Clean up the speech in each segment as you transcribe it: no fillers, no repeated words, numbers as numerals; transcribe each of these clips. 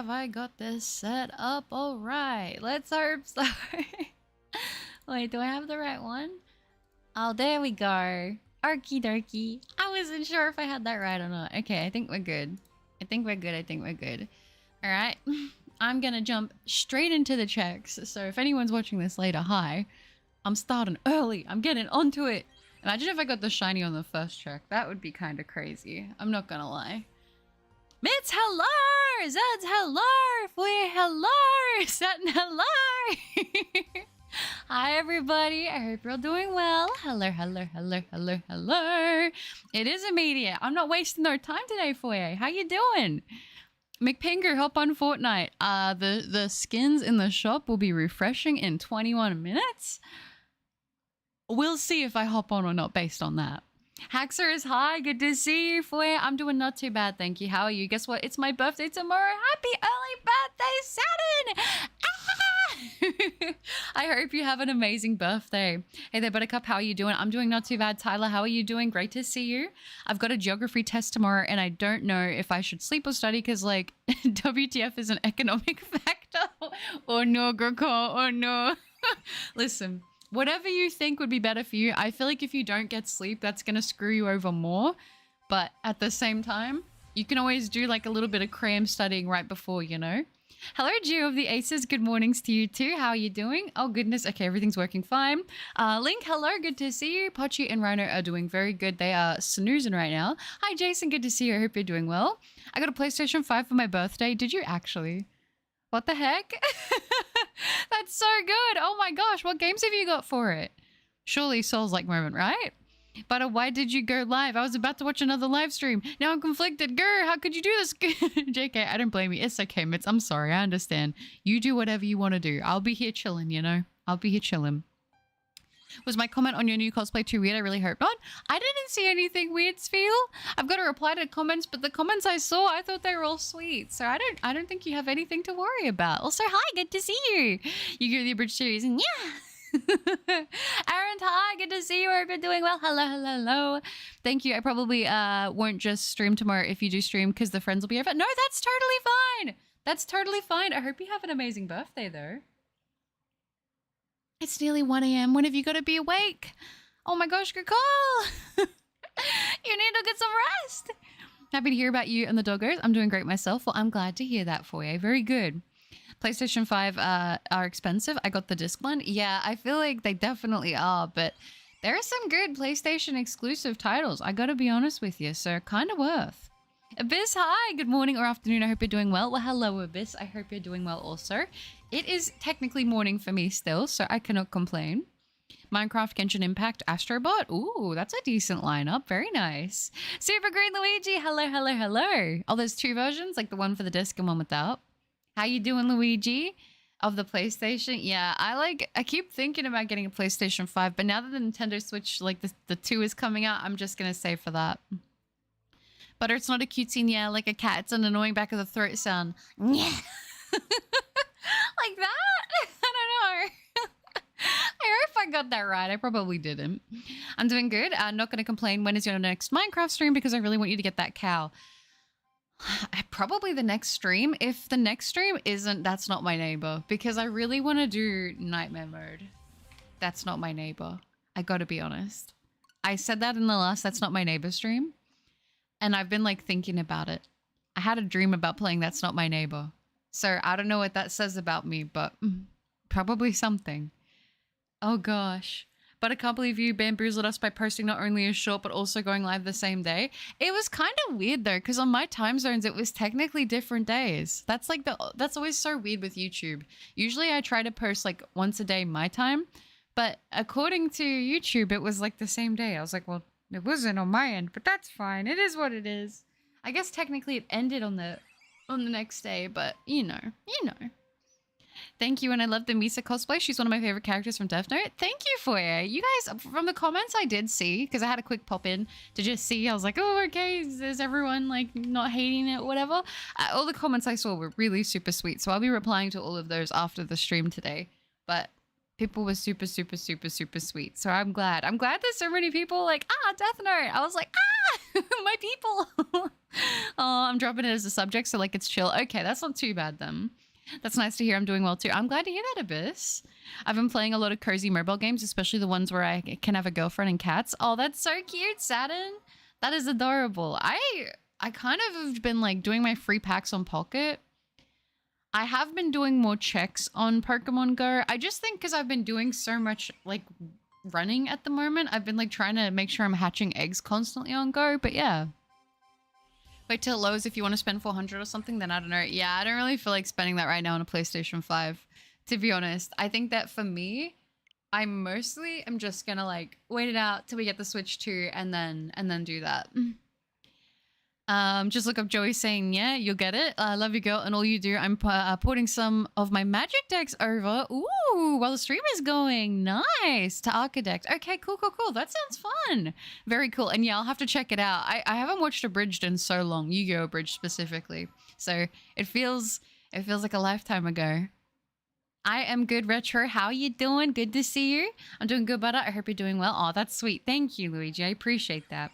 have I got this set up all right? Let's hope so. Wait, do I have the right one? Oh, there we go. Okie dokie. I wasn't sure if I had that right or not. Okay, I think we're good. I think we're good. All right. I'm gonna jump straight into the checks. So if anyone's watching this later, hi. I'm starting early. I'm getting onto it. Imagine if I got the shiny on the first check. That would be kind of crazy. I'm not gonna lie. Mitz, hello! Zed's hello! Fuye, hello! Satin, hello! Hi, everybody. I hope you're all doing well. Hello. It is immediate. I'm not wasting no time today, Fuye. How you doing? McPinger, hop on Fortnite. The skins in the shop will be refreshing in 21 minutes. We'll see if I hop on or not based on that. Haxer is hi. Good to see you, Fuye. I'm doing not too bad, thank you. How are you? Guess what? It's my birthday tomorrow. Happy early birthday, Saturn! I hope you have an amazing birthday. Hey there, Buttercup. How are you doing? I'm doing not too bad. Tyler, how are you doing? Great to see you. I've got a geography test tomorrow, and I don't know if I should sleep or study because, like, WTF is an economic factor. Oh no, Gurko. Oh no. Listen. Whatever you think would be better for you. I feel like if you don't get sleep, that's going to screw you over more. But at the same time, you can always do like a little bit of cram studying right before, you know. Hello, Geo of the Aces. Good mornings to you too. How are you doing? Oh, goodness. Okay, everything's working fine. Link, hello. Good to see you. Pochi and Rhino are doing very good. They are snoozing right now. Hi, Jason. Good to see you. I hope you're doing well. I got a PlayStation 5 for my birthday. Did you actually? What the heck? That's so good. Oh my gosh. What games have you got for it? Surely Souls-like moment, right? But why did you go live? I was about to watch another live stream. Now I'm conflicted. Grr, how could you do this? JK, I don't blame you. It's okay, Mitz. I'm sorry. I understand. You do whatever you want to do. I'll be here chilling, you know? I'll be here chilling. Was my comment on your new cosplay too weird? I really hope not. I didn't see anything weird, Sfeel. I've got to reply to comments, but the comments I saw, I thought they were all sweet. So I don't think you have anything to worry about. Also, hi, good to see you. You go to the Bridge series and yeah. Aaron, hi, good to see you. I hope you're doing well. Hello. Thank you. I probably won't just stream tomorrow if you do stream because the friends will be over. No, that's totally fine. That's totally fine. I hope you have an amazing birthday though. It's nearly 1 a.m. When have you got to be awake? Oh my gosh, good call. You need to get some rest. Happy to hear about you and the doggos. I'm doing great myself. Well, I'm glad to hear that for you. Very good. PlayStation 5 are expensive. I got the disc one. Yeah, I feel like they definitely are, but there are some good PlayStation exclusive titles. I got to be honest with you, so kind of worth. Abyss, hi. Good morning or afternoon. I hope you're doing well. Well, hello, Abyss. I hope you're doing well also. It is technically morning for me still, so I cannot complain. Minecraft, Genshin Impact, Astrobot. Ooh, that's a decent lineup. Very nice. Super Green Luigi. Hello. Oh, there's two versions, like the one for the disc and one without. How you doing, Luigi? Of the PlayStation? Yeah, I keep thinking about getting a PlayStation 5, but now that the Nintendo Switch, like the 2 is coming out, I'm just going to save for that. But it's not a cute scene, yeah, like a cat. It's an annoying back of the throat sound. Yeah. Like that? I don't know. I hope I got that right. I probably didn't. I'm doing good. I'm not going to complain. When is your next Minecraft stream? Because I really want you to get that cow. Probably the next stream. If the next stream isn't That's Not My Neighbor. Because I really want to do Nightmare Mode. That's Not My Neighbor. I got to be honest. I said that in the last That's Not My Neighbor stream. And I've been like thinking about it. I had a dream about playing That's Not My Neighbor. So I don't know what that says about me, but probably something. Oh gosh. But I can't believe you bamboozled us by posting not only a short, but also going live the same day. It was kind of weird though, because on my time zones, it was technically different days. That's always so weird with YouTube. Usually I try to post like once a day my time, but according to YouTube, it was like the same day. I was like, well, it wasn't on my end, but that's fine. It is what it is. I guess technically it ended on the next day, but you know. Thank you, and I love the Misa cosplay. She's one of my favorite characters from Death Note. Thank you for it. You guys, from the comments I did see, because I had a quick pop in to just see, I was like, oh, okay, is everyone like not hating it or whatever? All the comments I saw were really super sweet, so I'll be replying to all of those after the stream today. But People were super, super, super, super sweet. So I'm glad. I'm glad there's so many people like, Death Note. I was like, my people. Oh, I'm dropping it as a subject, so like it's chill. Okay, that's not too bad then. That's nice to hear. I'm doing well too. I'm glad to hear that, Abyss. I've been playing a lot of cozy mobile games, especially the ones where I can have a girlfriend and cats. Oh, that's so cute, Saturn. That is adorable. I kind of have been like doing my free packs on Pocket. I have been doing more checks on Pokemon Go. I just think because I've been doing so much like running at the moment, I've been like trying to make sure I'm hatching eggs constantly on Go. But yeah. Wait till it lowers if you want to spend 400 or something, then I don't know. Yeah, I don't really feel like spending that right now on a PlayStation 5, to be honest. I think that for me, I mostly am just gonna like wait it out till we get the Switch 2 and then do that. Just look up Joey saying, yeah, you'll get it. I love you, girl. And all you do, I'm porting some of my magic decks over. Ooh, while the stream is going. Nice. To Archidect. Okay, cool, cool, cool. That sounds fun. Very cool. And yeah, I'll have to check it out. I haven't watched Abridged in so long. Yu-Gi-Oh! Abridged specifically. So it feels like a lifetime ago. I am good, Retro. How you doing? Good to see you. I'm doing good, butter. I hope you're doing well. Oh, that's sweet. Thank you, Luigi. I appreciate that.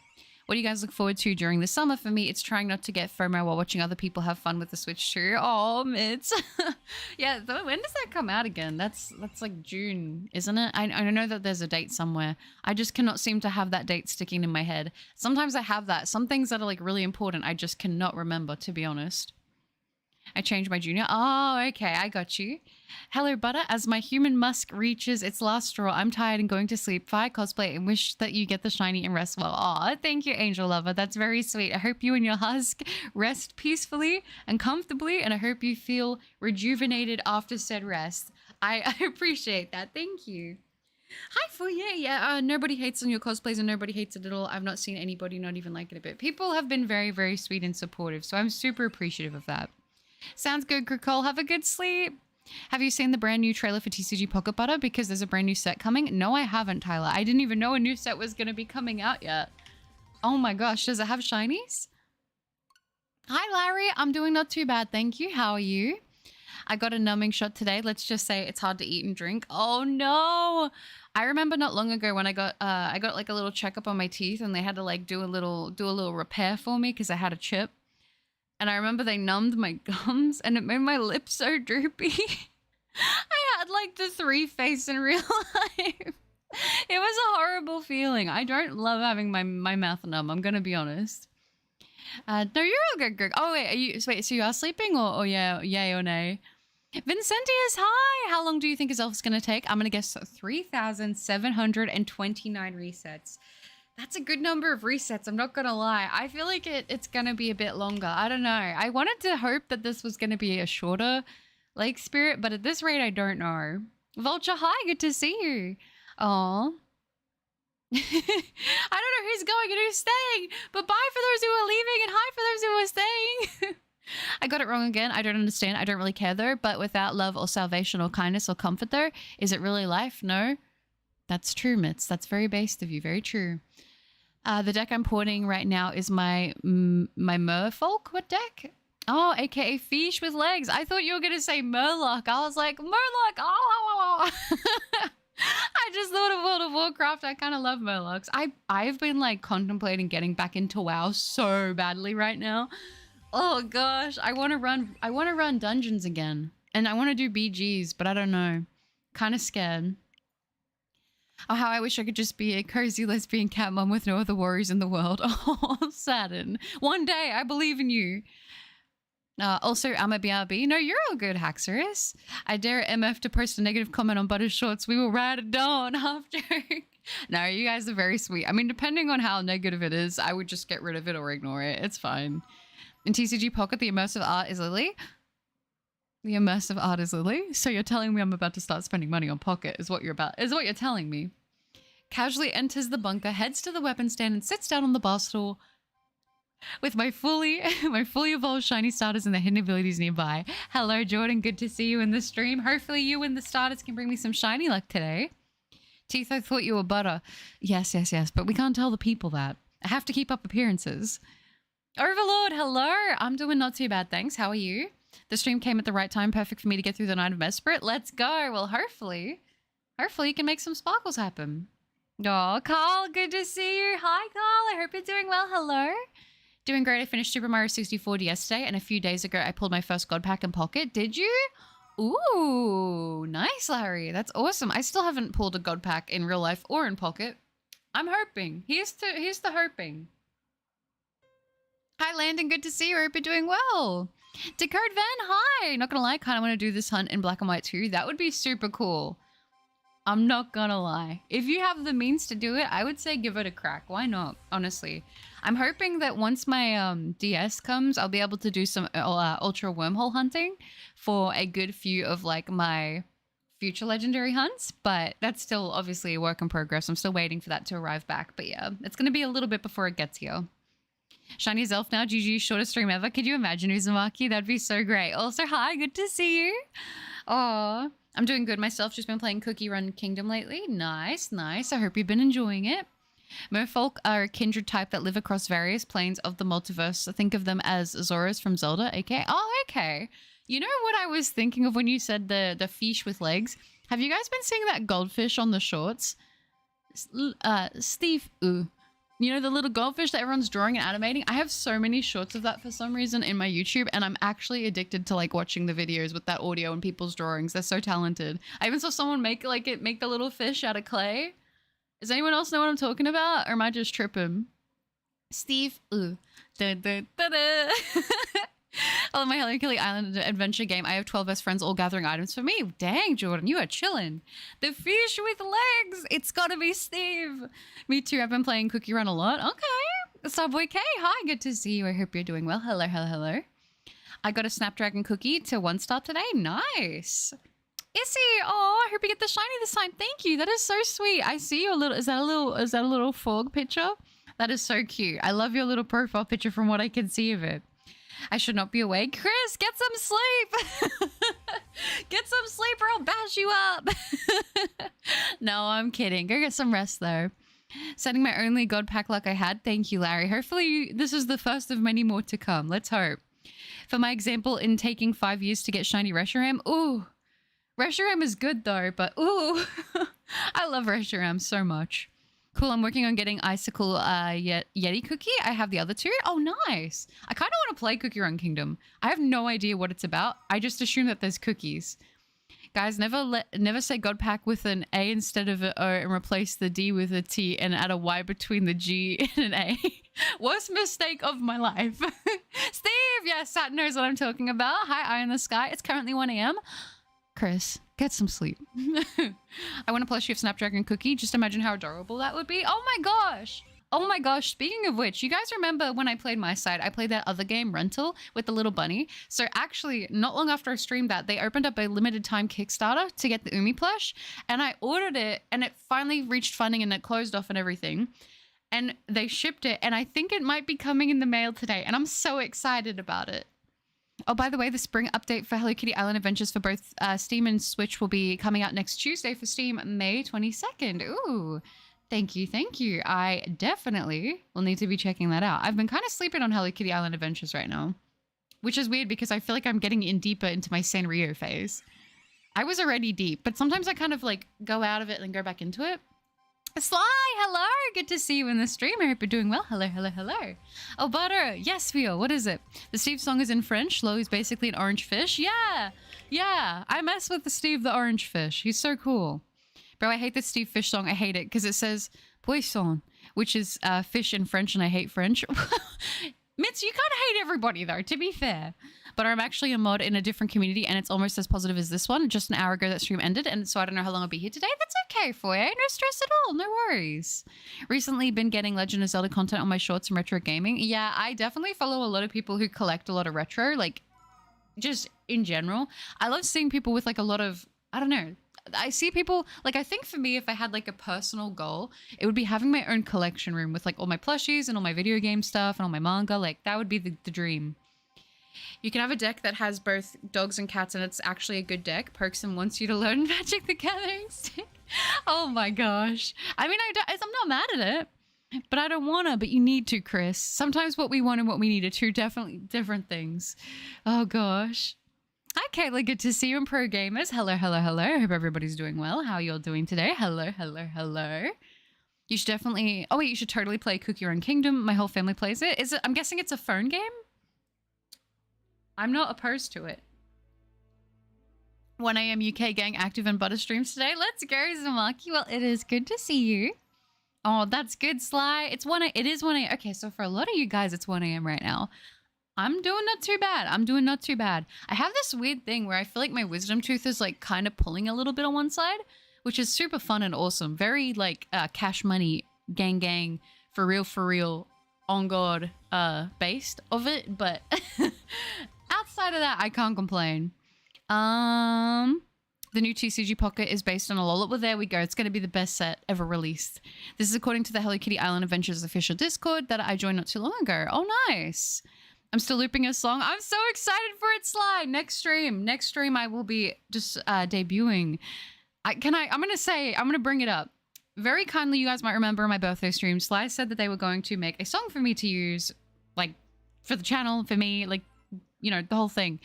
What do you guys look forward to during the summer? For me, it's trying not to get FOMO while watching other people have fun with the Switch too. Oh, Mitz. Yeah, when does that come out again? That's like June, isn't it? I know that there's a date somewhere. I just cannot seem to have that date sticking in my head. Sometimes I have that. Some things that are like really important, I just cannot remember, to be honest. I changed my junior. Oh, okay. I got you. Hello, Butter. As my human musk reaches its last straw, I'm tired and going to sleep. Fire cosplay and wish that you get the shiny and rest well. Aw, thank you, Angel Lover. That's very sweet. I hope you and your husk rest peacefully and comfortably, and I hope you feel rejuvenated after said rest. I appreciate that. Thank you. Hi, Foyer. Yeah, nobody hates on your cosplays and nobody hates it at all. I've not seen anybody not even like it a bit. People have been very, very sweet and supportive, so I'm super appreciative of that. Sounds good, Krikol. Have a good sleep. Have you seen the brand new trailer for TCG Pocket Butter? Because there's a brand new set coming. No, I haven't, Tyler. I didn't even know a new set was going to be coming out yet. Oh my gosh, does it have shinies? Hi, Larry. I'm doing not too bad, thank you. How are you? I got a numbing shot today. Let's just say it's hard to eat and drink. Oh no. I remember not long ago when I got like a little checkup on my teeth and they had to like do a little repair for me because I had a chip. And I remember they numbed my gums and it made my lips so droopy. I had like the 3 face in real life. It was a horrible feeling. I don't love having my mouth numb, I'm gonna be honest. No, you're all good, Greg. Oh wait, so you are sleeping or yeah, yay or nay? Vincentius, hi! How long do you think Azelf is gonna take? I'm gonna guess 3,729 resets. That's a good number of resets, I'm not gonna lie. I feel like it's gonna be a bit longer. I don't know. I wanted to hope that this was gonna be a shorter Lake Spirit, but at this rate, I don't know. Vulture, hi, good to see you. Aw. I don't know who's going and who's staying, but bye for those who are leaving and hi for those who are staying. I got it wrong again. I don't understand. I don't really care though, but without love or salvation or kindness or comfort though, is it really life? No. That's true, Mitz. That's very based of you. Very true. The deck I'm porting right now is my Merfolk. What deck? Oh, aka Fish with legs. I thought you were going to say Murloc. I was like, Murloc. Oh. I just thought of World of Warcraft. I kind of love Murlocs. I've been like contemplating getting back into WoW so badly right now. Oh gosh, I want to run dungeons again. And I want to do BGs, but I don't know. Kind of scared. Oh, how I wish I could just be a cozy lesbian cat mom with no other worries in the world. Oh, Saturn. One day, I believe in you. Also, I'm a BRB. No, you're all good, Haxorus. I dare MF to post a negative comment on Butter Shorts. We will ride at dawn. Half joke. No, you guys are very sweet. I mean, depending on how negative it is, I would just get rid of it or ignore it. It's fine. In TCG Pocket, the immersive art is Lily. The immersive art is Lily. So you're telling me I'm about to start spending money on Pocket is what you're telling me. Casually enters the bunker, heads to the weapon stand and sits down on the bar stool with my fully evolved shiny starters and the hidden abilities nearby. Hello, Jordan. Good to see you in the stream. Hopefully you and the starters can bring me some shiny luck today. Teeth, I thought you were butter. Yes. But we can't tell the people that. I have to keep up appearances. Overlord, hello. I'm doing not too bad, thanks. How are you? The stream came at the right time, perfect for me to get through the night of Mesprit. Let's go. Well, hopefully. Hopefully you can make some sparkles happen. Oh, Carl, good to see you. Hi, Carl. I hope you're doing well. Hello. Doing great. I finished Super Mario 64 yesterday, and a few days ago I pulled my first God Pack in Pocket. Did you? Ooh, nice, Larry. That's awesome. I still haven't pulled a God Pack in real life or in Pocket. I'm hoping. Here's the hoping. Hi, Landon. Good to see you. I hope you're doing well. Decode Van, hi. Not gonna lie, I kind of want to do this hunt in black and white too. That would be super cool. I'm not gonna lie. If you have the means to do it, I would say give it a crack. Why not? Honestly. I'm hoping that once my DS comes, I'll be able to do some ultra wormhole hunting for a good few of like my future legendary hunts, but that's still obviously a work in progress. I'm still waiting for that to arrive back, but yeah, it's gonna be a little bit before it gets here. Shiny Azelf now, GG, shortest stream ever. Could you imagine, Uzumaki? That'd be so great. Also, hi, good to see you. Aw, I'm doing good myself. Just been playing Cookie Run Kingdom lately. Nice, nice. I hope you've been enjoying it. Merfolk are a kindred type that live across various planes of the multiverse. Think of them as Zoras from Zelda, aka. Oh, okay. You know what I was thinking of when you said the fish with legs? Have you guys been seeing that goldfish on the shorts? Steve, ooh. You know, the little goldfish that everyone's drawing and animating? I have so many shorts of that for some reason in my YouTube, and I'm actually addicted to like watching the videos with that audio and people's drawings. They're so talented. I even saw someone make the little fish out of clay. Does anyone else know what I'm talking about? Or am I just tripping? Steve, ooh. Da, da, da, da. I love my Hello Kitty Island adventure game. I have 12 best friends all gathering items for me. Dang, Jordan, you are chilling. The fish with legs. It's gotta be Steve. Me too. I've been playing Cookie Run a lot. Okay. Subway K, hi. Good to see you. I hope you're doing well. Hello, hello, hello. I got a Snapdragon cookie to 1-star today. Nice. Issy, oh, I hope you get the shiny this time. Thank you. That is so sweet. I see your little. Is that a little frog picture? That is so cute. I love your little profile picture from what I can see of it. I should not be awake. Chris, get some sleep. Get some sleep or I'll bash you up. No, I'm kidding. Go get some rest though. Setting my only God Pack luck I had. Thank you, Larry. Hopefully this is the first of many more to come. Let's hope. For my example, in taking 5 years to get shiny Reshiram. Ooh. Reshiram is good though, but ooh. I love Reshiram so much. Cool, I'm working on getting Icicle Yeti Cookie. I have the other two. Oh, nice. I kind of want to play Cookie Run Kingdom. I have no idea what it's about. I just assume that there's cookies. Guys, never say God Pack with an A instead of an O and replace the D with a T and add a Y between the G and an A. Worst mistake of my life. Steve, yes, Sat knows what I'm talking about. Hi, Eye in the Sky. It's currently 1 a.m. Chris, get some sleep. I want a plushie of Snapdragon Cookie. Just imagine how adorable that would be. Oh my gosh. Oh my gosh. Speaking of which, you guys remember when I played my side, I played that other game, Rental, with the little bunny. So actually, not long after I streamed that, they opened up a limited time Kickstarter to get the Umi plush. And I ordered it and it finally reached funding and it closed off and everything. And they shipped it. And I think it might be coming in the mail today. And I'm so excited about it. Oh, by the way, the spring update for Hello Kitty Island Adventures for both Steam and Switch will be coming out next Tuesday for Steam, May 22nd. Ooh, thank you, thank you. I definitely will need to be checking that out. I've been kind of sleeping on Hello Kitty Island Adventures right now, which is weird because I feel like I'm getting in deeper into my Sanrio phase. I was already deep, but sometimes I kind of like go out of it and go back into it. Sly, hello. Good to see you in the stream. I hope you're doing well. Hello, hello, hello. Oh, Butter. Yes, Theo. What is it? The Steve song is in French. Lo is basically an orange fish. Yeah. Yeah. I mess with the Steve the orange fish. He's so cool. Bro, I hate the Steve fish song. I hate it because it says poisson, which is fish in French, and I hate French. Mitz, you kind of hate everybody, though, to be fair. But I'm actually a mod in a different community, and it's almost as positive as this one. Just an hour ago that stream ended, and so I don't know how long I'll be here today. That's okay, Foye. No stress at all. No worries. Recently been getting Legend of Zelda content on my shorts and retro gaming. Yeah, I definitely follow a lot of people who collect a lot of retro, like, just in general. I love seeing people with, like, a lot of, I don't know. I see people, like, I think for me, if I had, like, a personal goal, it would be having my own collection room with, like, all my plushies and all my video game stuff and all my manga. Like, that would be the dream. You can have a deck that has both dogs and cats, and it's actually a good deck. Perkson wants you to learn Magic the Gathering stick. Oh my gosh. I mean, I'm not mad at it, but I don't want to, but you need to, Chris. Sometimes what we want and what we need are two definitely different things. Oh gosh. Hi, Kayla. Good to see you in Pro Gamers. Hello, hello, hello. Hope everybody's doing well. How are you all doing today? Hello, hello, hello. You should definitely... Oh, wait, you should totally play Cookie Run Kingdom. My whole family plays it. Is it? I'm guessing it's a phone game? I'm not opposed to it. 1 a.m. UK gang active in butter streams today. Let's go, Zamaki. Well, it is good to see you. Oh, that's good, Sly. It is 1 a.m. Okay, so for a lot of you guys, it's 1 a.m. right now. I'm doing not too bad. I'm doing not too bad. I have this weird thing where I feel like my wisdom tooth is like kind of pulling a little bit on one side, which is super fun and awesome. Very like Cash Money, gang, for real, on God based of it. But outside of that, I can't complain. The new TCG Pocket is based on a Lollet. Well, there we go. It's going to be the best set ever released. This is according to the Hello Kitty Island Adventures official Discord that I joined not too long ago. Oh, nice. I'm still looping a song. I'm so excited for it, Sly. Next stream, I will be just debuting. I'm going to bring it up. Very kindly, you guys might remember my birthday stream. Sly said that they were going to make a song for me to use, like, for the channel, for me, like, you know, the whole thing.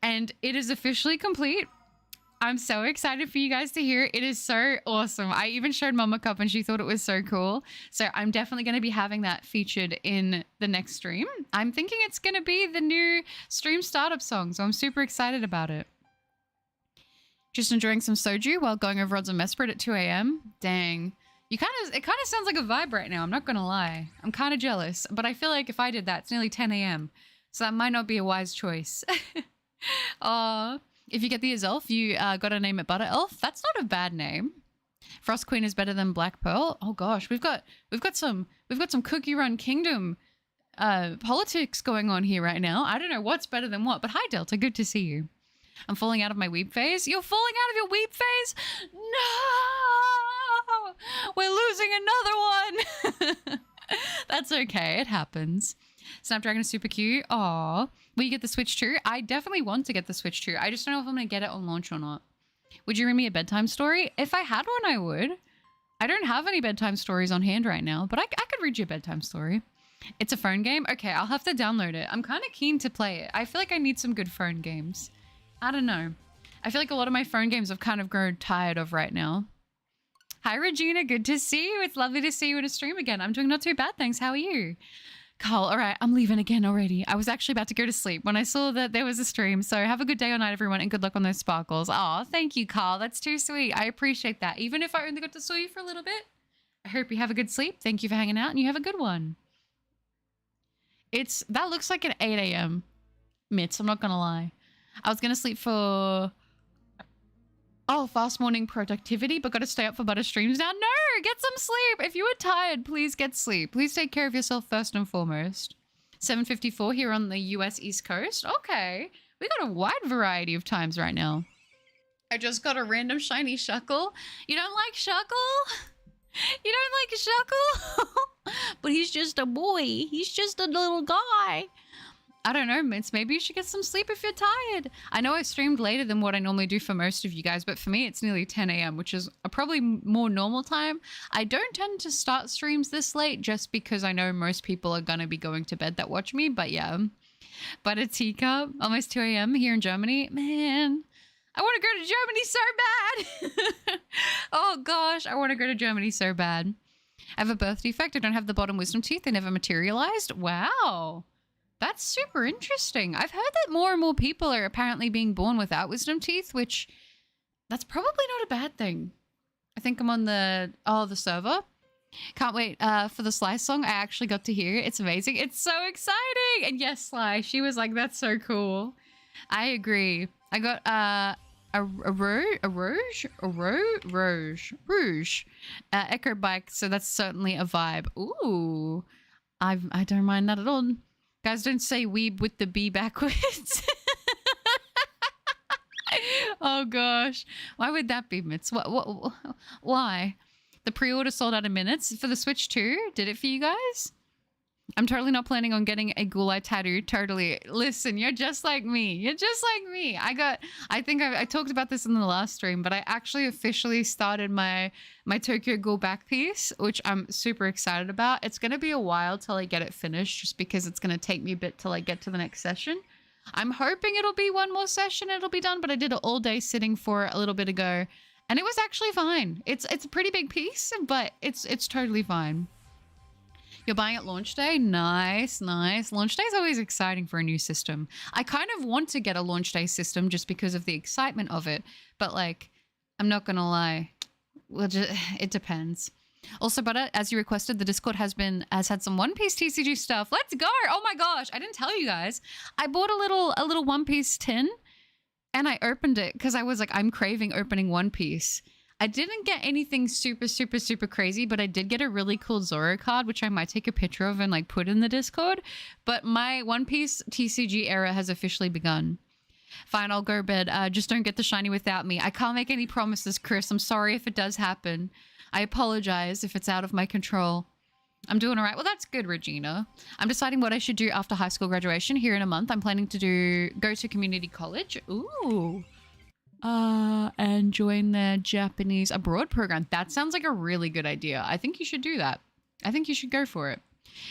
And it is officially complete. I'm so excited for you guys to hear. It is so awesome. I even showed Mama Cup and she thought it was so cool. So I'm definitely going to be having that featured in the next stream. I'm thinking it's going to be the new stream startup song. So I'm super excited about it. Just enjoying some soju while going over odds on Mesprit at 2 a.m. Dang. It kind of sounds like a vibe right now. I'm not going to lie. I'm kind of jealous. But I feel like if I did that, it's nearly 10 a.m. So that might not be a wise choice. If you get the Azelf, you got to name it Butter Elf. That's not a bad name. Frost Queen is better than Black Pearl. Oh gosh, we've got some Cookie Run Kingdom politics going on here right now. I don't know what's better than what, but hi Delta, good to see you. I'm falling out of my weeb phase. You're falling out of your weeb phase? No! We're losing another one. That's okay. It happens. Snapdragon is super cute. Aw. Will you get the Switch 2? I definitely want to get the Switch 2. I just don't know if I'm going to get it on launch or not. Would you read me a bedtime story? If I had one, I would. I don't have any bedtime stories on hand right now, but I could read you a bedtime story. It's a phone game? Okay, I'll have to download it. I'm kind of keen to play it. I feel like I need some good phone games. I don't know. I feel like a lot of my phone games I've kind of grown tired of right now. Hi, Regina. Good to see you. It's lovely to see you in a stream again. I'm doing not too bad, thanks. How are you? Carl, all right, I'm leaving again already. I was actually about to go to sleep when I saw that there was a stream. So have a good day or night, everyone, and good luck on those sparkles. Oh, thank you, Carl. That's too sweet. I appreciate that. Even if I only got to saw you for a little bit, I hope you have a good sleep. Thank you for hanging out, and you have a good one. That looks like an 8 a.m. Mitts, I'm not going to lie. I was going to sleep for... Oh, fast morning productivity, but got to stay up for butter streams now. No, get some sleep. If you are tired, please get sleep. Please take care of yourself first and foremost. 7:54 here on the US East Coast. Okay, we got a wide variety of times right now. I just got a random shiny Shuckle. You don't like Shuckle? You don't like Shuckle? But he's just a boy. He's just a little guy. I don't know, Mitz. Maybe you should get some sleep if you're tired. I know I streamed later than what I normally do for most of you guys, but for me, it's nearly 10 a.m., which is a probably more normal time. I don't tend to start streams this late just because I know most people are going to be going to bed that watch me, but yeah. But a teacup, almost 2 a.m. here in Germany. Man, I want to go to Germany so bad. Oh gosh, I want to go to Germany so bad. I have a birth defect. I don't have the bottom wisdom teeth. They never materialized. Wow. That's super interesting. I've heard that more and more people are apparently being born without wisdom teeth, which that's probably not a bad thing. I think I'm on the server. Can't wait for the Sly song. I actually got to hear it. It's amazing. It's so exciting. And yes, Sly, she was like, that's so cool. I agree. I got Rouge Echo Bike. So that's certainly a vibe. Ooh, I don't mind that at all. Guys, don't say weeb with the B backwards. Oh gosh. Why would that be, Mitz? Why? The pre-order sold out in minutes for the Switch 2. Did it for you guys? I'm totally not planning on getting a ghoul eye tattoo. Totally. Listen, you're just like me. You're just like me. I think I talked about this in the last stream, but I actually officially started my Tokyo Ghoul back piece, which I'm super excited about. It's going to be a while till I get it finished just because it's going to take me a bit till I get to the next session. I'm hoping it'll be one more session, it'll be done, but I did an all-day sitting for a little bit ago, and it was actually fine. It's a pretty big piece, but it's totally fine. You're buying at launch day? Nice, nice. Launch day is always exciting for a new system. I kind of want to get a launch day system just because of the excitement of it, but like, I'm not gonna lie. Well, it depends. Also, Butter, as you requested, the Discord has had some One Piece TCG stuff. Let's go! Oh my gosh, I didn't tell you guys. I bought a little One Piece tin, and I opened it because I was like, I'm craving opening One Piece. I didn't get anything super, super, super crazy, but I did get a really cool Zoro card, which I might take a picture of and like put in the Discord. But my One Piece TCG era has officially begun. Fine, I'll go to bed. Just don't get the shiny without me. I can't make any promises, Chris. I'm sorry if it does happen. I apologize if it's out of my control. I'm doing all right. Well, that's good, Regina. I'm deciding what I should do after high school graduation here in a month. I'm planning to go to community college. Ooh. And join the Japanese abroad program. That sounds like a really good idea. I think you should do that. I think you should go for it.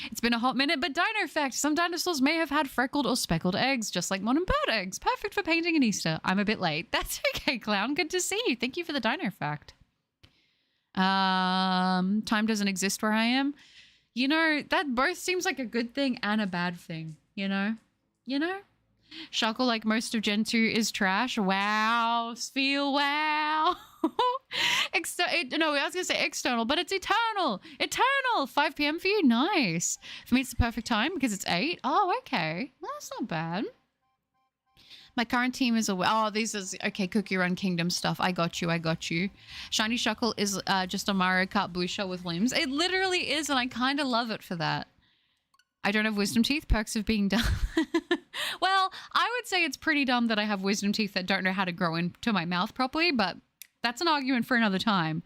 It's been a hot minute, but dino fact. Some dinosaurs may have had freckled or speckled eggs, just like modern bird eggs. Perfect for painting and Easter. I'm a bit late. That's okay, Clown. Good to see you. Thank you for the dino fact. Time doesn't exist where I am. You know, that both seems like a good thing and a bad thing, you know? You know? Shuckle, like most of Gen 2, is trash. Wow. Feel wow. No, I was going to say external, but it's eternal. Eternal. 5 p.m. for you? Nice. For me, it's the perfect time because it's 8. Oh, okay. Well, that's not bad. My current team is away. Oh, this is okay. Cookie Run Kingdom stuff. I got you. I got you. Shiny Shuckle is just a Mario Kart blue shell with limbs. It literally is, and I kind of love it for that. I don't have wisdom teeth. Perks of being dumb. Well, I would say it's pretty dumb that I have wisdom teeth that don't know how to grow into my mouth properly, but that's an argument for another time.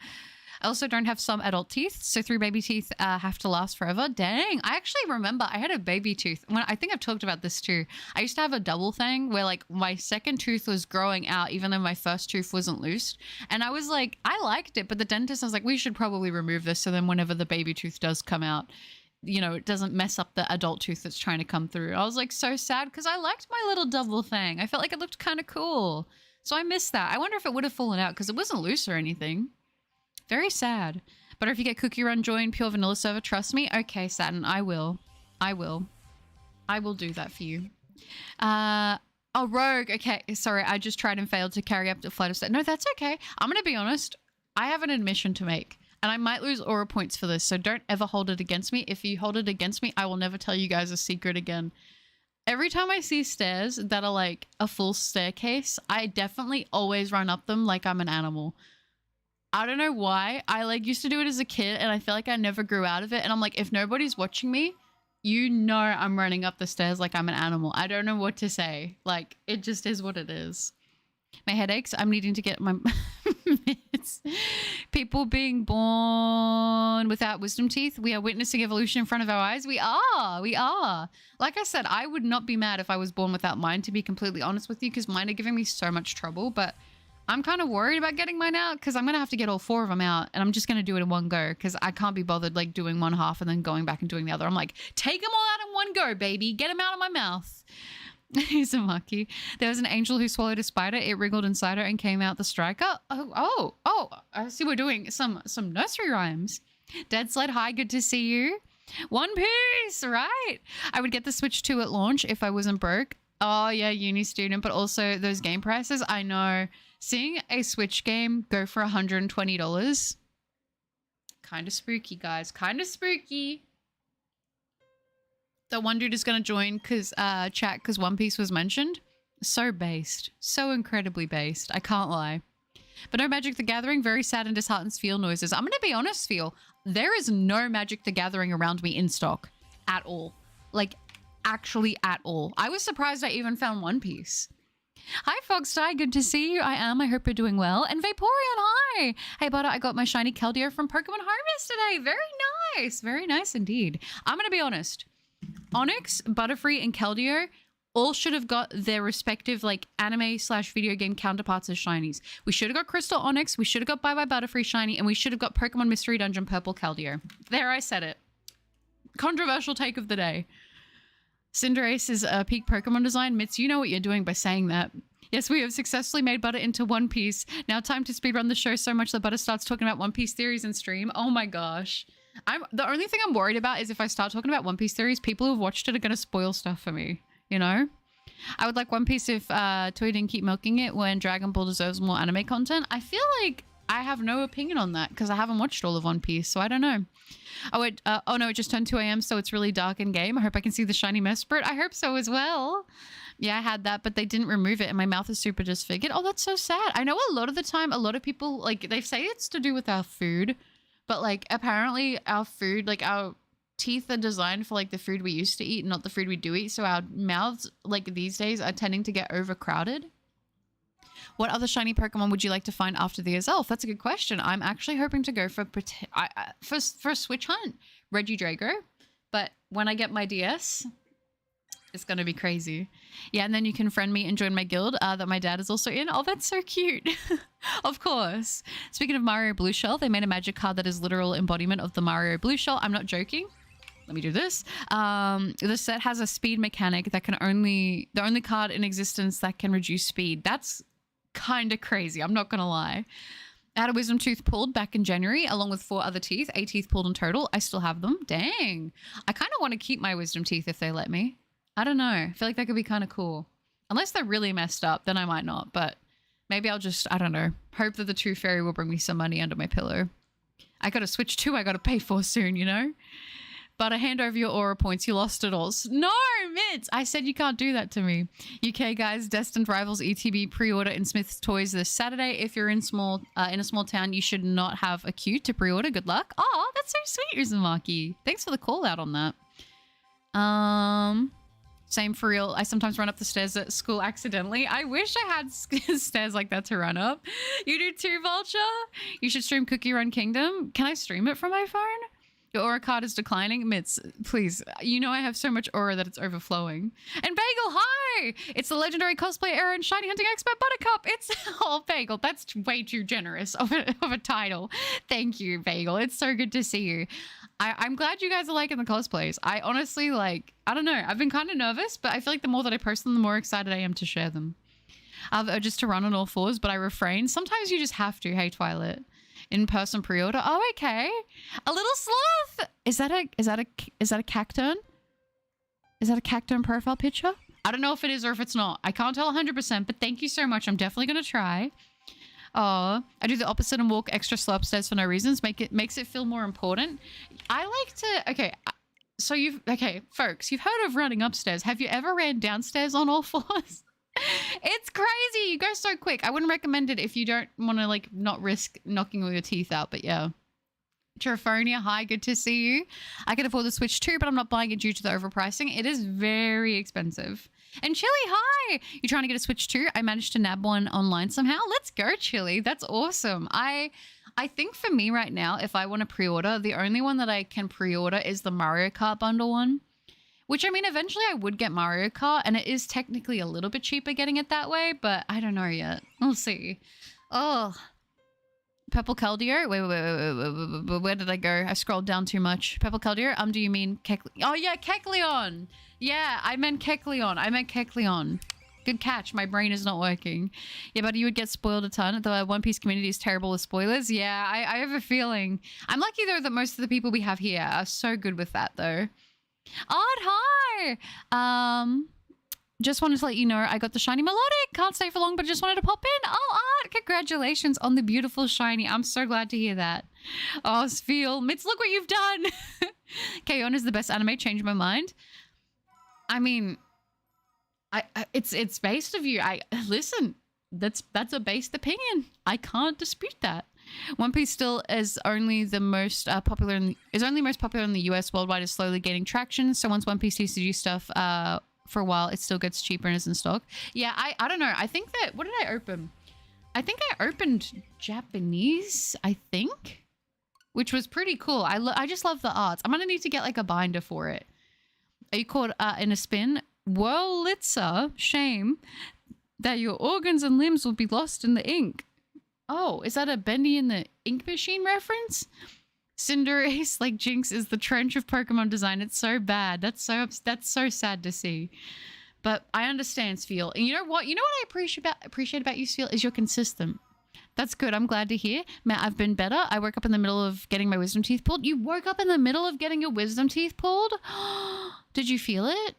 I also don't have some adult teeth, so 3 baby teeth have to last forever. Dang, I actually remember I had a baby tooth. I think I've talked about this too. I used to have a double thing where like my second tooth was growing out even though my first tooth wasn't loosed. And I was like, I liked it, but the dentist was like, we should probably remove this so then whenever the baby tooth does come out, you know, it doesn't mess up the adult tooth that's trying to come through. I was like so sad because I liked my little double thing. I felt like it looked kind of cool. So I missed that. I wonder if it would have fallen out because it wasn't loose or anything. Very sad. But if you get Cookie Run join pure vanilla server, trust me. Okay, Saturn, I will. I will do that for you. Oh, Rogue. Okay, sorry. I just tried and failed to carry up the flight of stairs. No, that's okay. I'm going to be honest. I have an admission to make. And I might lose aura points for this. So don't ever hold it against me. If you hold it against me, I will never tell you guys a secret again. Every time I see stairs that are like a full staircase, I definitely always run up them like I'm an animal. I don't know why. I like used to do it as a kid and I feel like I never grew out of it. And I'm like, if nobody's watching me, you know I'm running up the stairs like I'm an animal. I don't know what to say. Like, it just is what it is. My headaches, I'm needing to get my mitts. People being born without wisdom teeth. We are witnessing evolution in front of our eyes. We are. Like I said, I would not be mad if I was born without mine, to be completely honest with you, because mine are giving me so much trouble. But I'm kind of worried about getting mine out because I'm going to have to get all 4 of them out and I'm just going to do it in one go because I can't be bothered like doing one half and then going back and doing the other. I'm like, take them all out in one go, baby. Get them out of my mouth. He's a monkey. There was an angel who swallowed a spider. It wriggled inside her and came out the striker. Oh, I see we're doing some nursery rhymes. Dead Sled, hi, good to see you. One Piece, right? I would get the Switch 2 at launch if I wasn't broke. Oh yeah, uni student, but also those game prices. I know. Seeing a Switch game go for $120. Kind of spooky, guys. Kind of spooky. The one dude is going to join chat because One Piece was mentioned. So based. So incredibly based. I can't lie. But no Magic the Gathering. Very sad and disheartened Feel noises. I'm going to be honest, Feel. There is no Magic the Gathering around me in stock. At all. Like, actually at all. I was surprised I even found One Piece. Hi, Fogsty. Good to see you. I am. I hope you're doing well. And Vaporeon, hi. Hey, Butter, I got my shiny Keldeo from Pokemon Harvest today. Very nice. Very nice indeed. I'm going to be honest. Onyx, Butterfree, and Keldeo all should have got their respective like anime/video game counterparts as shinies. We should have got Crystal Onyx, we should have got Bye Bye Butterfree shiny, and we should have got Pokemon Mystery Dungeon Purple Keldeo. There, I said it. Controversial take of the day. Cinderace is a peak Pokemon design. Mitz, you know what you're doing by saying that. Yes, we have successfully made Butter into One Piece. Now time to speedrun the show so much that Butter starts talking about One Piece theories in stream. Oh my gosh. The only thing I'm worried about is if I start talking about One Piece theories, people who've watched it are going to spoil stuff for me, you know? I would like One Piece if Toei didn't keep milking it when Dragon Ball deserves more anime content. I feel like I have no opinion on that because I haven't watched all of One Piece, so I don't know. Oh no, it just turned 2 a.m, so it's really dark in game. I hope I can see the shiny Mesprit. I hope so as well. Yeah, I had that, but they didn't remove it and my mouth is super disfigured. Oh, that's so sad. I know a lot of the time, a lot of people, like, they say it's to do with our food, but, like, apparently our food, like, our teeth are designed for, like, the food we used to eat, not the food we do eat, so our mouths, like, these days are tending to get overcrowded. What other shiny Pokemon would you like to find after the Azelf? That's a good question. I'm actually hoping to go for a Switch Hunt, Regidrago, but when I get my DS... it's going to be crazy. Yeah, and then you can friend me and join my guild that my dad is also in. Oh, that's so cute. Of course. Speaking of Mario Blue Shell, they made a magic card that is literal embodiment of the Mario Blue Shell. I'm not joking. Let me do this. The set has a speed mechanic that can the only card in existence that can reduce speed. That's kind of crazy. I'm not going to lie. I had a wisdom tooth pulled back in January along with 4 other teeth. 8 teeth pulled in total. I still have them. Dang. I kind of want to keep my wisdom teeth if they let me. I don't know. I feel like that could be kind of cool. Unless they're really messed up, then I might not. But maybe I'll just, I don't know, hope that the True Fairy will bring me some money under my pillow. I got to switch too. I got to pay for soon, you know? But I hand over your aura points. You lost it all. No, Mitz! I said you can't do that to me. UK guys, Destined Rivals ETB pre-order in Smith's Toys this Saturday. If you're in a small town, you should not have a queue to pre-order. Good luck. Oh, that's so sweet, Uzumaki. Thanks for the call out on that. Same for real. I sometimes run up the stairs at school accidentally. I wish I had stairs like that to run up. You do too, Vulture? You should stream Cookie Run Kingdom. Can I stream it from my phone? Your aura card is declining. Mitz, please. You know I have so much aura that it's overflowing. And Bagel, hi! It's the legendary cosplay era and Shiny Hunting Expert Buttercup. It's... oh, Bagel, that's way too generous of a title. Thank you, Bagel. It's so good to see you. I'm glad you guys are liking the cosplays. I honestly, like, I don't know. I've been kind of nervous, but I feel like the more that I post them, the more excited I am to share them. I have urges to run on all fours, but I refrain. Sometimes you just have to. Hey, Twilight. In-person pre-order. Oh, okay. A little sloth. Is that a Cacturn? Is that a Cacturn profile picture? I don't know if it is or if it's not. I can't tell 100%, but thank you so much. I'm definitely going to try. Oh, I do the opposite and walk extra slow upstairs for no reasons. Makes it feel more important. I like to... okay, so okay, folks, you've heard of running upstairs. Have you ever ran downstairs on all fours? It's crazy. You go so quick. I wouldn't recommend it if you don't want to, like, not risk knocking all your teeth out, but yeah. Terraphonia, hi, good to see you. I can afford the Switch too, but I'm not buying it due to the overpricing. It is very expensive. And Chili, hi! You trying to get a Switch too? I managed to nab one online somehow. Let's go, Chili. That's awesome. I think for me right now, if I want to pre-order, the only one that I can pre-order is the Mario Kart bundle one. Which, I mean, eventually I would get Mario Kart, and it is technically a little bit cheaper getting it that way, but I don't know yet. We'll see. Oh. Purple Keldeo? Wait. Where did I go? I scrolled down too much. Purple Keldeo? Do you mean Kecleon? Oh, yeah, Kecleon! Yeah, I meant Kecleon. Good catch. My brain is not working. Yeah, but you would get spoiled a ton. The One Piece community is terrible with spoilers. Yeah, I have a feeling. I'm lucky, though, that most of the people we have here are so good with that, though. Odd, hi! Just wanted to let you know I got the shiny melodic. Can't stay for long, but just wanted to pop in. Oh, Art, congratulations on the beautiful shiny. I'm so glad to hear that. Oh, Sfeel. Mitz, look what you've done. K-On! Is the best anime. Changed my mind. I mean, it's based of you. Listen, that's a based opinion. I can't dispute that. One Piece still is only the most popular in the US. Worldwide is slowly gaining traction. So once One Piece TCG stuff for a while, it still gets cheaper and is in stock. Yeah, I don't know. I think that, what did I open? I think I opened Japanese, I think, which was pretty cool. I just love the arts. I'm gonna need to get like a binder for it. Are you caught in a spin? Wurlitzer, shame that your organs and limbs will be lost in the ink. Oh, is that a Bendy in the Ink Machine reference? Cinderace, like Jinx, is the trench of Pokemon design. It's so bad. That's so sad to see. But I understand, Sfeel. And you know what? You know what I appreciate about you, Sfeel, is you're consistent. That's good. I'm glad to hear. Matt, I've been better. I woke up in the middle of getting my wisdom teeth pulled. You woke up in the middle of getting your wisdom teeth pulled? Did you feel it?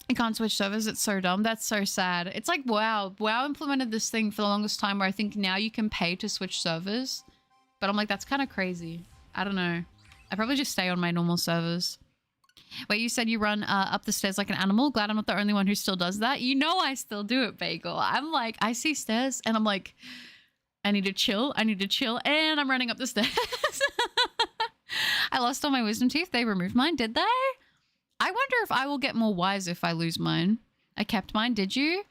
You can't switch servers. It's so dumb. That's so sad. It's like, wow. WoW implemented this thing for the longest time where I think now you can pay to switch servers. But I'm like, that's kind of crazy. I don't know. I probably just stay on my normal servers. Wait, you said you run up the stairs like an animal? Glad I'm not the only one who still does that. You know I still do it, Bagel. I'm like, I see stairs and I'm like, I need to chill. And I'm running up the stairs. I lost all my wisdom teeth. They removed mine, did they? I wonder if I will get more wise if I lose mine. I kept mine, did you?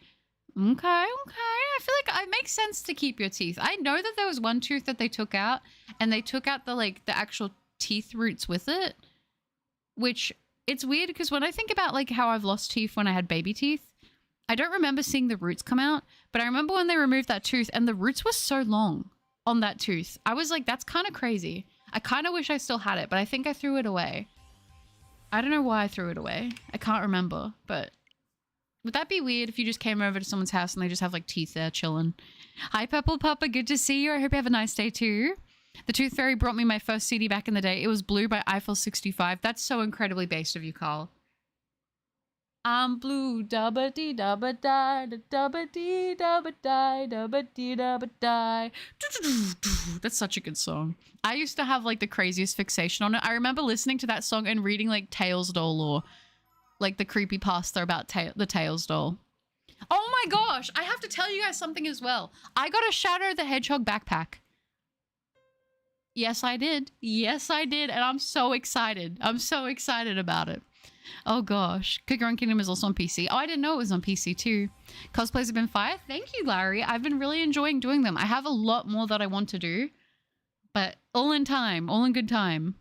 Okay. I feel like it makes sense to keep your teeth. I know that there was one tooth that they took out and they took out the actual teeth roots with it, which it's weird because when I think about like how I've lost teeth when I had baby teeth, I don't remember seeing the roots come out, but I remember when they removed that tooth and the roots were so long on that tooth. I was like, that's kind of crazy. I kind of wish I still had it, but I think I threw it away. I don't know why I threw it away. I can't remember, but would that be weird if you just came over to someone's house and they just have like teeth there chilling? Hi, Purple Papa. Good to see you. I hope you have a nice day too. The Tooth Fairy brought me my first CD back in the day. It was Blue by Eiffel 65. That's so incredibly based of you, Carl. I'm blue, dabba dee dabba die, dabba dee dabba die, dabba dee dabba die. That's such a good song. I used to have like the craziest fixation on it. I remember listening to that song and reading like Tails doll lore, like the creepypasta about the Tails doll. Oh my gosh, I have to tell you guys something as well. I got a Shadow the Hedgehog backpack. Yes, I did. Yes, I did. And I'm so excited. I'm so excited about it. Oh gosh. Cookie Run Kingdom is also on PC. Oh, I didn't know it was on PC too. Cosplays have been fire. Thank you, Larry. I've been really enjoying doing them. I have a lot more that I want to do, but all in time, all in good time.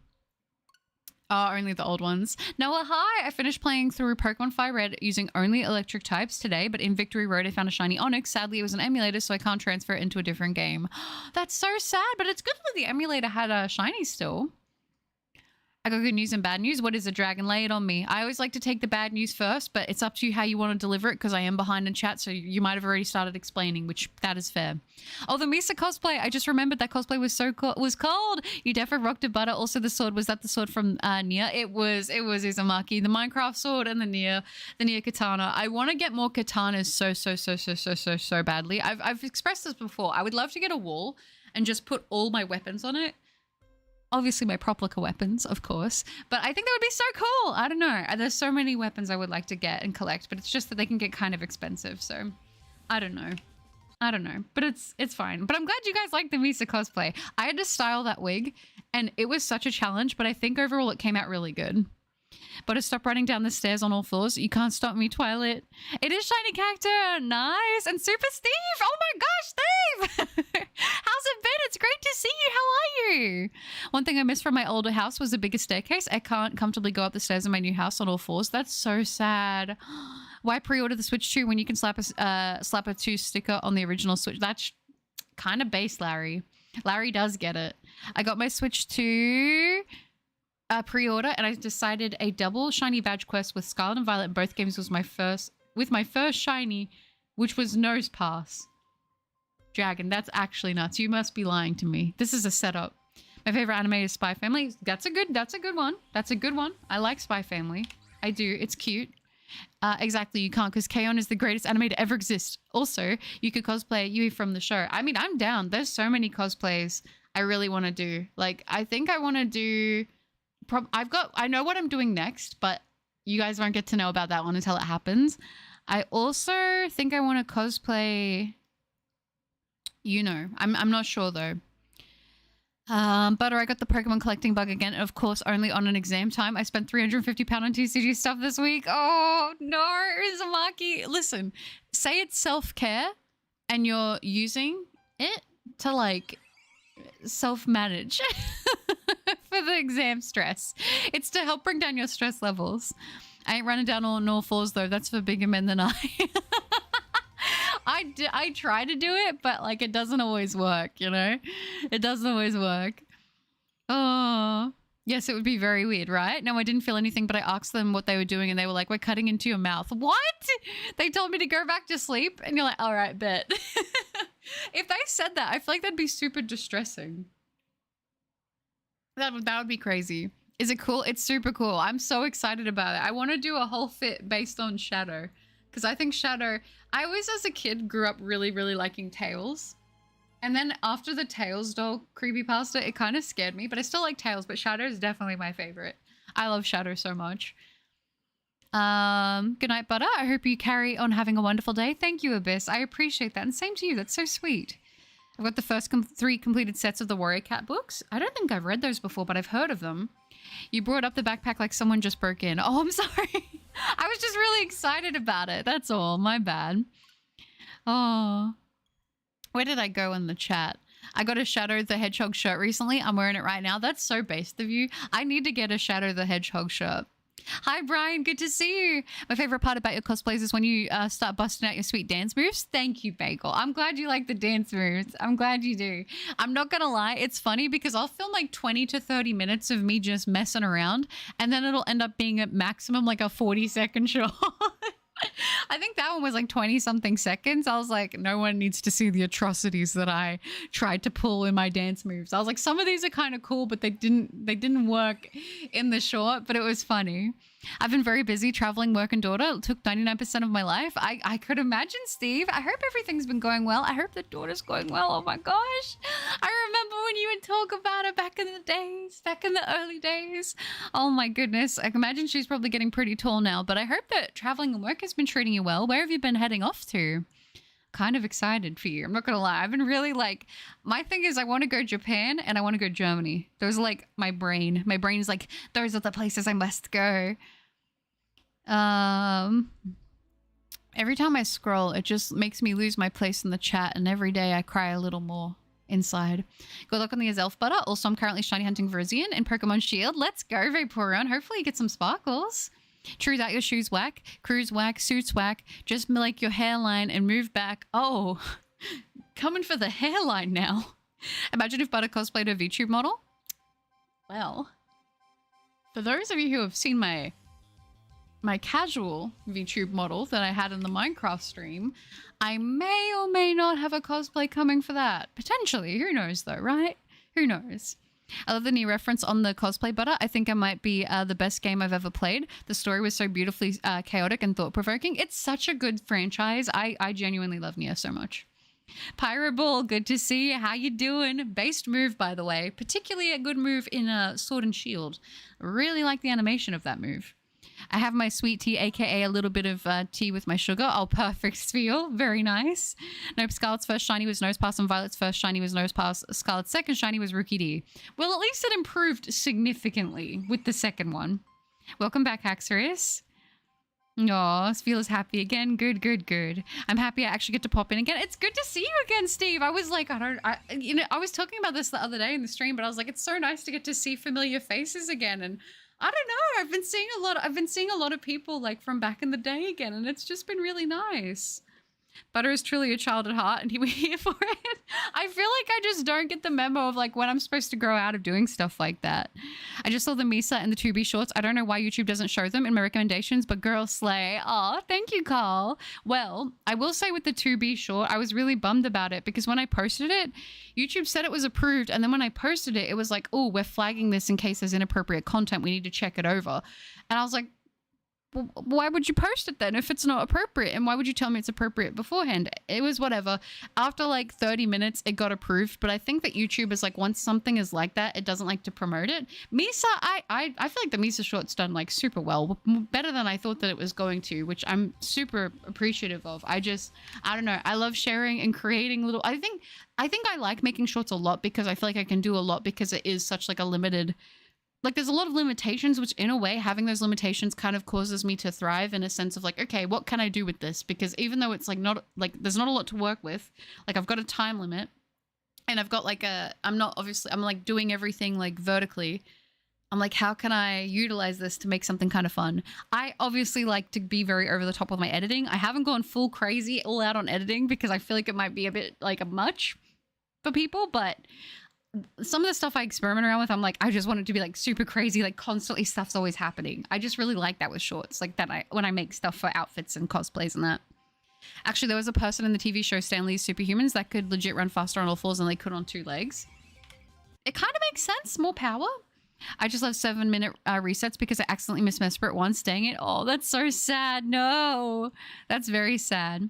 Oh, only the old ones. Noah, hi! I finished playing through Pokemon Fire Red using only electric types today, but in Victory Road I found a shiny Onix. Sadly, it was an emulator, so I can't transfer it into a different game. That's so sad, but it's good that the emulator had a shiny still. I got good news and bad news. What is a dragon? Lay it on me. I always like to take the bad news first, but it's up to you how you want to deliver it because I am behind in chat, so you might have already started explaining, which that is fair. Oh, the Misa cosplay. I just remembered that cosplay was so was cold. You definitely rocked a butter. Also, the sword. Was that the sword from Nier? It was Uzumaki. The Minecraft sword and the Nier katana. I want to get more katanas so badly. I've expressed this before. I would love to get a wall and just put all my weapons on it. Obviously my Proplica weapons, of course, but I think that would be so cool. I don't know. There's so many weapons I would like to get and collect, but it's just that they can get kind of expensive. So I don't know. But it's fine. But I'm glad you guys like the Misa cosplay. I had to style that wig and it was such a challenge, but I think overall it came out really good. But to stop running down the stairs on all fours. You can't stop me, Twilight. It is Shiny Cactus. Nice. And Super Steve. Oh my gosh, Steve. How's it been? It's great to see you. How are you? One thing I missed from my older house was a bigger staircase. I can't comfortably go up the stairs in my new house on all fours. That's so sad. Why pre-order the Switch 2 when you can slap a 2 sticker on the original Switch? That's kind of base, Larry. Larry does get it. I got my Switch 2... pre-order, and I decided a double shiny badge quest with Scarlet and Violet in both games was my first shiny, which was Nose Pass. Dragon, that's actually nuts. You must be lying to me. This is a setup. My favorite anime is Spy Family. That's a good one. That's a good one. I like Spy Family. I do. It's cute. Exactly, you can't because K-On! Is the greatest anime to ever exist. Also, you could cosplay Yui from the show. I mean, I'm down. There's so many cosplays I really want to do. Like, I think I want to do... I know what I'm doing next, but you guys won't get to know about that one until it happens. I also think I want to cosplay, I'm not sure though. Butter, I got the Pokemon collecting bug again, and of course only on an exam time. I spent £350 on TCG stuff this week. Oh no, Uzumaki. Listen, say it's self-care and you're using it to like self-manage for the exam stress. It's to help bring down your stress levels. I ain't running down on all fours though. That's for bigger men than I. I try to do it, but like it doesn't always work, It doesn't always work. Oh, yes, it would be very weird, right? No, I didn't feel anything, but I asked them what they were doing, and they were like, "We're cutting into your mouth." What? They told me to go back to sleep, and you're like, "All right, bet." If they said that, I feel like that'd be super distressing. That would be crazy. Is it cool? It's super cool. I'm so excited about it. I want to do a whole fit based on Shadow, because I think Shadow. I always, as a kid, grew up really, really liking Tails. And then after the Tails doll creepypasta, it kind of scared me, but I still like Tails, but Shadow is definitely my favorite. I love Shadow so much. Good night, Butter. I hope you carry on having a wonderful day. Thank you, Abyss. I appreciate that. And same to you. That's so sweet. I've got the first 3 completed sets of the Warrior Cat books. I don't think I've read those before, but I've heard of them. You brought up the backpack like someone just broke in. Oh, I'm sorry. I was just really excited about it. That's all. My bad. Oh. Where did I go in the chat? I got a Shadow the Hedgehog shirt recently. I'm wearing it right now. That's so based of you. I need to get a Shadow the Hedgehog shirt. Hi, Brian. Good to see you. My favorite part about your cosplays is when you start busting out your sweet dance moves. Thank you, Bagel. I'm glad you like the dance moves. I'm glad you do. I'm not going to lie. It's funny because I'll film like 20 to 30 minutes of me just messing around, and then it'll end up being at maximum like a 40-second shot. I think that one was like 20 something seconds. I was like, no one needs to see the atrocities that I tried to pull in my dance moves. I was like, some of these are kind of cool, but they didn't work in the short, but it was funny. I've been very busy traveling, work, and daughter. It took 99% of my life. I could imagine, Steve. I hope everything's been going well. I hope the daughter's going well. Oh my gosh. I remember when you would talk about it back in the days, back in the early days. Oh my goodness. I can imagine she's probably getting pretty tall now, but I hope that traveling and work has been treating you well. Where have you been heading off to? Kind of excited for you. I'm not gonna lie. I've been really like, my thing is I want to go Japan and I want to go Germany. Those are like my brain. My brain is like, those are the places I must go. Every time I scroll, it just makes me lose my place in the chat, and every day I cry a little more inside. Good luck on the Azelf Butter. Also, I'm currently shiny hunting Verizian in Pokemon Shield. Let's go, Vaporeon. Hopefully you get some sparkles. True that your shoes whack, crews whack, suits whack, just like your hairline and move back. Oh, coming for the hairline now. Imagine if Butter cosplayed a VTube model. Well, for those of you who have seen my casual VTube model that I had in the Minecraft stream, I may or may not have a cosplay coming for that. Potentially. Who knows though, right? Who knows? I love the new reference on the cosplay Butter. I think it might be the best game I've ever played. The story was so beautifully chaotic and thought-provoking. It's such a good franchise. I genuinely love Nia so much. Pyro Ball, good to see you. How you doing? Based move, by the way. Particularly a good move in Sword and Shield. Really like the animation of that move. I have my sweet tea, aka a little bit of tea with my sugar. Oh, perfect feel. Very nice. Nope, Scarlet's first shiny was Nosepass, and Violet's first shiny was Nosepass. Scarlet's second shiny was Rookie D. Well, at least it improved significantly with the second one. Welcome back, Haxorus. Aw, Spheela's happy again. Good, good, good. I'm happy I actually get to pop in again. It's good to see you again, Steve. I was like, I was talking about this the other day in the stream, but I was like, it's so nice to get to see familiar faces again. And I don't know, I've been seeing a lot of people like from back in the day again, and it's just been really nice. Butter is truly a child at heart, and we're here for it. I feel like I just don't get the memo of like when I'm supposed to grow out of doing stuff like that. I just saw the Misa and the 2B shorts. I don't know why YouTube doesn't show them in my recommendations, but girl slay. Aw, thank you, Carl. Well, I will say with the 2B short, I was really bummed about it because when I posted it, YouTube said it was approved, and then when I posted it, it was like, oh, we're flagging this in case there's inappropriate content. We need to check it over. And I was like, well, why would you post it then if it's not appropriate? And why would you tell me it's appropriate beforehand? It was whatever. After like 30 minutes, it got approved. But I think that YouTube is like, once something is like that, it doesn't like to promote it. Misa, I feel like the Misa short's done like super well. Better than I thought that it was going to, which I'm super appreciative of. I don't know. I love sharing and creating little, I think I like making shorts a lot because I feel like I can do a lot because it is such like a limited, like there's a lot of limitations, which in a way having those limitations kind of causes me to thrive in a sense of like, okay, what can I do with this? Because even though it's like not like there's not a lot to work with, like I've got a time limit and I've got like I'm like doing everything like vertically. I'm like, how can I utilize this to make something kind of fun? I obviously like to be very over the top with my editing. I haven't gone full crazy all out on editing because I feel like it might be a bit like a much for people, but some of the stuff I experiment around with, I'm like, I just want it to be like super crazy, like constantly stuff's always happening. I just really like that with shorts, like that when I make stuff for outfits and cosplays and that. Actually, there was a person in the TV show Stanley's Superhumans that could legit run faster on all fours than they could on 2 legs. It kind of makes sense, more power. I just love 7-minute resets because I accidentally missed Mesprit once. Dang it. Oh, that's so sad. No, that's very sad.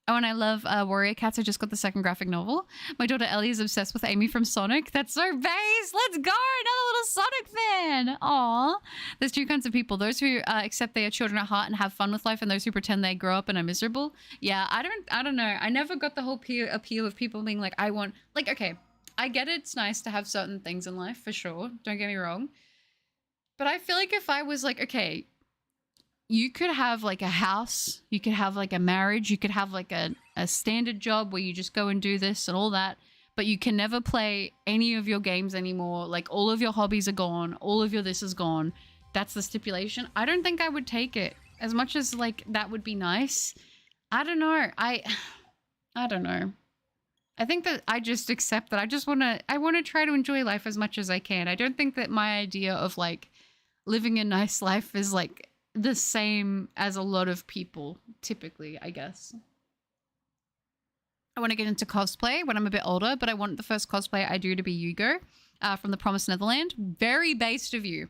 Oh, and I love Warrior Cats. I just got the 2nd graphic novel. My daughter Ellie is obsessed with Amy from Sonic. That's so base. Let's go. Another little Sonic fan. Aw. There's 2 kinds of people. Those who accept they are children at heart and have fun with life, and those who pretend they grow up and are miserable. Yeah, I don't know. I never got the whole appeal of people being like, I want... Like, okay, I get it. It's nice to have certain things in life, for sure. Don't get me wrong. But I feel like if I was like, okay... You could have like a house, you could have like a marriage, you could have like a standard job where you just go and do this and all that, but you can never play any of your games anymore. Like all of your hobbies are gone, all of your this is gone. That's the stipulation. I don't think I would take it. As much as like that would be nice. I don't know. I don't know. I think that I just accept that I want to try to enjoy life as much as I can. I don't think that my idea of like living a nice life is like the same as a lot of people, typically, I guess. I want to get into cosplay when I'm a bit older, but I want the first cosplay I do to be Hugo from The Promised Neverland. Very based of you.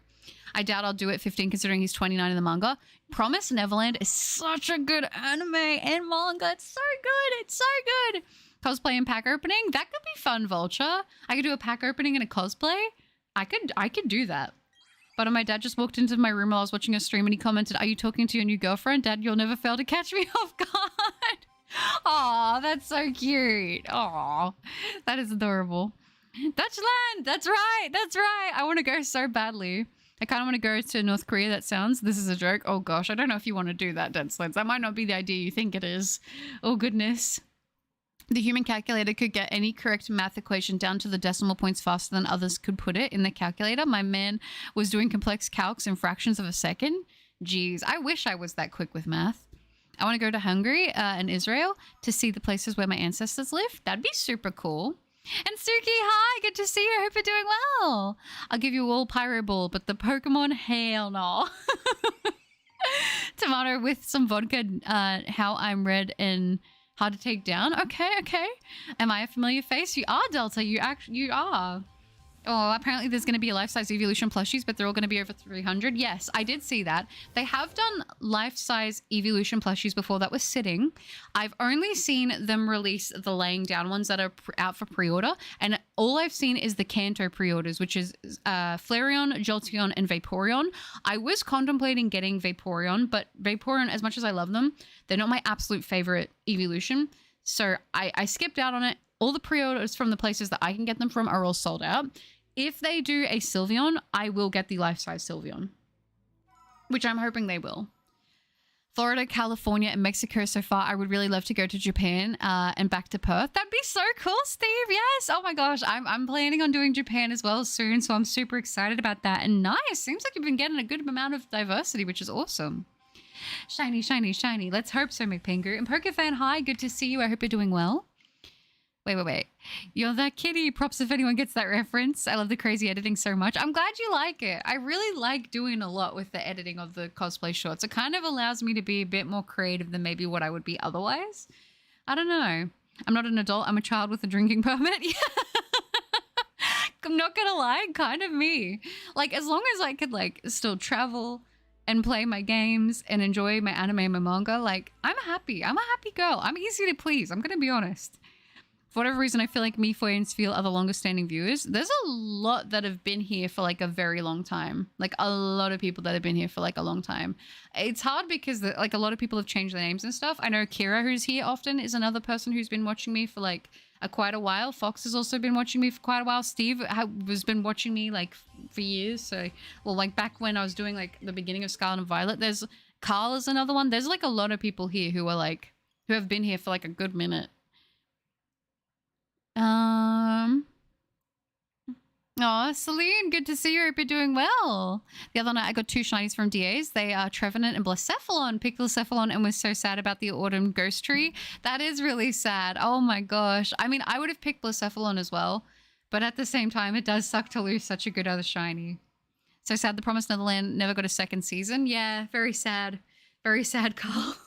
I doubt I'll do it 15 considering he's 29 in the manga. Promised Neverland is such a good anime and manga. It's so good. It's so good. Cosplay and pack opening. That could be fun, Vulture. I could do a pack opening and a cosplay. I could do that. But my dad just walked into my room while I was watching a stream and he commented, "Are you talking to your new girlfriend? Dad, you'll never fail to catch me off guard." Aw, that's so cute. Aw, that is adorable. Dutchland, that's right, that's right. I want to go so badly. I kind of want to go to North Korea. That sounds, this is a joke. Oh gosh, I don't know if you want to do that, Dutchland. That might not be the idea you think it is. Oh goodness. The human calculator could get any correct math equation down to the decimal points faster than others could put it in the calculator. My man was doing complex calcs in fractions of a second. Jeez, I wish I was that quick with math. I want to go to Hungary and Israel to see the places where my ancestors live. That'd be super cool. And Suki, hi, good to see you. I hope you're doing well. I'll give you all Pyro Ball, but the Pokemon, hell no. Tomato with some vodka, how I'm red and hard to take down. Okay, okay. Am I a familiar face? You are, Delta. You are. Oh, apparently there's going to be a life-size Evolution plushies, but they're all going to be over 300. Yes, I did see that. They have done life-size Evolution plushies before. That was sitting. I've only seen them release the laying down ones that are out for pre-order, and all I've seen is the Kanto pre-orders, which is Flareon, Jolteon, and Vaporeon. I was contemplating getting Vaporeon, but Vaporeon, as much as I love them, they're not my absolute favorite Evolution, so I skipped out on it. All the pre-orders from the places that I can get them from are all sold out. If they do a Sylveon, I will get the life-size Sylveon, which I'm hoping they will. Florida, California, and Mexico so far. I would really love to go to Japan and back to Perth. That'd be so cool, Steve. Yes. Oh my gosh. I'm planning on doing Japan as well soon, so I'm super excited about that. And nice. Seems like you've been getting a good amount of diversity, which is awesome. Shiny, shiny, shiny. Let's hope so, McPingu. And Pokefan, hi. Good to see you. I hope you're doing well. Wait. You're that kitty. Props if anyone gets that reference. I love the crazy editing so much. I'm glad you like it. I really like doing a lot with the editing of the cosplay shorts. It kind of allows me to be a bit more creative than maybe what I would be otherwise. I don't know. I'm not an adult. I'm a child with a drinking permit. Yeah. I'm not gonna lie. Kind of me. Like, as long as I could, like, still travel and play my games and enjoy my anime and my manga, like, I'm happy. I'm a happy girl. I'm easy to please. I'm gonna be honest. For whatever reason, I feel like me, Foy, and Sfeel are the longest standing viewers. There's a lot that have been here for like a very long time. Like a lot of people that have been here for like a long time. It's hard because like a lot of people have changed their names and stuff. I know Kira, who's here often, is another person who's been watching me for like quite a while. Fox has also been watching me for quite a while. Steve has been watching me like for years. So, well, like back when I was doing like the beginning of Scarlet and Violet, there's Carl is another one. There's like a lot of people here who are like, who have been here for like a good minute. Oh, Celine, good to see you. Hope you're doing well. The other night I got 2 shinies from DAs. They are Trevenant and Blacephalon. Picked Blacephalon and was so sad about the Autumn Ghost Tree. That is really sad. Oh my gosh. I mean, I would have picked Blacephalon as well, But at the same time, it does suck to lose such a good other shiny. So sad the Promised Neverland never got a second season. Yeah, very sad. Very sad, Carl.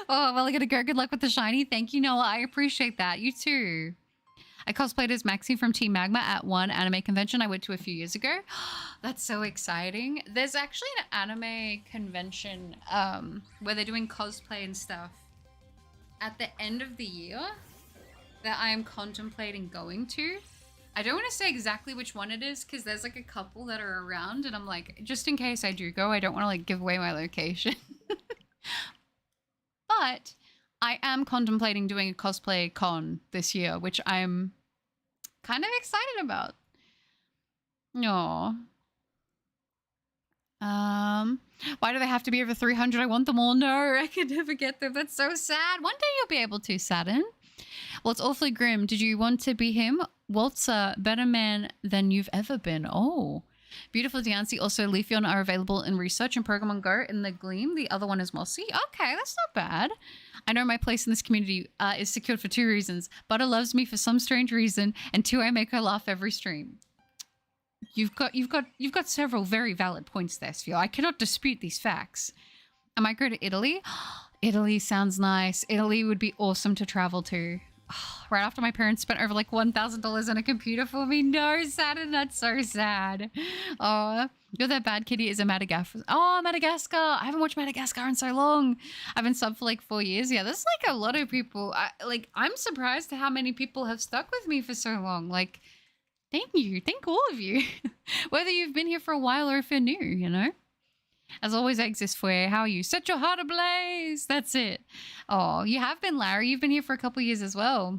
Oh, well, I gotta go. Good luck with the shiny. Thank you, Noah. I appreciate that. You too. I cosplayed as Maxie from Team Magma at one anime convention I went to a few years ago. That's so exciting. There's actually an anime convention where they're doing cosplay and stuff at the end of the year that I am contemplating going to. I don't want to say exactly which one it is because there's like a couple that are around and I'm like, just in case I do go, I don't want to like give away my location. But I am contemplating doing a cosplay con this year, which I'm kind of excited about. No. Why do they have to be over 300? I want them all. No, I could never get them. That's so sad. One day you'll be able to, Saturn. Well, it's awfully grim. Did you want to be him? Waltzer, better man than you've ever been. Oh. Beautiful Diancie, also Leafeon are available in Research and Pokemon Go in the Gleam. The other one is Mossy. Okay, that's not bad. I know my place in this community is secured for 2 reasons. Butter loves me for some strange reason, and 2, I make her laugh every stream. You've got several very valid points there, Sphio. I cannot dispute these facts. I might go to Italy. Italy sounds nice. Italy would be awesome to travel to. Right after my parents spent over like $1,000 on a computer for me. No, Saturn, that's so sad. Oh, you're that bad kitty is a Madagascar. Oh, Madagascar. I haven't watched Madagascar in so long. I've been sub for like 4 years. Yeah, there's like a lot of people. I'm surprised at how many people have stuck with me for so long. Like, thank you. Thank all of you. Whether you've been here for a while or if you're new, you know? As always, I exist for you. How are you? Set your heart ablaze. That's it. Oh, you have been, Larry. You've been here for a couple years as well.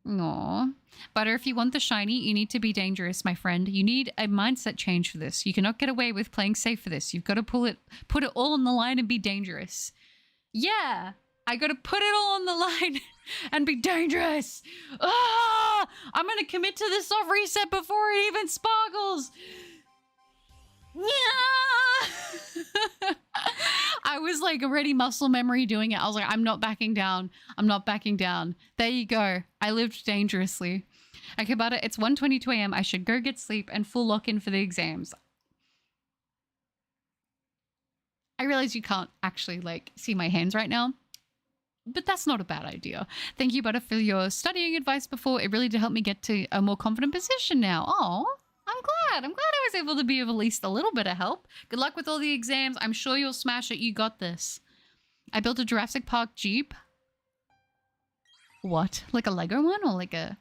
Aw. Butter, if you want the shiny, you need to be dangerous, my friend. You need a mindset change for this. You cannot get away with playing safe for this. You've got to put it all on the line and be dangerous. Yeah, I got to put it all on the line and be dangerous. Ah, I'm going to commit to this soft reset before it even sparkles. Yeah. I was like already muscle memory doing it. I was like, I'm not backing down. I'm not backing down. There you go. I lived dangerously. Okay, but it's 1:22 a.m. I should go get sleep and full lock in for the exams. I realize you can't actually like see my hands right now, but that's not a bad idea. Thank you, Butter, for your studying advice before. It really did help me get to a more confident position now. Oh. I'm glad I was able to be of at least a little bit of help. Good luck with all the exams. I'm sure you'll smash it. You got this. I built a Jurassic Park Jeep. What? Like a Lego one or like a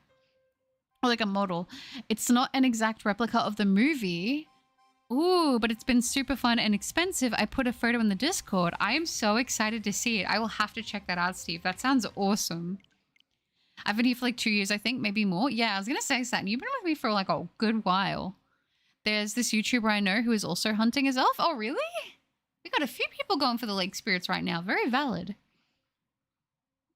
model? It's not an exact replica of the movie. Ooh, but it's been super fun and expensive. I put a photo in the Discord. I am so excited to see it. I will have to check that out, Steve. That sounds awesome. I've been here for like 2 years, I think, maybe more. Yeah, I was going to say that. You've been with me for like a good while. There's this YouTuber I know who is also hunting Azelf. Oh, really? We got a few people going for the lake spirits right now. Very valid.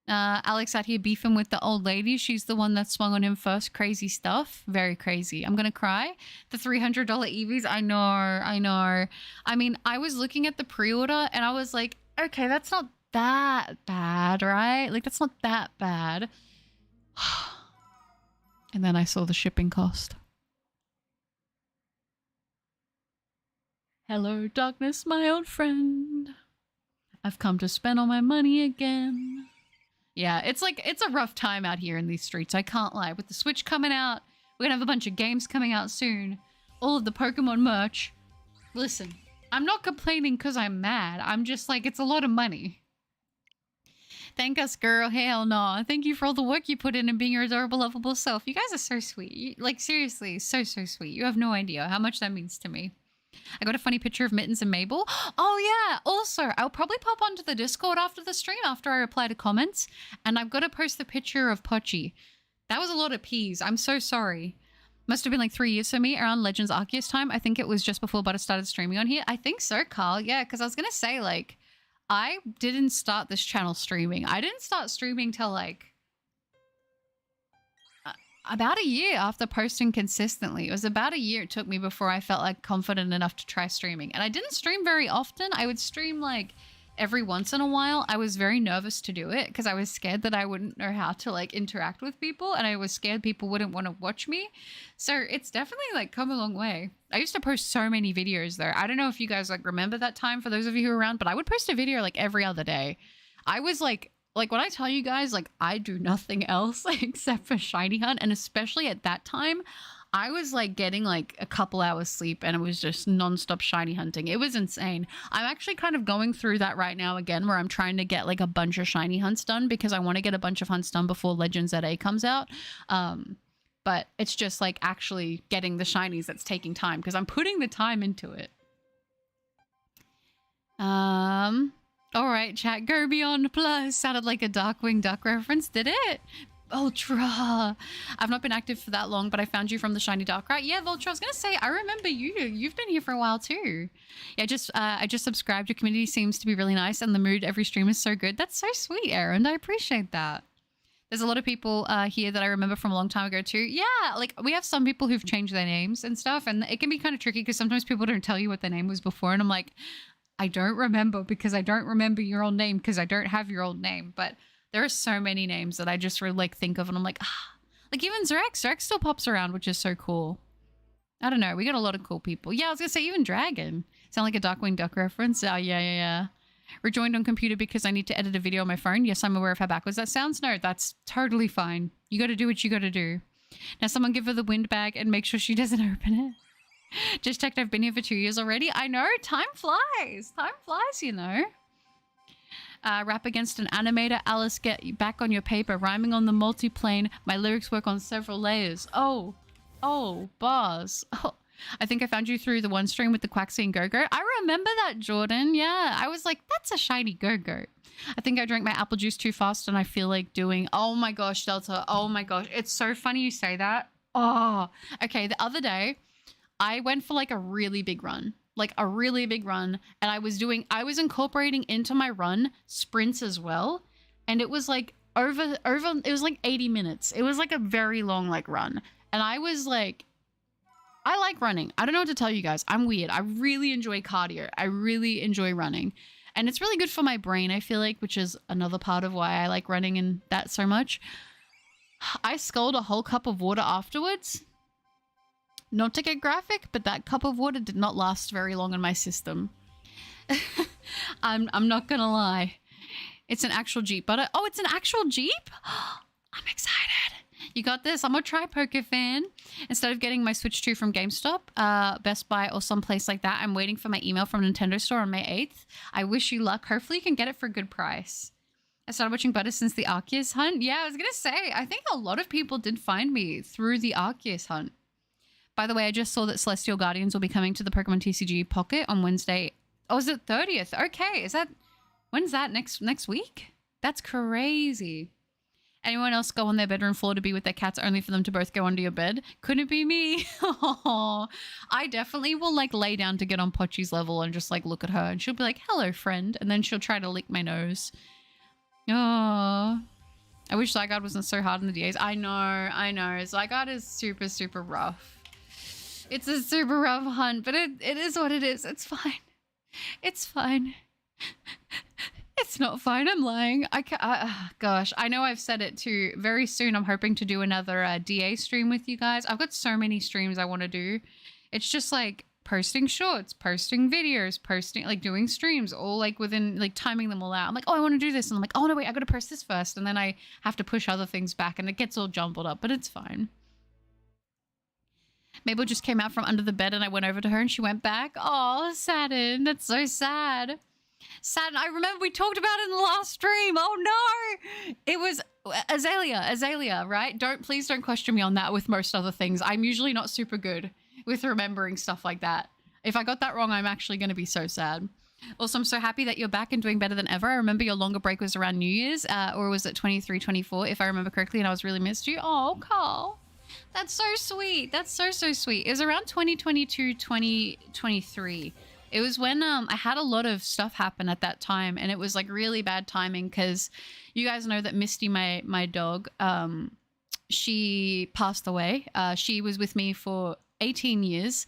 Alex out here beefing with the old lady. She's the one that swung on him first. Crazy stuff. Very crazy. I'm going to cry. The $300 EVs. I know. I mean, I was looking at the pre-order and I was like, okay, that's not that bad, right? Like, that's not that bad. And then I saw the shipping cost. Hello, darkness, my old friend. I've come to spend all my money again. Yeah, it's a rough time out here in these streets. I can't lie. With the Switch coming out, we're gonna have a bunch of games coming out soon. All of the Pokemon merch. Listen, I'm not complaining because I'm mad. I'm just like, it's a lot of money. Thank us, girl. Hell no. Thank you for all the work you put in and being your adorable, lovable self. You guys are so sweet. Like, seriously, so sweet. You have no idea how much that means to me. I got a funny picture of Mittens and Mabel. Oh, yeah. Also, I'll probably pop onto the Discord after the stream, after I reply to comments. And I've got to post the picture of Pochi. That was a lot of peas. I'm so sorry. Must have been like 3 years for me, around Legends Arceus time. I think it was just before Butter started streaming on here. I think so, Carl. Yeah, because I was going to say, like, I didn't start this channel streaming. I didn't start streaming till like about a year after posting consistently. It was about a year it took me before I felt like confident enough to try streaming. And I didn't stream very often. I would stream like every once in a while, I was very nervous to do it because I was scared that I wouldn't know how to like interact with people, and I was scared people wouldn't want to watch me. So it's definitely like come a long way. I used to post so many videos though. I don't know if you guys like remember that time for those of you who are around, but I would post a video like every other day. I was like when I tell you guys, like I do nothing else except for shiny hunt, and especially at that time, I was like getting like a couple hours sleep and it was just nonstop shiny hunting. It was insane. I'm actually kind of going through that right now again, where I'm trying to get like a bunch of shiny hunts done because I want to get a bunch of hunts done before Legends ZA comes out. But it's just like actually getting the shinies that's taking time because I'm putting the time into it. All right, chat, go beyond plus. Sounded like a Darkwing Duck reference, did it? Ultra. I've not been active for that long, but I found you from the Shiny Darkrai. Yeah, Vultra, I was gonna say, I remember you. You've been here for a while too. Yeah, I just subscribed. Your community seems to be really nice and the mood every stream is so good. That's so sweet, Aaron. I appreciate that. There's a lot of people here that I remember from a long time ago too. Yeah, like we have some people who've changed their names and stuff, and it can be kind of tricky because sometimes people don't tell you what their name was before, and I'm like, I don't remember because I don't remember your old name because I don't have your old name, but there are so many names that I just really like think of and I'm like, like even Zerex still pops around, which is so cool. I don't know. We got a lot of cool people. Yeah, I was going to say even Dragon. Sound like a Darkwing Duck reference? Oh, yeah. Rejoined on computer because I need to edit a video on my phone. Yes, I'm aware of how backwards that sounds. No, that's totally fine. You got to do what you got to do. Now someone give her the wind bag and make sure she doesn't open it. Just checked I've been here for 2 years already. I know. Time flies. Time flies, you know. Rap against an animator. Alice, get back on your paper. Rhyming on the multiplane. My lyrics work on several layers. Oh, bars. Oh, I think I found you through the one stream with the Quaxie and Go-Go. I remember that, Jordan. Yeah, I was like, that's a shiny Go-Go. I think I drank my apple juice too fast and I feel like doing... Oh my gosh, Delta. Oh my gosh. It's so funny you say that. Oh, okay. The other day, I went for like a really big run. And I was incorporating into my run sprints as well, and it was like it was like 80 minutes. It was like a very long like run, and I was like, I like running. I don't know what to tell you guys. I'm weird. I really enjoy cardio. I really enjoy running, and it's really good for my brain, I feel like, which is another part of why I like running and that so much. I sculled a whole cup of water afterwards. Not to get graphic, but that cup of water did not last very long in my system. I'm not gonna lie. It's an actual Jeep, but oh, it's an actual Jeep? I'm excited. You got this. I'm a Tri-Poker fan. Instead of getting my Switch 2 from GameStop, Best Buy, or someplace like that, I'm waiting for my email from Nintendo Store on May 8th. I wish you luck. Hopefully you can get it for a good price. I started watching Butter since the Arceus hunt. Yeah, I was gonna say, I think a lot of people did find me through the Arceus hunt. By the way, I just saw that Celestial Guardians will be coming to the Pokemon TCG Pocket on Wednesday. Oh, is it 30th? Okay, when's that? Next week? That's crazy. Anyone else go on their bedroom floor to be with their cats only for them to both go under your bed? Couldn't be me. Oh, I definitely will like lay down to get on Pochi's level and just like look at her and she'll be like, hello, friend. And then she'll try to lick my nose. Oh, I wish Zygarde wasn't so hard on the DAs. I know. Zygarde is super, super rough. It's a super rough hunt, but it is what it is. It's fine. It's fine. It's not fine. I'm lying. Gosh, I know I've said it too. Very soon, I'm hoping to do another DA stream with you guys. I've got so many streams I want to do. It's just like posting shorts, posting videos, like doing streams, all like within like timing them all out. I'm like, oh, I want to do this. And I'm like, oh no, wait, I got to post this first. And then I have to push other things back and it gets all jumbled up, but it's fine. Mabel just came out from under the bed and I went over to her and she went back. Oh, Saturn. That's so sad. Saturn, I remember we talked about it in the last stream. Oh no. It was Azalea, right? Please don't question me on that with most other things. I'm usually not super good with remembering stuff like that. If I got that wrong, I'm actually going to be so sad. Also, I'm so happy that you're back and doing better than ever. I remember your longer break was around New Year's, or was it 23, 24, if I remember correctly, and I was really missed you. Oh, Carl. That's so sweet. That's so sweet. It was around 2022, 2023. It was when I had a lot of stuff happen at that time, and it was like really bad timing because you guys know that Misty, my dog, she passed away. She was with me for 18 years.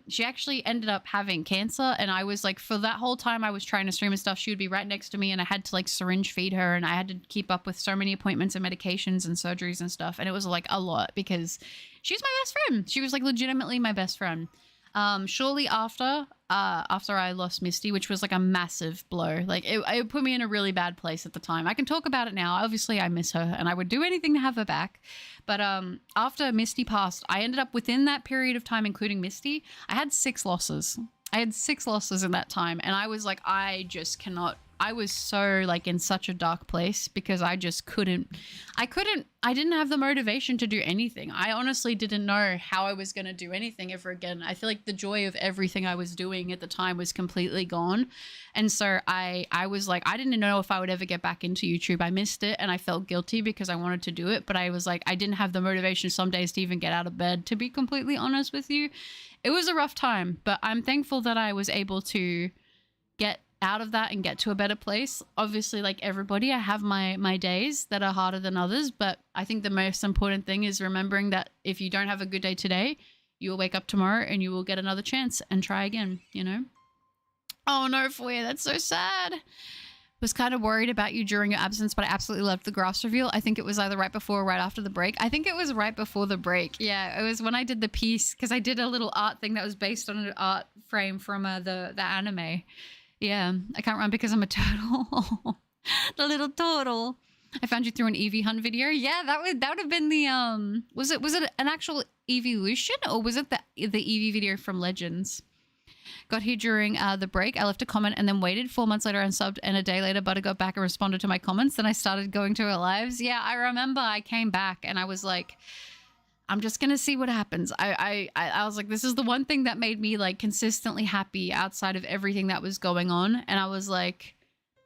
She actually ended up having cancer, and I was like, for that whole time I was trying to stream and stuff, she would be right next to me, and I had to like syringe feed her, and I had to keep up with so many appointments and medications and surgeries and stuff, and it was like a lot because she's my best friend. She was like legitimately my best friend. Shortly after I lost Misty, which was like a massive blow, like it put me in a really bad place at the time. I can talk about it now. Obviously I miss her and I would do anything to have her back. But after Misty passed, I ended up within that period of time, including Misty, I had 6 losses. I had 6 losses in that time. And I was like, I just cannot, I was so like in such a dark place because I just couldn't, I didn't have the motivation to do anything. I honestly didn't know how I was going to do anything ever again. I feel like the joy of everything I was doing at the time was completely gone. And so I was like, I didn't know if I would ever get back into YouTube. I missed it and I felt guilty because I wanted to do it. But I was like, I didn't have the motivation some days to even get out of bed, to be completely honest with you. It was a rough time, but I'm thankful that I was able to get out of that and get to a better place. Obviously, like everybody, I have my days that are harder than others, but I think the most important thing is remembering that if you don't have a good day today, you will wake up tomorrow and you will get another chance and try again, you know? Oh no, Foya, that's so sad. Was kind of worried about you during your absence, but I absolutely loved the grass reveal. I think it was either right before or right after the break. I think it was right before the break. Yeah, it was when I did the piece, because I did a little art thing that was based on an art frame from the anime. Yeah, I can't run because I'm a turtle. The little turtle. I found you through an Eevee hunt video. Yeah, that would have been the was it an actual evolution, or was it the Eevee video from Legends? Got here during the break. I left a comment and then waited. 4 months later, unsubbed, and a day later, Butter got back and responded to my comments. Then I started going to her lives. Yeah, I remember I came back and I was like, I'm just gonna see what happens. I was like, this is the one thing that made me like consistently happy outside of everything that was going on. And I was like,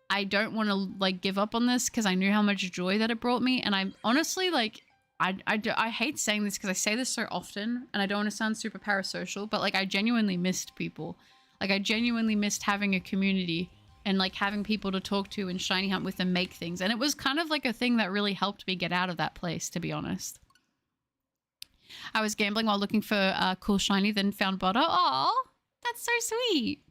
I don't want to like give up on this because I knew how much joy that it brought me. And I'm honestly like, I hate saying this because I say this so often and I don't want to sound super parasocial, but like I genuinely missed people. Like I genuinely missed having a community and like having people to talk to and shiny hunt with and make things. And it was kind of like a thing that really helped me get out of that place, to be honest. I was gambling while looking for cool shiny, then found Butter. Oh, that's so sweet.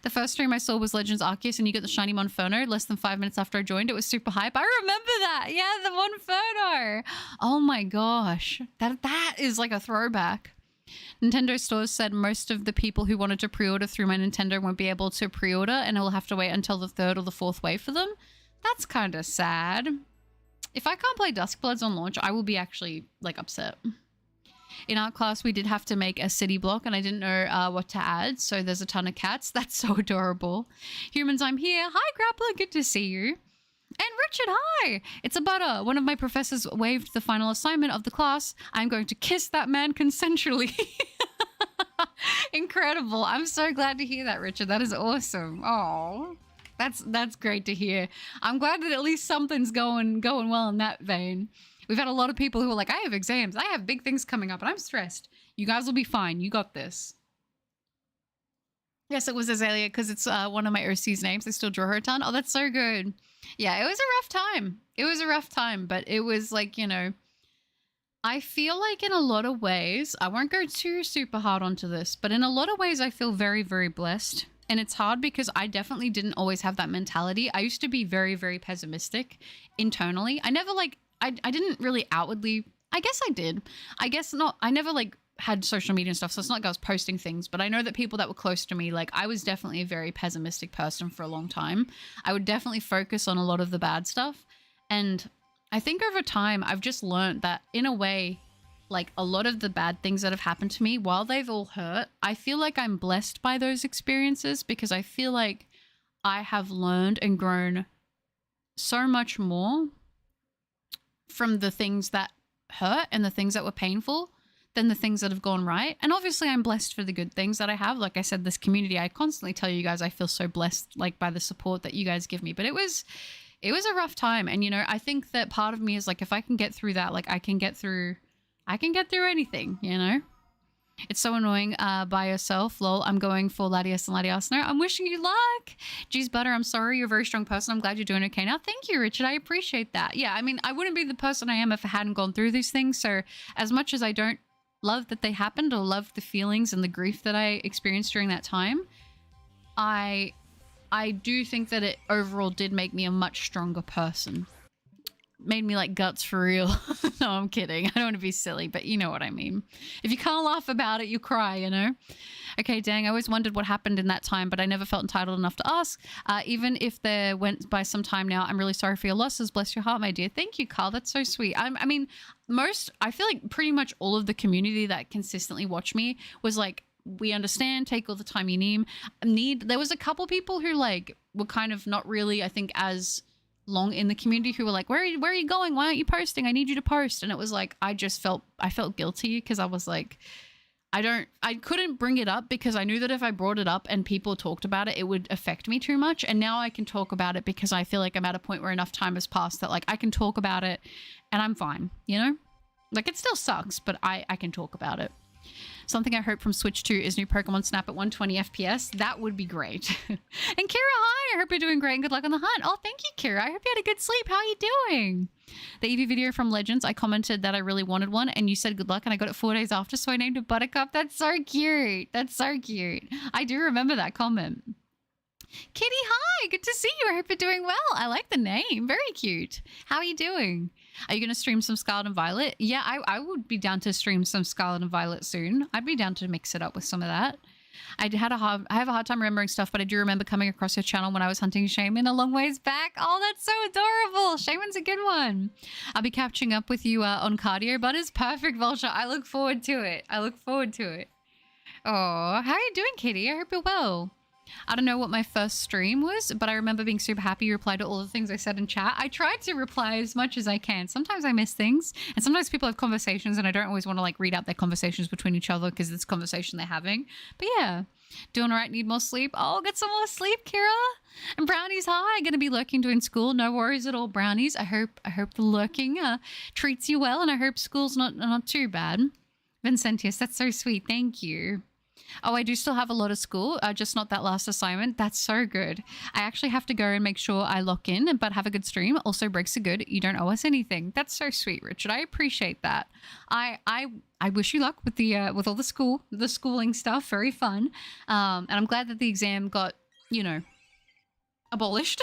The first stream I saw was Legends Arceus, and you got the shiny Monferno less than 5 minutes after I joined. It was super hype. I remember that. Yeah, the Monferno. Oh my gosh. That is like a throwback. Nintendo stores said most of the people who wanted to pre-order through my Nintendo won't be able to pre-order, and will have to wait until the 3rd or the 4th wave for them. That's kind of sad. If I can't play Duskbloods on launch, I will be actually like upset. In art class, we did have to make a city block, and I didn't know what to add, so there's a ton of cats. That's so adorable. Humans, I'm here. Hi, Grappler. Good to see you. And Richard, hi. It's a Butter. One of my professors waived the final assignment of the class. I'm going to kiss that man consensually. Incredible. I'm so glad to hear that, Richard. That is awesome. Oh, that's great to hear. I'm glad that at least something's going well in that vein. We've had a lot of people who are like, I have exams. I have big things coming up and I'm stressed. You guys will be fine. You got this. Yes, it was Azalea because it's one of my OC's names. I still draw her a ton. Oh, that's so good. Yeah, it was a rough time. It was a rough time, but it was like, you know, I feel like in a lot of ways, I won't go too super hard onto this, but in a lot of ways, I feel very, very blessed. And it's hard because I definitely didn't always have that mentality. I used to be very, very pessimistic internally. I never like, I didn't really outwardly, I guess I did. I guess not. I never like had social media and stuff. So it's not like I was posting things, but I know that people that were close to me, like I was definitely a very pessimistic person for a long time. I would definitely focus on a lot of the bad stuff. And I think over time, I've just learned that in a way, like a lot of the bad things that have happened to me, while they've all hurt, I feel like I'm blessed by those experiences because I feel like I have learned and grown so much more from the things that hurt and the things that were painful than the things that have gone right. And obviously I'm blessed for the good things that I have. Like I said, this community, I constantly tell you guys, I feel so blessed like by the support that you guys give me, but it was a rough time. And, you know, I think that part of me is like, if I can get through that, like I can get through anything, you know? It's so annoying by yourself. Lol, I'm going for Latias and Latiasner. I'm wishing you luck. Geez, Butter, I'm sorry. You're a very strong person. I'm glad you're doing okay now. Thank you, Richard. I appreciate that. Yeah, I mean, I wouldn't be the person I am if I hadn't gone through these things. So as much as I don't love that they happened or love the feelings and the grief that I experienced during that time, I do think that it overall did make me a much stronger person. Made me like guts for real. No, I'm kidding. I don't want to be silly, but you know what I mean. If you can't laugh about it, you cry, you know? Okay, dang, I always wondered what happened in that time, but I never felt entitled enough to ask. Even if there went by some time now, I'm really sorry for your losses. Bless your heart, my dear. Thank you, Carl. That's so sweet. I mean, I feel like pretty much all of the community that consistently watched me was like, we understand, take all the time you need. There was a couple people who like were kind of not really, I think, as long in the community who were like, where are you going? Why aren't you posting? I need you to post. And it was like, I felt guilty because I was like, I couldn't bring it up because I knew that if I brought it up and people talked about it, it would affect me too much. And now I can talk about it because I feel like I'm at a point where enough time has passed that like I can talk about it and I'm fine, you know? Like it still sucks, but I can talk about it. Something I hope from Switch 2 is new Pokemon Snap at 120 FPS. That would be great. And Kira, hi! I hope you're doing great and good luck on the hunt. Oh, thank you, Kira. I hope you had a good sleep. How are you doing? The Eevee video from Legends, I commented that I really wanted one and you said good luck and I got it 4 days after, so I named it Buttercup. That's so cute. That's so cute. I do remember that comment. Kitty, hi! Good to see you. I hope you're doing well. I like the name. Very cute. How are you doing? Are you going to stream some Scarlet and Violet? Yeah, I would be down to stream some Scarlet and Violet soon. I'd be down to mix it up with some of that. I have a hard time remembering stuff, but I do remember coming across your channel when I was hunting Shaman a long ways back. Oh, that's so adorable. Shaman's a good one. I'll be catching up with you on cardio, but it's perfect, Vulture. I look forward to it. I look forward to it. Oh, how are you doing, Kitty? I hope you're well. I don't know what my first stream was, but I remember being super happy you replied to all the things I said in chat. I tried to reply as much as I can. Sometimes I miss things, and sometimes people have conversations, and I don't always want to like read out their conversations between each other because it's a conversation they're having. But yeah, doing all right, need more sleep. Oh, get some more sleep, Kira. And Brownies, hi. Gonna be lurking doing school. No worries at all, Brownies. I hope the lurking treats you well, and I hope school's not too bad. Vincentius, that's so sweet. Thank you. Oh, I do still have a lot of school, just not that last assignment. That's so good. I actually have to go and make sure I lock in, but have a good stream. Also, breaks are good. You don't owe us anything. That's so sweet, Richard. I appreciate that. I wish you luck with the with all the schooling stuff. Very fun. And I'm glad that the exam got, you know, abolished,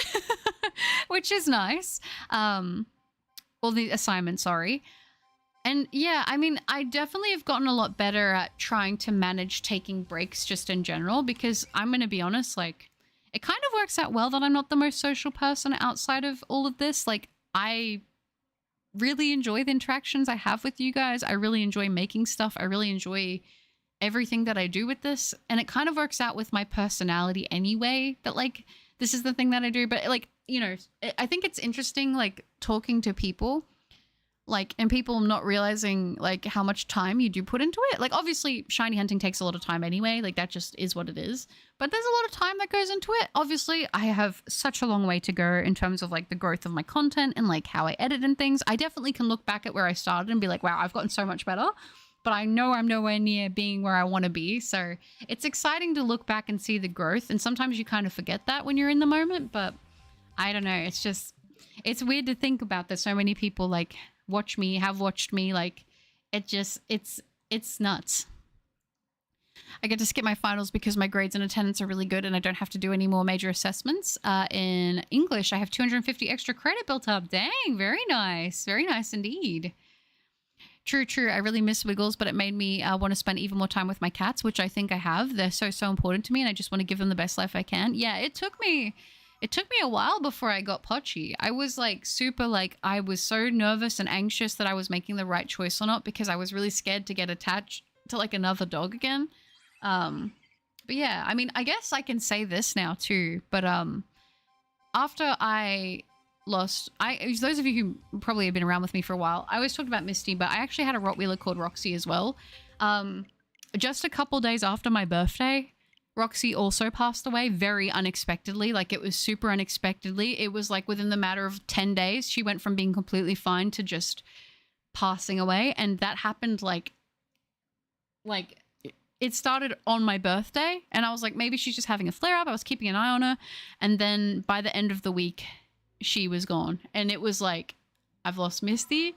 which is nice. Or the assignment, sorry. And yeah, I mean, I definitely have gotten a lot better at trying to manage taking breaks just in general, because I'm going to be honest, like, it kind of works out well that I'm not the most social person outside of all of this. Like, I really enjoy the interactions I have with you guys. I really enjoy making stuff. I really enjoy everything that I do with this. And it kind of works out with my personality anyway, that like, this is the thing that I do. But like, you know, I think it's interesting, like, talking to people, like, and people not realizing like how much time you do put into it. Like, obviously shiny hunting takes a lot of time anyway, like that just is what it is, but there's a lot of time that goes into it. Obviously I have such a long way to go in terms of like the growth of my content and like how I edit and things. I definitely can look back at where I started and be like, wow, I've gotten so much better, but I know I'm nowhere near being where I want to be. So it's exciting to look back and see the growth, and sometimes you kind of forget that when you're in the moment. But I don't know, it's just, it's weird to think about that so many people like have watched me. Like, it's nuts. I get to skip my finals because my grades and attendance are really good and I don't have to do any more major assessments. In English, I have 250 extra credit built up. Dang, very nice. Very nice indeed. True. I really miss Wiggles, but it made me want to spend even more time with my cats, which I think I have. They're so important to me and I just want to give them the best life I can. Yeah, it took me a while before I got Pochi. I was like super, like, I was so nervous and anxious that I was making the right choice or not, because I was really scared to get attached to like another dog again. But yeah, I mean, I guess I can say this now too, but after I lost, those of you who probably have been around with me for a while, I always talked about Misty, but I actually had a Rottweiler called Roxy as well. Just a couple days after my birthday, Roxy also passed away very unexpectedly. Like, it was super unexpectedly. It was like within the matter of 10 days, she went from being completely fine to just passing away. And that happened like it started on my birthday and I was like, maybe she's just having a flare up. I was keeping an eye on her. And then by the end of the week, she was gone. And it was like, I've lost Misty.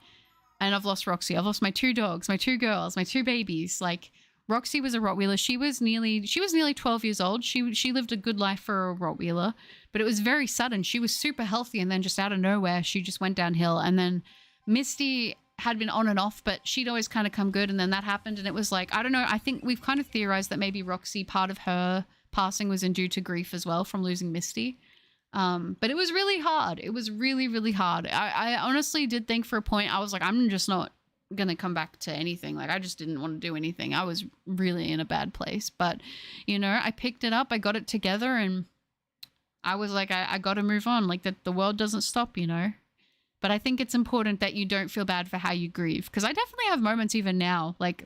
And I've lost Roxy. I've lost my 2 dogs, my 2 girls, my 2 babies. Like, Roxy was a Rottweiler. She was nearly 12 years old. She lived a good life for a Rottweiler, but it was very sudden. She was super healthy, and then just out of nowhere, she just went downhill. And then Misty had been on and off, but she'd always kind of come good, and then that happened, and it was like, I don't know, I think we've kind of theorized that maybe Roxy, part of her passing was due to grief as well from losing Misty. But it was really hard. It was really, really hard. I honestly did think for a point, I was like, I'm just not gonna come back to anything. Like, I just didn't want to do anything. I was really in a bad place, but you know, I picked it up, I got it together, and I was like, I got to move on. Like, that the world doesn't stop, you know. But I think it's important that you don't feel bad for how you grieve, because I definitely have moments even now, like,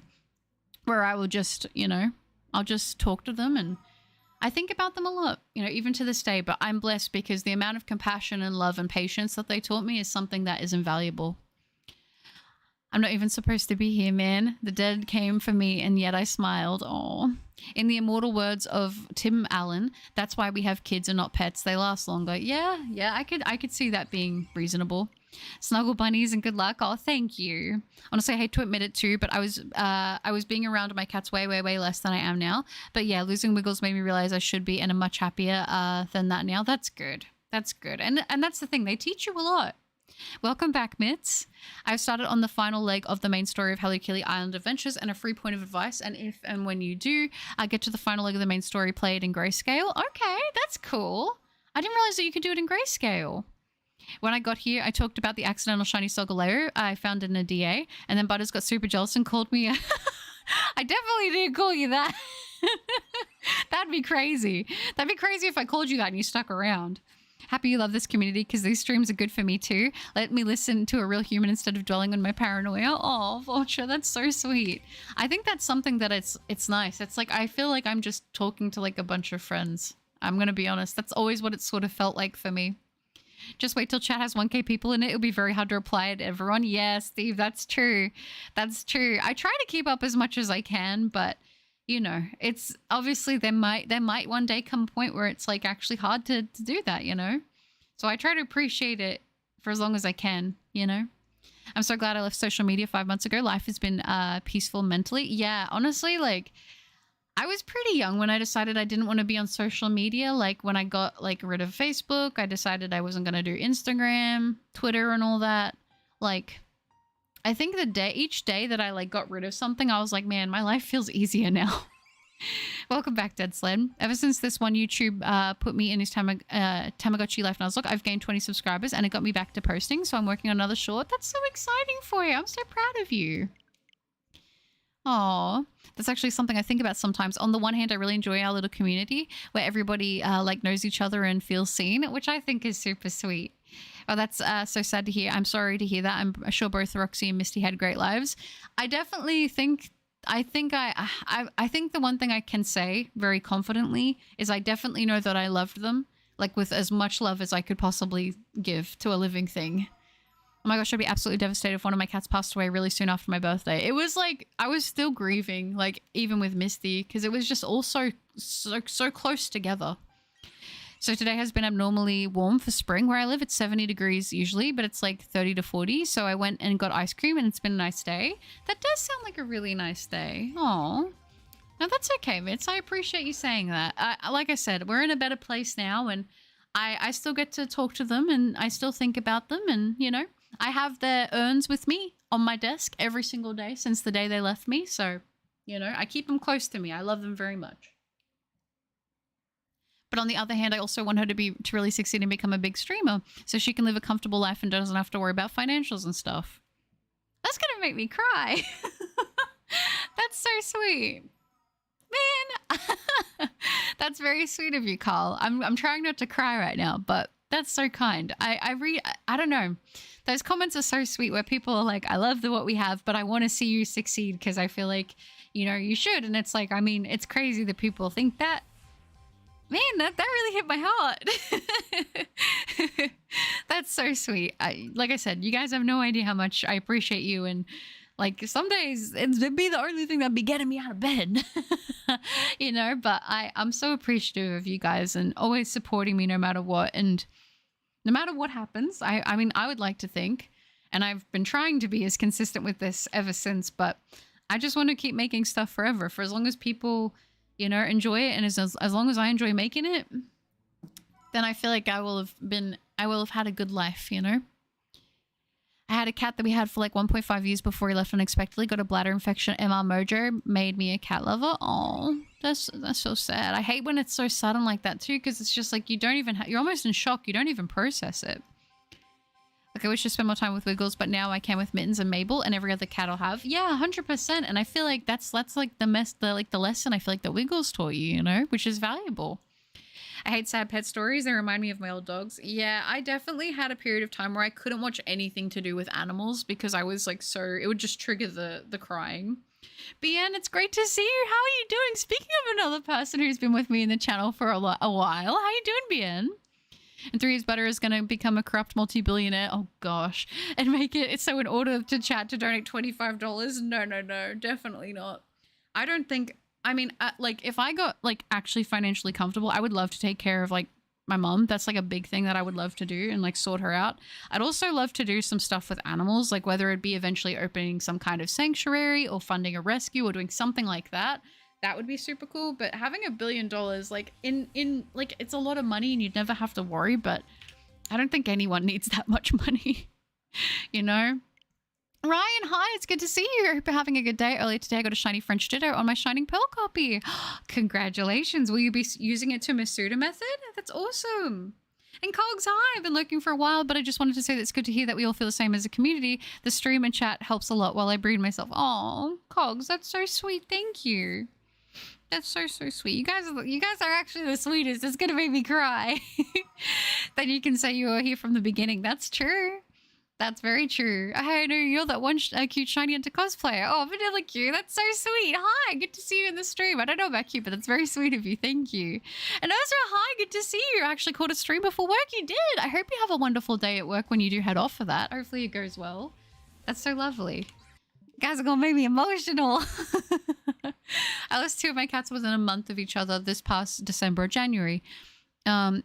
where I will just, you know, I'll just talk to them, and I think about them a lot, you know, even to this day. But I'm blessed because the amount of compassion and love and patience that they taught me is something that is invaluable. I'm not even supposed to be here, man. The dead came for me, and yet I smiled. Oh, in the immortal words of Tim Allen, that's why we have kids and not pets. They last longer. Yeah, I could see that being reasonable. Snuggle bunnies and good luck. Oh, thank you. Honestly, I hate to admit it too, but I was being around my cats way less than I am now. But yeah, losing Wiggles made me realize I should be, and I'm much happier than that now. That's good. That's good. And that's the thing. They teach you a lot. Welcome back, Mitts. I've started on the final leg of the main story of Hello Kitty Island Adventures, and a free point of advice. And if and when you do, I get to the final leg of the main story, play it in grayscale. Okay, that's cool. I didn't realize that you could do it in grayscale. When I got here, I talked about the accidental shiny Solgaleo I found in a DA, and then Butters got super jealous and called me. I definitely didn't call you that. That'd be crazy. That'd be crazy if I called you that and you stuck around. Happy you love this community, because these streams are good for me too. Let me listen to a real human instead of dwelling on my paranoia. Oh, Vulture, that's so sweet. I think that's something that it's nice. It's like, I feel like I'm just talking to like a bunch of friends. I'm going to be honest. That's always what it sort of felt like for me. Just wait till chat has 1K people in it. It'll be very hard to reply to everyone. Yeah, Steve, that's true. That's true. I try to keep up as much as I can, but you know, it's obviously there might one day come a point where it's like actually hard to do that, you know? So I try to appreciate it for as long as I can, you know? I'm so glad I left social media 5 months ago. Life has been peaceful mentally. Yeah, honestly, like, I was pretty young when I decided I didn't want to be on social media. Like, when I got like rid of Facebook, I decided I wasn't going to do Instagram, Twitter, and all that. Like, I think each day that I like got rid of something, I was like, man, my life feels easier now. Welcome back, Dead Sled. Ever since this one YouTube put me in his Tamagotchi Life Nuzlocke, I've gained 20 subscribers, and it got me back to posting, so I'm working on another short. That's so exciting for you. I'm so proud of you. Oh, that's actually something I think about sometimes. On the one hand, I really enjoy our little community where everybody like knows each other and feels seen, which I think is super sweet. Oh, that's so sad to hear. I'm sorry to hear that. I'm sure both Roxy and Misty had great lives. I definitely think, I think the one thing I can say very confidently is I definitely know that I loved them, like with as much love as I could possibly give to a living thing. Oh my gosh, I'd be absolutely devastated if one of my cats passed away really soon after my birthday. It was like, I was still grieving, like even with Misty, because it was just all so close together. So today has been abnormally warm for spring. Where I live, it's 70 degrees usually, but it's like 30 to 40. So I went and got ice cream, and it's been a nice day. That does sound like a really nice day. Oh, no, that's okay, Mitz. I appreciate you saying that. Like I said, we're in a better place now, and I still get to talk to them, and I still think about them, and you know, I have their urns with me on my desk every single day since the day they left me. So, you know, I keep them close to me. I love them very much. But on the other hand, I also want her to really succeed and become a big streamer so she can live a comfortable life and doesn't have to worry about financials and stuff. That's going to make me cry. That's so sweet. Man, that's very sweet of you, Carl. I'm trying not to cry right now, but that's so kind. I don't know. Those comments are so sweet where people are like, I love what we have, but I want to see you succeed because I feel like, you know, you should. And it's like, I mean, it's crazy that people think that. Man, that really hit my heart. That's so sweet. Like I said, you guys have no idea how much I appreciate you. And like some days it'd be the only thing that'd be getting me out of bed, you know, but I'm so appreciative of you guys and always supporting me no matter what. And no matter what happens, I mean, I would like to think, And I've been trying to be as consistent with this ever since, but I just want to keep making stuff forever for as long as people, you know, enjoy it. And as long as I enjoy making it, then I feel like I will have had a good life, you know? I had a cat that we had for like 1.5 years before he left unexpectedly, got a bladder infection. MR Mojo made me a cat lover. Oh, that's so sad. I hate when it's so sudden like that too, because it's just like you don't even you're almost in shock. You don't even process it. Like I wish to spend more time with Wiggles, but now I can with Mittens and Mabel and every other cat I'll have. Yeah, 100%. And I feel like that's like the lesson I feel like that Wiggles taught you, you know, which is valuable. I hate sad pet stories. They remind me of my old dogs. Yeah, I definitely had a period of time where I couldn't watch anything to do with animals because I was like it would just trigger the crying. Bien, it's great to see you. How are you doing? Speaking of another person who's been with me in the channel for a while, how you doing, Bien? And 3 years Butter is going to become a corrupt multi-billionaire. Oh gosh. And make it so in order to chat to donate $25. No, definitely not. I don't think... I mean, like, if I got, like, actually financially comfortable, I would love to take care of, like, my mom. That's, like, a big thing that I would love to do and, like, sort her out. I'd also love to do some stuff with animals, like, whether it be eventually opening some kind of sanctuary or funding a rescue or doing something like that. That would be super cool. But having $1 billion, like, like, it's a lot of money and you'd never have to worry, but I don't think anyone needs that much money, you know? Ryan, hi, it's good to see you. I hope you're having a good day. Earlier today, I got a shiny French Ditto on my Shining Pearl copy. Congratulations. Will you be using it to Masuda method? That's awesome. And Cogs, hi. I've been looking for a while, but I just wanted to say that it's good to hear that we all feel the same as a community. The stream and chat helps a lot while I breed myself. Oh, Cogs, that's so sweet. Thank you. That's so sweet. You guys are actually the sweetest. It's going to make me cry. Then you can say you were here from the beginning. That's true. That's very true. I know you're that one cute Shiny Hunter cosplayer. Oh, Vanilla Q, that's so sweet. Hi, good to see you in the stream. I don't know about you, but that's very sweet of you. Thank you. And Ezra, hi, good to see you. I actually called a stream before work. You did. I hope you have a wonderful day at work when you do head off for that. Hopefully it goes well. That's so lovely. You guys are gonna make me emotional. I lost 2 of my cats within a month of each other this past December or January.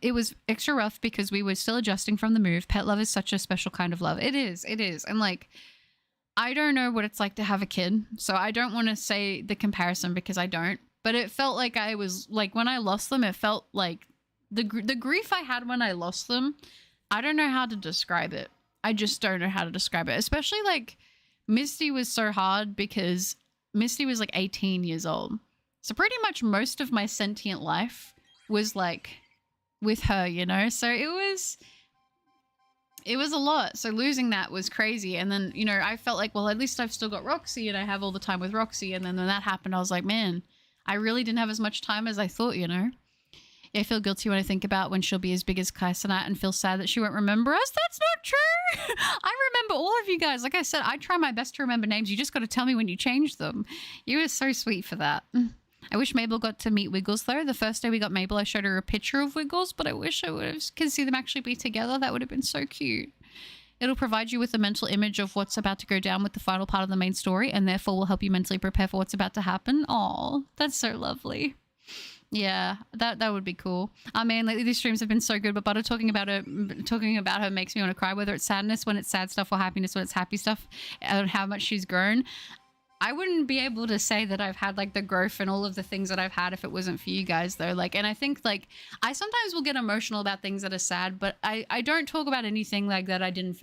It was extra rough because we were still adjusting from the move. Pet love is such a special kind of love. It is. And like, I don't know what it's like to have a kid. So I don't want to say the comparison because I don't, but it felt like I was like, when I lost them, it felt like the grief I had when I lost them. I don't know how to describe it. I just don't know how to describe it. Especially like Misty was so hard because Misty was like 18 years old. So pretty much most of my sentient life was like with her, you know? So it was a lot. So losing that was crazy. And then, you know, I felt like, well, at least I've still got Roxy and I have all the time with Roxy. And then when that happened, I was like, man, I really didn't have as much time as I thought, you know? Yeah, I feel guilty when I think about when she'll be as big as Kaisenite and feel sad that she won't remember us. That's not true. I remember all of you guys. Like I said, I try my best to remember names. You just got to tell me when you change them. You were so sweet for that. I wish Mabel got to meet Wiggles, though. The first day we got Mabel, I showed her a picture of Wiggles, but I wish I would have could see them actually be together. That would have been so cute. It'll provide you with a mental image of what's about to go down with the final part of the main story, and therefore will help you mentally prepare for what's about to happen. Aw, that's so lovely. Yeah, that would be cool. I mean, lately these streams have been so good, but Butter talking about her makes me want to cry, whether it's sadness when it's sad stuff or happiness when it's happy stuff, and how much she's grown. I wouldn't be able to say that I've had like the growth and all of the things that I've had if it wasn't for you guys, though. Like, and I think like I sometimes will get emotional about things that are sad, but I don't talk about anything like that. I don't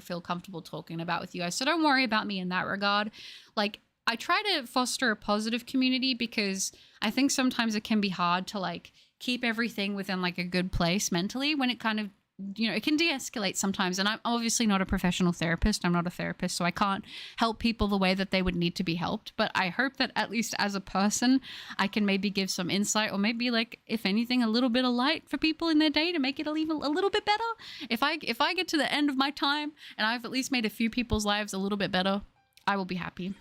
feel comfortable talking about with you guys. So don't worry about me in that regard. Like, I try to foster a positive community because I think sometimes it can be hard to like keep everything within like a good place mentally when it kind of, you know, it can de-escalate sometimes. And I'm obviously not a professional therapist. I'm not a therapist, so I can't help people the way that they would need to be helped. But I hope that at least as a person, I can maybe give some insight or maybe like, if anything, a little bit of light for people in their day to make it a little bit better. If I get to the end of my time and I've at least made a few people's lives a little bit better, I will be happy.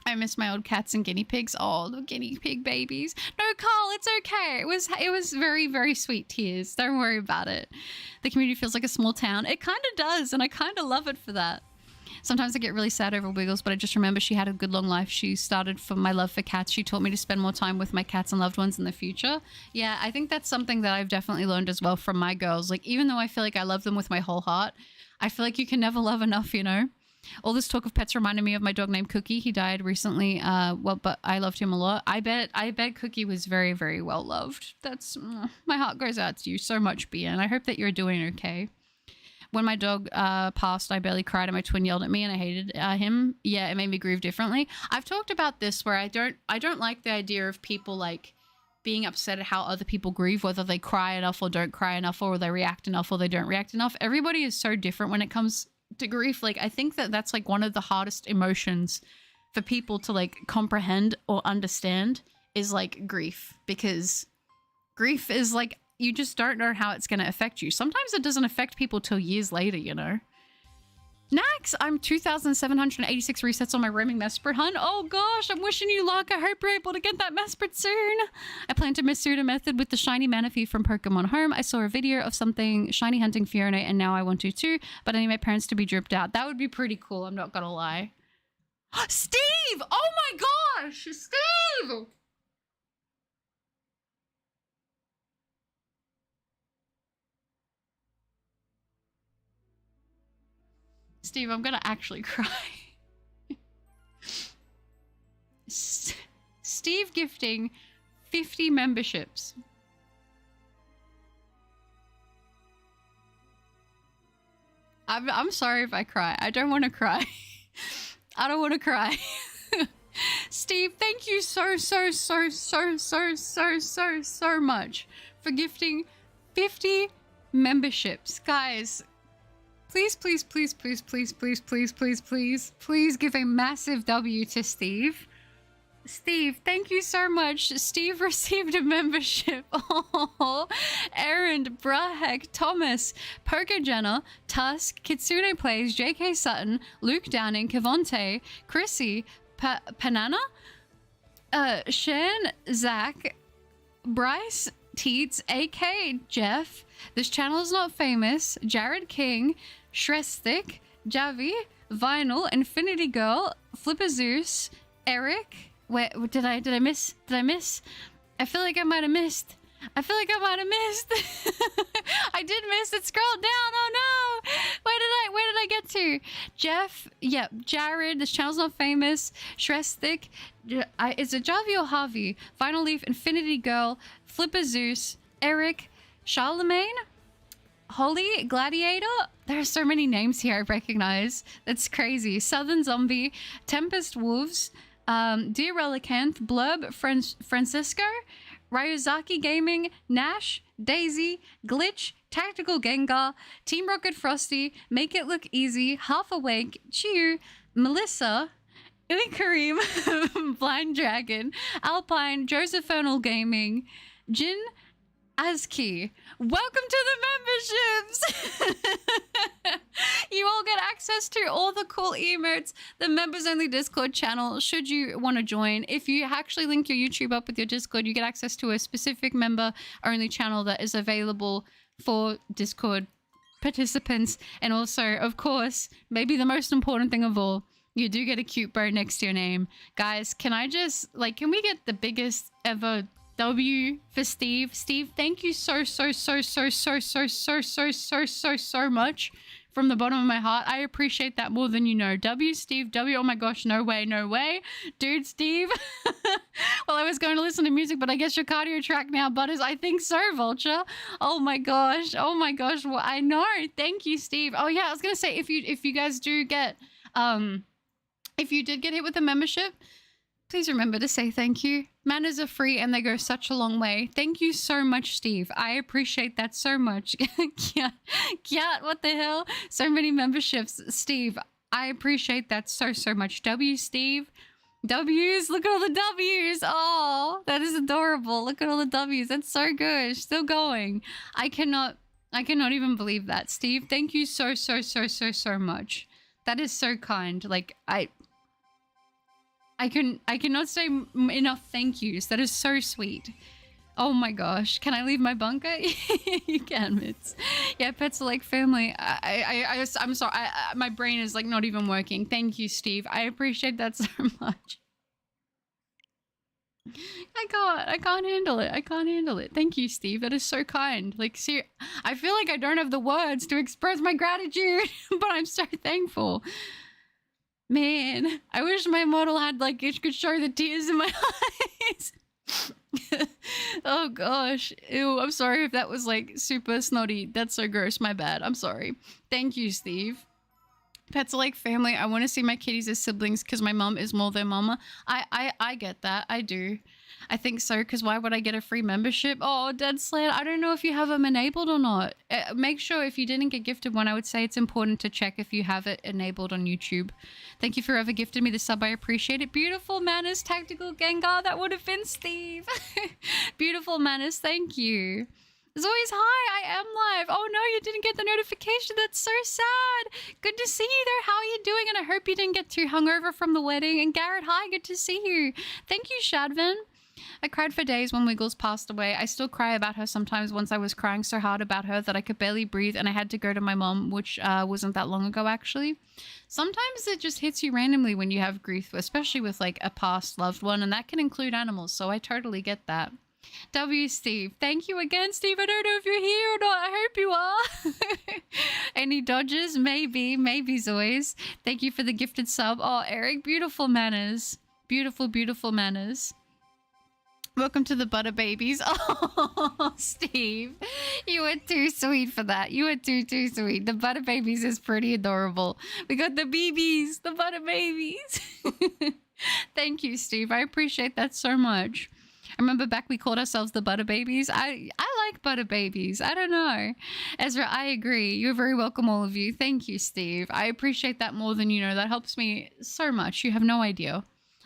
I miss my old cats and guinea pigs. Oh, the guinea pig babies. No, Carl, it's okay. It was very, very sweet tears. Don't worry about it. The community feels like a small town. It kind of does, and I kind of love it for that. Sometimes I get really sad over Wiggles, but I just remember she had a good long life. She started from my love for cats. She taught me to spend more time with my cats and loved ones in the future. Yeah, I think that's something that I've definitely learned as well from my girls. Like, even though I feel like I love them with my whole heart, I feel like you can never love enough, you know? All this talk of pets reminded me of my dog named Cookie. He died recently. Well, but I loved him a lot. I bet Cookie was very, very well loved. That's my heart goes out to you so much, Bia, and I hope that you're doing okay. When my dog passed, I barely cried, and my twin yelled at me, and I hated him. Yeah, it made me grieve differently. I've talked about this where I don't like the idea of people like being upset at how other people grieve, whether they cry enough or don't cry enough, or they react enough or they don't react enough. Everybody is so different when it comes to grief. Like, I think that that's like one of the hardest emotions for people to like comprehend or understand is like grief, because grief is like, you just don't know how it's going to affect you. Sometimes it doesn't affect people till years later, you know? Nax, I'm 2,786 resets on my roaming Mesprit hunt. Oh gosh, I'm wishing you luck. I hope you're able to get that Mesprit soon. I plan to master the method with the shiny Manaphy from Pokemon Home. I saw a video of something shiny hunting Fiona, and now I want to too, but I need my parents to be dripped out. That would be pretty cool, I'm not gonna lie. Steve! Oh my gosh! Steve! Steve, I'm gonna actually cry. Steve gifting 50 memberships. I'm sorry if I cry. I don't want to cry. I don't want to cry. Steve, thank you so much for gifting 50 memberships. Guys, please give a massive W to Steve. Steve, thank you so much. Steve received a membership. Oh, Aaron, Brahek, Thomas, Pokejenna, Tusk, Kitsune Plays, JK Sutton, Luke Downing, Kavonte, Chrissy, Panana, Shan, Zach, Bryce, Teets, AK, Jeff, This Channel Is Not Famous, Jared King, Shrestik, Javi, Vinyl, Infinity Girl, Flipper Zeus, Eric. Wait, did I miss? I feel like I might have missed. I did miss it. Scroll down. Oh no. Where did I get to? Jeff, yep, Jared, This Channel's Not Famous, Shrestik, is it Javi or Harvey? Vinyl Leaf, Infinity Girl, Flipper Zeus, Eric, Charlemagne, Holly, Gladiator. There are so many names here I recognize. That's crazy. Southern Zombie, Tempest Wolves, Dear Relicanth, Blurb, Francisco, Ryuzaki Gaming, Nash, Daisy, Glitch, Tactical Gengar, Team Rocket Frosty, Make It Look Easy, Half Awake, Chiyu, Melissa, Ilikarim, Blind Dragon, Alpine, Josephonal Gaming, Jin, Aski. Welcome to the memberships! You all get access to all the cool emotes, the members only Discord channel, should you want to join. If you actually link your YouTube up with your Discord, you get access to a specific member only channel that is available for Discord participants. And also, of course, maybe the most important thing of all, you do get a cute bird next to your name. Guys, can I just, like, can we get the biggest ever W for Steve? Steve, thank you so much from the bottom of my heart. I appreciate that more than you know. W, Steve, W, oh my gosh, no way. Dude, Steve. Well, I was going to listen to music, but I guess your cardio track now, Butters. I think so, Vulture. Oh my gosh. Well, I know. Thank you, Steve. Oh yeah, I was going to say, if you guys do get, if you did get hit with a membership, please remember to say thank you. Manners are free and they go such a long way. Thank you so much, Steve. I appreciate that so much. Kyat, what the hell? So many memberships. Steve, I appreciate that so much. W, Steve. W's, look at all the W's. Oh, that is adorable. Look at all the W's. That's so good. Still going. I cannot even believe that. Steve, thank you so much. That is so kind. Like, I cannot say enough thank yous. That is so sweet. Oh my gosh. Can I leave my bunker? You can, Mitz. Yeah, pets are like family. I'm sorry. My brain is like not even working. Thank you, Steve. I appreciate that so much. I can't handle it. I can't handle it. Thank you, Steve. That is so kind. Like, see, I feel like I don't have the words to express my gratitude, but I'm so thankful. Man, I wish my model had, like, it could show the tears in my eyes. Oh gosh. Ew, I'm sorry if that was like super snotty. That's so gross. My bad. I'm sorry. Thank you, Steve. Pets are like family. I want to see my kitties as siblings because my mom is more their mama. I get that. I do. I think so, because why would I get a free membership? Oh, Dead Sled, I don't know if you have them enabled or not. Make sure if you didn't get gifted one, I would say it's important to check if you have it enabled on YouTube. Thank you for whoever gifted me the sub. I appreciate it. Beautiful Manners, Tactical Gengar. That would have been Steve. Beautiful Manners, thank you. Zoe's, hi, I am live. Oh no, you didn't get the notification. That's so sad. Good to see you there. How are you doing? And I hope you didn't get too hungover from the wedding. And Garrett, hi, good to see you. Thank you, Shadvin. I cried for days when Wiggles passed away. I still cry about her sometimes. Once I was crying so hard about her that I could barely breathe and I had to go to my mom, which wasn't that long ago, actually. Sometimes it just hits you randomly when you have grief, especially with like a past loved one, and that can include animals, so I totally get that. W. Steve. Thank you again, Steve. I don't know if you're here or not. I hope you are. Any dodges? Maybe. Maybe, Zoys. Thank you for the gifted sub. Oh, Eric. Beautiful Manners. Beautiful, beautiful Manners. Welcome to the Butter Babies. Oh, Steve. You were too sweet for that. You were too sweet. The Butter Babies is pretty adorable. We got the BBs. The Butter Babies. Thank you, Steve. I appreciate that so much. I remember back we called ourselves the Butter Babies. I like Butter Babies. I don't know. Ezra, I agree. You're very welcome, all of you. Thank you, Steve. I appreciate that more than you know. That helps me so much. You have no idea.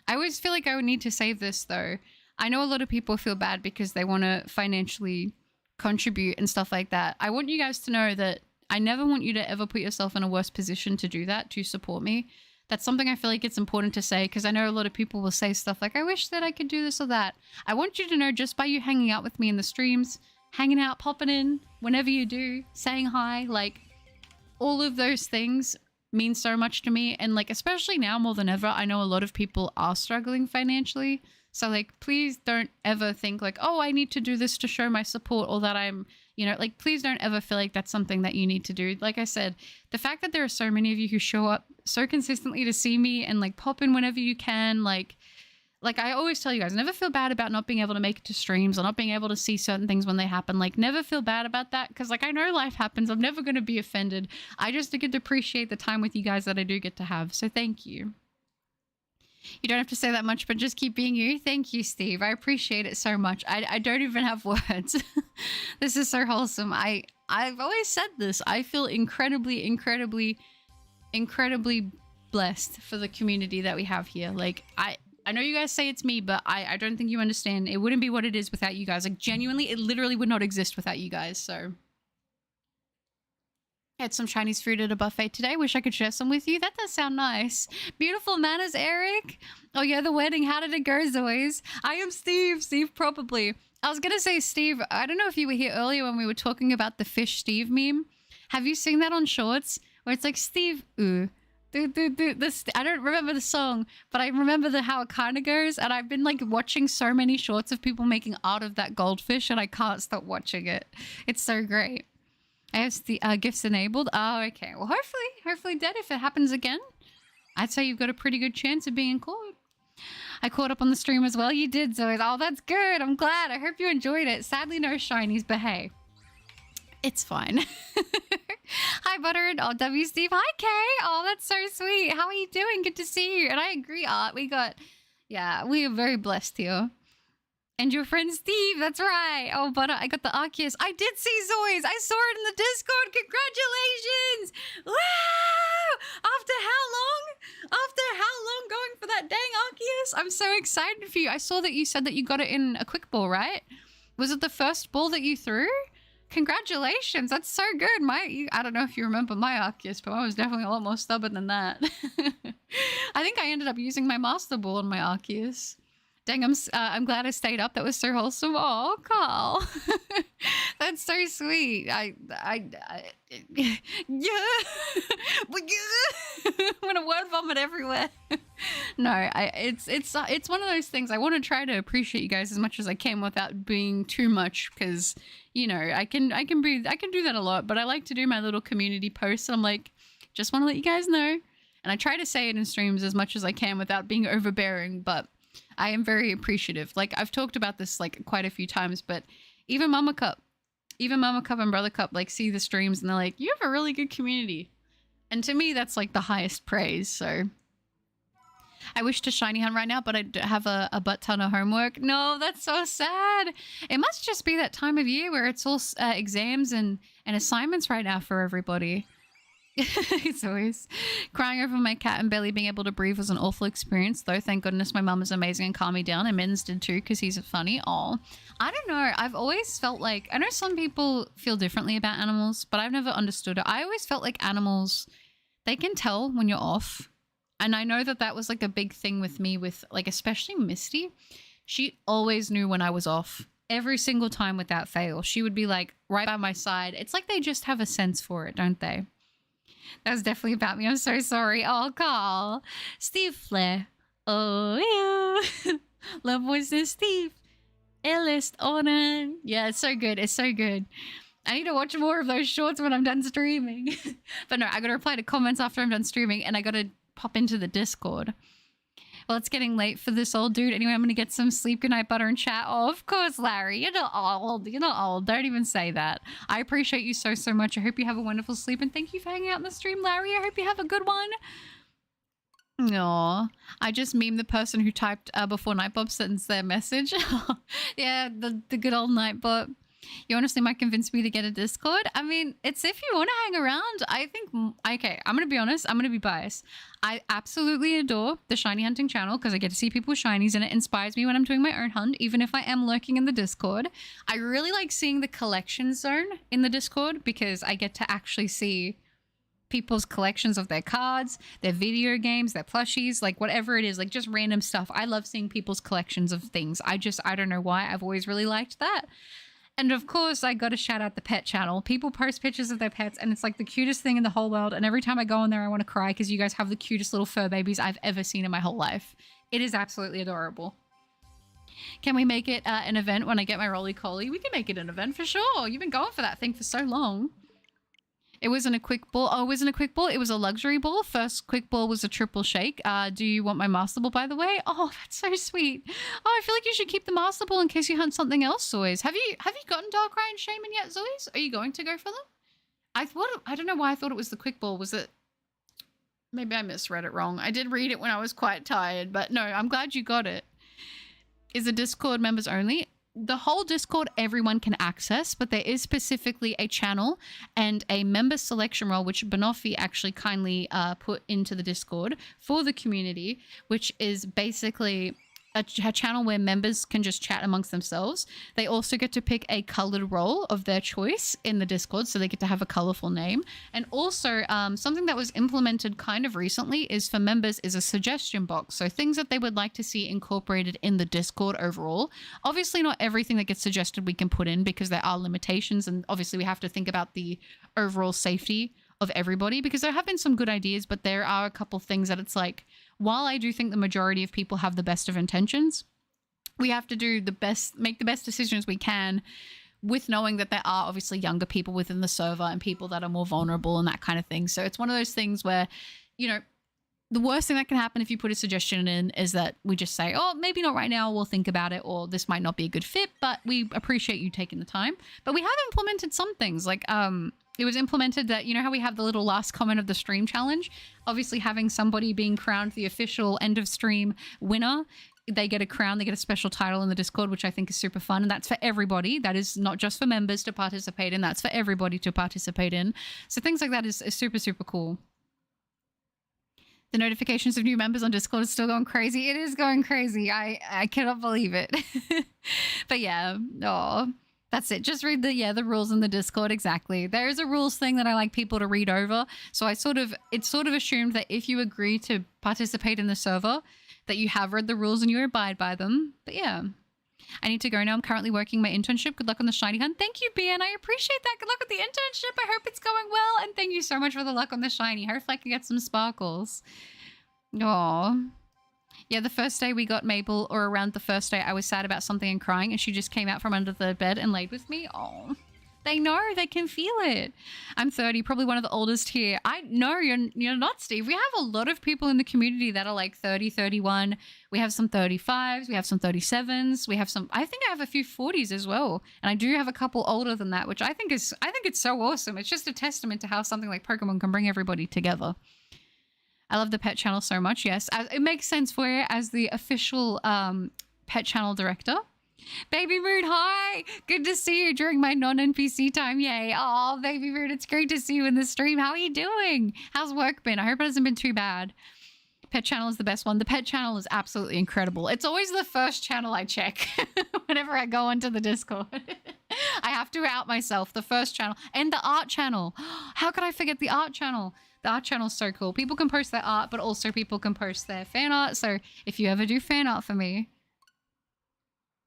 I always feel like I would need to save this, though. I know a lot of people feel bad because they want to financially contribute and stuff like that. I want you guys to know that I never want you to ever put yourself in a worse position to do that, to support me. That's something I feel like it's important to say, because I know a lot of people will say stuff like, I wish that I could do this or that. I want you to know, just by you hanging out with me in the streams, hanging out, popping in, whenever you do, saying hi, like, all of those things mean so much to me. And like, especially now more than ever, I know a lot of people are struggling financially. So like, please don't ever think like, oh, I need to do this to show my support, or that I'm, you know, like, please don't ever feel like that's something that you need to do. Like I said, the fact that there are so many of you who show up so consistently to see me and like pop in whenever you can, like I always tell you guys, never feel bad about not being able to make it to streams or not being able to see certain things when they happen. Like, never feel bad about that, because like, I know life happens. I'm never going to be offended. I just get to appreciate the time with you guys that I do get to have. So thank you. You don't have to say that much, but just keep being you. Thank you, Steve. I appreciate it so much. I don't even have words. This is so wholesome. I've always said this. I feel incredibly, incredibly, incredibly blessed for the community that we have here. Like, I know you guys say it's me, but I don't think you understand. It wouldn't be what it is without you guys. Like, genuinely, it literally would not exist without you guys. So I had some Chinese food at a buffet today. Wish I could share some with you. That does sound nice. Beautiful Manners, Eric. Oh yeah, the wedding. How did it go, Zoes? I am Steve. Steve, probably. I was going to say, Steve, I don't know if you were here earlier when we were talking about the Fish Steve meme. Have you seen that on Shorts? Where it's like, Steve, ooh. I don't remember the song, but I remember how it kind of goes. And I've been like watching so many shorts of people making art of that goldfish, and I can't stop watching it. It's so great. I have the gifts enabled. Oh, okay. Well, hopefully, Dad, if it happens again, I'd say you've got a pretty good chance of being caught. I caught up on the stream as well. You did, Zoe. Oh, that's good. I'm glad. I hope you enjoyed it. Sadly, no shinies, but hey, it's fine. Hi, Buttered. Oh, W. Steve. Hi, Kay. Oh, that's so sweet. How are you doing? Good to see you. And I agree, Art. We are very blessed here. And your friend Steve, that's right. Oh, but I got the Arceus. I did see Zoe's. I saw it in the Discord. Congratulations! Wow! After how long? After how long going for that dang Arceus? I'm so excited for you. I saw that you said that you got it in a quick ball, right? Was it the first ball that you threw? Congratulations. That's so good. I don't know if you remember my Arceus, but I was definitely a lot more stubborn than that. I think I ended up using my Master Ball on my Arceus. Dang, I'm glad I stayed up. That was so wholesome. Oh, Carl, that's so sweet. Yeah, but yeah, I'm gonna word vomit everywhere. No, it's one of those things. I want to try to appreciate you guys as much as I can without being too much, because I can do that a lot. But I like to do my little community posts. And I'm like, just want to let you guys know, and I try to say it in streams as much as I can without being overbearing. But I am very appreciative. Like, I've talked about this like quite a few times, but even Mama Cup and Brother Cup like see the streams and they're like, you have a really good community. And to me, that's like the highest praise. So I wish to shiny hunt right now, but I have a butt ton of homework. No, that's so sad. It must just be that time of year where it's all exams and assignments right now for everybody. It's always crying over my cat and barely being able to breathe was an awful experience, though. Thank goodness my mum is amazing and calmed me down, and Mittens did too because he's funny. Oh, I don't know. I've always felt like, I know some people feel differently about animals, but I've never understood it. I always felt like animals, they can tell when you're off. And I know that that was like a big thing with me, with like especially Misty. She always knew when I was off. Every single time without fail. She would be like right by my side. It's like they just have a sense for it, don't they? That was definitely about me. I'm so sorry. Oh, Carl. Steve Flair. Oh, yeah. Love voices, Steve. Elist Onan. Yeah, it's so good. It's so good. I need to watch more of those shorts when I'm done streaming. But no, I got to reply to comments after I'm done streaming, and I got to pop into the Discord. Well, it's getting late for this old dude. Anyway, I'm going to get some sleep. Good night, butter and chat. Oh, of course, Larry. You're not old. You're not old. Don't even say that. I appreciate you so, so much. I hope you have a wonderful sleep. And thank you for hanging out in the stream, Larry. I hope you have a good one. Aw. I just memed the person who typed before Nightbot sends their message. Yeah, the good old Nightbot. You honestly might convince me to get a Discord. I mean, it's if you want to hang around. I think, okay, I'm going to be honest. I'm going to be biased. I absolutely adore the Shiny Hunting channel because I get to see people with shinies and it inspires me when I'm doing my own hunt, even if I am lurking in the Discord. I really like seeing the collection zone in the Discord because I get to actually see people's collections of their cards, their video games, their plushies, like whatever it is, like just random stuff. I love seeing people's collections of things. I don't know why. I've always really liked that. And of course, I got to shout out the pet channel. People post pictures of their pets and it's like the cutest thing in the whole world. And every time I go on there, I want to cry because you guys have the cutest little fur babies I've ever seen in my whole life. It is absolutely adorable. Can we make it an event when I get my roly-coly? We can make it an event for sure. You've been going for that thing for so long. It wasn't a quick ball. Oh, it wasn't a quick ball. It was a luxury ball. First quick ball was a triple shake. Do you want my master ball, by the way? Oh, that's so sweet. Oh, I feel like you should keep the master ball in case you hunt something else, Zoys. Have you gotten Darkrai and Shaman yet, Zoys? Are you going to go for them? I don't know why I thought it was the quick ball. Was it? Maybe I misread it wrong. I did read it when I was quite tired, but no, I'm glad you got it. Is the Discord members only? The whole Discord everyone can access, but there is specifically a channel and a member selection role, which Banoffee actually kindly put into the Discord for the community, which is basically a channel where members can just chat amongst themselves. They also get to pick a colored role of their choice in the Discord, so they get to have a colorful name. And also something that was implemented kind of recently is for members is a suggestion box. So things that they would like to see incorporated in the Discord overall. Obviously not everything that gets suggested we can put in because there are limitations, and obviously we have to think about the overall safety of everybody, because there have been some good ideas, but there are a couple things that it's like, while I do think the majority of people have the best of intentions, we have to do the best, make the best decisions we can with knowing that there are obviously younger people within the server and people that are more vulnerable and that kind of thing. So it's one of those things where, you know, the worst thing that can happen if you put a suggestion in is that we just say, oh, maybe not right now, we'll think about it, or this might not be a good fit, but we appreciate you taking the time. But we have implemented some things, like it was implemented that, you know how we have the little last comment of the stream challenge? Obviously having somebody being crowned the official end of stream winner, they get a crown, they get a special title in the Discord, which I think is super fun. And that's for everybody. That is not just for members to participate in. That's for everybody to participate in. So things like that is super, super cool. The notifications of new members on Discord is still going crazy. It is going crazy. I cannot believe it. But yeah, oh, that's it. Just read the rules in the Discord. Exactly. There is a rules thing that I like people to read over. So it's sort of assumed that if you agree to participate in the server, that you have read the rules and you abide by them. But yeah. I need to go now. I'm currently working my internship. Good luck on the shiny hunt. Thank you, Ben. I appreciate that. Good luck with the internship. I hope it's going well. And thank you so much for the luck on the shiny. Hopefully I can get some sparkles. Aww. Yeah, the first day we got Mabel, or around the first day, I was sad about something and crying, and she just came out from under the bed and laid with me. Oh, they know. They can feel it. I'm 30, probably one of the oldest here. I know you're not, Steve. We have a lot of people in the community that are like 30, 31. We have some 35s. We have some 37s. We have some, I think I have a few 40s as well. And I do have a couple older than that, which I think it's so awesome. It's just a testament to how something like Pokemon can bring everybody together. I love the pet channel so much. Yes, it makes sense for you as the official pet channel director. Baby Mood, hi! Good to see you during my non-NPC time, yay. Oh, Baby Mood, it's great to see you in the stream. How are you doing? How's work been? I hope it hasn't been too bad. Pet channel is the best one. The pet channel is absolutely incredible. It's always the first channel I check whenever I go onto the Discord. I have to out myself. The first channel. And the art channel. How could I forget the art channel? The art channel is so cool. People can post their art, but also people can post their fan art. So if you ever do fan art for me,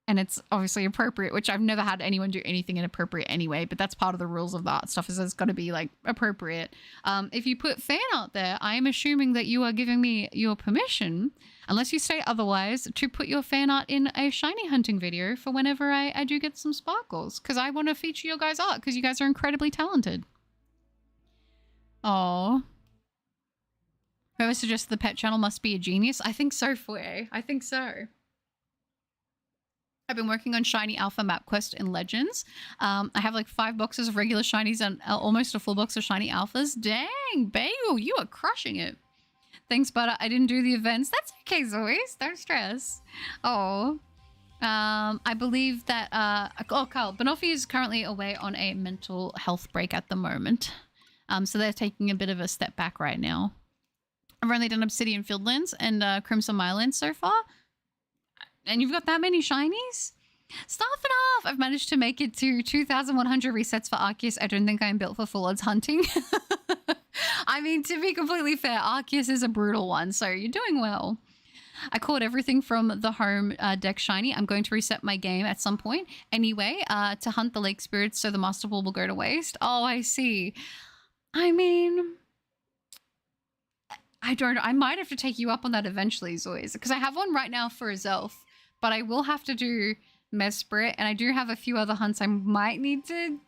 and it's obviously appropriate, which I've never had anyone do anything inappropriate anyway, but that's part of the rules of the art stuff, is it's got to be like appropriate. If you put fan art there, I am assuming that you are giving me your permission, unless you say otherwise, to put your fan art in a shiny hunting video for whenever I do get some sparkles, because I want to feature your guys' art, because you guys are incredibly talented. Oh, whoever suggested the pet channel must be a genius. I think so, Foye. I think so. I've been working on Shiny Alpha Map Quest in Legends. I have like 5 boxes of regular Shinies and almost a full box of Shiny Alphas. Dang, Bagel, you are crushing it. Thanks, Butter. I didn't do the events. That's okay, Zoe. Don't stress. Oh. I believe that... Carl, Banoffee is currently away on a mental health break at the moment. So they're taking a bit of a step back right now. I've only done Obsidian Fieldlands and Crimson Mylands so far. And you've got that many shinies? Stop it off! I've managed to make it to 2,100 resets for Arceus. I don't think I'm built for full odds hunting. I mean, to be completely fair, Arceus is a brutal one, so you're doing well. I caught everything from the home deck shiny. I'm going to reset my game at some point anyway to hunt the lake spirits so the Master Ball will go to waste. Oh, I see. I mean... I might have to take you up on that eventually, Zoids, because I have one right now for Azelf, but I will have to do Mesprit, and I do have a few other hunts I might need to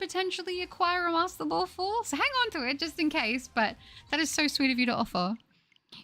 potentially acquire a Master Ball for, so hang on to it just in case, but that is so sweet of you to offer.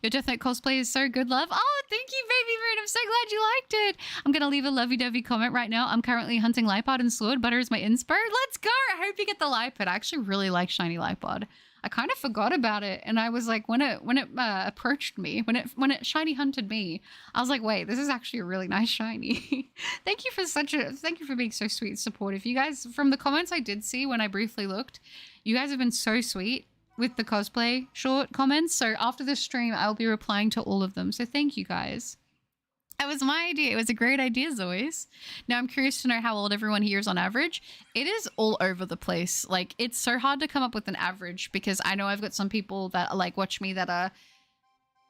Your Death Note cosplay is so good, love. Oh, thank you, Baby Moon. I'm so glad you liked it. I'm going to leave a lovey-dovey comment right now. I'm currently hunting Lipod and Sword. Butter is my inspo. Let's go. I hope you get the Lipod. I actually really like Shiny Lipod. I kind of forgot about it, and I was like, when it approached me, when it shiny hunted me, I was like, wait, this is actually a really nice shiny. Thank you for being so sweet and supportive. You guys, from the comments I did see when I briefly looked, you guys have been so sweet with the cosplay short comments. So after this stream, I'll be replying to all of them. So thank you guys. That was my idea. It was a great idea, Zoes. Now I'm curious to know how old everyone here is on average. It is all over the place. Like, it's so hard to come up with an average because I know I've got some people that like watch me that are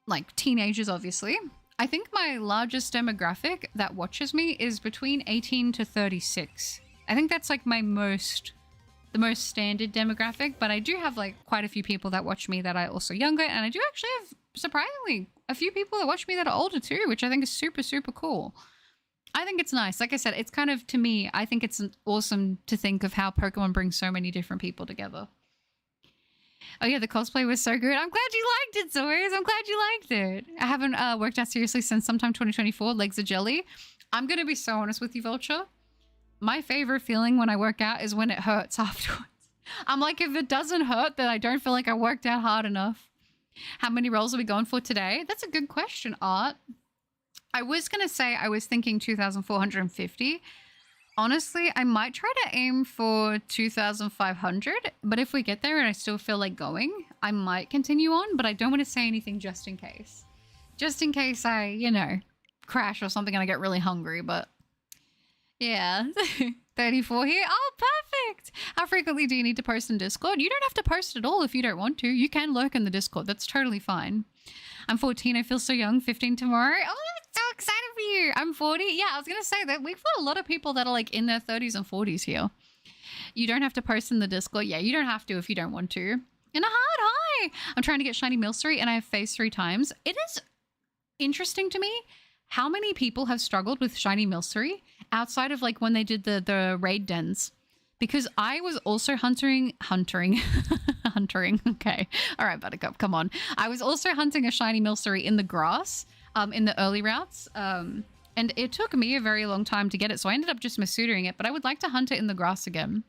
like teenagers, obviously. I think my largest demographic that watches me is between 18 to 36. I think that's like the most standard demographic, but I do have like quite a few people that watch me that are also younger, and I do actually have surprisingly a few people that watch me that are older too, which I think is super, super cool. I think it's nice. Like I said, it's kind of, to me, I think it's awesome to think of how Pokemon brings so many different people together. Oh yeah, the cosplay was so good. I'm glad you liked it, Zoes. I'm glad you liked it. I haven't worked out seriously since sometime 2024. Legs are jelly. I'm going to be so honest with you, Vulture. My favorite feeling when I work out is when it hurts afterwards. I'm like, if it doesn't hurt, then I don't feel like I worked out hard enough. How many rolls are we going for today? That's a good question, Art. I was going to say I was thinking 2,450. Honestly, I might try to aim for 2,500, but if we get there and I still feel like going, I might continue on, but I don't want to say anything just in case. Just in case I, you know, crash or something and I get really hungry, but yeah. 34 here. Oh, perfect. How frequently do you need to post in Discord? You don't have to post at all if you don't want to. You can lurk in the Discord. That's totally fine. I'm 14. I feel so young. 15 tomorrow. Oh, that's so excited for you. I'm 40. Yeah, I was going to say that we've got a lot of people that are like in their 30s and 40s here. You don't have to post in the Discord. Yeah, you don't have to if you don't want to. And a hard hi. I'm trying to get Shiny Milcery and I have phased 3 times. It is interesting to me how many people have struggled with Shiny Milcery outside of like when they did the raid dens. Because I was also hunting. Okay. All right, Buttercup, come on. I was also hunting a Shiny Milcery in the grass in the early routes. And it took me a very long time to get it. So I ended up just Masudaing it, but I would like to hunt it in the grass again.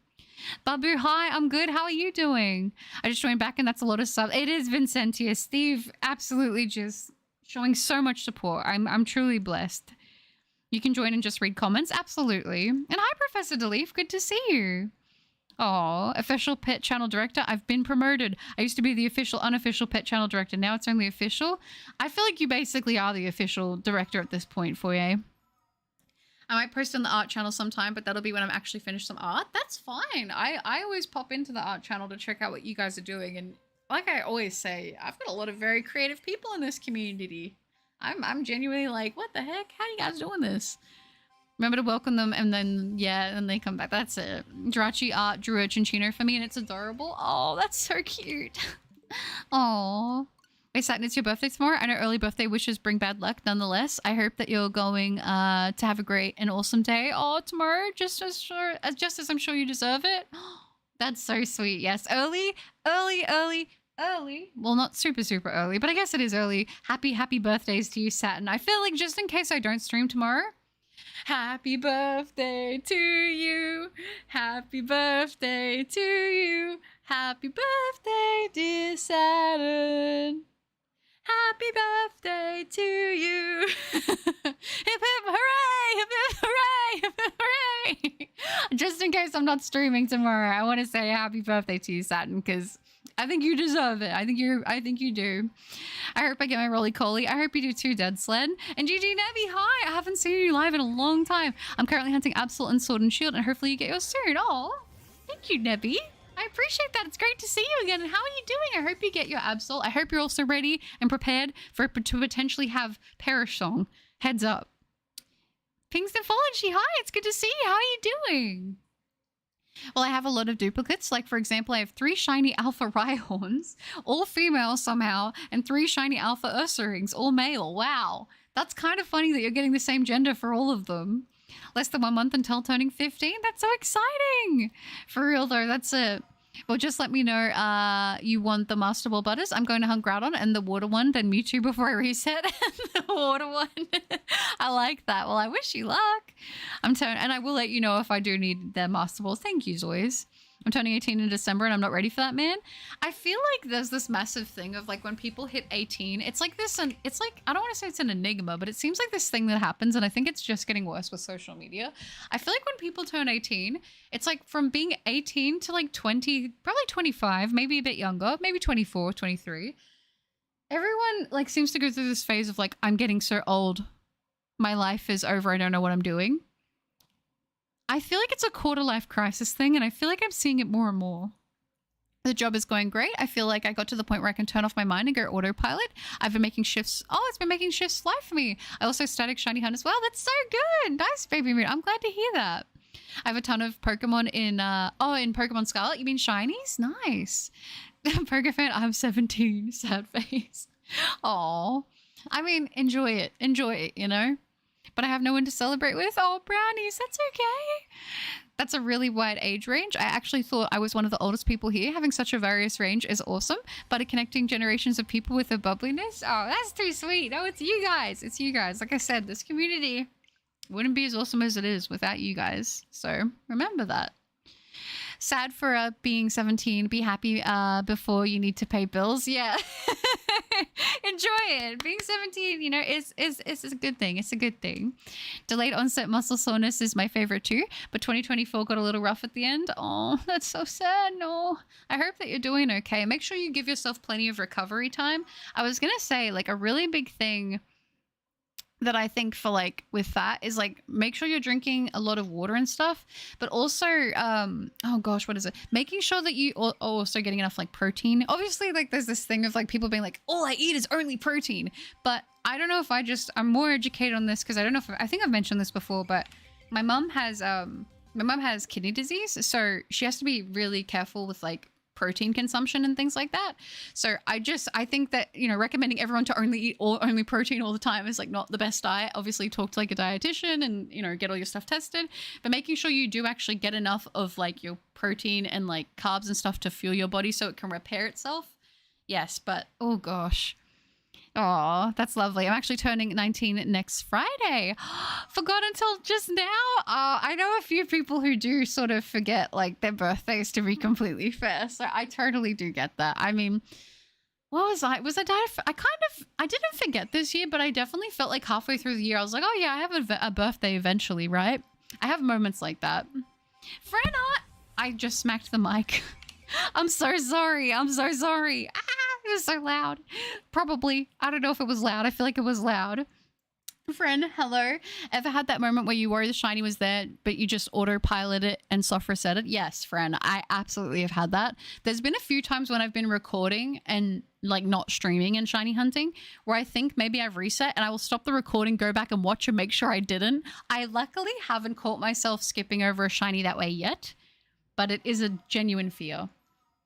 Babu, hi, I'm good. How are you doing? I just joined back and that's a lot of stuff. It is Vincentia. Steve, absolutely just showing so much support. I'm truly blessed. You can join and just read comments. Absolutely. And hi, Professor Deleef. Good to see you. Oh, official pet channel director. I've been promoted. I used to be the official, unofficial pet channel director. Now it's only official. I feel like you basically are the official director at this point, Foyer. I might post on the art channel sometime, but that'll be when I'm actually finished some art. That's fine. I always pop into the art channel to check out what you guys are doing. And like I always say, I've got a lot of very creative people in this community. I'm genuinely like, what the heck? How are you guys doing this? Remember to welcome them and then, yeah, and they come back. That's it. Drachi art drew a Chinchino for me and it's adorable. Oh, that's so cute. Oh. Wait, Satin, it's your birthday tomorrow. I know early birthday wishes bring bad luck. Nonetheless, I hope that you're going to have a great and awesome day. Oh, tomorrow, just as I'm sure you deserve it. That's so sweet. Yes, early. Well, not super early, but I guess it is early. Happy birthdays to you, Satin. I feel like just in case I don't stream tomorrow. Happy birthday to you. Happy birthday to you. Happy birthday, dear Saturn. Happy birthday to you. Hip hip hooray! Hip hip hooray! Hip hip hooray! Just in case I'm not streaming tomorrow, I want to say happy birthday to you, Saturn, because I think you deserve it. I think you do. I hope I get my roly-coly. I hope you do too, Dead Sled. And GG Nebby, hi! I haven't seen you live in a long time. I'm currently hunting Absol and Sword and Shield, and hopefully you get yours soon. Oh, thank you, Nebby. I appreciate that. It's great to see you again. And how are you doing? I hope you get your Absol. I hope you're also ready and prepared to potentially have Perish Song. Heads up. Pingston Fology, hi! It's good to see you. How are you doing? Well, I have a lot of duplicates. Like, for example, I have 3 shiny alpha Rhyhorns, all female somehow, and 3 shiny alpha Ursaring, all male. Wow. That's kind of funny that you're getting the same gender for all of them. Less than 1 month until turning 15. That's so exciting. For real, though, that's it. Well, just let me know you want the Master Ball Butters. I'm going to hunt Groudon and the water one, then Mewtwo before I reset. The water one. I like that. Well, I wish you luck. And I will let you know if I do need the Master Balls. Thank you, Zoys. I'm turning 18 in December and I'm not ready for that, man. I feel like there's this massive thing of like when people hit 18, it's like this, and it's like, I don't want to say it's an enigma, but it seems like this thing that happens, and I think it's just getting worse with social media. I feel like when people turn 18, it's like from being 18 to like 20, probably 25, maybe a bit younger, maybe 24, 23. Everyone like seems to go through this phase of like, I'm getting so old. My life is over. I don't know what I'm doing. I feel like it's a quarter-life crisis thing, and I feel like I'm seeing it more and more. The job is going great. I feel like I got to the point where I can turn off my mind and go autopilot. I've been making shifts. Oh, it's been making shifts fly for me. I also static Shiny Hunt as well. That's so good. Nice, Baby Moon. I'm glad to hear that. I have a ton of Pokemon in Pokemon Scarlet. You mean Shinies? Nice. Pokefan, I'm 17. Sad face. Aw. I mean, enjoy it. Enjoy it, you know? But I have no one to celebrate with. Oh, brownies, that's okay. That's a really wide age range. I actually thought I was one of the oldest people here. Having such a various range is awesome. But connecting generations of people with a bubbliness, oh, that's too sweet. No, it's you guys. It's you guys. Like I said, this community wouldn't be as awesome as it is without you guys. So remember that. Sad for being 17. Be happy before you need to pay bills. Yeah. Enjoy it. Being 17, you know, is a good thing. It's a good thing. Delayed onset muscle soreness is my favorite too, but 2024 got a little rough at the end. Oh, that's so sad. No. I hope that you're doing okay. Make sure you give yourself plenty of recovery time. I was going to say, like, a really big thing that I think for like with that is like make sure you're drinking a lot of water and stuff, but also oh gosh, what is it? Making sure that you also getting enough like protein. Obviously, like there's this thing of like people being like, all I eat is only protein, but I don't know if I'm more educated on this because I don't know if I think I've mentioned this before, but my mom has kidney disease, so she has to be really careful with like protein consumption and things like that. So I think that, you know, recommending everyone to only eat only protein all the time is like not the best diet. Obviously talk to like a dietitian and, you know, get all your stuff tested, but making sure you do actually get enough of like your protein and like carbs and stuff to fuel your body so it can repair itself. Yes, but oh gosh. Oh, that's lovely. I'm actually turning 19 next Friday. Forgot until just now. I know a few people who do sort of forget like their birthdays, to be completely fair. So I totally do get that. I mean, what was I? I didn't forget this year, but I definitely felt like halfway through the year, I was like, oh yeah, I have a birthday eventually, right? I have moments like that. Frenna, I just smacked the mic. I'm so sorry. I'm so sorry. Ah, it was so loud. Probably. I don't know if it was loud. I feel like it was loud. Friend, hello. Ever had that moment where you worry the shiny was there, but you just autopilot it and soft reset it? Yes, friend. I absolutely have had that. There's been a few times when I've been recording and like not streaming in shiny hunting where I think maybe I've reset and I will stop the recording, go back and watch and make sure I didn't. I luckily haven't caught myself skipping over a shiny that way yet, but it is a genuine fear.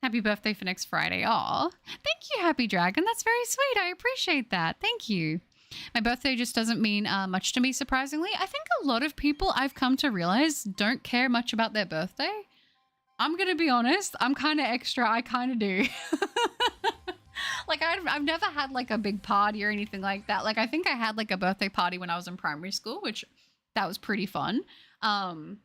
Happy birthday for next Friday. Aw, thank you, Happy Dragon. That's very sweet. I appreciate that. Thank you. My birthday just doesn't mean much to me, surprisingly. I think a lot of people I've come to realize don't care much about their birthday. I'm going to be honest. I'm kind of extra. I kind of do. Like, I've never had, like, a big party or anything like that. Like, I think I had, like, a birthday party when I was in primary school, which that was pretty fun. But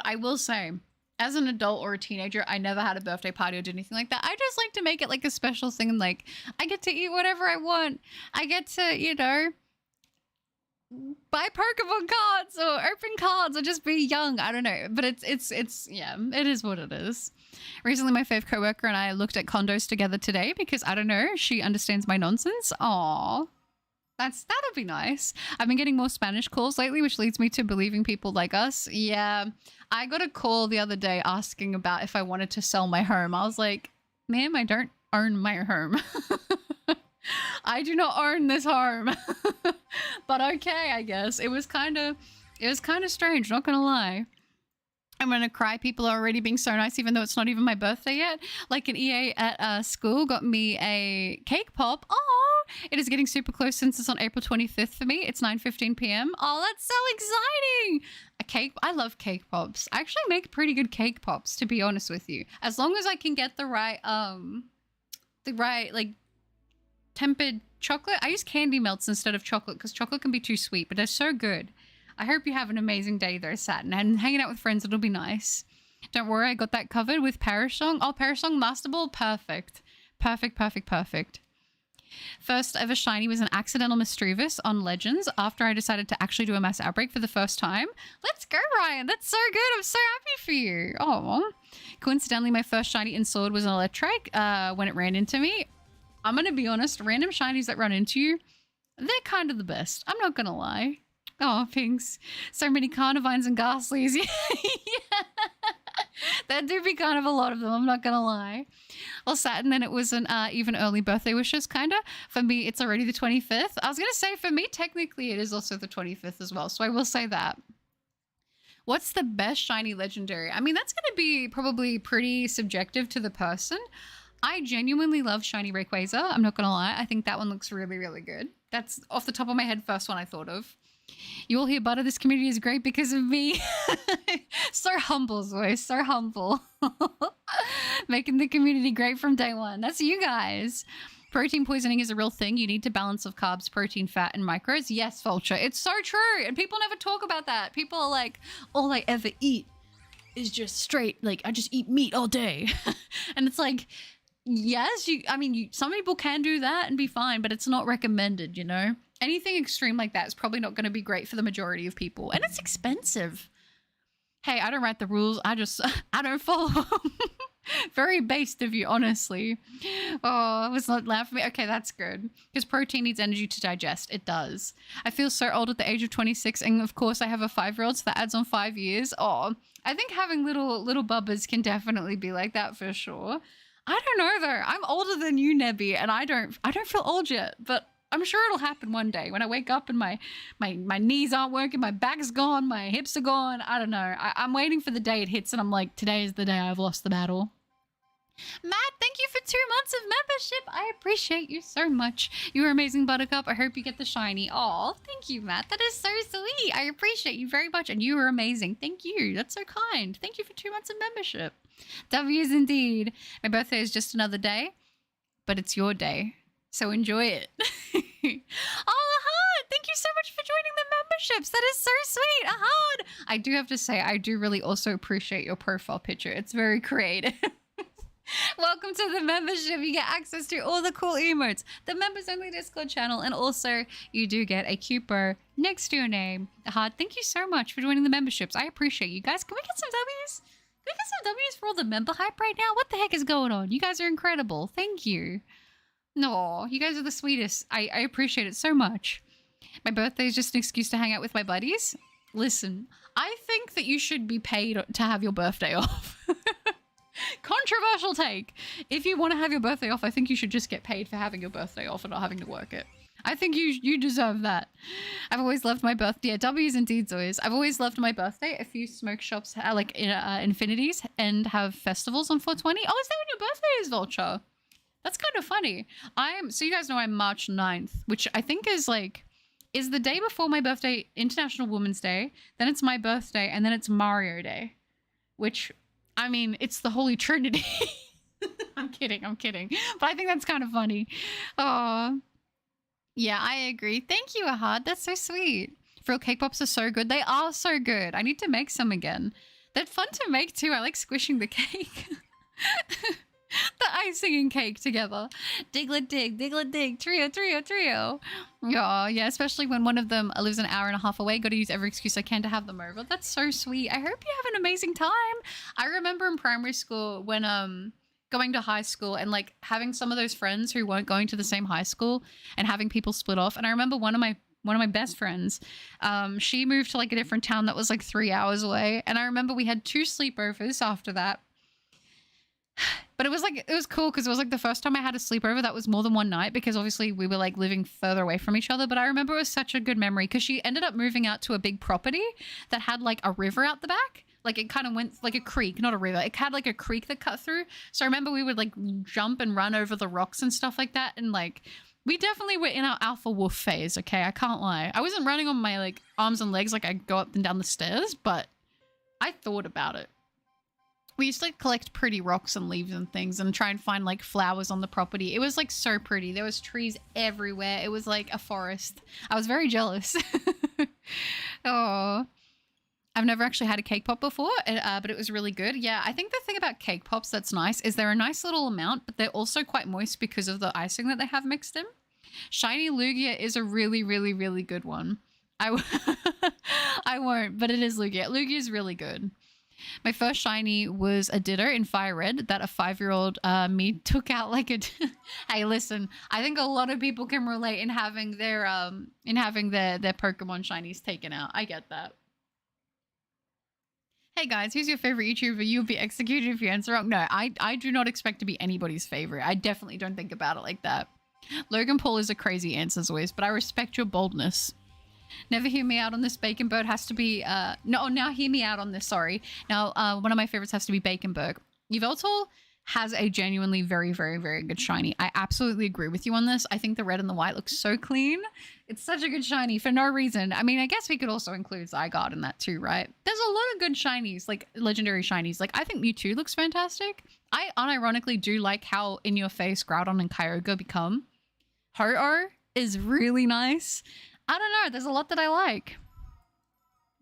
I will say, as an adult or a teenager, I never had a birthday party or did anything like that. I just like to make it like a special thing. And like, I get to eat whatever I want. I get to, you know, buy Pokemon cards or open cards or just be young. I don't know. But it's yeah, it is what it is. Recently, my fave coworker and I looked at condos together today because I don't know, she understands my nonsense. Aww. That'll be nice. I've been getting more Spanish calls lately, which leads me to believing people like us. Yeah. I got a call the other day asking about if I wanted to sell my home. I was like, ma'am, I don't own my home. I do not own this home. But okay, I guess. It was kind of strange, not gonna lie. I'm gonna cry. People are already being so nice, even though it's not even my birthday yet. Like an EA at school got me a cake pop. Oh, it is getting super close since it's on April 25th for me. It's 9:15 p.m. Oh, that's so exciting! A cake. I love cake pops. I actually make pretty good cake pops, to be honest with you. As long as I can get the right like tempered chocolate. I use candy melts instead of chocolate because chocolate can be too sweet, but they're so good. I hope you have an amazing day though, Saturn, and hanging out with friends, it'll be nice. Don't worry, I got that covered with Parish Song. Oh, Parish Song Master Ball, perfect. Perfect, perfect, perfect. First ever shiny was an accidental Mischievous on Legends after I decided to actually do a mass outbreak for the first time. Let's go, Ryan. That's so good. I'm so happy for you. Oh, coincidentally, my first shiny in Sword was an Electrike when it ran into me. I'm going to be honest, random shinies that run into you, they're kind of the best. I'm not going to lie. Oh, Pinks. So many Carnivines and Ghastlies. Yeah. There do be kind of a lot of them, I'm not going to lie. Well, Saturn, then it was an even early birthday wishes, kind of. For me, it's already the 25th. I was going to say, for me, technically, it is also the 25th as well. So I will say that. What's the best shiny legendary? I mean, that's going to be probably pretty subjective to the person. I genuinely love shiny Rayquaza. I'm not going to lie. I think that one looks really, really good. That's off the top of my head, first one I thought of. You all hear butter. This community is great because of me. So humble, Zoe. So humble. Making the community great from day one. That's you guys. Protein poisoning is a real thing. You need to balance of carbs, protein, fat, and micros. Yes, Vulture. It's so true. And people never talk about that. People are like, all I ever eat is just straight. Like, I just eat meat all day. And it's like, yes, some people can do that and be fine, but it's not recommended, you know? Anything extreme like that is probably not going to be great for the majority of people. And it's expensive. Hey, I don't write the rules. I don't follow them. Very based of you, honestly. Oh, it was not loud for me. Okay, that's good. Because protein needs energy to digest. It does. I feel so old at the age of 26. And of course, I have a 5-year-old, so that adds on 5 years. Oh, I think having little bubbas can definitely be like that for sure. I don't know though. I'm older than you, Nebby, and I don't feel old yet, but I'm sure it'll happen one day when I wake up and my knees aren't working, my back's gone, my hips are gone. I don't know. I'm waiting for the day it hits and I'm like, today is the day I've lost the battle. Matt, thank you for 2 months of membership. I appreciate you so much. You are amazing, Buttercup. I hope you get the shiny. Aw, thank you, Matt. That is so sweet. I appreciate you very much, and you are amazing. Thank you. That's so kind. Thank you for 2 months of membership. W's indeed. My birthday is just another day, but it's your day, so enjoy it. Oh, Ahad, thank you so much for joining the memberships. That is so sweet, Ahad. I do have to say, I do really also appreciate your profile picture. It's very creative. Welcome to the membership. You get access to all the cool emotes, the members only Discord channel, and also you do get a Cupo next to your name. Ahad, thank you so much for joining the memberships. I appreciate you guys. Can we get some W's? Can we get some W's for all the member hype right now? What the heck is going on? You guys are incredible. Thank you. No, you guys are the sweetest. I appreciate it so much. My birthday is just an excuse to hang out with my buddies. Listen, I think that you should be paid to have your birthday off. Controversial take. If you want to have your birthday off, I think you should just get paid for having your birthday off and not having to work it. I think you deserve that. I've always loved my birthday. Yeah, W's indeed, Zoys. I've always loved my birthday. A few smoke shops, like Infinities, and have festivals on 420. Oh, is that when your birthday is, Vulture? That's kind of funny. So you guys know I'm March 9th, which I think is the day before my birthday, International Women's Day. Then it's my birthday, and then it's Mario Day, which, I mean, it's the Holy Trinity. I'm kidding. But I think that's kind of funny. Oh, yeah, I agree. Thank you, Ahad. That's so sweet. Frill cake pops are so good. They are so good. I need to make some again. They're fun to make too. I like squishing the cake. The icing and cake together. Diglet dig, trio. Yeah, especially when one of them lives an hour and a half away. Got to use every excuse I can to have them over. That's so sweet. I hope you have an amazing time. I remember in primary school when going to high school and like having some of those friends who weren't going to the same high school and having people split off. And I remember one of my best friends, she moved to like a different town that was like 3 hours away. And I remember we had 2 sleepovers after that. But it was cool because it was like the first time I had a sleepover that was more than one night, because obviously we were like living further away from each other. But I remember it was such a good memory because she ended up moving out to a big property that had like a river out the back. Like it kind of went like a creek, not a river. It had like a creek that cut through. So I remember we would like jump and run over the rocks and stuff like that. And like we definitely were in our alpha wolf phase. Okay, I can't lie. I wasn't running on my like arms and legs like I go up and down the stairs, but I thought about it. We used to like collect pretty rocks and leaves and things and try and find like flowers on the property. It was like so pretty. There was trees everywhere. It was like a forest. I was very jealous. Oh, I've never actually had a cake pop before, but it was really good. Yeah, I think the thing about cake pops that's nice is they're a nice little amount, but they're also quite moist because of the icing that they have mixed in. Shiny Lugia is a really, really, really good one. I won't, but it is Lugia. Lugia is really good. My first shiny was a Ditto in Fire Red that a 5-year-old me took out like a... Hey, listen, I think a lot of people can relate in having their Pokemon shinies taken out. I get that. Hey guys, who's your favorite YouTuber? You'll be executed if you answer wrong. No, I do not expect to be anybody's favorite. I definitely don't think about it like that. Logan Paul is a crazy answer as always, but I respect your boldness. Never hear me out on this. Bacon Bird has to be no, now hear me out on this, sorry. Now one of my favorites has to be Baconberg. Yveltal has a genuinely very, very, very good shiny. I absolutely agree with you on this. I think the red and the white looks so clean. It's such a good shiny for no reason. I mean, I guess we could also include Zygarde in that too, right? There's a lot of good shinies, like legendary shinies. Like I think Mewtwo looks fantastic. I unironically do like how in your face Groudon and Kyogre become. Ho-Oh is really nice. I don't know. There's a lot that I like.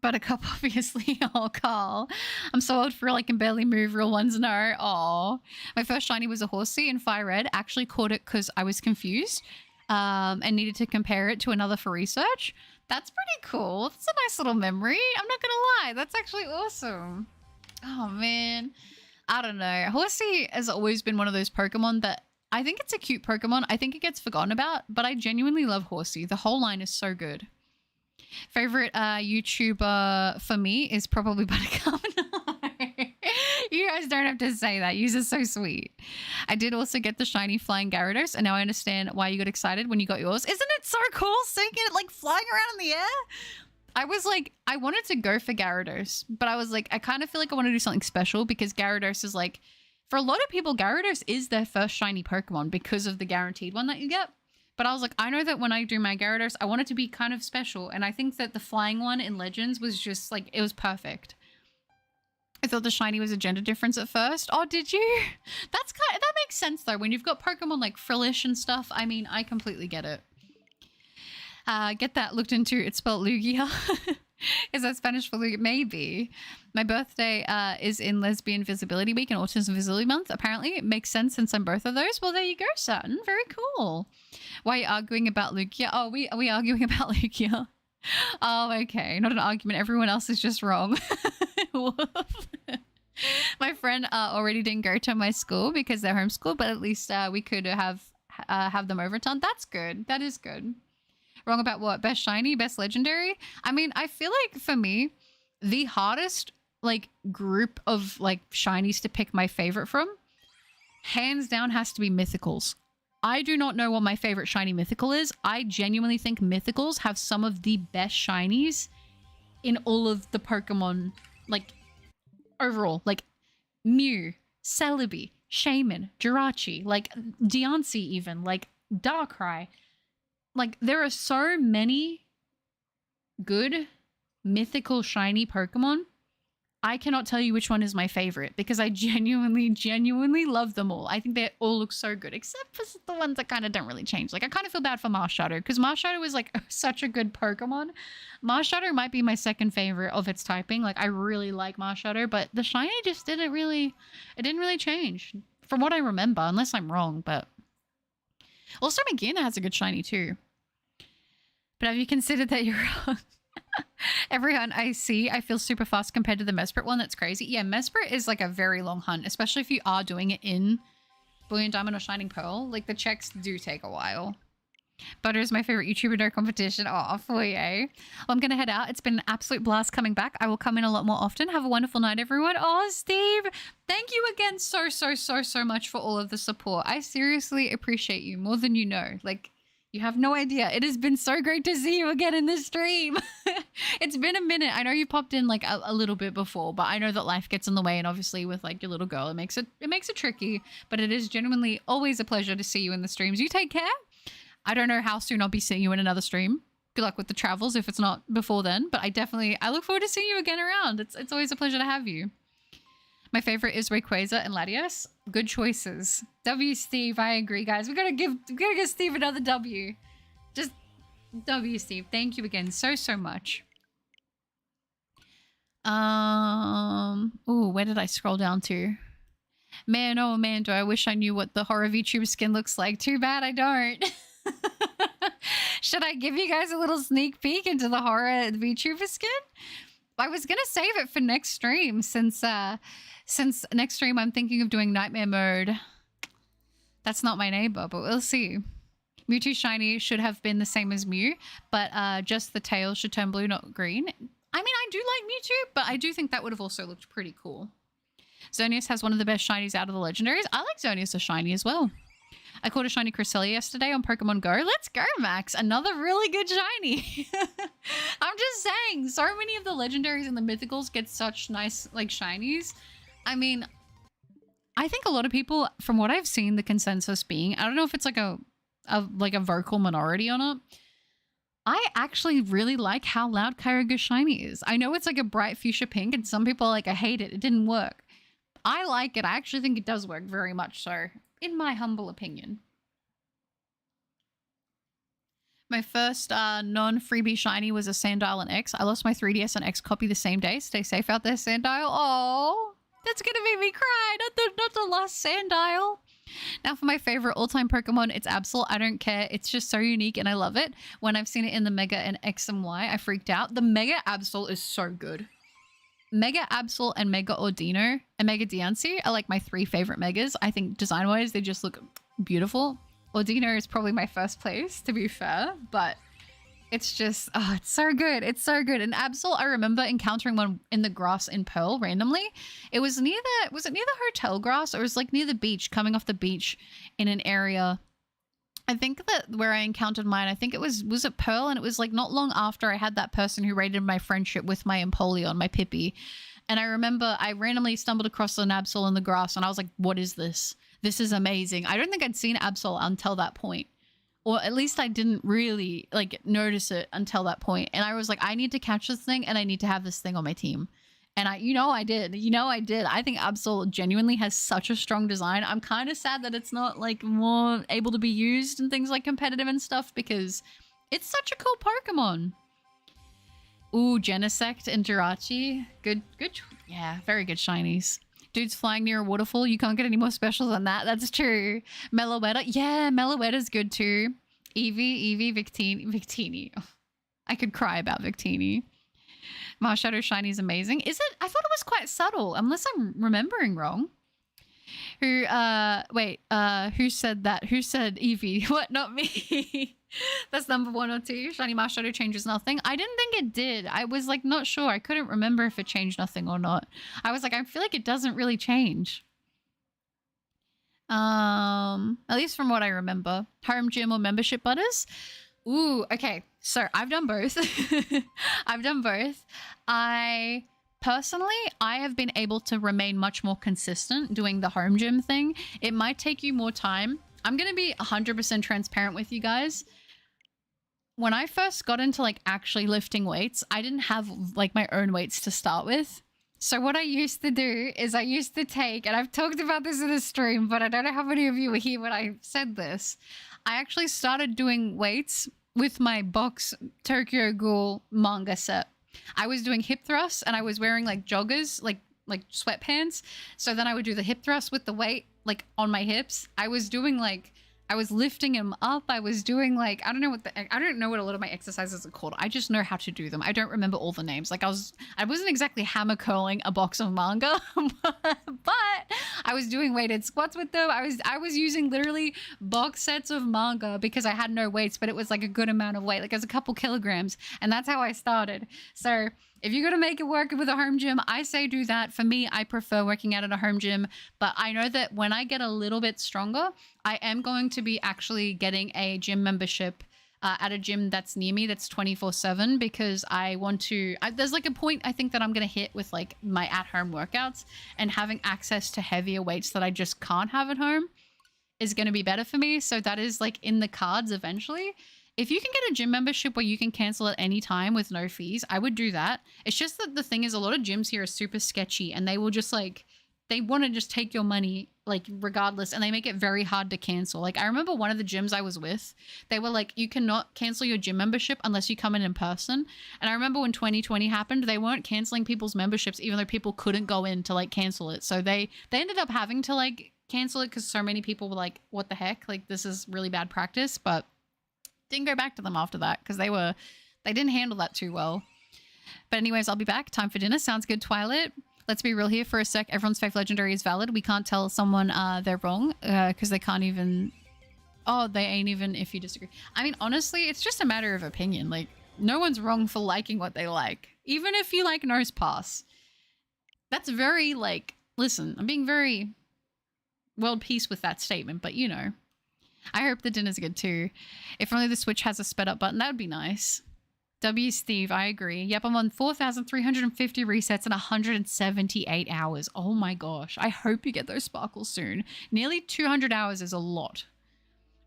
Buttercup, obviously. Oh, Carl. I'm so old for I can barely move. Real ones, no. Oh, my first shiny was a Horsey in Fire Red. Actually caught it because I was confused and needed to compare it to another for research. That's pretty cool. That's a nice little memory. I'm not going to lie. That's actually awesome. Oh, man. I don't know. Horsey has always been one of those Pokemon that I think it's a cute Pokemon. I think it gets forgotten about, but I genuinely love Horsey. The whole line is so good. Favorite YouTuber for me is probably Buttercup. You guys don't have to say that. You're so sweet. I did also get the shiny flying Gyarados, and now I understand why you got excited when you got yours. Isn't it so cool seeing it like flying around in the air? I was like, I wanted to go for Gyarados, but I was like, I kind of feel like I want to do something special because Gyarados is like, for a lot of people, Gyarados is their first shiny Pokemon because of the guaranteed one that you get. But I was like, I know that when I do my Gyarados, I want it to be kind of special. And I think that the flying one in Legends was just like, it was perfect. I thought the shiny was a gender difference at first. Oh, did you? That makes sense though. When you've got Pokemon like Frillish and stuff, I mean, I completely get it. Get that looked into. It's spelled Lugia. Is that Spanish for Lugia? Maybe. My birthday is in Lesbian Visibility Week and Autism Visibility Month. Apparently, it makes sense since I'm both of those. Well, there you go, Saturn. Very cool. Why are you arguing about Lugia? Oh, are we arguing about Lugia? Oh, okay. Not an argument. Everyone else is just wrong. My friend already didn't go to my school because they're homeschooled, but at least we could have them overturned. That's good. That is good. Wrong about what? Best shiny, best legendary? I mean, I feel like for me, the hardest like group of like shinies to pick my favorite from, hands down, has to be mythicals. I do not know what my favorite shiny mythical is. I genuinely think mythicals have some of the best shinies in all of the Pokemon, like overall, like Mew, Celebi, Shaman, Jirachi, like Diancie even, like Darkrai. Like, there are so many good mythical shiny Pokemon. I cannot tell you which one is my favorite because I genuinely love them all. I think they all look so good, except for the ones that kind of don't really change. Like, I kind of feel bad for Marshadow because Marshadow is like such a good Pokemon. Marshadow might be my second favorite of its typing. Like, I really like Marshadow, but the shiny just didn't really change from what I remember, unless I'm wrong, but... Also, Magina has a good shiny too. But have you considered that you're wrong? Everyone I see, I feel super fast compared to the Mesprit one. That's crazy. Yeah, Mesprit is like a very long hunt, especially if you are doing it in Brilliant Diamond or Shining Pearl. Like, the checks do take a while. Butter is my favorite YouTuber, no competition. Oh, foyer. Well, I'm going to head out. It's been an absolute blast coming back. I will come in a lot more often. Have a wonderful night, everyone. Oh, Steve, thank you again so much for all of the support. I seriously appreciate you more than you know. Like, you have no idea. It has been so great to see you again in this stream. It's been a minute. I know you popped in like a little bit before, but I know that life gets in the way, and obviously with like your little girl, it makes it tricky, but it is genuinely always a pleasure to see you in the streams. You take care. I don't know how soon I'll be seeing you in another stream. Good luck with the travels if it's not before then, but I look forward to seeing you again around. It's always a pleasure to have you. My favorite is Rayquaza and Latios. Good choices. W Steve, I agree, guys. We gotta give Steve another W. Just W Steve. Thank you again so much. Oh, where did I scroll down to? Man, oh man, do I wish I knew what the horror VTuber skin looks like. Too bad I don't. Should I give you guys a little sneak peek into the horror VTuber skin? I was gonna save it for next stream since next stream I'm thinking of doing nightmare mode. That's not my neighbor, but we'll see. Mewtwo shiny should have been the same as Mew, but just the tail should turn blue, not green. I mean, I do like Mewtwo, but I do think that would have also looked pretty cool. Xerneas has one of the best shinies out of the legendaries. I like Xerneas as shiny as well. I caught a shiny Cresselia yesterday on Pokemon Go. Let's go, Max. Another really good shiny. I'm just saying, so many of the legendaries and the mythicals get such nice, like, shinies. I mean, I think a lot of people, from what I've seen, the consensus being, I don't know if it's like a vocal minority or not. I actually really like how loud Kyogre's shiny is. I know it's like a bright fuchsia pink, and some people are like, I hate it. It didn't work. I like it. I actually think it does work very much so, in my humble opinion. My first non-freebie shiny was a Sandile and X. I lost my 3DS and X copy the same day. Stay safe out there, Sandile. Oh, that's gonna make me cry. Not the lost Sandile. Now for my favorite all-time Pokemon, it's Absol. I don't care. It's just so unique and I love it. When I've seen it in the Mega and X and Y, I freaked out. The Mega Absol is so good. Mega Absol and Mega Ordino and Mega Diancie are like my 3 favorite megas. I think design-wise, they just look beautiful. Ordino is probably my first place, to be fair, but it's just, oh, it's so good. It's so good. And Absol, I remember encountering one in the grass in Pearl randomly. It was near the, was it near the hotel grass, or it was like near the beach, coming off the beach in an area. I think that where I encountered mine, I think it was it Pearl? And it was like not long after I had that person who rated my friendship with my Empoleon, my Pippi. And I remember I randomly stumbled across an Absol in the grass and I was like, what is this? This is amazing. I don't think I'd seen Absol until that point. Or at least I didn't really like notice it until that point. And I was like, I need to catch this thing and I need to have this thing on my team. And I did. I think Absol genuinely has such a strong design. I'm kind of sad that it's not like more able to be used in things like competitive and stuff because it's such a cool Pokemon. Ooh, Genesect and Jirachi. Good. Yeah, very good shinies. Dude's flying near a waterfall. You can't get any more special than that. That's true. Meloetta. Yeah, Meloetta's good too. Eevee, Victini. Oh, I could cry about Victini. Marshadow Shiny is amazing. Is it? I thought it was quite subtle, unless I'm remembering wrong. Who said that? Who said Eevee? What? Not me. That's number 1 or 2. Shiny Marshadow changes nothing. I didn't think it did. I was like not sure. I couldn't remember if it changed nothing or not. I was like, I feel like it doesn't really change. At least from what I remember. Home gym or membership butters? Ooh, okay. So I've done both. I've done both. I have been able to remain much more consistent doing the home gym thing. It might take you more time. I'm going to be 100% transparent with you guys. When I first got into like actually lifting weights, I didn't have like my own weights to start with. So what I used to do is I used to take, and I've talked about this in the stream, but I don't know how many of you were here when I said this. I actually started doing weights with my box Tokyo Ghoul manga set. I was doing hip thrusts and I was wearing like joggers, like sweatpants. So then I would do the hip thrust with the weight like on my hips. I was lifting them up. I was doing like, I don't know what a lot of my exercises are called. I just know how to do them. I don't remember all the names. Like I wasn't exactly hammer curling a box of manga, but I was doing weighted squats with them. I was using literally box sets of manga because I had no weights, but it was like a good amount of weight. Like it was a couple kilograms, and that's how I started. So if you're going to make it work with a home gym, I say do that. For me, I prefer working out at a home gym, but I know that when I get a little bit stronger, I am going to be actually getting a gym membership at a gym that's near me that's 24/7 because I want to, there's like a point I think that I'm going to hit with like my at-home workouts, and having access to heavier weights that I just can't have at home is going to be better for me. So that is like in the cards eventually. If you can get a gym membership where you can cancel at any time with no fees, I would do that. It's just that the thing is a lot of gyms here are super sketchy and they will just like, they want to just take your money like regardless, and they make it very hard to cancel. Like I remember one of the gyms I was with, they were like, you cannot cancel your gym membership unless you come in person. And I remember when 2020 happened, they weren't canceling people's memberships even though people couldn't go in to like cancel it. So they ended up having to like cancel it because so many people were like, what the heck? Like this is really bad practice. But didn't go back to them after that because they didn't handle that too well. But anyways, I'll be back. Time for dinner. Sounds good, Twilight. Let's be real here for a sec. Everyone's fave legendary is valid. We can't tell someone they're wrong because they can't even... Oh, they ain't even if you disagree. I mean, honestly, it's just a matter of opinion. Like, no one's wrong for liking what they like. Even if you like Nose Pass. That's very, like... Listen, I'm being very world peace with that statement, but you know. I hope the dinner's good too. If only the Switch has a sped up button, that would be nice. W. Steve, I agree. Yep, I'm on 4,350 resets in 178 hours. Oh my gosh. I hope you get those sparkles soon. Nearly 200 hours is a lot.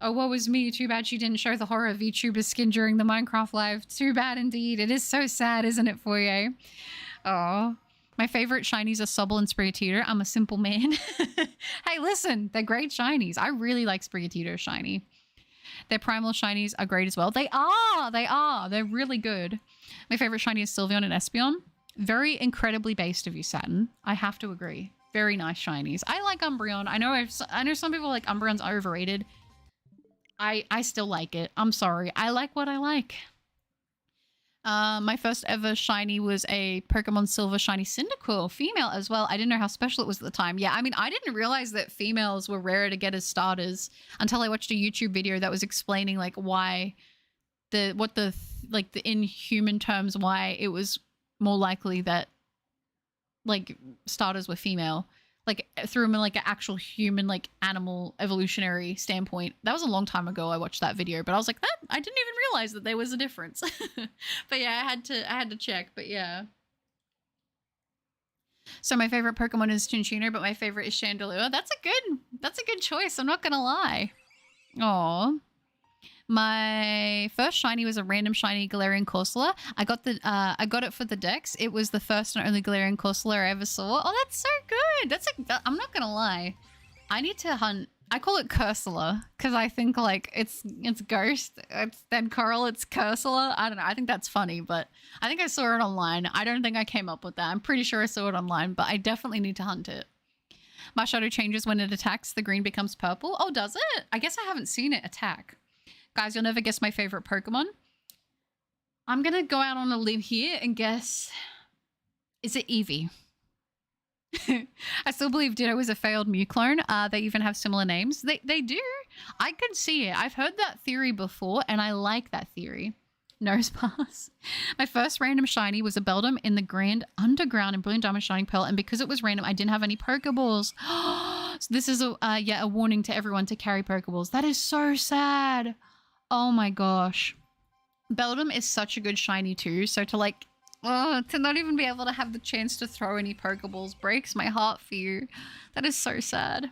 Oh, woe was me. Too bad she didn't show the horror of VTuber's skin during the Minecraft live. Too bad indeed. It is so sad, isn't it, for you? Oh. My favorite shinies are Sobble and Sprigatito. I'm a simple man. Hey, listen, they're great shinies. I really like Sprigatito shiny. Their primal shinies are great as well. They are. They're really good. My favorite shiny is Sylveon and Espeon. Very incredibly based of you, Saturn. I have to agree. Very nice shinies. I like Umbreon. I know some people like Umbreon's overrated. I still like it. I'm sorry. I like what I like. My first ever shiny was a Pokemon Silver Shiny Cyndaquil, female as well. I didn't know how special it was at the time. Yeah, I mean, I didn't realize that females were rarer to get as starters until I watched a YouTube video that was explaining like why in human terms why it was more likely that like starters were female, like through like an actual human like animal evolutionary standpoint. That was a long time ago I watched that video, but I was like, that I didn't even realize that there was a difference. But yeah, I had to check. But yeah, so my favorite Pokemon is Chinchino, but my favorite is Chandelure. That's a good choice, I'm not gonna lie. Aw. My first shiny was a random shiny Galarian Corsola. I got it for the Dex. It was the first and only Galarian Corsola I ever saw. Oh, that's so good. I'm not gonna lie. I need to hunt. I call it Corsola because I think like it's ghost. It's then coral. It's Corsola. I don't know. I think that's funny, but I think I saw it online. I don't think I came up with that. I'm pretty sure I saw it online, but I definitely need to hunt it. My shadow changes when it attacks. The green becomes purple. Oh, does it? I guess I haven't seen it attack. Guys, you'll never guess my favorite Pokemon. I'm going to go out on a limb here and guess... Is it Eevee? I still believe Ditto is a failed Mew clone. They even have similar names. They do. I can see it. I've heard that theory before, and I like that theory. Nose pass. My first random shiny was a Beldum in the Grand Underground in Brilliant Diamond Shining Pearl, and because it was random, I didn't have any Pokeballs. So this is a warning to everyone to carry Pokeballs. That is so sad. Oh my gosh. Beldum is such a good shiny too, so to like, to not even be able to have the chance to throw any Pokeballs breaks my heart for you. That is so sad.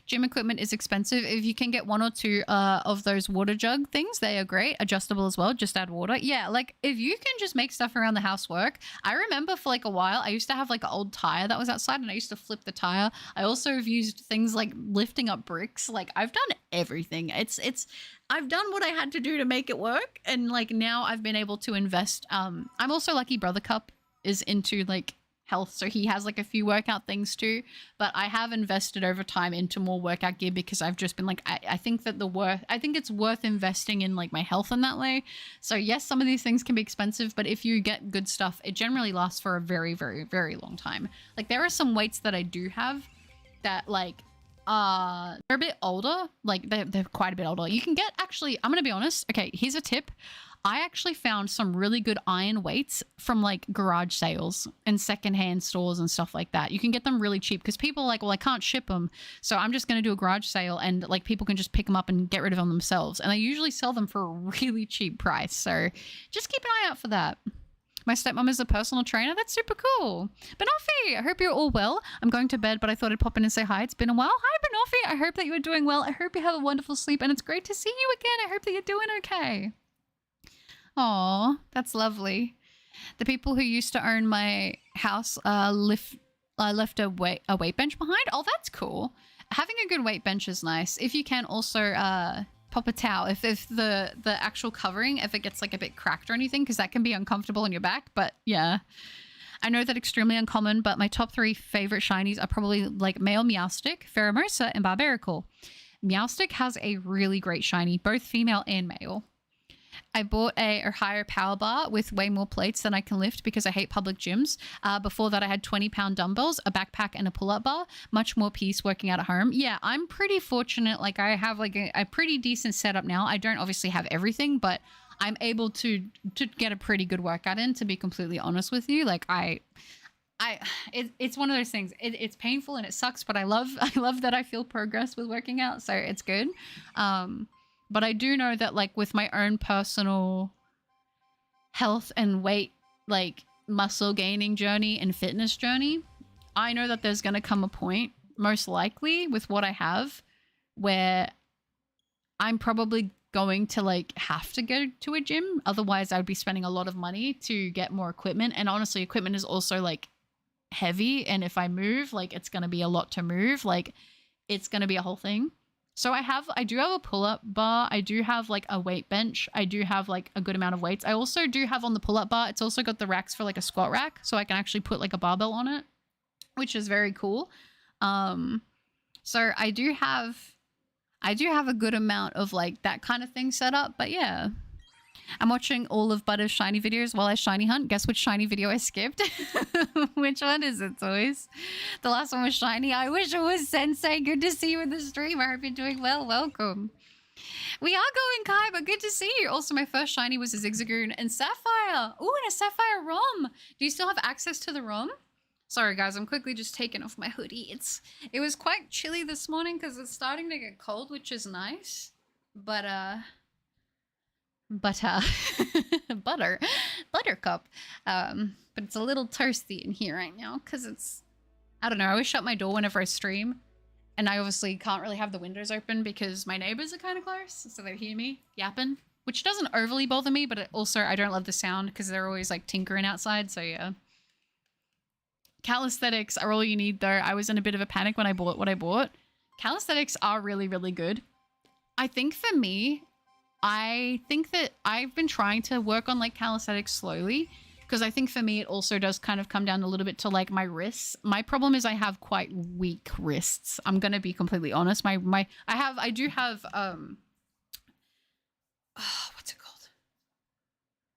Gym equipment is expensive. If you can get one or two of those water jug things, they are great. Adjustable as well, just add water. Yeah, like if you can just make stuff around the house work. I remember for like a while, I used to have like an old tire that was outside and I used to flip the tire. I also have used things like lifting up bricks. Like I've done everything. I've done what I had to do to make it work. And like now I've been able to invest. I'm also lucky Brother Cup is into like health, so he has like a few workout things too, but I have invested over time into more workout gear because I've just been like, I think that I think it's worth investing in like my health in that way. So yes, some of these things can be expensive, but if you get good stuff, it generally lasts for a very, very, very long time. Like there are some weights that I do have that like they're a bit older, like they're quite a bit older. You can get, actually, I'm gonna be honest, okay, here's a tip. I actually found some really good iron weights from like garage sales and secondhand stores and stuff like that. You can get them really cheap because people are like, well, I can't ship them, so I'm just going to do a garage sale and like people can just pick them up and get rid of them themselves. And they usually sell them for a really cheap price. So just keep an eye out for that. My stepmom is a personal trainer. That's super cool. Banoffee, I hope you're all well. I'm going to bed, but I thought I'd pop in and say hi. It's been a while. Hi, Banoffee. I hope that you are doing well. I hope you have a wonderful sleep and it's great to see you again. I hope that you're doing okay. Oh, that's lovely. The people who used to own my house left a weight bench behind. Oh, that's cool. Having a good weight bench is nice. If you can also pop a towel if the actual covering, if it gets like a bit cracked or anything, because that can be uncomfortable on your back. But yeah, I know that extremely uncommon, but my top 3 favorite shinies are probably like male Meowstic, Pheromosa, and Barbarical. Meowstic has a really great shiny, both female and male. I bought a higher power bar with way more plates than I can lift because I hate public gyms. Before that, I had 20-pound dumbbells, a backpack, and a pull-up bar. Much more peace working out at home. Yeah, I'm pretty fortunate. Like I have like a pretty decent setup now. I don't obviously have everything, but I'm able to get a pretty good workout in, to be completely honest with you. Like it's one of those things. It's painful and it sucks, but I love that I feel progress with working out, so it's good. But I do know that like with my own personal health and weight, like muscle gaining journey and fitness journey, I know that there's going to come a point, most likely with what I have, where I'm probably going to like have to go to a gym. Otherwise, I would be spending a lot of money to get more equipment. And honestly, equipment is also like heavy. And if I move, like it's going to be a lot to move. Like it's going to be a whole thing. So I do have a pull-up bar. I do have like a weight bench. I do have like a good amount of weights. I also do have on the pull-up bar, it's also got the racks for like a squat rack, so I can actually put like a barbell on it, which is very cool. So I do have a good amount of like that kind of thing set up. But yeah, I'm watching all of Butter's shiny videos while I shiny hunt. Guess which shiny video I skipped? Which one is it, Toys? The last one was shiny. I wish it was Sensei. Good to see you in the stream. I hope you're doing well. Welcome. We are going, Kai, but good to see you. Also, my first shiny was a Zigzagoon and Sapphire. Ooh, and a Sapphire ROM. Do you still have access to the ROM? Sorry, guys. I'm quickly just taking off my hoodie. It was quite chilly this morning because it's starting to get cold, which is nice. But, buttercup. But it's a little toasty in here right now because it's, I don't know. I always shut my door whenever I stream. And I obviously can't really have the windows open because my neighbors are kind of close, so they hear me yapping, which doesn't overly bother me, but also I don't love the sound because they're always like tinkering outside, so yeah. Calisthenics are all you need though. I was in a bit of a panic when I bought what I bought. Calisthenics are really, really good. I think for me, I think that I've been trying to work on like calisthenics slowly. Because I think for me, it also does kind of come down a little bit to like my wrists. My problem is I have quite weak wrists. I'm going to be completely honest. I do have, what's it called?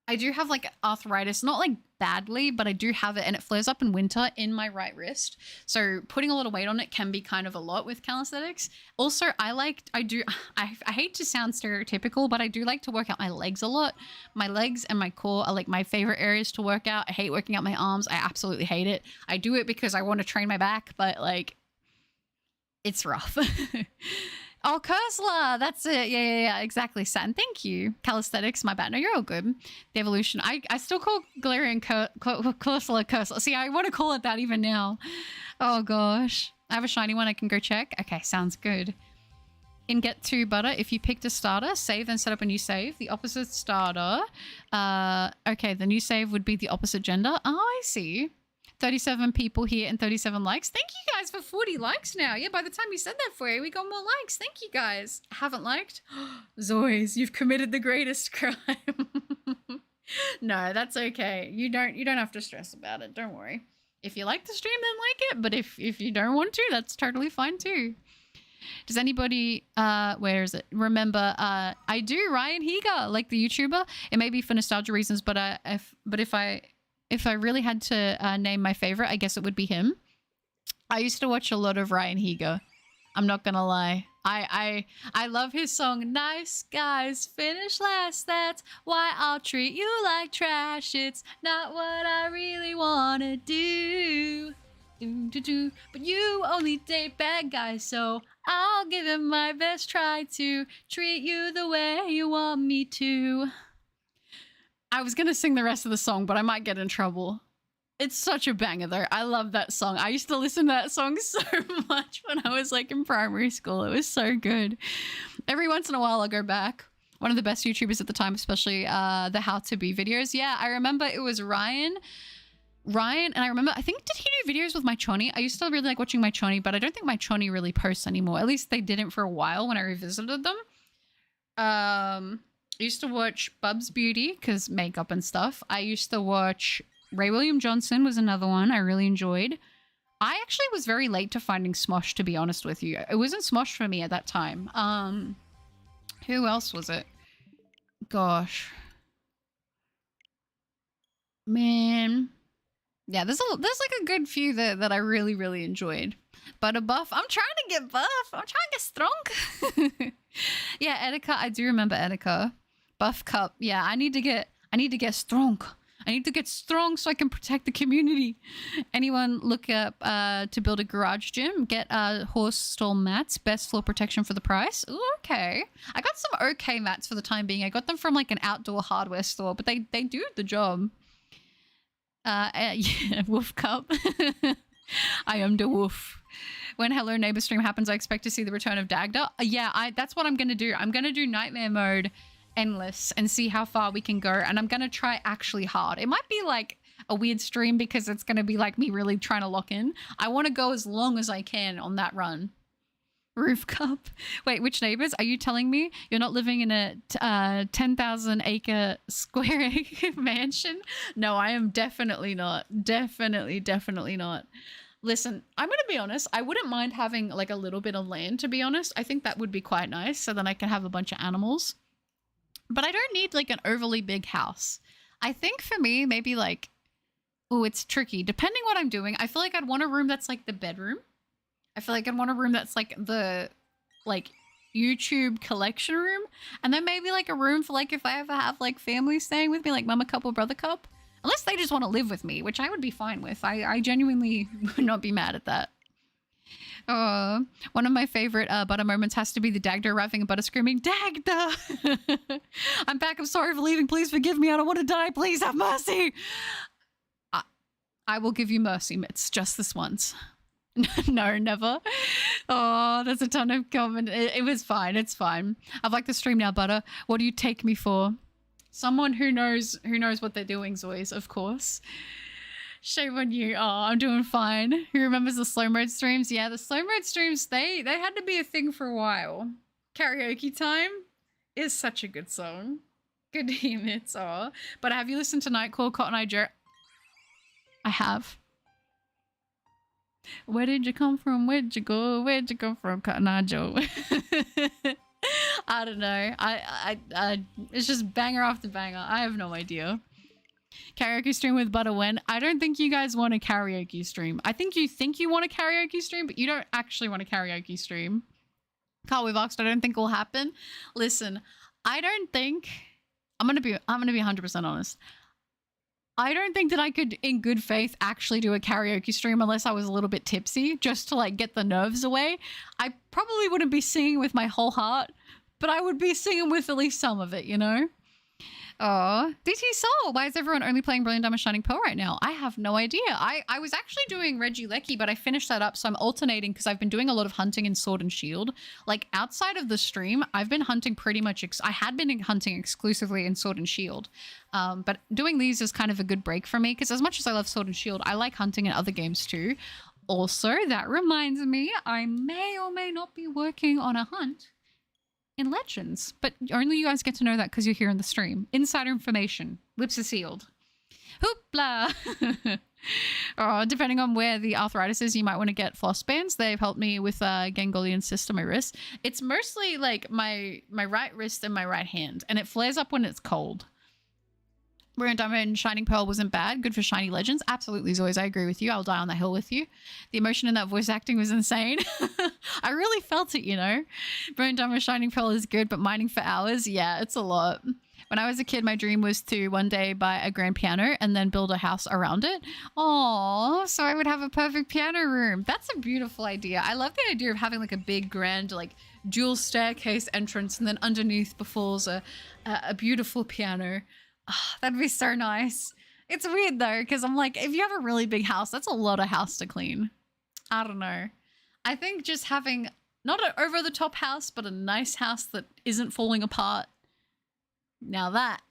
I do have like arthritis, not like badly, but I do have it and it flares up in winter in my right wrist. So putting a lot of weight on it can be kind of a lot with calisthenics. Also, I hate to sound stereotypical, but I do like to work out my legs a lot. My legs and my core are like my favorite areas to work out. I hate working out my arms. I absolutely hate it. I do it because I want to train my back, but like it's rough. Oh, Cursla, that's it. Yeah, exactly. Satin, thank you. Calisthenics, my bad. No, you're all good. The evolution. I still call Galarian Cursla. See, I want to call it that even now. Oh, gosh. I have a shiny one I can go check. Okay, sounds good. In Get to Butter, if you picked a starter, save and set up a new save. The opposite starter. Okay, the new save would be the opposite gender. Oh, I see. 37 people here and 37 likes. Thank you guys for 40 likes now. Yeah, by the time you said that for you, we got more likes. Thank you guys. Haven't liked? Zoys, you've committed the greatest crime. No, that's okay. You don't have to stress about it. Don't worry. If you like the stream, then like it. But if you don't want to, that's totally fine too. Does anybody, where is it? Remember, I do Ryan Higa, like the YouTuber. It may be for nostalgia reasons, but if I really had to name my favorite, I guess it would be him. I used to watch a lot of Ryan Higa. I'm not gonna lie. I love his song, Nice Guys Finish Last. That's why I'll treat you like trash. It's not what I really wanna do. But you only date bad guys, so I'll give it my best try to treat you the way you want me to. I was going to sing the rest of the song, but I might get in trouble. It's such a banger, though. I love that song. I used to listen to that song so much when I was, like, in primary school. It was so good. Every once in a while, I'll go back. One of the best YouTubers at the time, especially the How To Be videos. Yeah, I remember it was Ryan, and I remember, I think, did he do videos with my Choni? I used to really like watching my Choni, but I don't think my Choni really posts anymore. At least they didn't for a while when I revisited them. I used to watch Bub's Beauty because makeup and stuff. I used to watch Ray William Johnson was another one I really enjoyed. I actually was very late to finding Smosh, to be honest with you. It wasn't Smosh for me at that time. Who else was it? Gosh. Man. Yeah, there's like a good few that I really, really enjoyed. But a buff, I'm trying to get buff. I'm trying to get strong. Yeah, Etika, I do remember Etika. Buff Cup. Yeah, I need to get strong. I need to get strong so I can protect the community. Anyone look up to build a garage gym? Get horse stall mats. Best floor protection for the price. Ooh, okay. I got some okay mats for the time being. I got them from like an outdoor hardware store, but they do the job. Yeah, Wolf Cup. I am the wolf. When Hello Neighbor stream happens, I expect to see the return of Dagda. Yeah, that's what I'm going to do. I'm going to do nightmare mode endless and see how far we can go. And I'm going to try actually hard. It might be like a weird stream because it's going to be like me really trying to lock in. I want to go as long as I can on that run. Roof Cup. Wait, which neighbors? Are you telling me you're not living in a 10,000 acre square acre mansion? No, I am definitely not. Definitely not. Listen, I'm going to be honest. I wouldn't mind having like a little bit of land, to be honest. I think that would be quite nice. So then I can have a bunch of animals. but I don't need like an overly big house. I think for me, maybe like, oh, it's tricky. Depending what I'm doing, I feel like I'd want a room that's like the bedroom. I feel like I'd want a room that's like the like YouTube collection room. And then maybe like a room for like if I ever have like family staying with me, like mama cup or brother cup. Unless they just want to live with me, which I would be fine with. I genuinely would not be mad at that. One of my favorite butter moments has to be the Dagda arriving and Butter screaming, Dagda! I'm back, I'm sorry for leaving, please forgive me, I don't want to die, please have mercy! I will give you mercy, Mitts, just this once. No, never. Oh, there's a ton of comment. It was fine, it's fine. I've liked the stream now, Butter. What do you take me for? Someone who knows what they're doing, Zoys, of course. Shame on you. Oh, I'm doing fine. Who remembers the slow mode streams? Yeah, the slow mode streams, they had to be a thing for a while. Karaoke Time is such a good song. Good name, it's all. But have you listened to Nightcall, Cotton Eye Joe? I have. Where did you come from? Where'd you go? Where'd you come from, Cotton Eye Joe? I don't know. I it's just banger after banger. I have no idea. Karaoke stream with Butter when? I don't think you guys want a karaoke stream. I think you want a karaoke stream, but you don't actually want a karaoke stream. Carl with Oxed, I don't think will happen. Listen, I don't think I'm gonna be 100% honest. I don't think that I could, in good faith, actually do a karaoke stream unless I was a little bit tipsy, just to like get the nerves away. I probably wouldn't be singing with my whole heart, but I would be singing with at least some of it, you know? Oh, DT Soul, why is everyone only playing Brilliant Diamond Shining Pearl right now? I have no idea. I was actually doing Reggie Lecky, but I finished that up, so I'm alternating because I've been doing a lot of hunting in Sword and Shield. Like, outside of the stream, I've been hunting pretty much, I had been hunting exclusively in Sword and Shield. But doing these is kind of a good break for me, because as much as I love Sword and Shield, I like hunting in other games too. Also, that reminds me, I may or may not be working on a hunt in Legends, but only you guys get to know that because you're here in the stream. Insider information. Lips are sealed. Hoopla! Oh, depending on where the arthritis is, you might want to get floss bands. They've helped me with ganglion cyst on my wrist. It's mostly like my right wrist and my right hand, and it flares up when it's cold. Brilliant Diamond Shining Pearl wasn't bad. Good for Shiny Legends. Absolutely, Zoys. I agree with you. I'll die on that hill with you. The emotion in that voice acting was insane. I really felt it, you know. Brilliant Diamond Shining Pearl is good, but mining for hours, yeah, it's a lot. When I was a kid, my dream was to one day buy a grand piano and then build a house around it. Aww, so I would have a perfect piano room. That's a beautiful idea. I love the idea of having like a big grand like dual staircase entrance, and then underneath befalls a beautiful piano. Oh, that'd be so nice. It's weird though, because I'm like, if you have a really big house, that's a lot of house to clean. I don't know. I think just having not an over-the-top house, but a nice house that isn't falling apart. Now that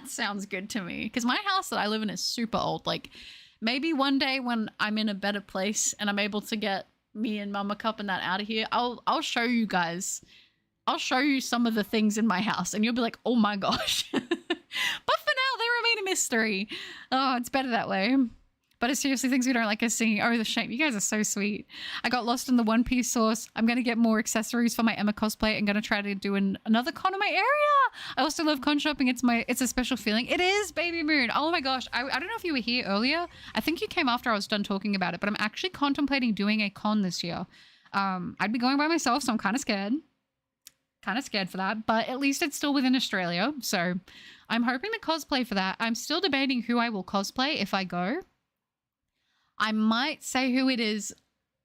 sounds good to me. Because my house that I live in is super old. Like, maybe one day when I'm in a better place and I'm able to get me and Mama Cup and that out of here, I'll show you guys. I'll show you some of the things in my house and you'll be like, oh my gosh. But for now, they remain a mystery. Oh, it's better that way. But it's seriously things we don't like us singing. Oh, the shame. You guys are so sweet. I got lost in the One Piece source. I'm going to get more accessories for my Emma cosplay and going to try to do another con in my area. I also love con shopping. It's a special feeling. It is, Baby Moon. Oh my gosh. I don't know if you were here earlier. I think you came after I was done talking about it, but I'm actually contemplating doing a con this year. I'd be going by myself, so I'm kind of scared. Kind of scared for that, but at least it's still within Australia, so I'm hoping to cosplay for that. I'm still debating who I will cosplay if I go. I might say who it is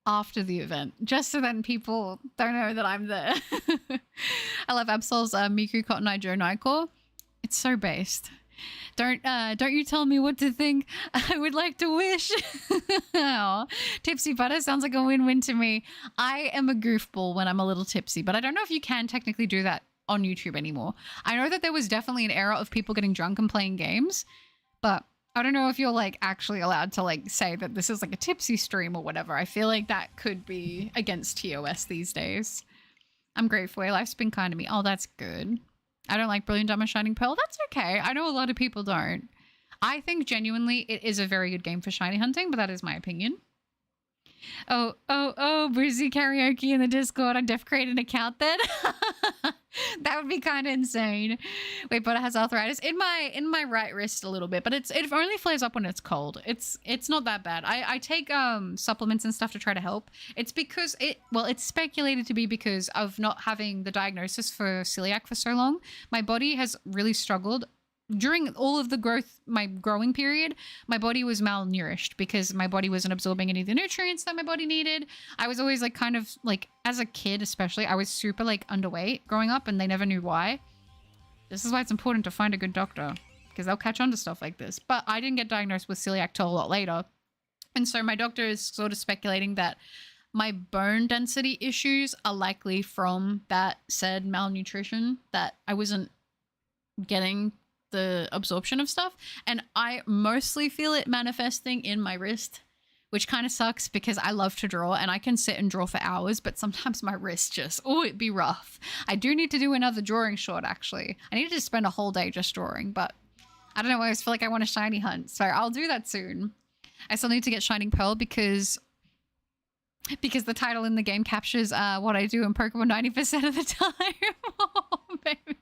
after the event, just so then people don't know that I'm there. I love Absol's Miku Cotton Eye Joe Nightcore. It's so based. Don't you tell me what to think. I would like to wish. Oh, tipsy butter sounds like a win-win to me. I am a goofball when I'm a little tipsy, but I don't know if you can technically do that on YouTube anymore. I know that there was definitely an era of people getting drunk and playing games, but I don't know if you're like actually allowed to like say that this is like a tipsy stream or whatever. I feel like that could be against TOS these days. I'm grateful. Life's been kind to me. Oh, that's good. I don't like Brilliant Diamond Shining Pearl. That's okay. I know a lot of people don't. I think genuinely it is a very good game for shiny hunting, but that is my opinion. Oh, Brizzy Karaoke in the Discord. I def created an account then. That would be kind of insane. Wait, but it has arthritis in my right wrist a little bit, but it only flares up when it's cold. It's not that bad. I take supplements and stuff to try to help. It's because it's speculated to be because of not having the diagnosis for celiac for so long. My body has really struggled during all of my growing period. My body was malnourished because my body wasn't absorbing any of the nutrients that my body needed. I was always like kind of like, as a kid especially, I was super like underweight growing up and they never knew why. This is why it's important to find a good doctor because they'll catch on to stuff like this. But I didn't get diagnosed with celiac till a lot later. And so my doctor is sort of speculating that my bone density issues are likely from that said malnutrition, that I wasn't getting the absorption of stuff, and I mostly feel it manifesting in my wrist, which kind of sucks because I love to draw and I can sit and draw for hours, but sometimes my wrist just, it'd be rough. I do need to do another drawing short actually. I need to spend a whole day just drawing, but I don't know, I always feel like I want to shiny hunt, so I'll do that soon. I still need to get Shining Pearl because the title in the game captures what I do in Pokemon 90% of the time. Oh, baby.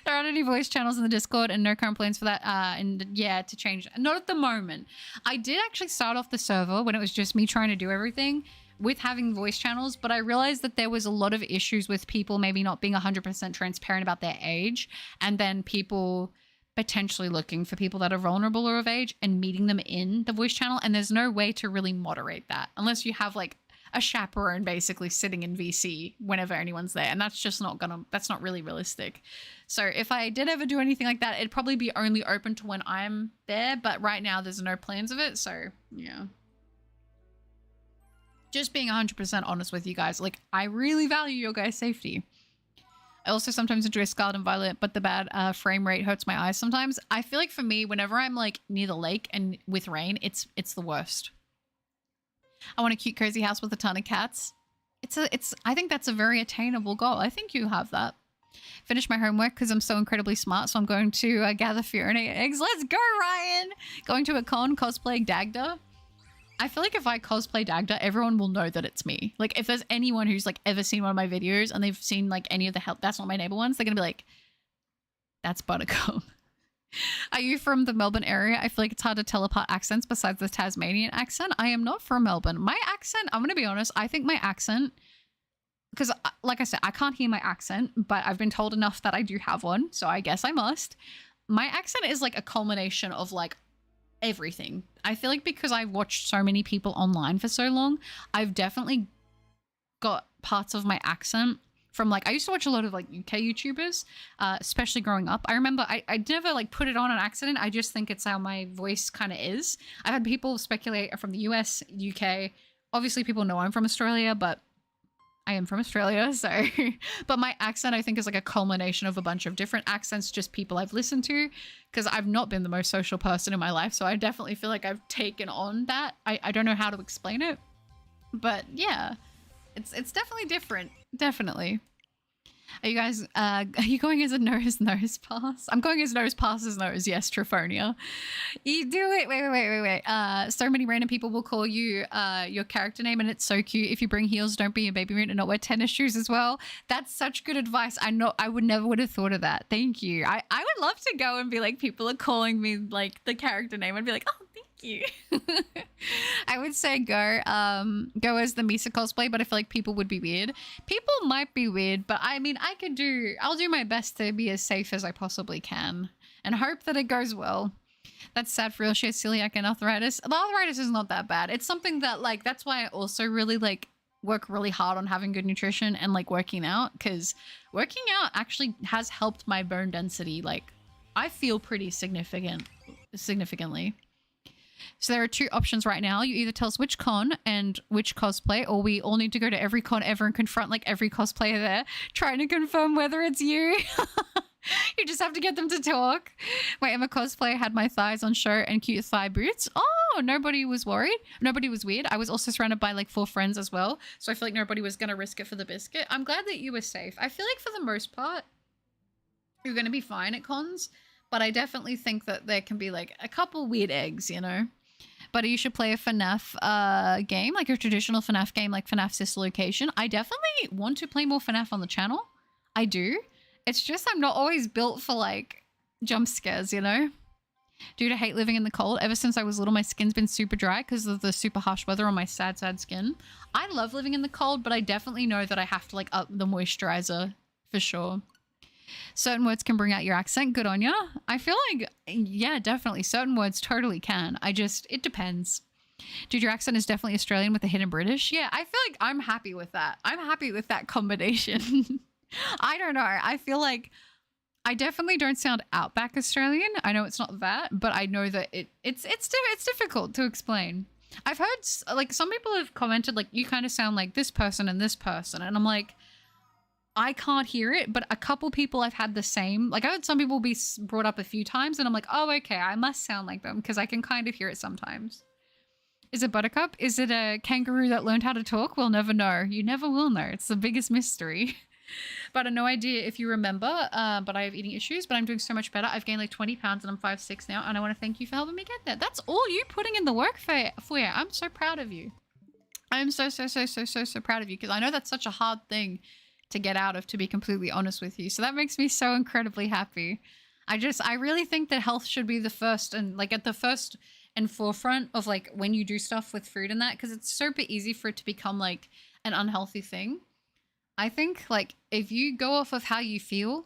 There aren't any voice channels in the Discord and no current plans for that. And yeah, to change. Not at the moment. I did actually start off the server when it was just me trying to do everything with having voice channels, but I realized that there was a lot of issues with people maybe not being 100% transparent about their age, and then people potentially looking for people that are vulnerable or of age and meeting them in the voice channel. And there's no way to really moderate that unless you have like a chaperone basically sitting in VC whenever anyone's there, and that's just that's not really realistic. So if I did ever do anything like that, it'd probably be only open to when I'm there, but right now there's no plans of it. So yeah, just being 100% honest with you guys, like I really value your guys' safety. I also sometimes enjoy Scarlet and Violet, but the bad frame rate hurts my eyes sometimes. I feel like for me, whenever I'm like near the lake and with rain, it's the worst. I want a cute cozy house with a ton of cats. I think that's a very attainable goal. I think you have that. Finish my homework because I'm so incredibly smart. So I'm going to gather Fiorina eggs. Let's go, Ryan. Going to a con, cosplaying Dagda. I feel like if I cosplay Dagda, everyone will know that it's me. Like if there's anyone who's like ever seen one of my videos and they've seen like any of the help, that's not my neighbor ones, they're going to be like, that's Buttercup. Are you from the Melbourne area? I feel like it's hard to tell apart accents besides the Tasmanian accent. I am not from Melbourne. My accent, I'm going to be honest, I think my accent, because like I said, I can't hear my accent, but I've been told enough that I do have one, so I guess I must. My accent is like a culmination of like everything. I feel like because I've watched so many people online for so long, I've definitely got parts of my accent from like, I used to watch a lot of like UK YouTubers, especially growing up. I remember I never like put it on accident. I just think it's how my voice kind of is. I've had people speculate from the US, UK. Obviously people know I'm from Australia, but I am from Australia, so. But my accent I think is like a culmination of a bunch of different accents, just people I've listened to, because I've not been the most social person in my life. So I definitely feel like I've taken on that. I don't know how to explain it, but yeah. It's definitely different. Definitely. Are you guys, are you going as a nose pass? I'm going as nose passes nose. Yes, Triphonia. You do it. Wait. So many random people will call you your character name, and it's so cute. If you bring heels, don't be a baby moon and not wear tennis shoes as well. That's such good advice. I would never have thought of that. Thank you. I would love to go and be like, people are calling me like the character name. I'd be like, oh, thank you. I would say go as the Misa cosplay, but I feel like people would be weird. People might be weird, but I mean, I'll do my best to be as safe as I possibly can and hope that it goes well. That's sad for real. She has celiac and arthritis. The arthritis is not that bad. It's something that like, that's why I also really like work really hard on having good nutrition and like working out, because working out actually has helped my bone density. Like I feel pretty significantly. So there are two options right now. You either tell us which con and which cosplay, or we all need to go to every con ever and confront like every cosplayer there, trying to confirm whether it's you. You just have to get them to talk. My Emma cosplay had my thighs on show and cute thigh boots. Oh, nobody was worried. Nobody was weird. I was also surrounded by like 4 friends as well. So I feel like nobody was going to risk it for the biscuit. I'm glad that you were safe. I feel like for the most part, you're going to be fine at cons. But I definitely think that there can be like a couple weird eggs, you know? But you should play a FNAF game, like a traditional FNAF game, like FNAF Sister Location. I definitely want to play more FNAF on the channel. I do. It's just I'm not always built for like jump scares, you know? Dude, I hate living in the cold. Ever since I was little, my skin's been super dry because of the super harsh weather on my sad skin. I love living in the cold, but I definitely know that I have to like up the moisturizer for sure. Certain words can bring out your accent. Good on ya. I feel like, yeah, definitely. Certain words totally can. It depends. Dude, your accent is definitely Australian with a hidden British. Yeah, I feel like I'm happy with that. I'm happy with that combination. I don't know. I feel like I definitely don't sound outback Australian. I know it's not that, but I know that it's difficult to explain. I've heard like some people have commented like you kind of sound like this person and this person, and I'm like, I can't hear it, but a couple people I've had the same. Like I heard some people be brought up a few times, and I'm like, oh okay, I must sound like them because I can kind of hear it sometimes. Is it Buttercup? Is it a kangaroo that learned how to talk? We'll never know. You never will know. It's the biggest mystery. But I have no idea if you remember, but I have eating issues, but I'm doing so much better. I've gained like 20 pounds and I'm 5'6" now, and I want to thank you for helping me get there. That's all you putting in the work for you. I'm so proud of you. I'm so proud of you because I know that's such a hard thing to get out of, to be completely honest with you. So that makes me so incredibly happy. I really think that health should be the first and like at the first and forefront of like when you do stuff with food and that, because it's super easy for it to become like an unhealthy thing. I think like if you go off of how you feel,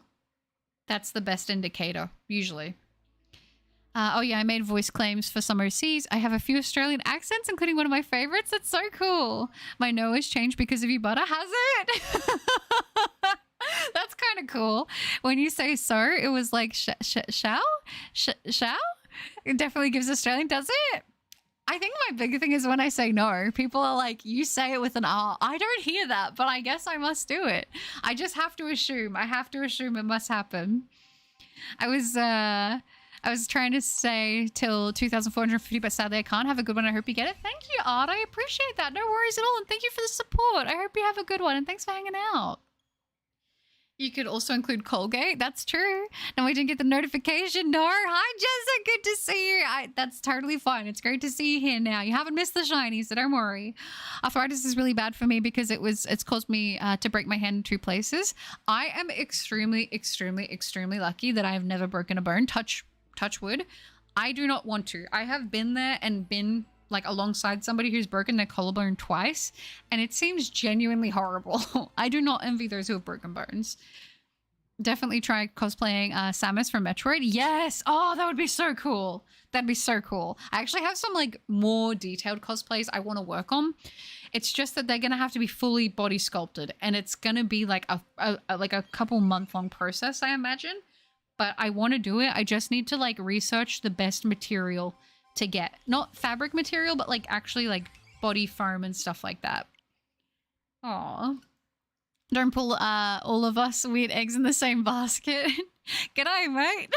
that's the best indicator usually. Oh yeah, I made voice claims for some OCs. I have a few Australian accents, including one of my favorites. That's so cool. My no has changed because of you, butter. Has it? That's kind of cool. When you say so, it was like shall? It definitely gives Australian, does it? I think my big thing is when I say no, people are like, you say it with an R. I don't hear that, but I guess I must do it. I just have to assume. I have to assume it must happen. I was trying to say till 2,450, but sadly I can't. Have a good one. I hope you get it. Thank you, Art. I appreciate that. No worries at all. And thank you for the support. I hope you have a good one. And thanks for hanging out. You could also include Colgate. That's true. No, I didn't get the notification. No. Hi, Jessica. Good to see you. That's totally fine. It's great to see you here now. You haven't missed the shiny, so don't worry. Arthritis is really bad for me because it's caused me to break my hand in 2 places. I am extremely lucky that I have never broken a bone. Touch wood. I do not want to. I have been there and been like alongside somebody who's broken their collarbone twice, and it seems genuinely horrible. I do not envy those who have broken bones. Definitely try cosplaying Samus from Metroid. Yes. Oh, that would be so cool. That'd be so cool. I actually have some like more detailed cosplays I want to work on. It's just that they're gonna have to be fully body sculpted, and it's gonna be like a couple month-long process, I imagine. But I want to do it. I just need to like research the best material to get. Not fabric material, but like actually like body foam and stuff like that. Aw. Don't pull all of us weird eggs in the same basket. G'day, mate.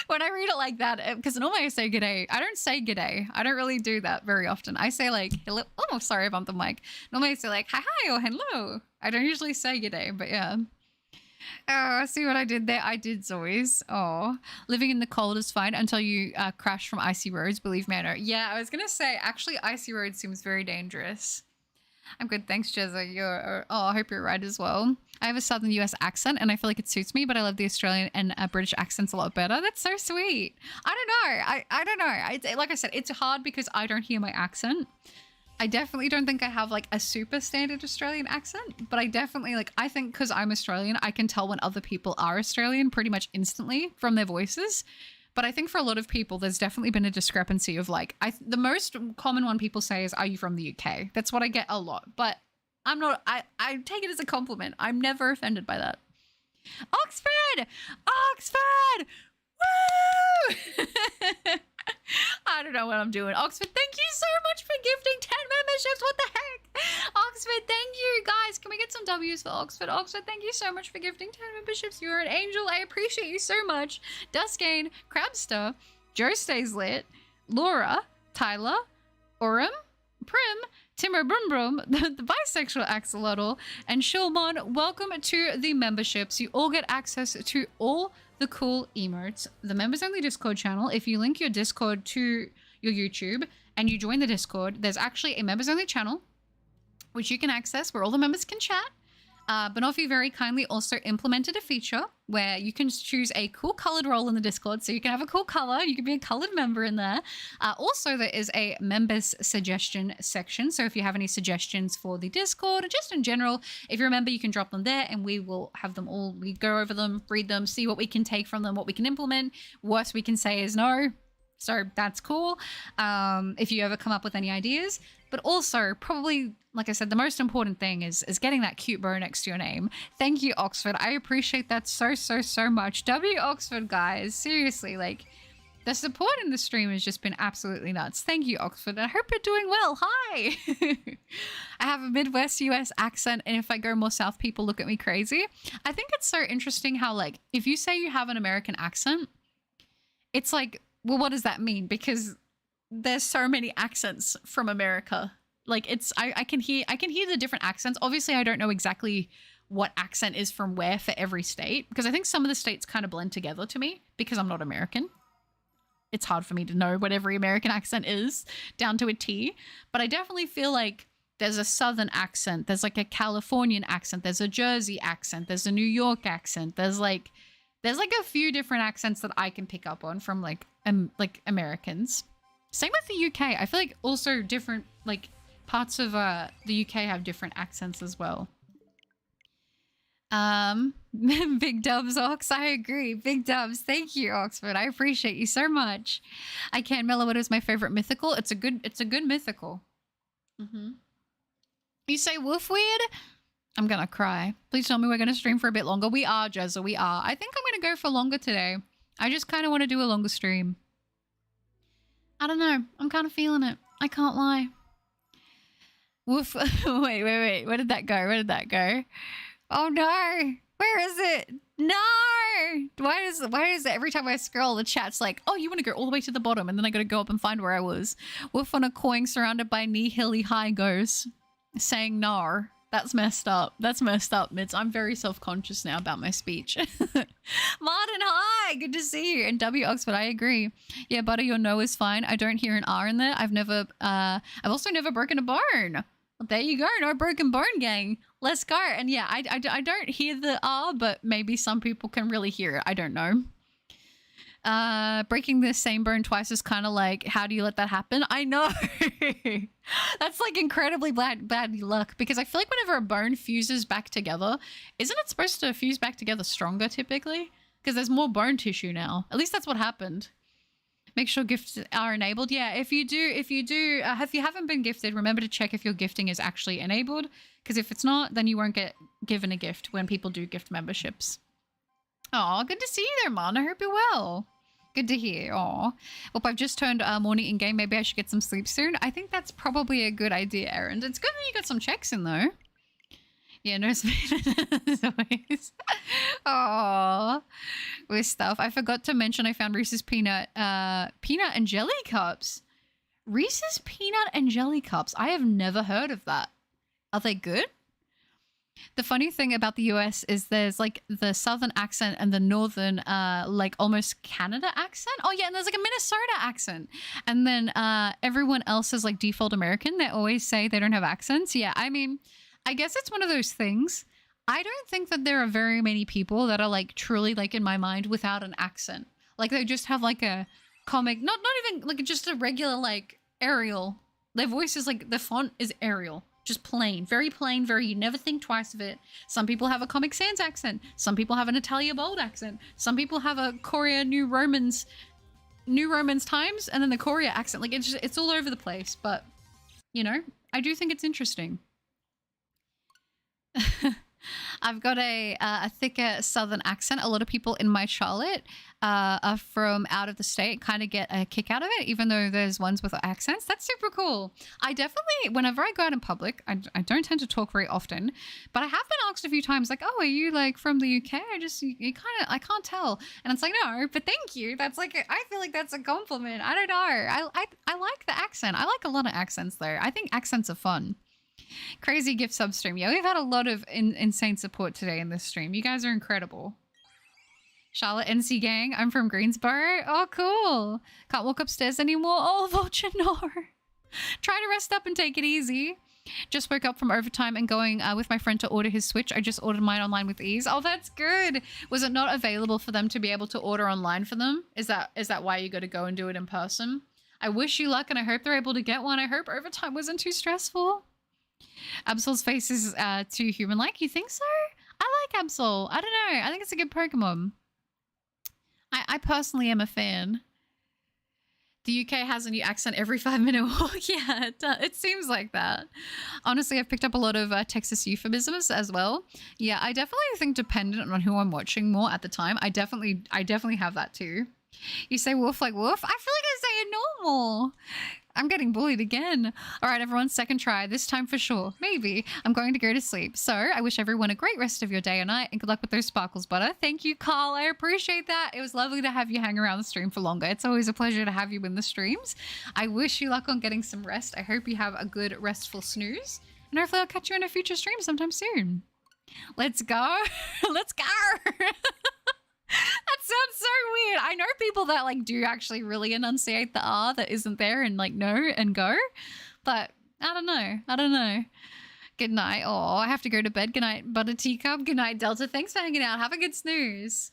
When I read it like that, because normally I say g'day. I don't say g'day. I don't really do that very often. I say like hello. Oh, sorry, I bumped the mic. Normally I say like hi or hello. I don't usually say g'day, but yeah. Oh, see what I did there? I did, Zoe's. Oh, living in the cold is fine until you crash from icy roads. Believe me, I know. Yeah, I was going to say, actually, icy roads seems very dangerous. I'm good. Thanks, Jezza. I hope you're right as well. I have a southern US accent and I feel like it suits me, but I love the Australian and British accents a lot better. That's so sweet. I don't know. I don't know. Like I said, it's hard because I don't hear my accent. I definitely don't think I have like a super standard Australian accent, but I definitely like, I think because I'm Australian, I can tell when other people are Australian pretty much instantly from their voices. But I think for a lot of people, there's definitely been a discrepancy of like, the most common one people say is, are you from the UK? That's what I get a lot, but I'm not, I take it as a compliment. I'm never offended by that. Oxford! Oxford! Woo! I don't know what I'm doing. Oxford, thank you so much for gifting 10 memberships. What the heck? Oxford, thank you. Guys, can we get some W's for Oxford? Oxford, thank you so much for gifting 10 memberships. You're an angel. I appreciate you so much. Duskane, Crabster, Joe Stays Lit, Laura, Tyler, Orim, Prim, Timo Brum Brum, the bisexual axolotl, and Shulmon. Welcome to the memberships. You all get access to all the cool emotes, the members only Discord channel. If you link your Discord to your YouTube and you join the Discord, there's actually a members only channel which you can access where all the members can chat. Banoffee very kindly also implemented a feature where you can choose a cool colored role in the Discord. So you can have a cool color. You can be a colored member in there. Also, there is a members suggestion section. So if you have any suggestions for the Discord or just in general, if you remember, you can drop them there and we will have them all. We go over them, read them, see what we can take from them, what we can implement. Worst we can say is no. So that's cool. If you ever come up with any ideas. But also, probably, like I said, the most important thing is getting that cute bow next to your name. Thank you, Oxford. I appreciate that so, so, so much. W Oxford, guys. Seriously, like, the support in the stream has just been absolutely nuts. Thank you, Oxford. I hope you're doing well. Hi! I have a Midwest US accent, and if I go more south, people look at me crazy. I think it's so interesting how, like, if you say you have an American accent, it's like, well, what does that mean? Because there's so many accents from America. Like it's, I can hear the different accents. Obviously, I don't know exactly what accent is from where for every state, because I think some of the states kind of blend together to me because I'm not American. It's hard for me to know what every American accent is down to a T, but I definitely feel like there's a Southern accent. There's like a Californian accent. There's a Jersey accent. There's a New York accent. There's like a few different accents that I can pick up on from like Americans. Same with the UK. I feel like also different, like, parts of the UK have different accents as well. Big dubs, Ox. I agree. Big dubs. Thank you, Oxford. I appreciate you so much. I can't mellow. What is my favorite mythical? It's a good mythical. You say wolf weird? I'm gonna cry. Please tell me we're gonna stream for a bit longer. We are, Jezza. We are. I think I'm gonna go for longer today. I just kind of want to do a longer stream. I don't know. I'm kind of feeling it. I can't lie. Woof. Wait. Where did that go? Oh no. Where is it? No. Why is it every time I scroll, the chat's like, oh, you want to go all the way to the bottom, and then I got to go up and find where I was. Woof on a coin surrounded by knee-hilly high goes, saying nar. That's messed up. Mids. I'm very self-conscious now about my speech. Martin, hi! Good to see you. And W Oxford, I agree. Yeah, butter, your no is fine. I don't hear an R in there. I've also never broken a bone. Well, there you go. No broken bone, gang. Let's go. And yeah, I don't hear the R, but maybe some people can really hear it. I don't know. Breaking the same bone twice is kind of like, how do you let that happen? I know. That's like incredibly bad luck, because I feel like whenever a bone fuses back together, isn't it supposed to fuse back together stronger typically? Because there's more bone tissue now. At least that's what happened. Make sure gifts are enabled. Yeah, if you haven't been gifted, remember to check if your gifting is actually enabled, because if it's not, then you won't get given a gift when people do gift memberships. Oh, good to see you there, Mon. I hope you're well. Good to hear. Aw. Well, I've just turned morning in game. Maybe I should get some sleep soon. I think that's probably a good idea, Aaron. It's good that you got some checks in, though. Yeah, no speed as always. Aw. With stuff. I forgot to mention I found Reese's peanut and jelly cups. Reese's peanut and jelly cups. I have never heard of that. Are they good? The funny thing about the US is there's like the southern accent and the northern like almost Canada accent. Oh yeah, and there's like a Minnesota accent. And then everyone else is like default American. They always say they don't have accents. Yeah, I mean, I guess it's one of those things. I don't think that there are very many people that are like truly like in my mind without an accent. Like they just have like a comic, not even like just a regular like Arial. Their voice is like, the font is Arial. Just plain, you never think twice of it. Some people have a Comic Sans accent. Some people have an Italia Bold accent. Some people have a Korea New Romans Times, and then the Korea accent. Like it's all over the place, but you know, I do think it's interesting. I've got a thicker southern accent. A lot of people in my Charlotte are from out of the state, kind of get a kick out of it, even though there's ones with accents. That's super cool. I definitely, whenever I go out in public, I don't tend to talk very often, but I have been asked a few times, like, oh, are you like from the UK? I can't tell. And it's like, no, but thank you. That's like, I feel like that's a compliment. I don't know. I like the accent. I like a lot of accents though. I think accents are fun. Crazy gift sub stream. Yeah, we've had a lot of insane support today in this stream. You guys are incredible. Charlotte NC gang. I'm from Greensboro. Oh, cool. Can't walk upstairs anymore. Oh, Vulture, no. Try to rest up and take it easy. Just woke up from overtime and going with my friend to order his Switch. I just ordered mine online with ease. Oh, that's good. Was it not available for them to be able to order online for them? Is that why you got to go and do it in person? I wish you luck and I hope they're able to get one. I hope overtime wasn't too stressful. Absol's face is too human-like. You think so? I like Absol. I don't know. I think it's a good Pokemon. I personally am a fan. The UK has a new accent every 5-minute walk. Yeah, it seems like that. Honestly, I've picked up a lot of Texas euphemisms as well. Yeah, I definitely think dependent on who I'm watching more at the time. I definitely have that too. You say wolf like wolf? I feel like I say it normal. I'm getting bullied again. All right, everyone, second try. This time for sure. Maybe. I'm going to go to sleep. So I wish everyone a great rest of your day or night and good luck with those sparkles, butter. Thank you, Carl. I appreciate that. It was lovely to have you hang around the stream for longer. It's always a pleasure to have you in the streams. I wish you luck on getting some rest. I hope you have a good restful snooze. And hopefully I'll catch you in a future stream sometime soon. Let's go. Let's go. That sounds so weird. I know people that like do actually really enunciate the R that isn't there and like no and go, but I don't know. Good night. Oh, I have to go to bed. Good night, Butter Teacup. Good night, Delta. Thanks for hanging out. Have a good snooze.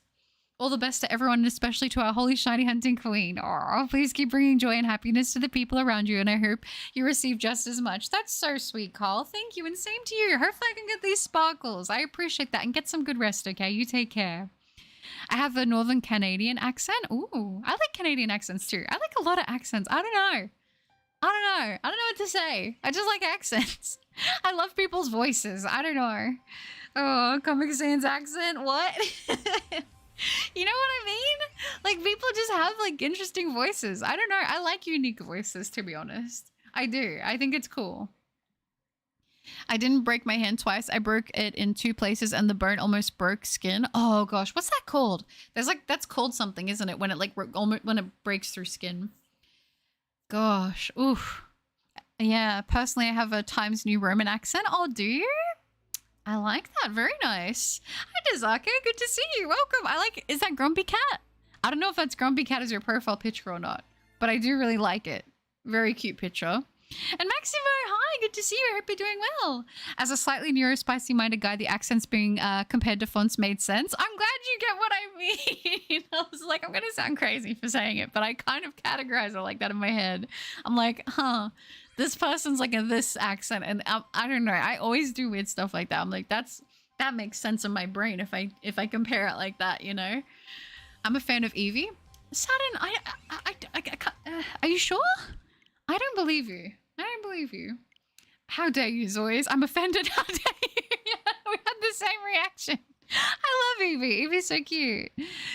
All the best to everyone, and especially to our holy shiny hunting queen. Oh, please keep bringing joy and happiness to the people around you, and I hope you receive just as much. That's so sweet, Carl. Thank you, and same to you. Hopefully I can get these sparkles. I appreciate that, and get some good rest, okay? You take care. I have a Northern Canadian accent. Ooh, I like Canadian accents too. I like a lot of accents. I don't know what to say. I just like accents. I love people's voices. I don't know. Oh, Comic Sans accent? What? You know what I mean? Like, people just have like interesting voices. I don't know. I like unique voices, to be honest. I do. I think it's cool. I didn't break my hand twice. I broke it in 2 places and the bone almost broke skin. Oh gosh, what's that called? There's like, that's called something, isn't it? When it like almost, when it breaks through skin. Gosh, oof. Yeah, personally I have a Times New Roman accent. Oh, do you? I like that. Very nice. Hi, Dezake. Good to see you. Welcome. I like, is that Grumpy Cat? I don't know if that's Grumpy Cat as your profile picture or not, but I do really like it. Very cute picture. And Maximo, hi, good to see you. I hope you're doing well. As a slightly neurospicy-minded guy, the accents being compared to fonts made sense. I'm glad you get what I mean. I was like, I'm going to sound crazy for saying it, but I kind of categorize it like that in my head. I'm like, this person's like in this accent, and I don't know. I always do weird stuff like that. I'm like, that makes sense in my brain if I compare it like that, you know? I'm a fan of Eevee. Saturn, are you sure? I don't believe you. I don't believe you. How dare you, Zoys? I'm offended. How dare you? Yeah, we had the same reaction. I love Eevee. Eevee's so cute.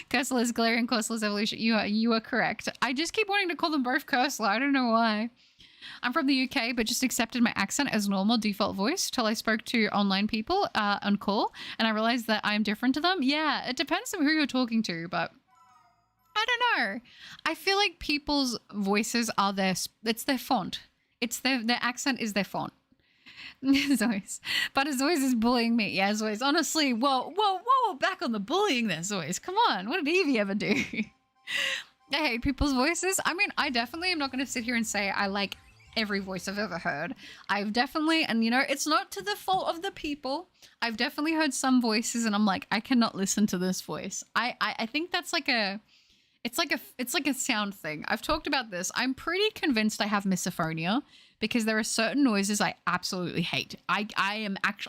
Cursula's Galarian, Cursula's Evolution. You are correct. I just keep wanting to call them both Cursula. I don't know why. I'm from the UK, but just accepted my accent as normal default voice till I spoke to online people on call, and I realized that I'm different to them. Yeah, it depends on who you're talking to, but I don't know. I feel like people's voices are it's their font. It's their accent is their font. Zois. But Zois is bullying me. Yeah, Zois. Honestly, whoa. Back on the bullying there, Zois. Come on. What did Eevee ever do? I hate people's voices. I mean, I definitely am not going to sit here and say I like every voice I've ever heard. I've definitely, and you know, it's not to the fault of the people. I've definitely heard some voices and I'm like, I cannot listen to this voice. I think that's like it's like a sound thing. I've talked about this. I'm pretty convinced I have misophonia because there are certain noises I absolutely hate. I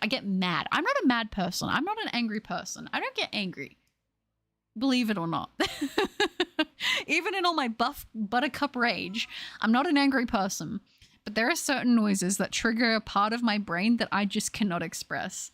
get mad. I'm not a mad person. I'm not an angry person. I don't get angry. Believe it or not. Even in all my buff buttercup rage, I'm not an angry person. But there are certain noises that trigger a part of my brain that I just cannot express.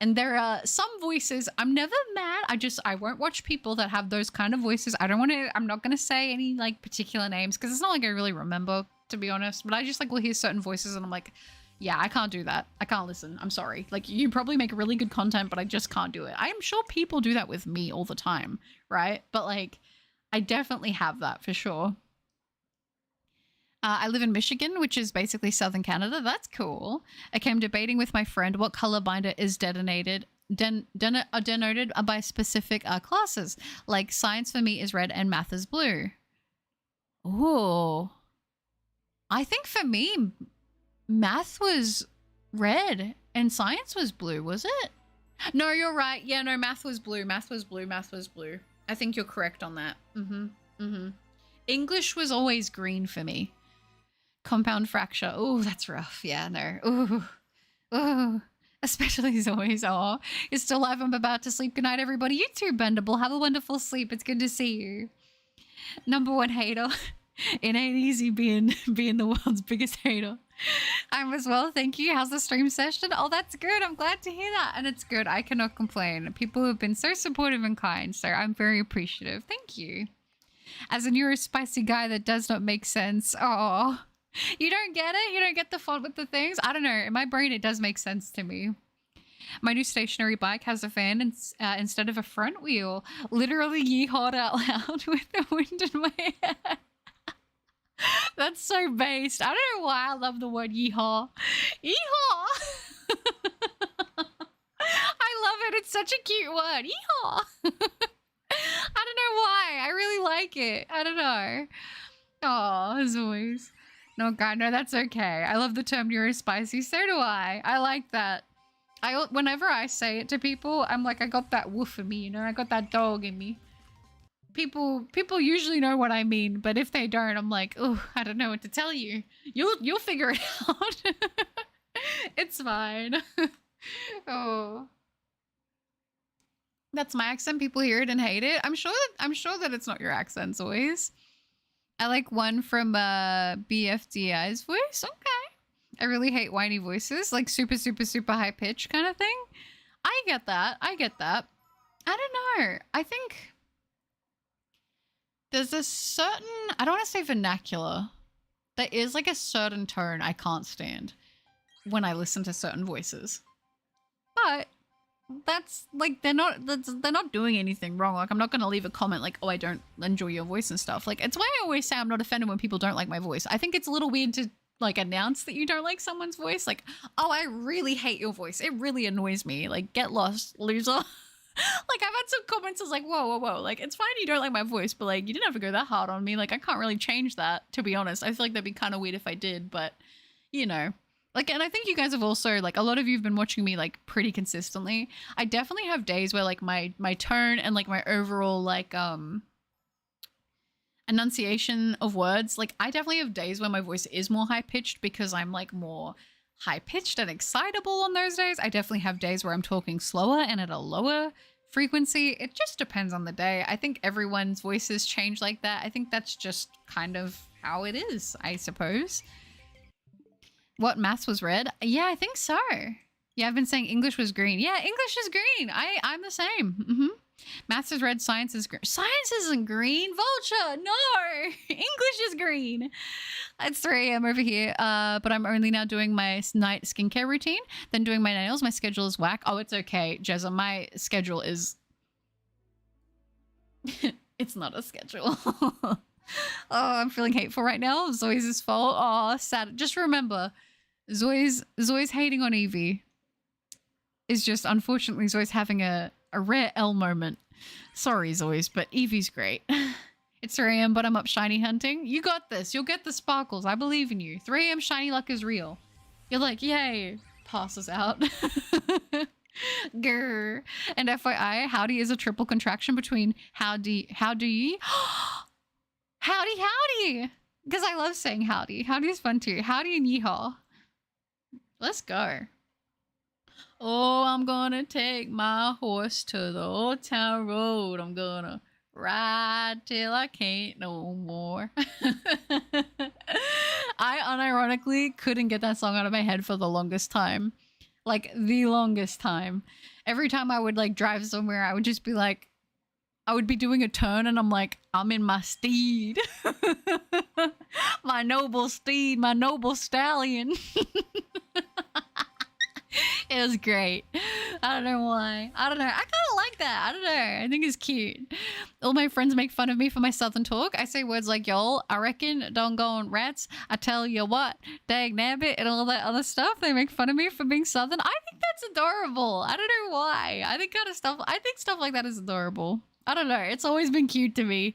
And there are some voices, I'm never mad. I won't watch people that have those kind of voices. I'm not going to say any like particular names because it's not like I really remember, to be honest. But I just like will hear certain voices and I'm like, yeah, I can't do that. I can't listen. I'm sorry. Like you probably make really good content, but I just can't do it. I am sure people do that with me all the time, right? But like, I definitely have that for sure. I live in Michigan, which is basically southern Canada. That's cool. I came debating with my friend what color binder is denoted by specific classes. Like science for me is red and math is blue. Ooh. I think for me, math was red and science was blue, was it? No, you're right. Yeah, no, math was blue. Math was blue. Math was blue. I think you're correct on that. English was always green for me. Compound fracture. Oh, that's rough. Yeah, no. Ooh. Especially Zoe's. Oh, you're still alive. I'm about to sleep. Good night, everybody. You too, Bendable. Have a wonderful sleep. It's good to see you. Number one hater. It ain't easy being the world's biggest hater. I'm as well. Thank you. How's the stream session? Oh, that's good. I'm glad to hear that. And it's good. I cannot complain. People have been so supportive and kind. So I'm very appreciative. Thank you. As a neurospicy guy, that does not make sense. Oh. You don't get it? You don't get the font with the things? I don't know. In my brain, it does make sense to me. My new stationary bike has a fan instead of a front wheel. Literally yeehawed out loud with the wind in my hair. That's so based. I don't know why I love the word yeehaw. Yeehaw! I love it. It's such a cute word. Yeehaw! I don't know why. I really like it. I don't know. Oh, as always. No, God, no, that's okay. I love the term neurospicy. So do I. I like that. Whenever I say it to people, I'm like, I got that woof in me, you know? I got that dog in me. People usually know what I mean, but if they don't, I'm like, oh, I don't know what to tell you. You'll figure it out. It's fine. Oh. That's my accent. People hear it and hate it. I'm sure that it's not your accent always. I like one from BFDI's voice. Okay. I really hate whiny voices, like super, super, super high pitch kind of thing. I get that. I don't know. I think there's a certain, I don't want to say vernacular. There is like a certain tone I can't stand when I listen to certain voices. But that's like, they're not doing anything wrong. Like, I'm not going to leave a comment like, oh, I don't enjoy your voice and stuff. Like, it's why I always say I'm not offended when people don't like my voice. I think it's a little weird to like announce that you don't like someone's voice. Like, oh, I really hate your voice. It really annoys me. Like, get lost, loser. Like, I've had some comments that's like, whoa. Like, it's fine you don't like my voice, but like, you didn't have to go that hard on me. Like, I can't really change that, to be honest. I feel like that'd be kind of weird if I did, but you know. Like, and I think you guys have also, like, a lot of you have been watching me, like, pretty consistently. I definitely have days where, like, my tone and, like, my overall, like, enunciation of words, like, I definitely have days where my voice is more high-pitched because I'm, like, more high-pitched and excitable on those days. I definitely have days where I'm talking slower and at a lower frequency. It just depends on the day. I think everyone's voices change like that. I think that's just kind of how it is, I suppose. What, maths was red? Yeah, I think so. Yeah, I've been saying English was green. Yeah, English is green. I'm the same. Maths is red, science is green. Science isn't green, Vulture, no! English is green. It's 3 a.m. over here, but I'm only now doing my night skincare routine, then doing my nails. My schedule is whack. Oh, it's okay, Jezza, my schedule is... It's not a schedule. Oh, I'm feeling hateful right now. Zoe's fault. Oh, sad. Just remember, Zoe's hating on Evie is just, unfortunately, Zoe's having a rare L moment. Sorry, Zoe's, but Evie's great. It's 3 a.m., but I'm up shiny hunting. You got this. You'll get the sparkles. I believe in you. 3 a.m. shiny luck is real. You're like, yay. Passes out. Grr. And FYI, howdy is a triple contraction between howdy, howdy, howdy. Because I love saying howdy. Howdy is fun too. Howdy and yeehaw. Let's go. Oh, I'm gonna take my horse to the old town road. I'm gonna ride till I can't no more. I unironically couldn't get that song out of my head for the longest time. Like, the longest time. Every time I would, like, drive somewhere, I would just be like, I would be doing a turn and I'm like, I'm in my steed. My noble steed, my noble stallion. It was great. I don't know why. I don't know. I kind of like that. I don't know. I think it's cute. All my friends make fun of me for my southern talk. I say words like y'all, I reckon, doggone rats, I tell you what, dag nabbit, and all that other stuff. They make fun of me for being southern. I think that's adorable. I don't know why. I think stuff like that is adorable. I don't know. It's always been cute to me.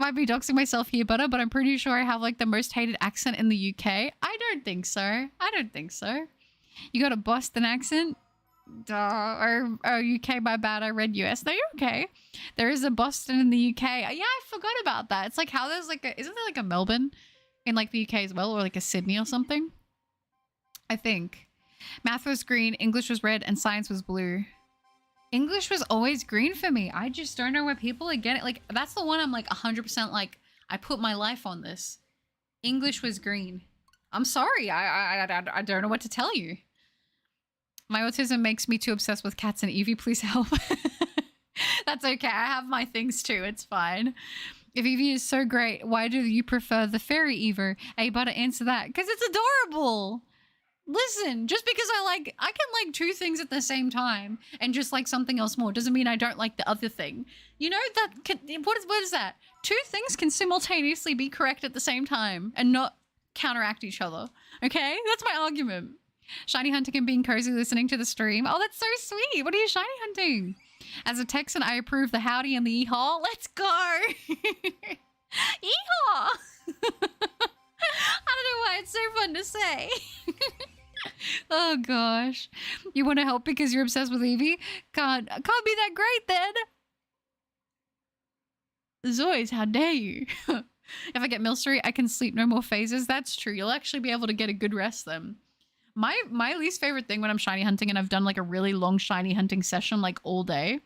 Might be doxing myself here, but I'm pretty sure I have like the most hated accent in the UK. I don't think so. You got a Boston accent? Duh. Or UK, my bad, I read US. No, you're okay. There is a Boston in the UK. Yeah, I forgot about that. It's like how there's like a, isn't there like a Melbourne in like the UK as well, or like a Sydney or something? I think. Math was green, English was red, and science was blue. English was always green for me. I just don't know where people are getting, like, that's the one I'm like 100% like, I put my life on this. English was green. I'm sorry. I don't know what to tell you. My autism makes me too obsessed with cats and Evie. Please help. That's okay. I have my things too. It's fine. If Evie is so great, why do you prefer the fairy Ever? I better answer that. Because it's adorable. Listen, just because I can like two things at the same time and just like something else more doesn't mean I don't like the other thing. You know, what is that? Two things can simultaneously be correct at the same time and not counteract each other. Okay? That's my argument. Shiny hunting and being cozy listening to the stream. Oh, that's so sweet. What are you shiny hunting? As a Texan, I approve the howdy and the eehaw. Let's go. Eehaw. I don't know why it's so fun to say. Oh gosh. You want to help because you're obsessed with Evie? Can't be that great then. Zoids, how dare you? If I get Milcery, I can sleep no more phases. That's true. You'll actually be able to get a good rest then. My least favorite thing when I'm shiny hunting and I've done like a really long shiny hunting session like all day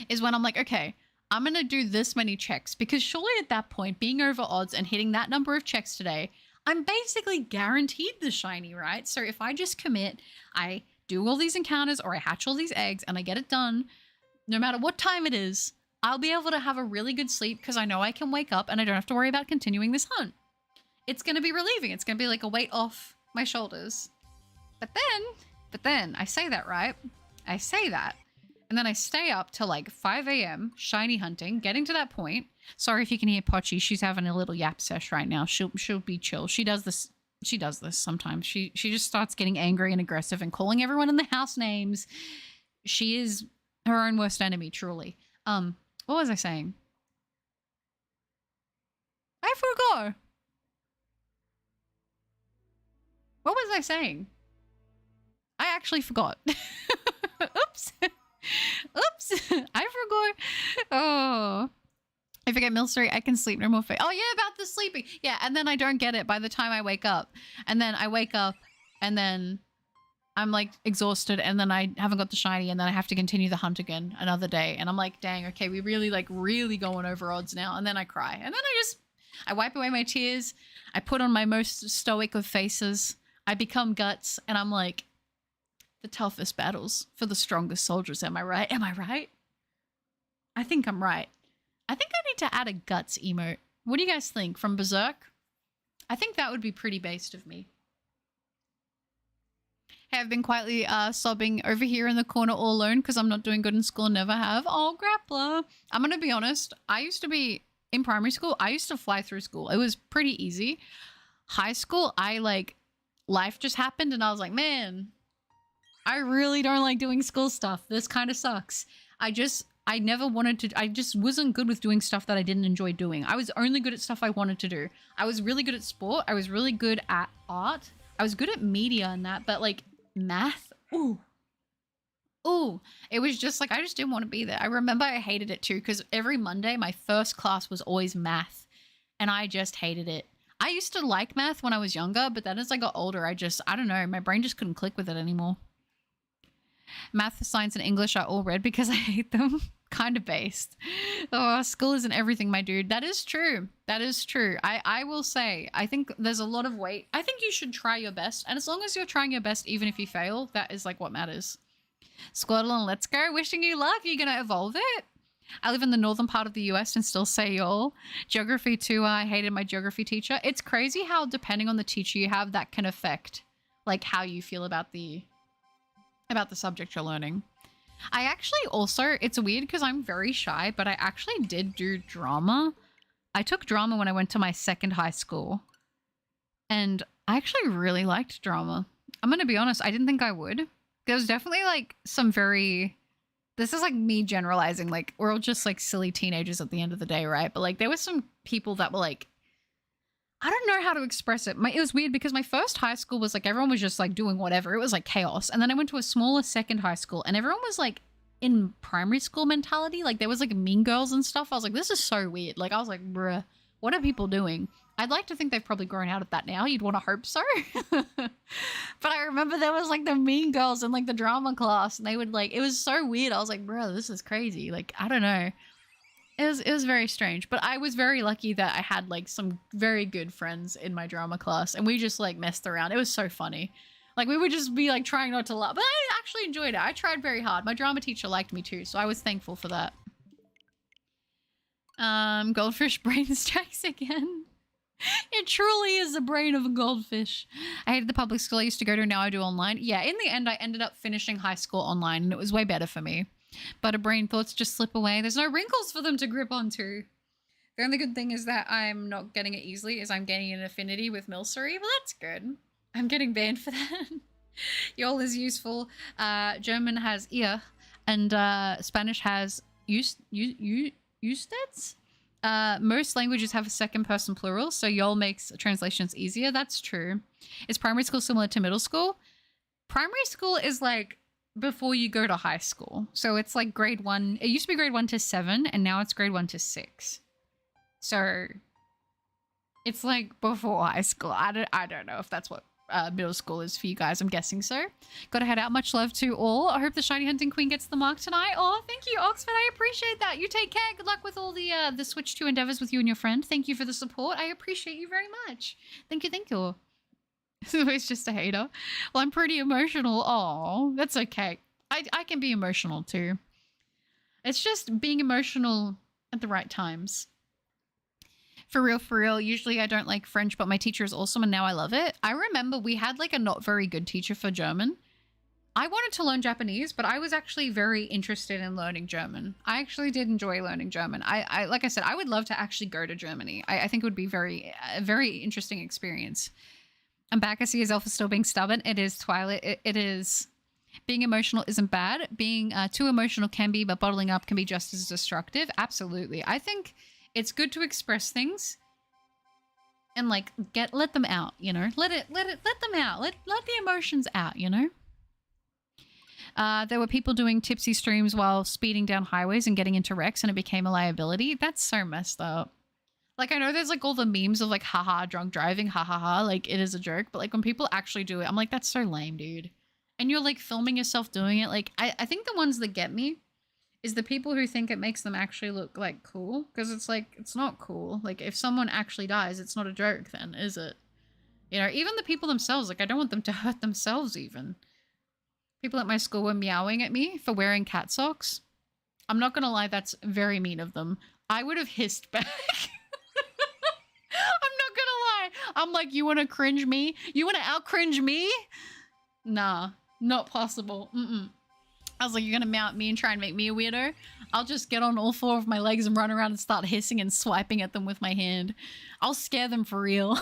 is when I'm like, okay, I'm going to do this many checks because surely at that point, being over odds and hitting that number of checks today, I'm basically guaranteed the shiny, right? So if I just commit, I do all these encounters or I hatch all these eggs and I get it done, no matter what time it is, I'll be able to have a really good sleep because I know I can wake up and I don't have to worry about continuing this hunt. It's going to be relieving. It's going to be like a weight off my shoulders. But then I say that, right? I say that. And then I stay up till like 5 a.m. shiny hunting, getting to that point. Sorry if you can hear Pochi. She's having a little yap sesh right now. She'll be chill. She does this sometimes. She just starts getting angry and aggressive and calling everyone in the house names. She is her own worst enemy, truly. What was I saying? I forgot. What was I saying? I actually forgot. Oops. Oops. I forgot. Oh. If I get Milcery, I can sleep no more. Oh, yeah, about the sleeping. Yeah, and then I don't get it by the time I wake up. And then I wake up and then I'm like exhausted and then I haven't got the shiny and then I have to continue the hunt again another day. And I'm like, dang, okay, we really going over odds now. And then I cry. And then I wipe away my tears. I put on my most stoic of faces. I become Guts and I'm like, the toughest battles for the strongest soldiers. Am I right? Am I right? I think I'm right. I think I need to add a Guts emote. What do you guys think? From Berserk? I think that would be pretty based of me. Hey, I've been quietly sobbing over here in the corner all alone because I'm not doing good in school, never have. Oh, Grappler. I'm going to be honest. I used to be, in primary school, I used to fly through school. It was pretty easy. High school, life just happened and I was like, man, I really don't like doing school stuff. This kind of sucks. I just wasn't good with doing stuff that I didn't enjoy doing. I was only good at stuff I wanted to do. I was really good at sport. I was really good at art. I was good at media and that, but like math, ooh. It was just like, I just didn't want to be there. I remember I hated it too because every Monday, my first class was always math and I just hated it. I used to like math when I was younger, but then as I got older, I don't know, my brain just couldn't click with it anymore. Math, science, and English are all red because I hate them. Kind of based. Oh, school isn't everything, my dude. That is true. That is true. I will say, I think there's a lot of weight. I think you should try your best. And as long as you're trying your best, even if you fail, that is like what matters. Squirtle and let's go. Wishing you luck. You're going to evolve it. I live in the northern part of the US and still say y'all. Geography too. I hated my geography teacher. It's crazy how depending on the teacher you have, that can affect like how you feel about the subject you're learning. I actually also, it's weird because I'm very shy, but I actually did do drama. I took drama when I went to my second high school. And I actually really liked drama. I'm going to be honest, I didn't think I would. There was definitely like some this is like me generalizing, like we're all just like silly teenagers at the end of the day, right? But like there were some people that were like, I don't know how to express it. It was weird because my first high school was like everyone was just like doing whatever. It was like chaos. And then I went to a smaller second high school and everyone was like in primary school mentality. Like there was like mean girls and stuff. I was like, this is so weird. Like I was like, bruh, what are people doing? I'd like to think they've probably grown out of that now. You'd want to hope so. But I remember there was like the mean girls in like the drama class and they would like, it was so weird. I was like, bro, this is crazy. Like, I don't know. It was very strange, but I was very lucky that I had like some very good friends in my drama class and we just like messed around. It was so funny. Like we would just be like trying not to laugh, but I actually enjoyed it. I tried very hard. My drama teacher liked me too, so I was thankful for that. Goldfish brain strikes again. It truly is the brain of a goldfish. I hated the public school I used to go to, now I do online. Yeah, in the end I ended up finishing high school online and it was way better for me. But a brain thoughts just slip away. There's no wrinkles for them to grip onto. The only good thing is that I'm not getting it easily, is I'm getting an affinity with Milcery. Well, that's good. I'm getting banned for that. Yol is useful. German has ear, and Spanish has usted. Most languages have a second person plural, so Yol makes translations easier. That's true. Is primary school similar to middle school? Primary school is like before you go to high school. So it's like grade 1. It used to be grade 1 to 7 and now it's grade 1 to 6. So it's like before high school. I don't know if that's what middle school is for you guys. I'm guessing so. Gotta head out. Much love to all. I hope the Shiny Hunting Queen gets the mark tonight. Oh, thank you, Oxford. I appreciate that. You take care. Good luck with all the Switch 2 endeavors with you and your friend. Thank you for the support. I appreciate you very much. Thank you, thank you. He's just a hater. Well, I'm pretty emotional. Oh, that's okay. I can be emotional too. It's just being emotional at the right times. For real, usually I don't like French, but my teacher is awesome and now I love it. I remember we had like a not very good teacher for German. I wanted to learn Japanese, but I was actually very interested in learning German. I actually did enjoy learning German. I like I said, I would love to actually go to Germany. I think it would be a very interesting experience. I'm back. I see Azelf is still being stubborn. It is, Twilight. It is. Being emotional isn't bad. Being too emotional can be, but bottling up can be just as destructive. Absolutely. I think it's good to express things and like let them out, you know. Let them out. Let the emotions out, you know. There were people doing tipsy streams while speeding down highways and getting into wrecks and it became a liability. That's so messed up. Like, I know there's, like, all the memes of, like, haha, drunk driving, ha ha ha, like, it is a joke. But, like, when people actually do it, I'm like, that's so lame, dude. And you're, like, filming yourself doing it. Like, I think the ones that get me is the people who think it makes them actually look, like, cool. Because it's, like, it's not cool. Like, if someone actually dies, it's not a joke then, is it? You know, even the people themselves, like, I don't want them to hurt themselves even. People at my school were meowing at me for wearing cat socks. I'm not gonna lie, that's very mean of them. I would have hissed back. I'm not gonna lie. I'm like, you want to cringe me? You want to out cringe me? Nah, not possible. I was like, you're gonna mount me and try and make me a weirdo? I'll just get on all 4 of my legs and run around and start hissing and swiping at them with my hand. I'll scare them for real.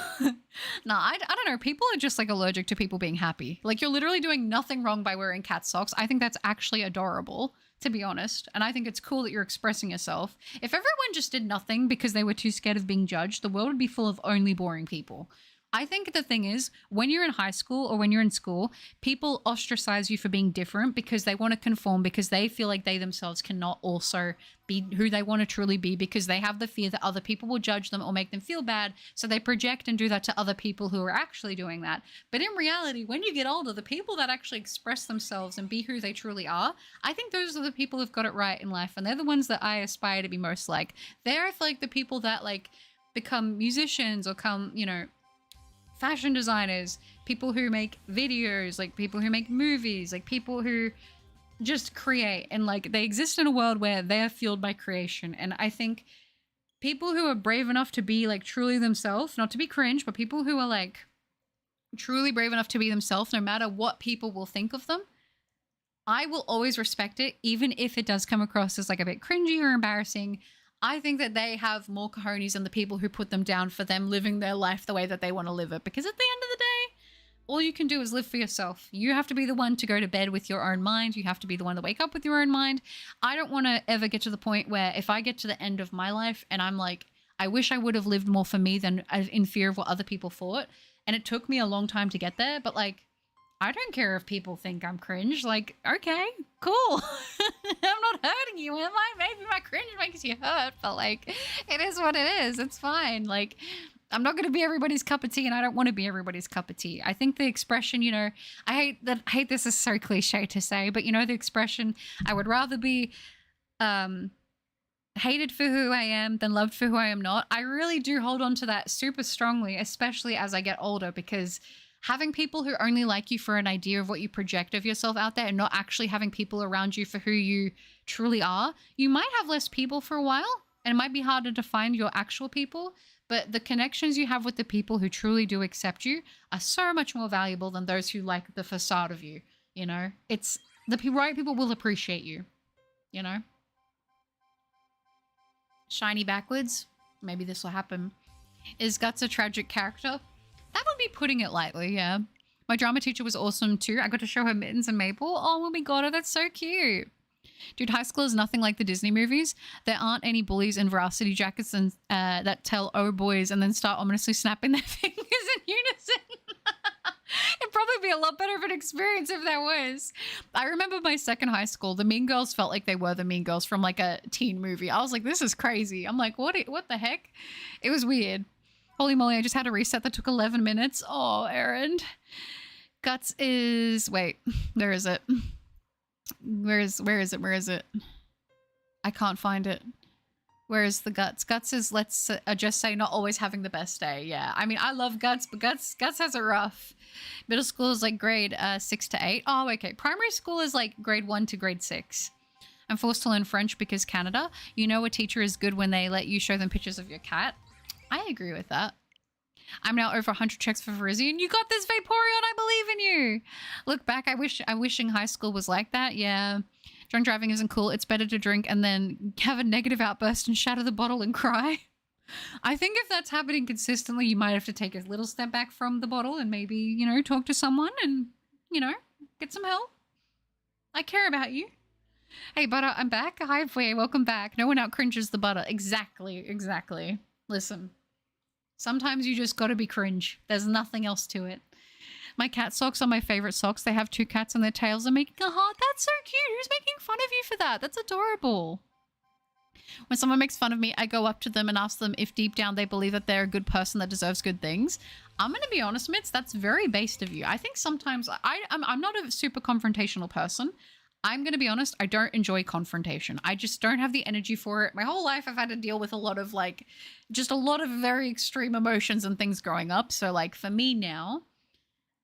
Nah, I don't know. People are just like allergic to people being happy. Like, you're literally doing nothing wrong by wearing cat socks. I think that's actually adorable, to be honest. And I think it's cool that you're expressing yourself. If everyone just did nothing because they were too scared of being judged, the world would be full of only boring people. I think the thing is, when you're in high school or when you're in school, people ostracize you for being different because they want to conform, because they feel like they themselves cannot also be who they want to truly be, because they have the fear that other people will judge them or make them feel bad. So they project and do that to other people who are actually doing that. But in reality, when you get older, the people that actually express themselves and be who they truly are, I think those are the people who've got it right in life. And they're the ones that I aspire to be most like. They're like the people that like become musicians or come, you know, fashion designers, people who make videos, like people who make movies, like people who just create, and like they exist in a world where they're fueled by creation. And I think people who are brave enough to be like truly themselves, not to be cringe, but people who are like truly brave enough to be themselves no matter what people will think of them, I will always respect it, even if it does come across as like a bit cringy or embarrassing. I think that they have more cojones than the people who put them down for them living their life the way that they want to live it. Because at the end of the day, all you can do is live for yourself. You have to be the one to go to bed with your own mind. You have to be the one to wake up with your own mind. I don't want to ever get to the point where if I get to the end of my life and I'm like, I wish I would have lived more for me than in fear of what other people thought. And it took me a long time to get there, but like, I don't care if people think I'm cringe. Like, okay, cool. I'm not hurting you, am I? Maybe my cringe makes you hurt, but like, it is what it is. It's fine. Like, I'm not going to be everybody's cup of tea, and I don't want to be everybody's cup of tea. I think the expression, you know, I hate this is so cliche to say, but you know, the expression, I would rather be hated for who I am than loved for who I am not. I really do hold on to that super strongly, especially as I get older, because having people who only like you for an idea of what you project of yourself out there and not actually having people around you for who you truly are, you might have less people for a while, and it might be harder to find your actual people, but the connections you have with the people who truly do accept you are so much more valuable than those who like the facade of you, you know? It's the right people will appreciate you, you know? Shiny backwards, maybe this will happen. Is Guts a tragic character? That would be putting it lightly, yeah. My drama teacher was awesome too. I got to show her Mittens and Maple. Oh, when we got her, that's so cute. Dude, high school is nothing like the Disney movies. There aren't any bullies in varsity jackets and that tell "oh boys" and then start ominously snapping their fingers in unison. It'd probably be a lot better of an experience if there was. I remember my second high school, the Mean Girls felt like they were the Mean Girls from like a teen movie. I was like, this is crazy. I'm like, what the heck? It was weird. Holy moly, I just had a reset that took 11 minutes. Oh, Aaron. Guts is... Wait, where is it? Where is it? I can't find it. Where is the Guts? Guts is, let's just say, not always having the best day. Yeah, I mean, I love Guts, but Guts has it rough. Middle school is like grade 6 to 8. Oh, okay. Primary school is like grade 1 to grade 6. I'm forced to learn French because Canada. You know a teacher is good when they let you show them pictures of your cat. I agree with that. I'm now over 100 checks for Virizion. You got this, Vaporeon. I believe in you. Look back. I wishing high school was like that. Yeah. Drunk driving isn't cool. It's better to drink and then have a negative outburst and shatter the bottle and cry. I think if that's happening consistently, you might have to take a little step back from the bottle and maybe, you know, talk to someone and, you know, get some help. I care about you. Hey, Butter, I'm back. Hi, Fuye. Welcome back. No one out cringes the Butter. Exactly. Listen. Sometimes you just gotta be cringe. There's nothing else to it. My cat socks are my favorite socks. They have 2 cats and their tails are making a heart. That's so cute. Who's making fun of you for that? That's adorable. When someone makes fun of me, I go up to them and ask them if deep down they believe that they're a good person that deserves good things. I'm gonna be honest, Mitz, that's very based of you. I think sometimes I'm not a super confrontational person. I'm going to be honest, I don't enjoy confrontation. I just don't have the energy for it. My whole life I've had to deal with a lot of like, just a lot of very extreme emotions and things growing up. So like for me now,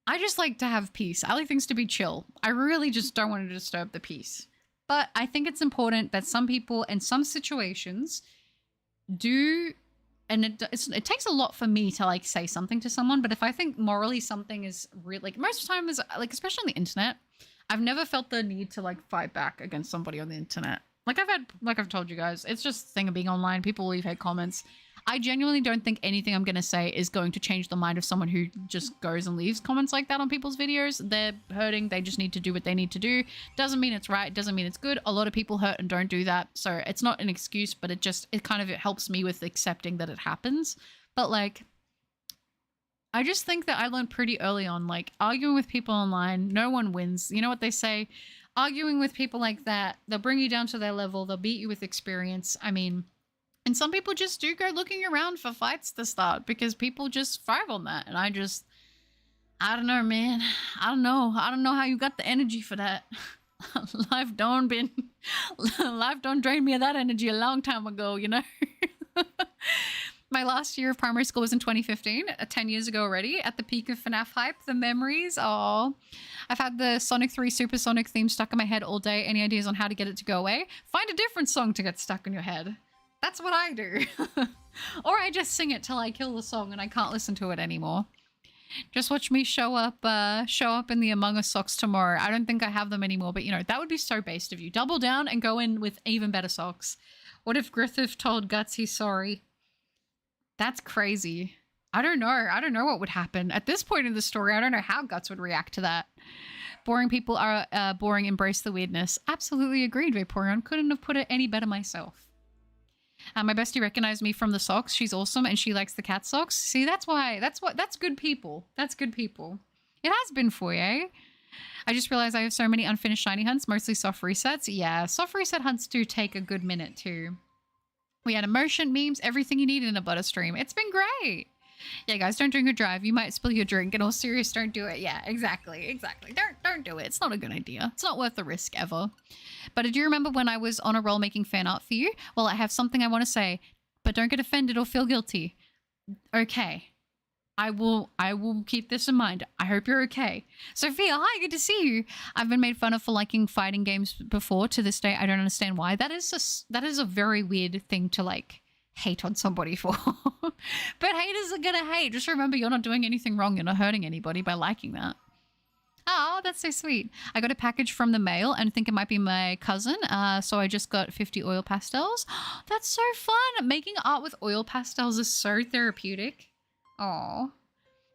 I just like to have peace. I like things to be chill. I really just don't want to disturb the peace. But I think it's important that some people in some situations do, and it takes a lot for me to like say something to someone. But if I think morally something is really, like most of the time is like, especially on the internet, I've never felt the need to like fight back against somebody on the internet. Like I've told you guys, it's just the thing of being online. People leave hate comments. I genuinely don't think anything I'm going to say is going to change the mind of someone who just goes and leaves comments like that on people's videos. They're hurting. They just need to do what they need to do. Doesn't mean it's right. Doesn't mean it's good. A lot of people hurt and don't do that. So it's not an excuse, but it helps me with accepting that it happens. But like, I just think that I learned pretty early on, like arguing with people online, no one wins. You know what they say? Arguing with people like that, they'll bring you down to their level. They'll beat you with experience. I mean, and some people just do go looking around for fights to start because people just thrive on that. And I don't know, man. I don't know how you got the energy for that. Life done drained me of that energy a long time ago, you know? My last year of primary school was in 2015, 10 years ago already, at the peak of FNAF hype. The memories, oh. I've had the Sonic 3 Supersonic theme stuck in my head all day. Any ideas on how to get it to go away? Find a different song to get stuck in your head. That's what I do. Or I just sing it till I kill the song and I can't listen to it anymore. Just watch me show up in the Among Us socks tomorrow. I don't think I have them anymore, but you know, that would be so based of you. Double down and go in with even better socks. What if Griffith told Guts he's sorry? That's crazy. I don't know what would happen. At this point in the story, I don't know how Guts would react to that. Boring people are boring. Embrace the weirdness. Absolutely agreed, Vaporeon. Couldn't have put it any better myself. My bestie recognized me from the socks. She's awesome, and she likes the cat socks. See, that's why. That's good people. That's good people. It has been for you. I just realized I have so many unfinished shiny hunts, mostly soft resets. Yeah, soft reset hunts do take a good minute too. We had emotion, memes, everything you need in a butter stream. It's been great. Yeah, guys, don't drink or drive. You might spill your drink. In all serious, don't do it. Yeah, exactly. Don't do it. It's not a good idea. It's not worth the risk ever. But I do remember when I was on a roll making fan art for you. Well, I have something I want to say, but don't get offended or feel guilty. Okay. I will keep this in mind. I hope you're okay. Sophia, hi, good to see you. I've been made fun of for liking fighting games before. To this day, I don't understand why. That is a very weird thing to like hate on somebody for. But haters are gonna hate. Just remember, you're not doing anything wrong. You're not hurting anybody by liking that. Oh, that's so sweet. I got a package from the mail and think it might be my cousin. So I just got 50 oil pastels. That's so fun. Making art with oil pastels is so therapeutic. Oh,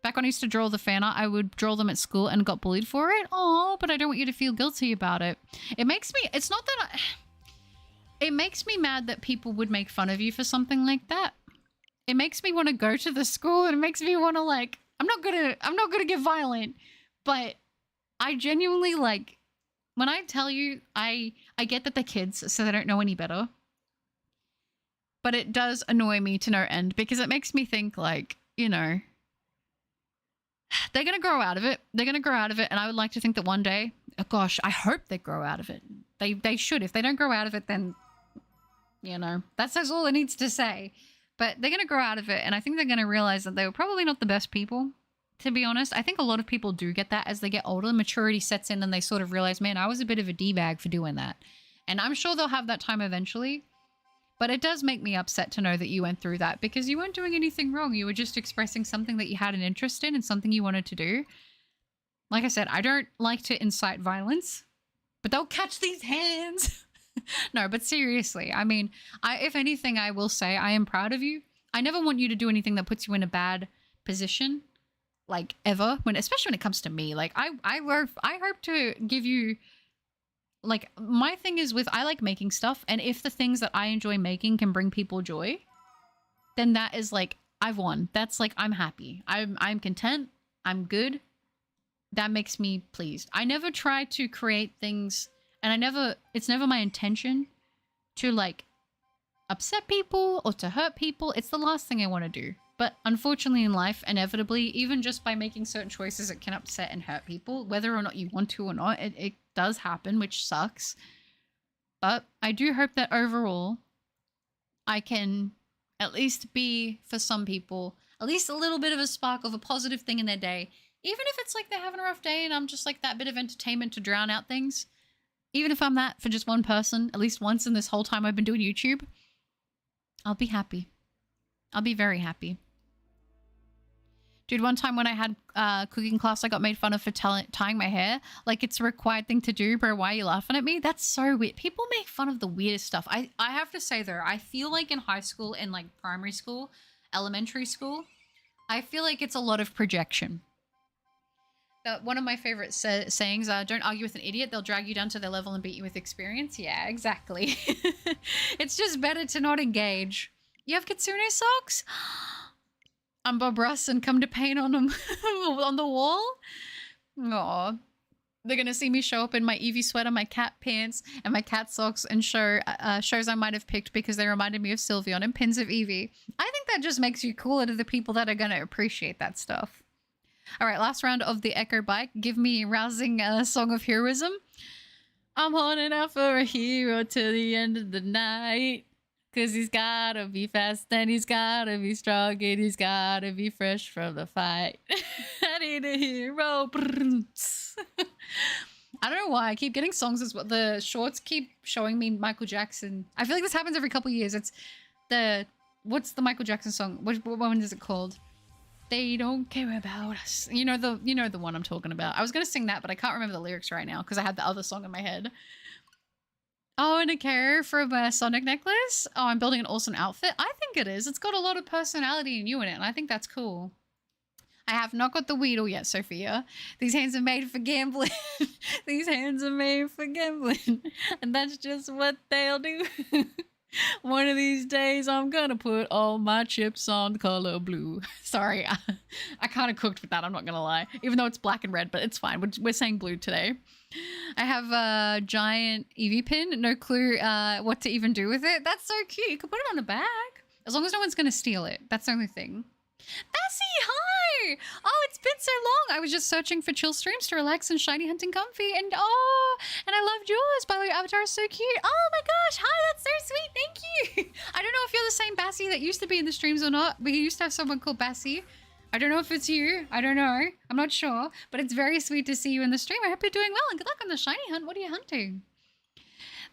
back when I used to draw the fan art, I would draw them at school and got bullied for it. Oh, but I don't want you to feel guilty about it. It makes me, it's not that it makes me mad that people would make fun of you for something like that. It makes me want to go to the school and it makes me want to like, I'm not gonna get violent, but I genuinely like, when I tell you, I get that they're kids, so they don't know any better. But it does annoy me to no end because it makes me think like, you know, they're going to grow out of it. They're going to grow out of it. And I would like to think that one day, oh gosh, I hope they grow out of it. They should. If they don't grow out of it, then, you know, that's all it needs to say. But they're going to grow out of it. And I think they're going to realize that they were probably not the best people, to be honest. I think a lot of people do get that as they get older. Maturity sets in and they sort of realize, man, I was a bit of a D-bag for doing that. And I'm sure they'll have that time eventually. But it does make me upset to know that you went through that because you weren't doing anything wrong. You were just expressing something that you had an interest in and something you wanted to do. Like I said, I don't like to incite violence, but they'll catch these hands. No, but seriously, I mean, if anything, I will say I am proud of you. I never want you to do anything that puts you in a bad position, like ever, especially when it comes to me. Like I hope to give you, like, my thing is I like making stuff, and if the things that I enjoy making can bring people joy, then that is like, I've won. That's like, I'm happy. I'm content. I'm good. That makes me pleased. I never try to create things, and it's never my intention to like upset people or to hurt people. It's the last thing I want to do. But unfortunately in life, inevitably, even just by making certain choices, it can upset and hurt people, whether or not you want to or not. It does happen, which sucks. But I do hope that overall, I can at least be, for some people, at least a little bit of a spark of a positive thing in their day. Even if it's like they're having a rough day and I'm just like that bit of entertainment to drown out things. Even if I'm that for just one person, at least once in this whole time I've been doing YouTube, I'll be happy. I'll be very happy. Dude, one time when I had cooking class, I got made fun of for tying my hair. Like, it's a required thing to do, bro. Why are you laughing at me? That's so weird. People make fun of the weirdest stuff. I have to say, though, I feel like in high school and, like, primary school, elementary school, I feel like it's a lot of projection. One of my favorite sayings are, don't argue with an idiot. They'll drag you down to their level and beat you with experience. Yeah, exactly. It's just better to not engage. You have Kitsune socks? I'm Bob Ross and come to paint on them on the wall. Aw. They're going to see me show up in my Eevee sweater, my cat pants, and my cat socks and shows I might have picked because they reminded me of Sylveon and pins of Eevee. I think that just makes you cooler to the people that are going to appreciate that stuff. All right, last round of the Echo Bike. Give me a rousing song of heroism. I'm holding out for a hero till the end of the night. Cause he's gotta be fast and he's gotta be strong and he's gotta be fresh from the fight. I need a hero. I don't know why I keep getting songs as well. The shorts keep showing me Michael Jackson. I feel like this happens every couple years. It's what's the Michael Jackson song? What one is it called? They don't care about us. You know the one I'm talking about. I was gonna sing that, but I can't remember the lyrics right now because I had the other song in my head. Oh, and a carrier for a Sonic necklace? Oh, I'm building an awesome outfit? I think it is. It's got a lot of personality and you in it, and I think that's cool. I have not got the Weedle yet, Sophia. These hands are made for gambling. These hands are made for gambling. And that's just what they'll do. One of these days, I'm gonna put all my chips on the color blue. Sorry, I kind of cooked with that, I'm not gonna lie. Even though it's black and red, but it's fine. We're saying blue today. I have a giant Eevee pin. No clue what to even do with it. That's so cute. You could put it on a bag. As long as no one's gonna steal it. That's the only thing. Bessie, hi! Oh, it's been so long. I was just searching for chill streams to relax and Shiny Hunting Comfy. And and I loved yours. By the way, your avatar is so cute. Oh my gosh, hi, that's so sweet. Thank you. I don't know if you're the same Bassie that used to be in the streams or not. We used to have someone called Bassie. I don't know if it's you. I don't know. I'm not sure. But it's very sweet to see you in the stream. I hope you're doing well and good luck on the shiny hunt. What are you hunting?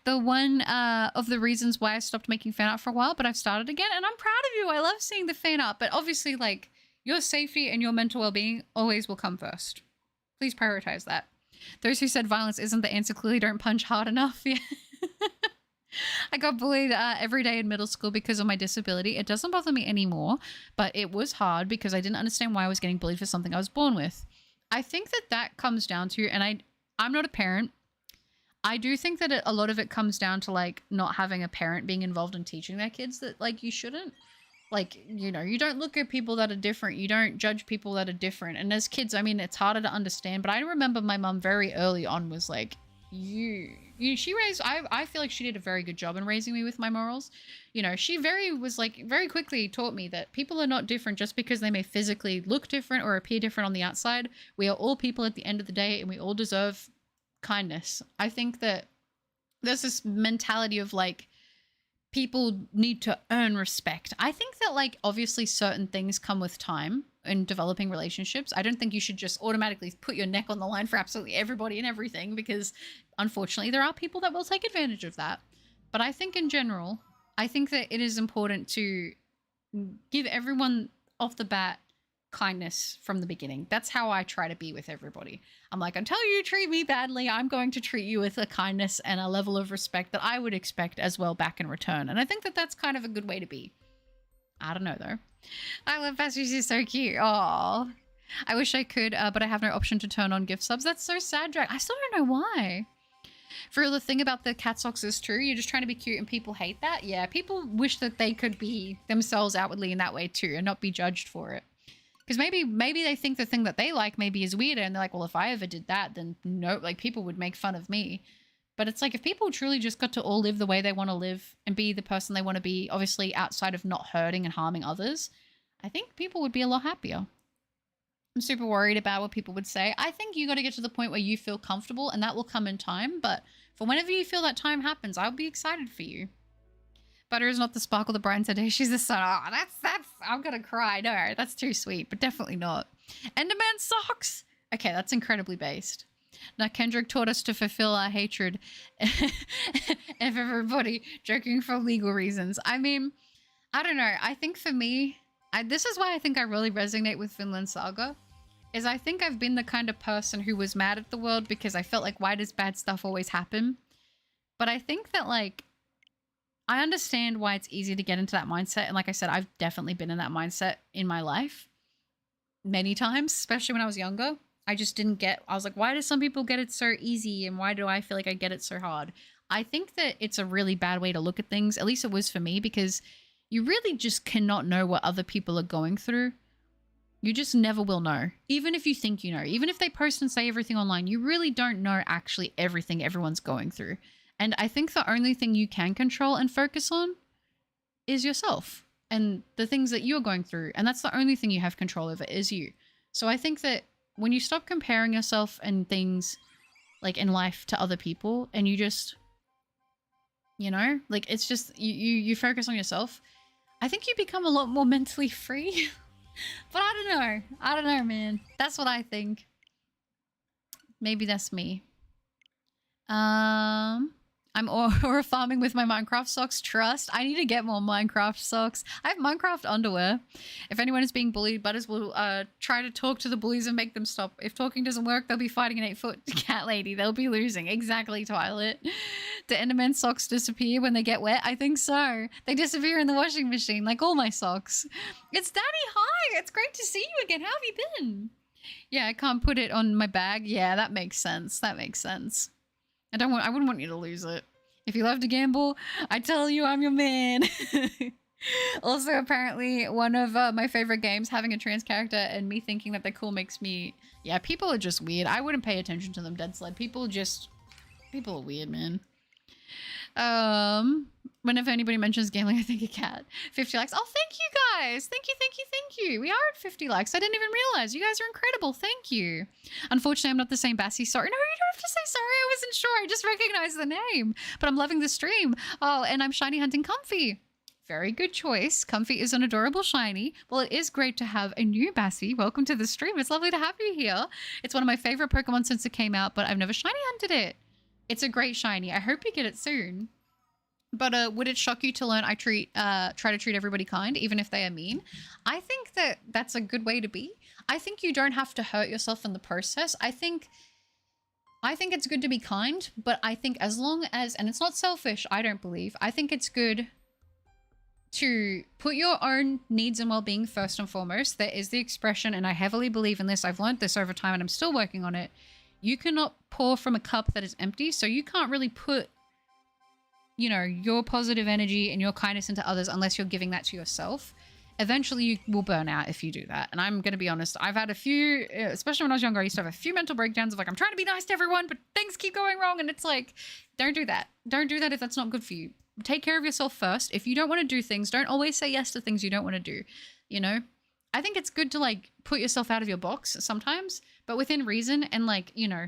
The one of the reasons why I stopped making fan art for a while, but I've started again, and I'm proud of you. I love seeing the fan art, but obviously, like, your safety and your mental well-being always will come first. Please prioritize that. Those who said violence isn't the answer clearly don't punch hard enough. Yeah. I got bullied every day in middle school because of my disability. It doesn't bother me anymore, but it was hard because I didn't understand why I was getting bullied for something I was born with. I think that comes down to, and I'm not a parent. I do think that a lot of it comes down to, like, not having a parent being involved in teaching their kids that, like, you shouldn't. Like, you know, you don't look at people that are different. You don't judge people that are different. And as kids, I mean, it's harder to understand. But I remember my mum very early on was like, she raised, I feel like she did a very good job in raising me with my morals. You know, she very quickly taught me that people are not different just because they may physically look different or appear different on the outside. We are all people at the end of the day, and we all deserve kindness. I think that there's this mentality of, like, people need to earn respect. I think that, like, obviously certain things come with time in developing relationships. I don't think you should just automatically put your neck on the line for absolutely everybody and everything, because unfortunately there are people that will take advantage of that. But I think in general, I think that it is important to give everyone off the bat kindness from the beginning. That's how I try to be with everybody. I'm like, until you treat me badly, I'm going to treat you with a kindness and a level of respect that I would expect as well back in return. And I think that that's kind of a good way to be. I don't know though. I love Pastor, she's so cute. Aww. I wish I could, but I have no option to turn on gift subs. That's so sad, Jack. I still don't know why. For real, the thing about the cat socks is true. You're just trying to be cute and people hate that. Yeah, people wish that they could be themselves outwardly in that way too and not be judged for it. Because maybe they think the thing that they like maybe is weirder, and they're like, well, if I ever did that, then no, like, people would make fun of me. But it's like, if people truly just got to all live the way they want to live and be the person they want to be, obviously outside of not hurting and harming others, I think people would be a lot happier. I'm super worried about what people would say. I think you got to get to the point where you feel comfortable, and that will come in time. But for whenever you feel that time happens, I'll be excited for you. Butter is not the sparkle the Brian said. She's the sun. Oh, that's, I'm gonna cry. No, that's too sweet, but definitely not. Enderman socks. Okay, that's incredibly based. Now, Kendrick taught us to fulfill our hatred of everybody, joking for legal reasons. I mean, I don't know. I think for me, this is why I think I really resonate with Vinland Saga, is I think I've been the kind of person who was mad at the world because I felt like, why does bad stuff always happen? But I think that, like, I understand why it's easy to get into that mindset. And like I said, I've definitely been in that mindset in my life many times, especially when I was younger. I just didn't get, I was like, why do some people get it so easy? And why do I feel like I get it so hard? I think that it's a really bad way to look at things. At least it was for me, because you really just cannot know what other people are going through. You just never will know. Even if you think you know, even if they post and say everything online, you really don't know actually everything everyone's going through. And I think the only thing you can control and focus on is yourself and the things that you're going through. And that's the only thing you have control over, is you. So I think that when you stop comparing yourself and things, like, in life to other people, and you just, you know, like, it's just, you focus on yourself, I think you become a lot more mentally free. But I don't know, man. That's what I think. Maybe that's me. I'm aura farming with my Minecraft socks. Trust. I need to get more Minecraft socks. I have Minecraft underwear. If anyone is being bullied, Butters will try to talk to the bullies and make them stop. If talking doesn't work, they'll be fighting an 8-foot cat lady. They'll be losing. Exactly, Twilight. Do Enderman socks disappear when they get wet? I think so. They disappear in the washing machine, like all my socks. It's Daddy. Hi. It's great to see you again. How have you been? Yeah, I can't put it on my bag. Yeah, that makes sense. That makes sense. I wouldn't want you to lose it. If you love to gamble, I tell you I'm your man. Also, apparently, one of my favorite games, having a trans character and me thinking that they're cool makes me... Yeah, people are just weird. I wouldn't pay attention to them, dead sled. People are weird, man. Whenever anybody mentions gambling, I think a cat. 50 likes. Oh, thank you guys. Thank you, thank you, thank you. We are at 50 likes. I didn't even realize. You guys are incredible. Thank you. Unfortunately, I'm not the same Bassie. Sorry. No, you don't have to say sorry. I wasn't sure. I just recognized the name. But I'm loving the stream. Oh, and I'm Shiny Hunting Comfy. Very good choice. Comfy is an adorable shiny. Well, it is great to have a new Bassie. Welcome to the stream. It's lovely to have you here. It's one of my favorite Pokemon since it came out, but I've never shiny hunted it. It's a great shiny. I hope you get it soon. But would it shock you to learn I try to treat everybody kind, even if they are mean? I think that that's a good way to be. I think you don't have to hurt yourself in the process. I think it's good to be kind, but I think as long as, and it's not selfish, I don't believe, I think it's good to put your own needs and well-being first and foremost. There is the expression, and I heavily believe in this. I've learned this over time, and I'm still working on it. You cannot pour from a cup that is empty, so you can't really put, you know, your positive energy and your kindness into others unless you're giving that to yourself. Eventually, you will burn out if you do that. And I'm going to be honest, I've had a few, especially when I was younger, I used to have a few mental breakdowns of like, I'm trying to be nice to everyone, but things keep going wrong. And it's like, don't do that. Don't do that if that's not good for you. Take care of yourself first. If you don't want to do things, don't always say yes to things you don't want to do, you know? I think it's good to like put yourself out of your box sometimes, but within reason. And like, you know,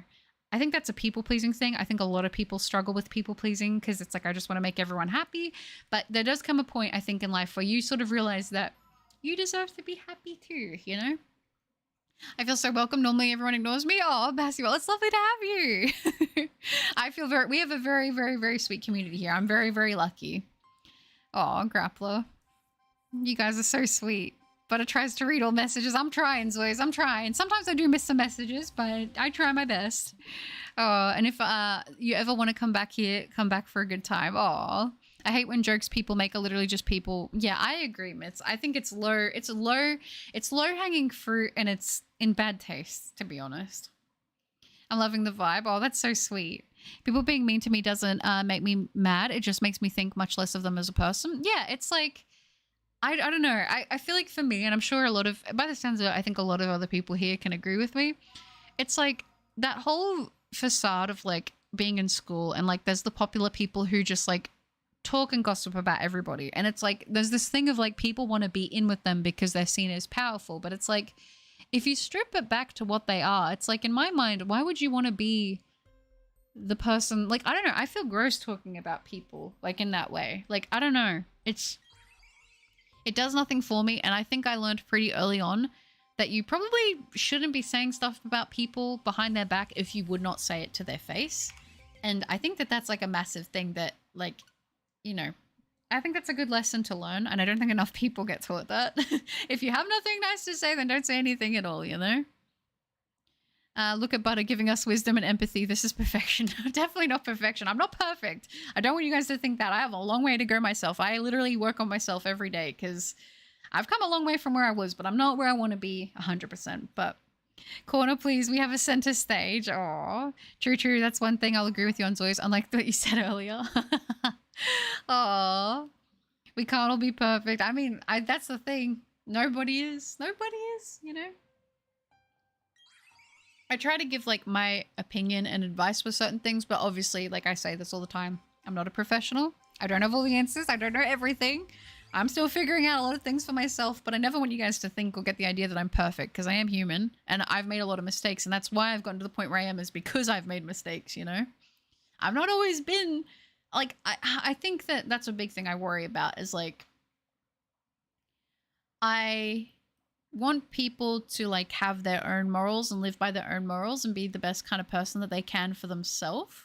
I think that's a people-pleasing thing. I think a lot of people struggle with people-pleasing because it's like, I just want to make everyone happy. But there does come a point, I think, in life where you sort of realize that you deserve to be happy too, you know? I feel so welcome. Normally everyone ignores me. Oh, Bassie, well, it's lovely to have you. I feel we have a very, very, very sweet community here. I'm very, very lucky. Oh, Grappler. You guys are so sweet. But it tries to read all messages. I'm trying, Zoys. I'm trying. Sometimes I do miss some messages, but I try my best. Oh, and if you ever want to come back here, come back for a good time. Oh, I hate when jokes people make are literally just people. Yeah, I agree, Mitz. I think it's low hanging fruit, and it's in bad taste, to be honest. I'm loving the vibe. Oh, that's so sweet. People being mean to me doesn't make me mad. It just makes me think much less of them as a person. Yeah, it's like, I don't know. I feel like for me, and I'm sure by the sounds of it, I think a lot of other people here can agree with me. It's like that whole facade of like being in school, and like there's the popular people who just like talk and gossip about everybody. And it's like, there's this thing of like people want to be in with them because they're seen as powerful. But it's like, if you strip it back to what they are, it's like, in my mind, why would you want to be the person? Like, I don't know. I feel gross talking about people like in that way. Like, I don't know. It does nothing for me. And I think I learned pretty early on that you probably shouldn't be saying stuff about people behind their back if you would not say it to their face. And I think that that's like a massive thing that, like, you know, I think that's a good lesson to learn. And I don't think enough people get taught that. If you have nothing nice to say, then don't say anything at all, you know? Look at Butter giving us wisdom and empathy. This is perfection. Definitely not perfection. I'm not perfect. I don't want you guys to think that. I have a long way to go myself. I literally work on myself every day because I've come a long way from where I was, but I'm not where I want to be 100%. But corner, please. We have a center stage. Aw. True, true. That's one thing I'll agree with you on, Zoys, unlike what you said earlier. Aw. We can't all be perfect. I mean, that's the thing. Nobody is. Nobody is, you know? I try to give like my opinion and advice with certain things, but obviously, like I say this all the time, I'm not a professional. I don't have all the answers. I don't know everything. I'm still figuring out a lot of things for myself, but I never want you guys to think or get the idea that I'm perfect, because I am human and I've made a lot of mistakes, and that's why I've gotten to the point where I am, is because I've made mistakes, you know? I've not always been like, I think that that's a big thing I worry about, is like, I want people to like have their own morals and live by their own morals and be the best kind of person that they can for themselves.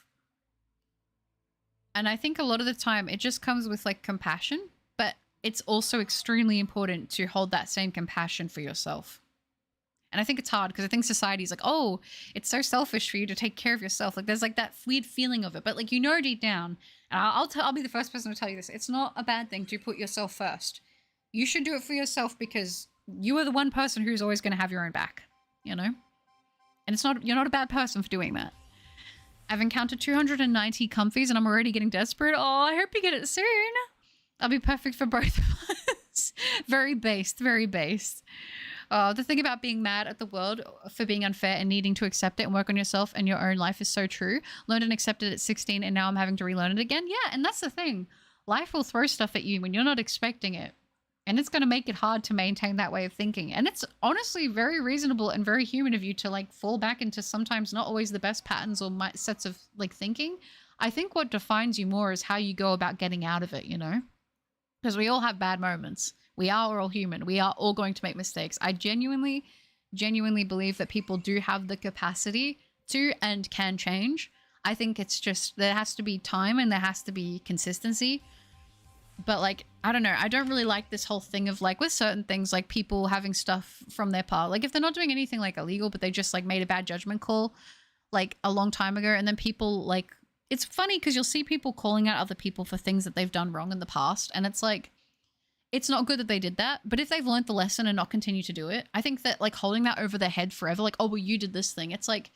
And I think a lot of the time it just comes with like compassion, but it's also extremely important to hold that same compassion for yourself. And I think it's hard because I think society's like, oh, it's so selfish for you to take care of yourself. Like there's like that weird feeling of it, but like, you know, deep down, and I'll be the first person to tell you this. It's not a bad thing to put yourself first. You should do it for yourself because you are the one person who's always going to have your own back, you know? And you're not a bad person for doing that. I've encountered 290 comfies and I'm already getting desperate. Oh, I hope you get it soon. I'll be perfect for both of us. Very based, very based. The thing about being mad at the world for being unfair and needing to accept it and work on yourself and your own life is so true. Learned and accepted it at 16 and now I'm having to relearn it again. Yeah, and that's the thing. Life will throw stuff at you when you're not expecting it. And it's going to make it hard to maintain that way of thinking. And it's honestly very reasonable and very human of you to like fall back into sometimes not always the best patterns or sets of like thinking. I think what defines you more is how you go about getting out of it, you know? Because we all have bad moments. We are all human. We are all going to make mistakes. I genuinely believe that people do have the capacity to and can change. I think it's just there has to be time and there has to be consistency. But like, I don't know. I don't really like this whole thing of like with certain things, like people having stuff from their part. Like if they're not doing anything like illegal, but they just like made a bad judgment call like a long time ago. And then people like, it's funny because you'll see people calling out other people for things that they've done wrong in the past. And it's like, it's not good that they did that. But if they've learned the lesson and not continue to do it, I think that like holding that over their head forever, like, oh, well, you did this thing. It's like,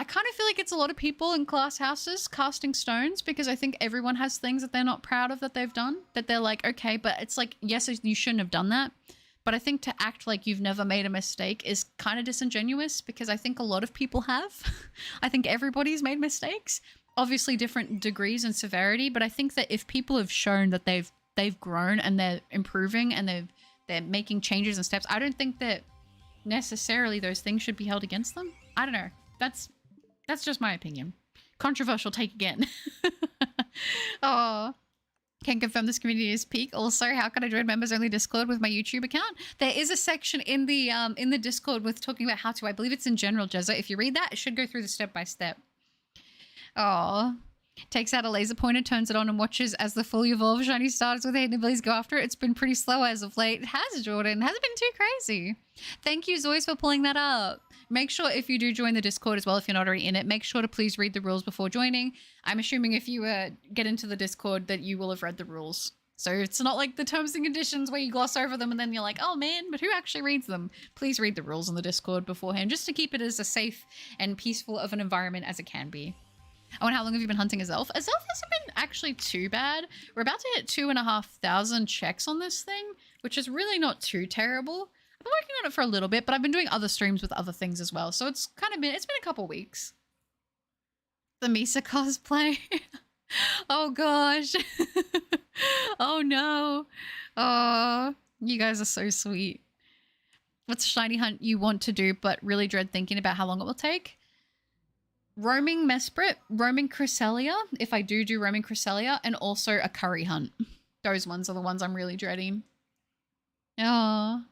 I kind of feel like it's a lot of people in glass houses casting stones because I think everyone has things that they're not proud of that they've done, that they're like, okay, but it's like, yes, you shouldn't have done that. But I think to act like you've never made a mistake is kind of disingenuous because I think a lot of people have. I think everybody's made mistakes, obviously different degrees and severity. But I think that if people have shown that they've grown and they're improving and they're making changes and steps, I don't think that necessarily those things should be held against them. I don't know. That's just my opinion. Controversial take again. Oh, can confirm this community is peak. Also, how can I join members only Discord with my YouTube account? There is a section in the Discord with talking about how to. I believe it's in general, Jezza. If you read that, it should go through the step by step. Oh, takes out a laser pointer, turns it on, and watches as the fully evolved shiny starters with hidden abilities go after it. It's been pretty slow as of late. It has, Jordan. It hasn't been too crazy. Thank you, Zois, for pulling that up. Make sure if you do join the Discord as well, if you're not already in it, make sure to please read the rules before joining. I'm assuming if you get into the Discord that you will have read the rules. So it's not like the terms and conditions where you gloss over them and then you're like, oh man, but who actually reads them? Please read the rules on the Discord beforehand, just to keep it as a safe and peaceful of an environment as it can be. Oh, and how long have you been hunting Azelf? Azelf hasn't been actually too bad. We're about to hit 2,500 checks on this thing, which is really not too terrible. I've been working on it for a little bit, but I've been doing other streams with other things as well. So it's been a couple weeks. The Misa cosplay. Oh gosh. Oh no. Oh, you guys are so sweet. What's a shiny hunt you want to do, but really dread thinking about how long it will take? Roaming Mesprit, roaming Cresselia, if I do roaming Cresselia, and also a curry hunt. Those ones are the ones I'm really dreading. Oh.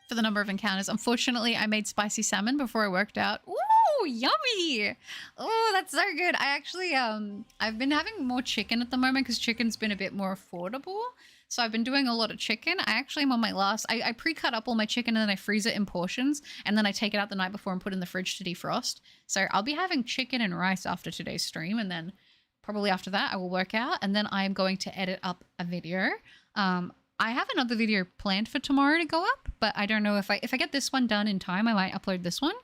For the number of encounters. Unfortunately, I made spicy salmon before I worked out. Ooh, yummy! Oh, that's so good. I actually, I've been having more chicken at the moment because chicken's been a bit more affordable. So I've been doing a lot of chicken. I actually am on my last, I pre-cut up all my chicken and then I freeze it in portions and then I take it out the night before and put it in the fridge to defrost. So I'll be having chicken and rice after today's stream and then probably after that I will work out and then I am going to edit up a video. I have another video planned for tomorrow to go up, but I don't know if I get this one done in time, I might upload this one,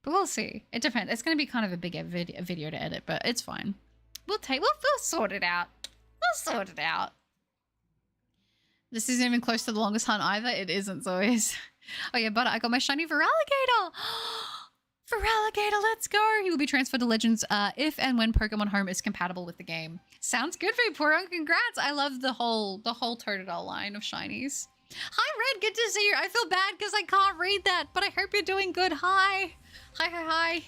but we'll see. It depends. It's going to be kind of a big video to edit, but it's fine. We'll sort it out. We'll sort it out. This isn't even close to the longest hunt either. It isn't, always. Oh yeah, but I got my shiny Feraligatr. Feraligatr, let's go. He will be transferred to Legends if and when Pokemon Home is compatible with the game. Sounds good, Vaporeon. Congrats. I love the whole Totodile line of shinies. Hi, Red. Good to see you. I feel bad because I can't read that, but I hope you're doing good. Hi. Hi.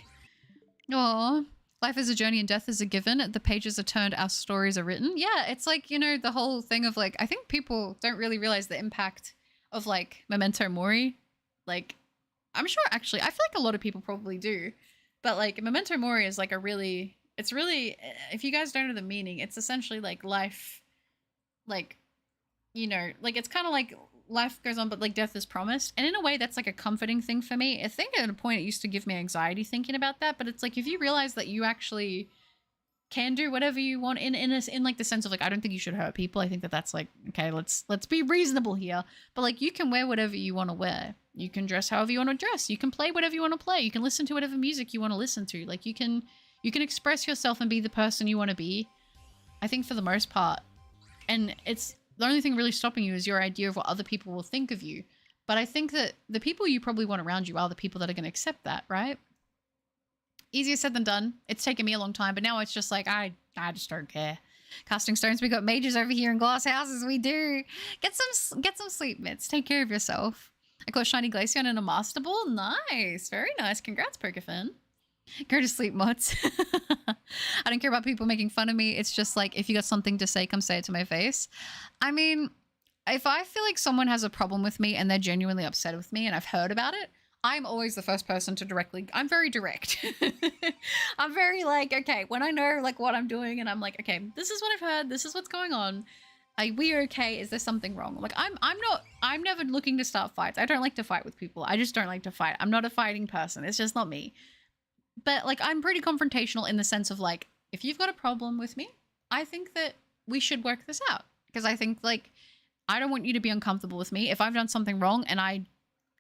Aww. Life is a journey and death is a given. The pages are turned, our stories are written. Yeah, it's like, you know, the whole thing of like, I think people don't really realize the impact of like Memento Mori. Like, I'm sure actually, I feel like a lot of people probably do. But like Memento Mori is like it's really, if you guys don't know the meaning, it's essentially like life, like, you know, like it's kind of like life goes on, but like death is promised. And in a way, that's like a comforting thing for me. I think at a point it used to give me anxiety thinking about that, but it's like if you realize that you actually can do whatever you want in like the sense of like, I don't think you should hurt people. I think that that's like, okay, let's be reasonable here. But like, you can wear whatever you want to wear. You can dress however you want to dress. You can play whatever you want to play. You can listen to whatever music you want to listen to. Like you can express yourself and be the person you want to be. I think for the most part. And it's the only thing really stopping you is your idea of what other people will think of you. But I think that the people you probably want around you are the people that are going to accept that, right? Easier said than done. It's taken me a long time, but now it's just like, I just don't care. Casting stones, we got mages over here in glass houses, we do. Get some sleep mitts. Take care of yourself. I caught Shiny Glaceon in a Master Ball. Nice. Very nice. Congrats, Pokefin. Go to sleep, mods. I don't care about people making fun of me. It's just like, if you got something to say, come say it to my face. I mean, if I feel like someone has a problem with me and they're genuinely upset with me and I've heard about it, I'm always the first person to I'm very direct. I'm very like, okay, when I know like what I'm doing and I'm like, okay, this is what I've heard. This is what's going on. Are we okay? Is there something wrong? Like I'm never looking to start fights. I don't like to fight with people. I just don't like to fight. I'm not a fighting person. It's just not me. But like, I'm pretty confrontational in the sense of like, if you've got a problem with me, I think that we should work this out. Because I think like, I don't want you to be uncomfortable with me. If I've done something wrong and I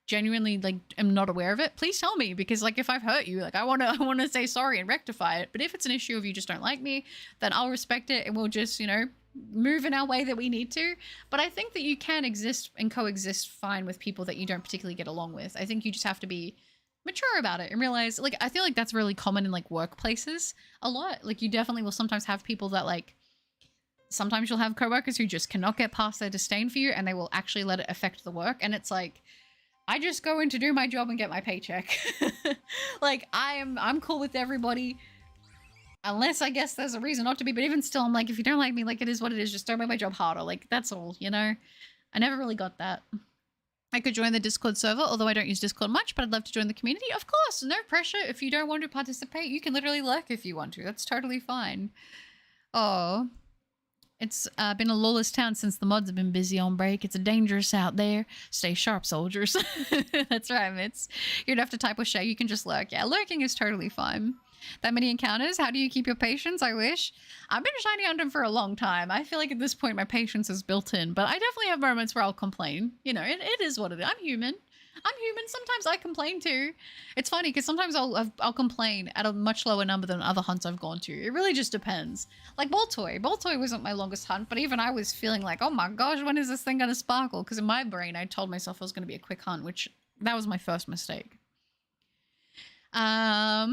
genuinely like am not aware of it, please tell me, because like if I've hurt you, like I want to say sorry and rectify it. But if it's an issue of you just don't like me, then I'll respect it and we'll just, you know, move in our way that we need to. But I think that you can exist and coexist fine with people that you don't particularly get along with. I think you just have to be mature about it and realize, like, I feel like that's really common in like workplaces a lot. Like you definitely will sometimes have people that like, sometimes you'll have coworkers who just cannot get past their disdain for you and they will actually let it affect the work. And it's like, I just go in to do my job and get my paycheck. Like I'm cool with everybody, unless I guess there's a reason not to be. But even still, I'm like, if you don't like me, like it is what it is. Just don't make my job harder. Like that's all, you know. I never really got that. I could join the Discord server, although I don't use Discord much, but I'd love to join the community. Of course, no pressure. If you don't want to participate, you can literally lurk if you want to. That's totally fine. Oh. It's been a lawless town since the mods have been busy on break. It's dangerous out there. Stay sharp, soldiers. That's right, Mitz. You don't have to type with Shay. You can just lurk. Yeah, lurking is totally fine. That many encounters? How do you keep your patience? I wish. I've been shiny hunting for a long time. I feel like at this point my patience is built in. But I definitely have moments where I'll complain. You know, it is what it is. I'm human. Sometimes I complain too. It's funny because sometimes I'll complain at a much lower number than other hunts I've gone to. It really just depends. Like Boltoy. Boltoy wasn't my longest hunt, but even I was feeling like, oh my gosh, when is this thing gonna sparkle? Because in my brain, I told myself it was gonna be a quick hunt, which that was my first mistake. I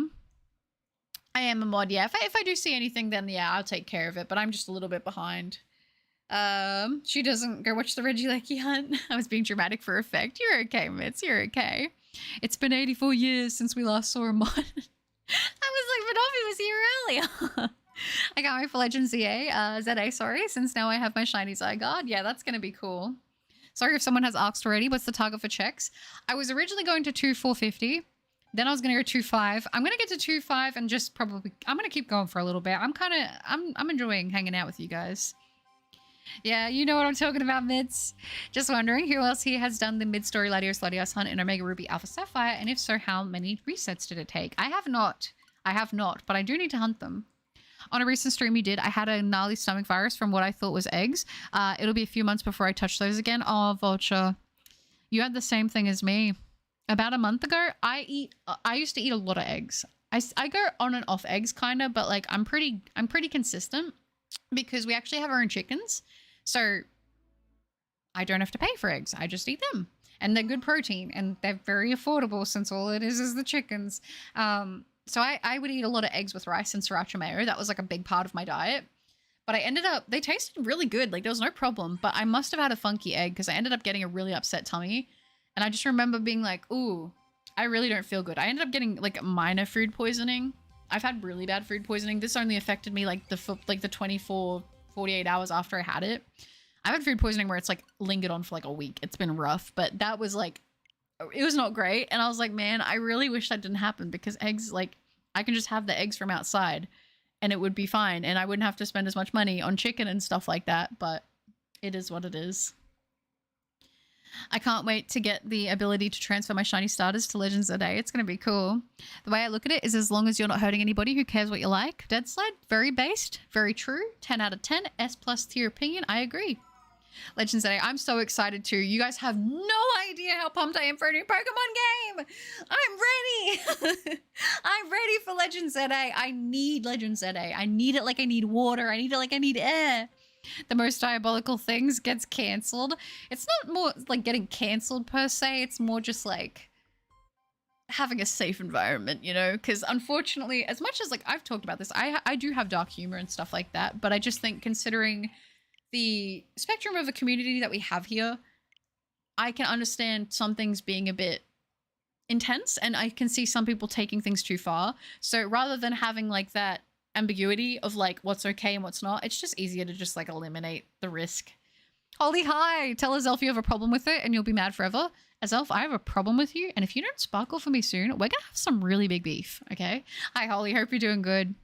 am a mod, yeah. If I do see anything, then yeah, I'll take care of it. But I'm just a little bit behind. She doesn't go watch the Regieleki hunt. I was being dramatic for effect. You're okay, Mitz. You're okay. It's been 84 years since we last saw a mod. I was like, Minofi was here earlier. I got my for Legend ZA, sorry, since now I have my shiny Zygarde. Yeah, that's gonna be cool. Sorry if someone has asked already. What's the target for checks? I was originally going to 2,450. Then I was gonna go 2.5. I'm gonna get to 2.5 and just probably I'm gonna keep going for a little bit. I'm enjoying hanging out with you guys. Yeah, you know what I'm talking about, Mids. Just wondering who else here has done the mid-story Latios Latios hunt in Omega Ruby Alpha Sapphire, and if so, how many resets did it take? I have not, but I do need to hunt them. On a recent stream you did, I had a gnarly stomach virus from what I thought was eggs. It'll be a few months before I touch those again. Oh, Vulture. You had the same thing as me. About a month ago, I used to eat a lot of eggs. I go on and off eggs kind of, but like I'm pretty consistent because we actually have our own chickens. So I don't have to pay for eggs. I just eat them. And they're good protein and they're very affordable since all it is the chickens. So I would eat a lot of eggs with rice and sriracha mayo. That was like a big part of my diet. But I ended up, they tasted really good. Like there was no problem. But I must have had a funky egg because I ended up getting a really upset tummy. And I just remember being like, ooh, I really don't feel good. I ended up getting like minor food poisoning. I've had really bad food poisoning. This only affected me like the 24, 48 hours after I had it. I've had food poisoning where it's like lingered on for like a week. It's been rough, but that was like, it was not great. And I was like, man, I really wish that didn't happen because eggs, like I can just have the eggs from outside and it would be fine. And I wouldn't have to spend as much money on chicken and stuff like that, but it is what it is. I can't wait to get the ability to transfer my shiny starters to Legends a Day. It's going to be cool. The way I look at it is as long as you're not hurting anybody, who cares what you like? Dead Sled, very based, very true. 10 out of 10. S plus to your opinion. I agree. Legends a Day. I'm so excited too. You guys have no idea how pumped I am for a new Pokemon game. I'm ready. I'm ready for Legends a Day. I need Legends a Day. I need it like I need water. I need it like I need air. The Most Diabolical Things gets cancelled. It's not more like getting cancelled per se. It's more just like having a safe environment, you know? Because unfortunately, as much as like I've talked about this, I do have dark humor and stuff like that. But I just think considering the spectrum of a community that we have here, I can understand some things being a bit intense, and I can see some people taking things too far. So rather than having like that ambiguity of like what's okay and what's not, it's just easier to just like eliminate the risk. Holly, hi! Tell Azelf you have a problem with it and you'll be mad forever. Azelf, I have a problem with you, and if you don't sparkle for me soon, we're gonna have some really big beef, okay? Hi, Holly, hope you're doing good.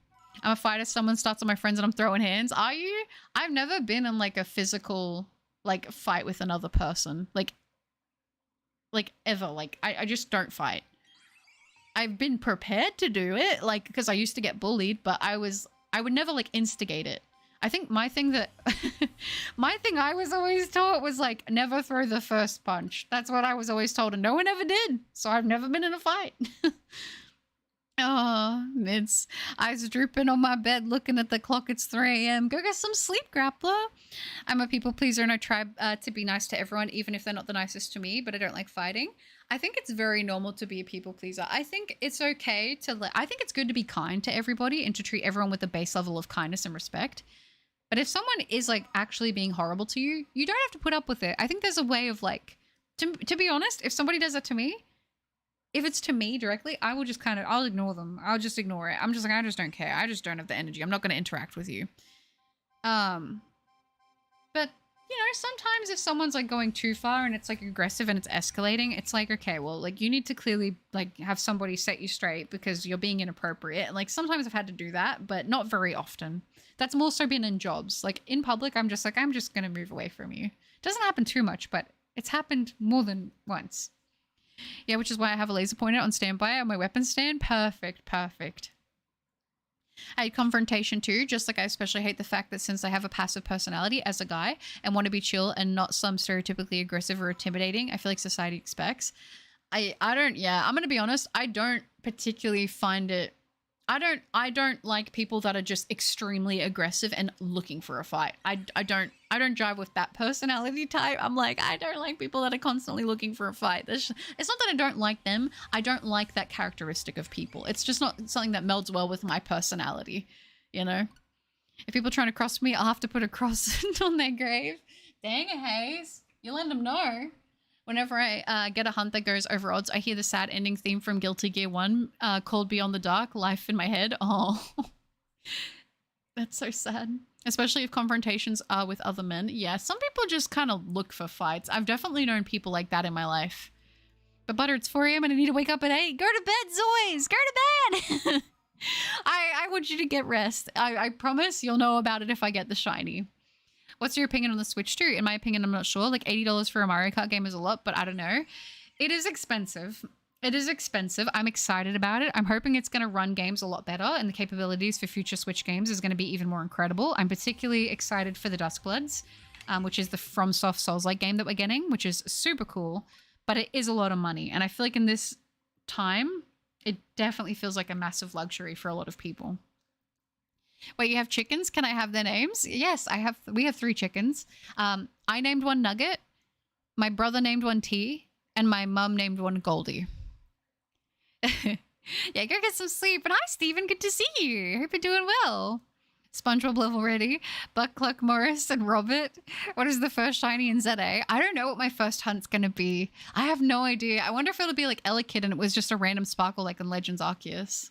I'm a fighter. Someone starts on my friends and I'm throwing hands. Are you? I've never been in like a physical like fight with another person. Like ever. Like I just don't fight. I've been prepared to do it, like, because I used to get bullied, but I would never like instigate it. I think my thing I was always taught was like, never throw the first punch. That's what I was always told, and no one ever did. So I've never been in a fight. Oh, it's eyes drooping on my bed, looking at the clock. It's 3 a.m. Go get some sleep, Grappler. I'm a people pleaser and I try to be nice to everyone, even if they're not the nicest to me, but I don't like fighting. I think it's very normal to be a people pleaser. I think it's okay to I think it's good to be kind to everybody and to treat everyone with a base level of kindness and respect. But if someone is like actually being horrible to you, you don't have to put up with it. I think there's a way of like, to be honest, if somebody does that to me, if it's to me directly, I will just I'll ignore them. I'll just ignore it. I'm just like, I just don't care. I just don't have the energy. I'm not going to interact with you. But, you know, sometimes if someone's like going too far and it's like aggressive and it's escalating, it's like, okay, well, like you need to clearly like have somebody set you straight because you're being inappropriate. And like sometimes I've had to do that, but not very often. That's more so been in jobs. Like in public, I'm just going to move away from you. It doesn't happen too much, but it's happened more than once. Yeah, which is why I have a laser pointer on standby on my weapon stand. Perfect, perfect. I hate confrontation too, just like I especially hate the fact that since I have a passive personality as a guy and want to be chill and not some stereotypically aggressive or intimidating, I feel like society expects. I'm going to be honest, I don't particularly find it, I don't like people that are just extremely aggressive and looking for a fight. I don't jive with that personality type. I'm like, I don't like people that are constantly looking for a fight. It's not that I don't like them. I don't like that characteristic of people. It's just not something that melds well with my personality, you know? If people are trying to cross me, I'll have to put a cross on their grave. Dang it, Hayes. You let them know. Whenever I get a hunt that goes over odds, I hear the sad ending theme from Guilty Gear 1 called Beyond the Dark, Life in my head. Oh, that's so sad. Especially if confrontations are with other men. Yeah, some people just kind of look for fights. I've definitely known people like that in my life. But Butter, it's 4 a.m. and I need to wake up at 8. Go to bed, Zoys! Go to bed! I want you to get rest. I promise you'll know about it if I get the shiny. What's your opinion on the Switch 2? In my opinion, I'm not sure. Like $80 for a Mario Kart game is a lot, but I don't know. It is expensive. It is expensive. I'm excited about it. I'm hoping it's going to run games a lot better, and the capabilities for future Switch games is going to be even more incredible. I'm particularly excited for the Duskbloods, which is the FromSoft Souls-like game that we're getting, which is super cool, but it is a lot of money. And I feel like in this time, it definitely feels like a massive luxury for a lot of people. Wait, you have chickens? Can I have their names? Yes, we have 3 chickens. I named one Nugget, my brother named one T, and my mum named one Goldie. Yeah, go get some sleep. And hi, Steven. Good to see you. Hope you're doing well. SpongeBob level ready. Buck, Cluck, Morris, and Robert. What is the first shiny in ZA? I don't know what my first hunt's going to be. I have no idea. I wonder if it'll be like Elekid and it was just a random sparkle like in Legends Arceus.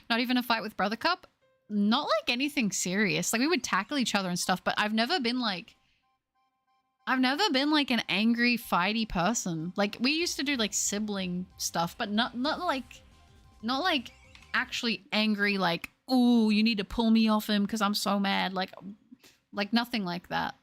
Not even a fight with Brother Cup? Not like anything serious. Like we would tackle each other and stuff, but I've never been like an angry, fighty person. Like we used to do like sibling stuff, but not like actually angry, like, oh, you need to pull me off him because I'm so mad. Like nothing like that.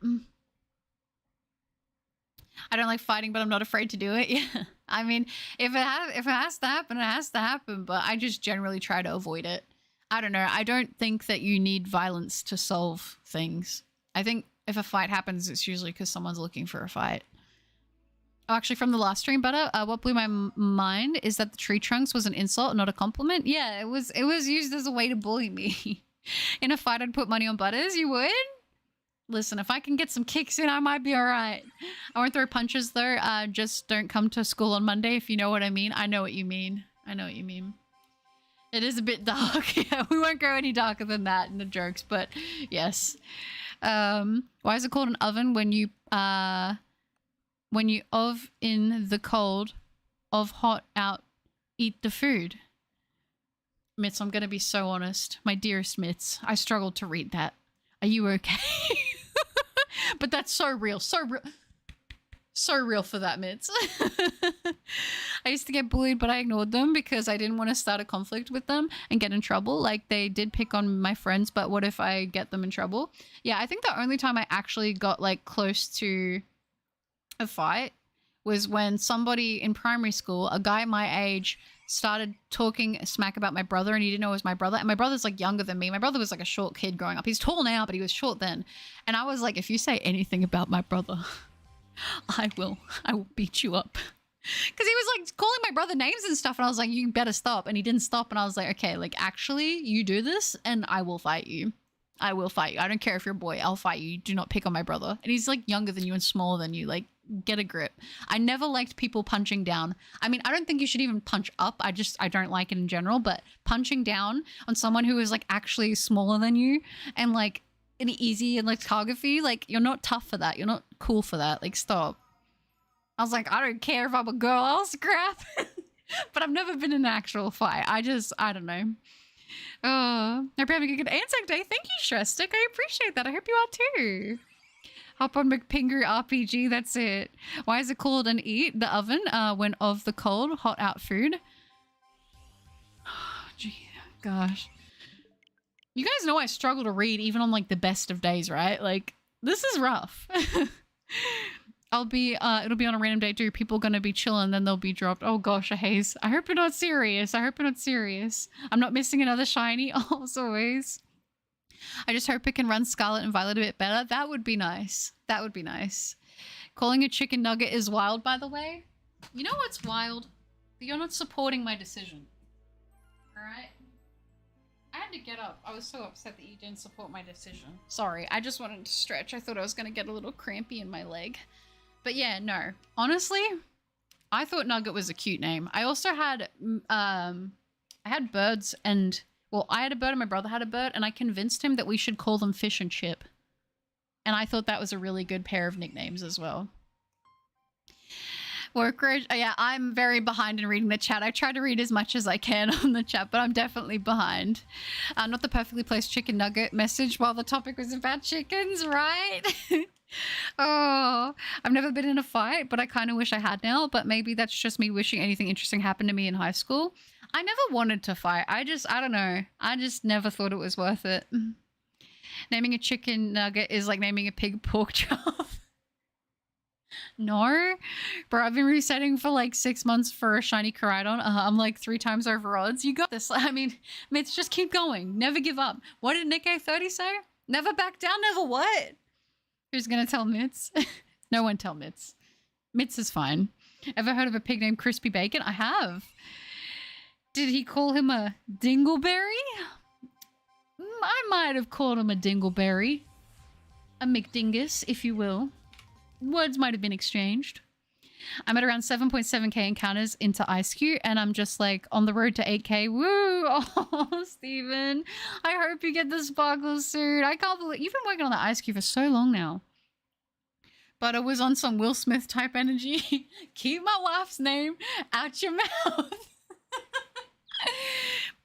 I don't like fighting, but I'm not afraid to do it. Yeah. I mean, if it has to happen, it has to happen, but I just generally try to avoid it. I don't know. I don't think that you need violence to solve things. I think if a fight happens, it's usually because someone's looking for a fight. Oh, actually, from the last stream, Butter, what blew my mind is that the tree trunks was an insult, not a compliment. Yeah, it was used as a way to bully me. In a fight, I'd put money on Butters. You would? Listen, if I can get some kicks in, I might be all right. I won't throw punches, though. Just don't come to school on Monday, if you know what I mean. I know what you mean. I know what you mean. It is a bit dark. Yeah, we won't go any darker than that in the jokes, but yes. Why is it called an oven when you ov in the cold, of hot out, eat the food? Mitz, I'm going to be so honest. My dearest Mitz, I struggled to read that. Are you okay? But that's so real. So real. So real for that, Mitz. I used to get bullied, but I ignored them because I didn't want to start a conflict with them and get in trouble. Like, they did pick on my friends, but what if I get them in trouble? Yeah, I think the only time I actually got, like, close to a fight was when somebody in primary school, a guy my age, started talking smack about my brother, and he didn't know it was my brother. And my brother's like younger than me. My brother was like a short kid growing up. He's tall now, but he was short then. And I was like, if you say anything about my brother, I will beat you up. Because he was like calling my brother names and stuff, and I was like, you better stop. And he didn't stop, and I was like, okay, like, actually, you do this and I will fight you. I will fight you. I don't care if you're a boy, I'll fight you. Do not pick on my brother. And he's like younger than you and smaller than you. Like, get a grip. I never liked people punching down. I mean, I don't think you should even punch up. I don't like it in general, but punching down on someone who is like actually smaller than you and like an easy and lithography, like, you're not tough for that. You're not cool for that. Like, stop. I was like, I don't care if I'm a girl, I'll scrap. But I've never been in an actual fight. I don't know. I hope you're having a good Anzac Day. Thank you, Shrestick. I appreciate that. I hope you are too. Hop on McPingu RPG, that's it. Why is it called an eat? The oven, when of the cold, hot out food. Oh, gee, gosh. You guys know I struggle to read even on like the best of days, right? Like, this is rough. It'll be on a random day too. People gonna be chilling, then they'll be dropped. Oh gosh, Haze. I hope you're not serious. I hope you're not serious. I'm not missing another shiny, as always. I just hope it can run Scarlet and Violet a bit better. That would be nice. That would be nice. Calling a chicken nugget is wild, by the way. You know what's wild? You're not supporting my decision. Alright? I had to get up. I was so upset that you didn't support my decision. Sorry, I just wanted to stretch. I thought I was going to get a little crampy in my leg. But yeah, no. Honestly, I thought Nugget was a cute name. I also had, I had birds and... Well, I had a bird and my brother had a bird, and I convinced him that we should call them Fish and Chip. And I thought that was a really good pair of nicknames as well. Workroach, yeah, I'm very behind in reading the chat. I try to read as much as I can on the chat, but I'm definitely behind. Not the perfectly placed chicken nugget message while the topic was about chickens, right? Oh, I've never been in a fight, but I kind of wish I had now. But maybe that's just me wishing anything interesting happened to me in high school. I never wanted to fight. I don't know. I just never thought it was worth it. Naming a chicken nugget is like naming a pig pork chop. No, bro, I've been resetting for like 6 months for a shiny Coridon. I'm like 3 times over odds. You got this. I mean, Mitz, just keep going. Never give up. What did Nick A30 say? Never back down, never what? Who's gonna tell Mitz? No one tell Mitz. Mitz is fine. Ever heard of a pig named Crispy Bacon? I have. Did he call him a dingleberry? I might have called him a dingleberry. A McDingus, if you will. Words might have been exchanged. I'm at around 7.7k encounters into IceQ, and I'm just like on the road to 8k. Woo! Oh, Steven. I hope you get the sparkles soon. I can't believe you've been working on the IceQ for so long now. But it was on some Will Smith type energy. Keep my wife's name out your mouth.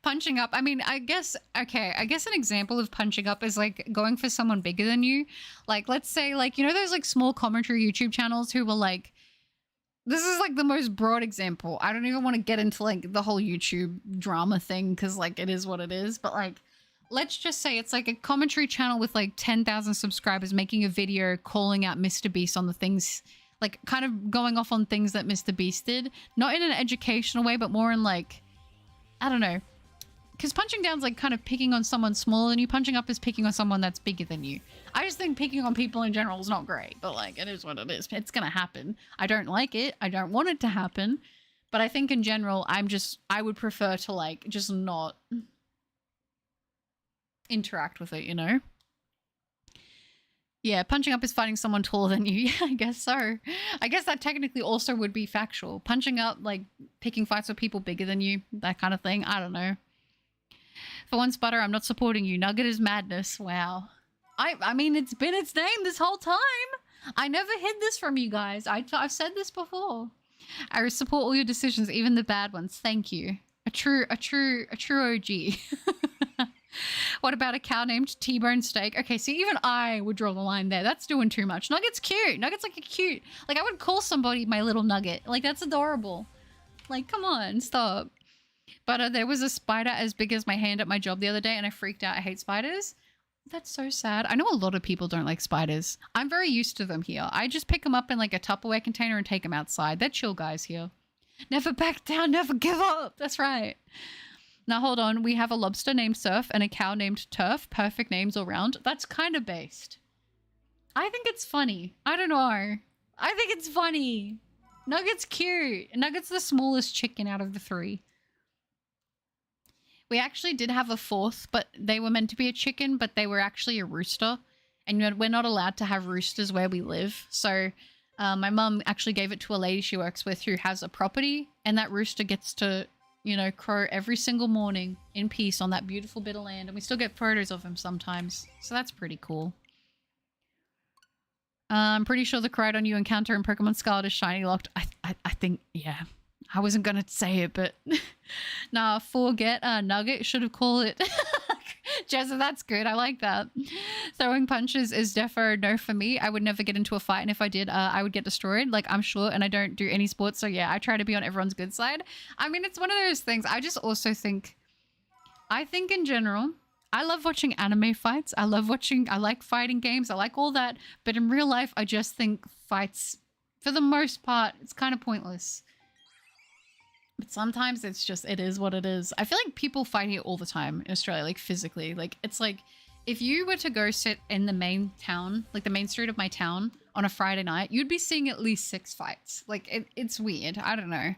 Punching up. I mean, I guess an example of punching up is like going for someone bigger than you. Like, let's say, like, you know, those like small commentary YouTube channels who were like, this is like the most broad example. I don't even want to get into like the whole YouTube drama thing because like it is what it is. But like, let's just say it's like a commentary channel with like 10,000 subscribers making a video calling out Mr. Beast on the things like kind of going off on things that Mr. Beast did, not in an educational way, but more in like, I don't know. Because punching down's like kind of picking on someone smaller than you. Punching up is picking on someone that's bigger than you. I just think picking on people in general is not great, but like it is what it is. It's gonna happen. I don't like it. I don't want it to happen. But I think in general, I would prefer to like just not interact with it, you know? Yeah, punching up is fighting someone taller than you. Yeah, I guess so. I guess that technically also would be factual. Punching up, like picking fights with people bigger than you, that kind of thing. I don't know. For one, Sputter, I'm not supporting you. Nugget is madness. Wow. I mean, it's been its name this whole time. I never hid this from you guys. I've said this before. I support all your decisions, even the bad ones. Thank you. A true OG. What about a cow named T-Bone Steak? Okay, see, even I would draw the line there. That's doing too much. Nugget's cute. Nugget's like a cute. Like, I would call somebody my little Nugget. Like, that's adorable. Like, come on, stop. But there was a spider as big as my hand at my job the other day, and I freaked out. I hate spiders. That's so sad. I know a lot of people don't like spiders. I'm very used to them here. I just pick them up in like a Tupperware container and take them outside. They're chill guys here. Never back down, never give up. That's right. Now, hold on. We have a lobster named Surf and a cow named Turf. Perfect names all round. That's kind of based. I think it's funny. I don't know. I think it's funny. Nugget's cute. Nugget's the smallest chicken out of the three. We actually did have a fourth, but they were meant to be a chicken, but they were actually a rooster. And we're not allowed to have roosters where we live. So my mum actually gave it to a lady she works with who has a property. And that rooster gets to, you know, crow every single morning in peace on that beautiful bit of land. And we still get photos of him sometimes. So that's pretty cool. I'm pretty sure the Koraidon you encounter in Pokemon Scarlet is shiny locked. I think, yeah. I wasn't going to say it, but nah, forget Nugget. Should have called it. Jezza, that's good. I like that. Throwing punches is defo no for me. I would never get into a fight, and if I did, I would get destroyed. Like, I'm short and I don't do any sports, so yeah, I try to be on everyone's good side. I mean, it's one of those things. I just also think, in general, I love watching anime fights. I like fighting games. I like all that. But in real life, I just think fights, for the most part, it's kind of pointless. But sometimes it's just, it is what it is. I feel like people fight here all the time in Australia, like physically. Like, it's like, if you were to go sit in the main town, like the main street of my town on a Friday night, you'd be seeing at least 6 fights. Like, it's weird. I don't know.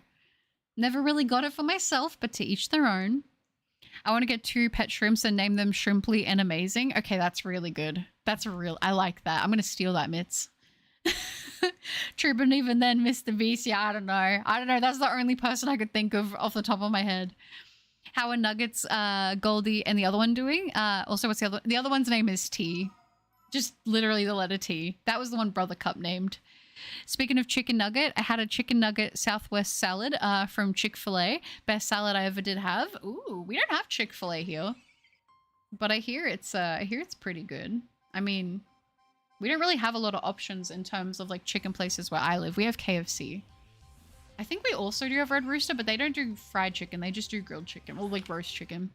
Never really got it for myself, but to each their own. I want to get 2 pet shrimps and name them Shrimply and Amazing. Okay, that's really good. I like that. I'm going to steal that, Mitz. True, but even then, Mr. Beast, yeah, I don't know. That's the only person I could think of off the top of my head. How are Nuggets, Goldie, and the other one doing? Also, what's the other? The other one's name is T. Just literally the letter T. That was the one Brother Cup named. Speaking of chicken nugget, I had a chicken nugget Southwest salad from Chick-fil-A. Best salad I ever did have. Ooh, we don't have Chick-fil-A here, but I hear it's pretty good. I mean, we don't really have a lot of options in terms of like chicken places where I live. We have KFC. I think we also do have Red Rooster, but they don't do fried chicken. They just do grilled chicken or like roast chicken.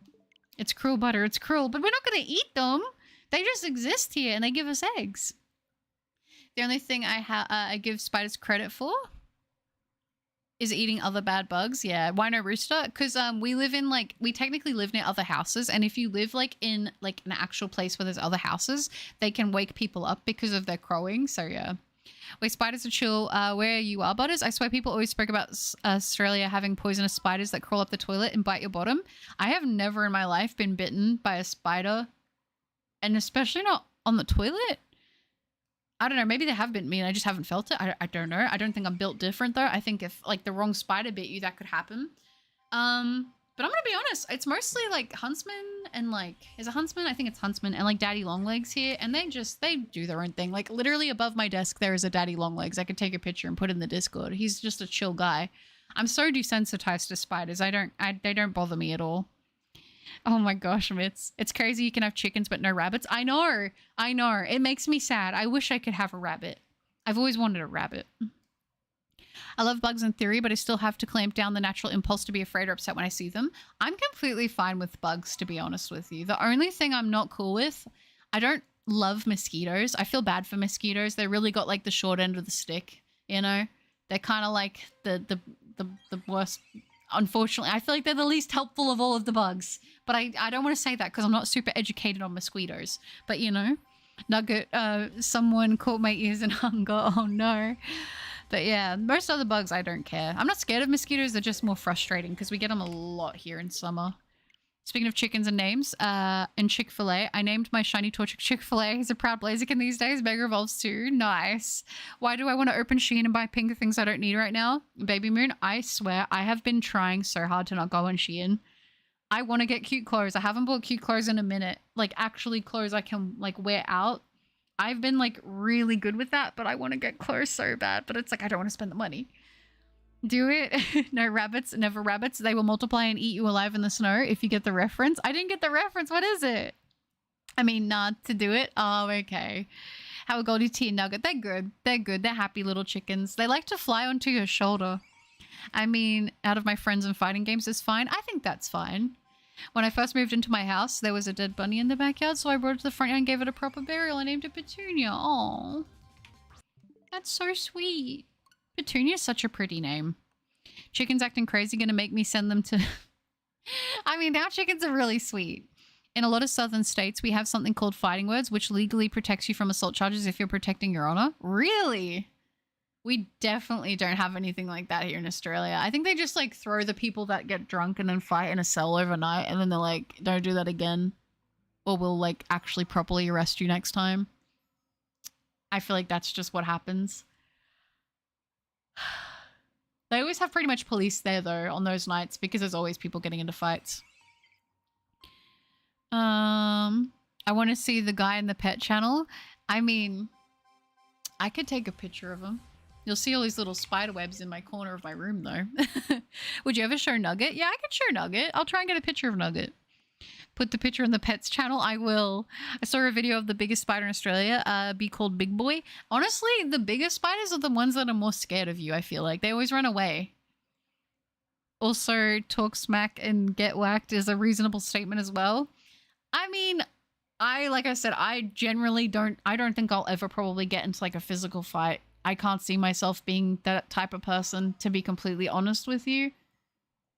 It's cruel butter. It's cruel, but we're not going to eat them. They just exist here and they give us eggs. The only thing I give spiders credit for is eating other bad bugs. Yeah, why no rooster? Because we technically live near other houses, and if you live like in like an actual place where there's other houses, they can wake people up because of their crowing. So yeah. Wait, spiders are chill. Where you are, Butters? I swear people always spoke about Australia having poisonous spiders that crawl up the toilet and bite your bottom. I have never in my life been bitten by a spider, and especially not on the toilet. I don't know. Maybe they have bitten me and I just haven't felt it. I don't know. I don't think I'm built different though. I think if like the wrong spider bit you, that could happen. But I'm gonna be honest. It's mostly like huntsman and like, is it huntsman? I think it's huntsman and like daddy longlegs here, and they do their own thing. Like literally above my desk there is a daddy longlegs. I could take a picture and put it in the Discord. He's just a chill guy. I'm so desensitized to spiders. They don't bother me at all. Oh my gosh, Mitz. It's crazy you can have chickens but no rabbits. I know. It makes me sad. I wish I could have a rabbit. I've always wanted a rabbit. I love bugs in theory, but I still have to clamp down the natural impulse to be afraid or upset when I see them. I'm completely fine with bugs, to be honest with you. The only thing I'm not cool with, I don't love mosquitoes. I feel bad for mosquitoes. They really got like the short end of the stick You know, they're kind of like the worst. Unfortunately, I feel like they're the least helpful of all of the bugs. But I don't want to say that because I'm not super educated on mosquitoes. But you know, Nugget, someone caught my ears in hunger. Oh no. But yeah, most other bugs I don't care. I'm not scared of mosquitoes. They're just more frustrating because we get them a lot here in summer. Speaking of chickens and names, in Chick-fil-A, I named my shiny Torchic Chick-fil-A. He's a proud Blaziken these days. Mega Evolves too. Nice. Why do I want to open Shein and buy pink things I don't need right now? Baby Moon, I swear, I have been trying so hard to not go on Shein. I want to get cute clothes. I haven't bought cute clothes in a minute. Like, actually clothes I can, like, wear out. I've been, like, really good with that, but I want to get clothes so bad. But it's like, I don't want to spend the money. Do it. No rabbits, never rabbits. They will multiply and eat you alive in the snow if you get the reference. I didn't get the reference. What is it? I mean, not to do it. Oh, okay. How a Goldie Tea Nugget. They're good. They're good. They're happy little chickens. They like to fly onto your shoulder. I mean, out of my friends and fighting games is fine. I think that's fine. When I first moved into my house, there was a dead bunny in the backyard, so I brought it to the front yard and gave it a proper burial. I named it Petunia. Oh, that's so sweet. Petunia's such a pretty name. Chickens acting crazy gonna make me send them to... I mean, now chickens are really sweet. In a lot of southern states, we have something called fighting words, which legally protects you from assault charges if you're protecting your honor. Really? We definitely don't have anything like that here in Australia. I think they just, like, throw the people that get drunk and then fight in a cell overnight, and then they're like, don't do that again, or we'll, like, actually properly arrest you next time. I feel like that's just what happens. They always have pretty much police there, though, on those nights, because there's always people getting into fights. I want to see the guy in the pet channel. I mean, I could take a picture of him. You'll see all these little spider webs in my corner of my room, though. Would you ever show Nugget? Yeah, I could show Nugget. I'll try and get a picture of Nugget. Put the picture in the pets channel. I will. I saw a video of the biggest spider in Australia be called Big Boy. Honestly, the biggest spiders are the ones that are more scared of you, I feel like. They always run away. Also, talk smack and get whacked is a reasonable statement as well. I mean, like I said, I generally don't think I'll ever probably get into like a physical fight. I can't see myself being that type of person, to be completely honest with you.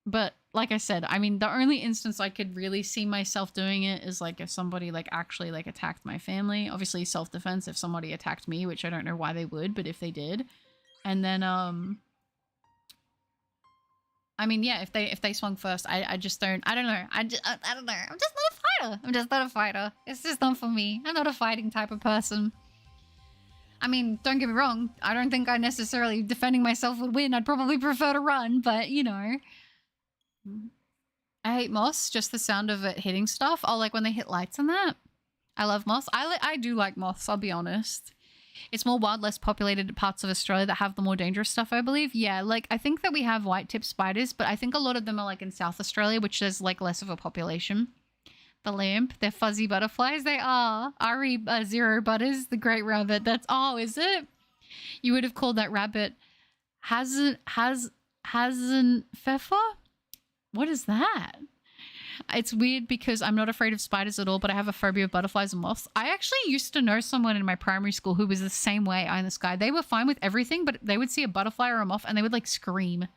But like I said, I mean, the only instance I could really see myself doing it is like if somebody like actually like attacked my family. Obviously self-defense if somebody attacked me, which I don't know why they would, but if they did. And then I mean, yeah, if they swung first, I just don't, I don't know. I don't know. I'm just not a fighter. I'm just not a fighter. It's just not for me. I'm not a fighting type of person. I mean, don't get me wrong. I don't think I necessarily defending myself would win. I'd probably prefer to run, but you know. I hate moths, just the sound of it hitting stuff. Oh, like when they hit lights and that. I love moths. I do like moths, I'll be honest. It's more wild, less populated parts of Australia that have the more dangerous stuff, I believe. Yeah, like I think that we have white-tip spiders, but I think a lot of them are like in South Australia, which there's like less of a population. The lamp, they're fuzzy butterflies. They are. Ari Zero Butters, the great rabbit. That's, oh, is it? You would have called that rabbit Hazen Pfeffer? What is that? It's weird because I'm not afraid of spiders at all, but I have a phobia of butterflies and moths. I actually used to know someone in my primary school who was the same way, eye in the sky. They were fine with everything, but they would see a butterfly or a moth and they would like scream.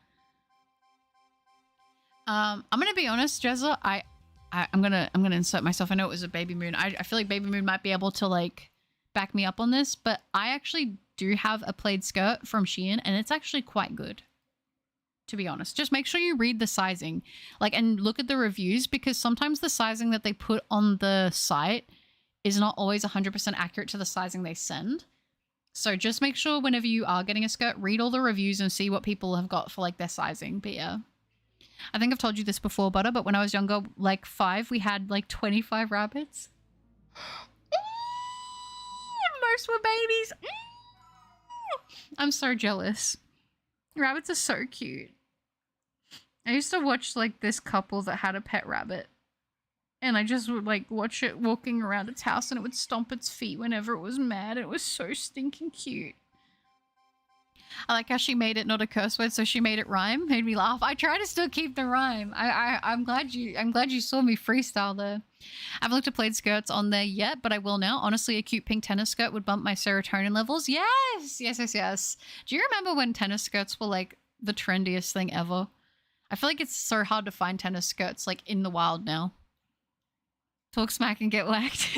I'm gonna be honest, Jezza, I'm gonna insert myself. I know it was a Baby Moon. I feel like Baby Moon might be able to like back me up on this, but I actually do have a plaid skirt from Shein and it's actually quite good. To be honest, just make sure you read the sizing, like, and look at the reviews, because sometimes the sizing that they put on the site is not always 100% accurate to the sizing they send. So just make sure whenever you are getting a skirt, read all the reviews and see what people have got for like their sizing. But yeah, I think I've told you this before, Butter, but when I was younger, like 5, we had like 25 rabbits. Most were babies. I'm so jealous. Rabbits are so cute. I used to watch like this couple that had a pet rabbit, and I just would like watch it walking around its house and it would stomp its feet whenever it was mad. It was so stinking cute. I like how she made it not a curse word, so she made it rhyme. Made me laugh. I try to still keep the rhyme. I'm glad you saw me freestyle there. I haven't looked at plaid skirts on there yet, but I will now. Honestly, a cute pink tennis skirt would bump my serotonin levels. Yes, yes, yes, yes. Do you remember when tennis skirts were like the trendiest thing ever? I feel like it's so hard to find tennis skirts like in the wild now. Talk smack and get whacked.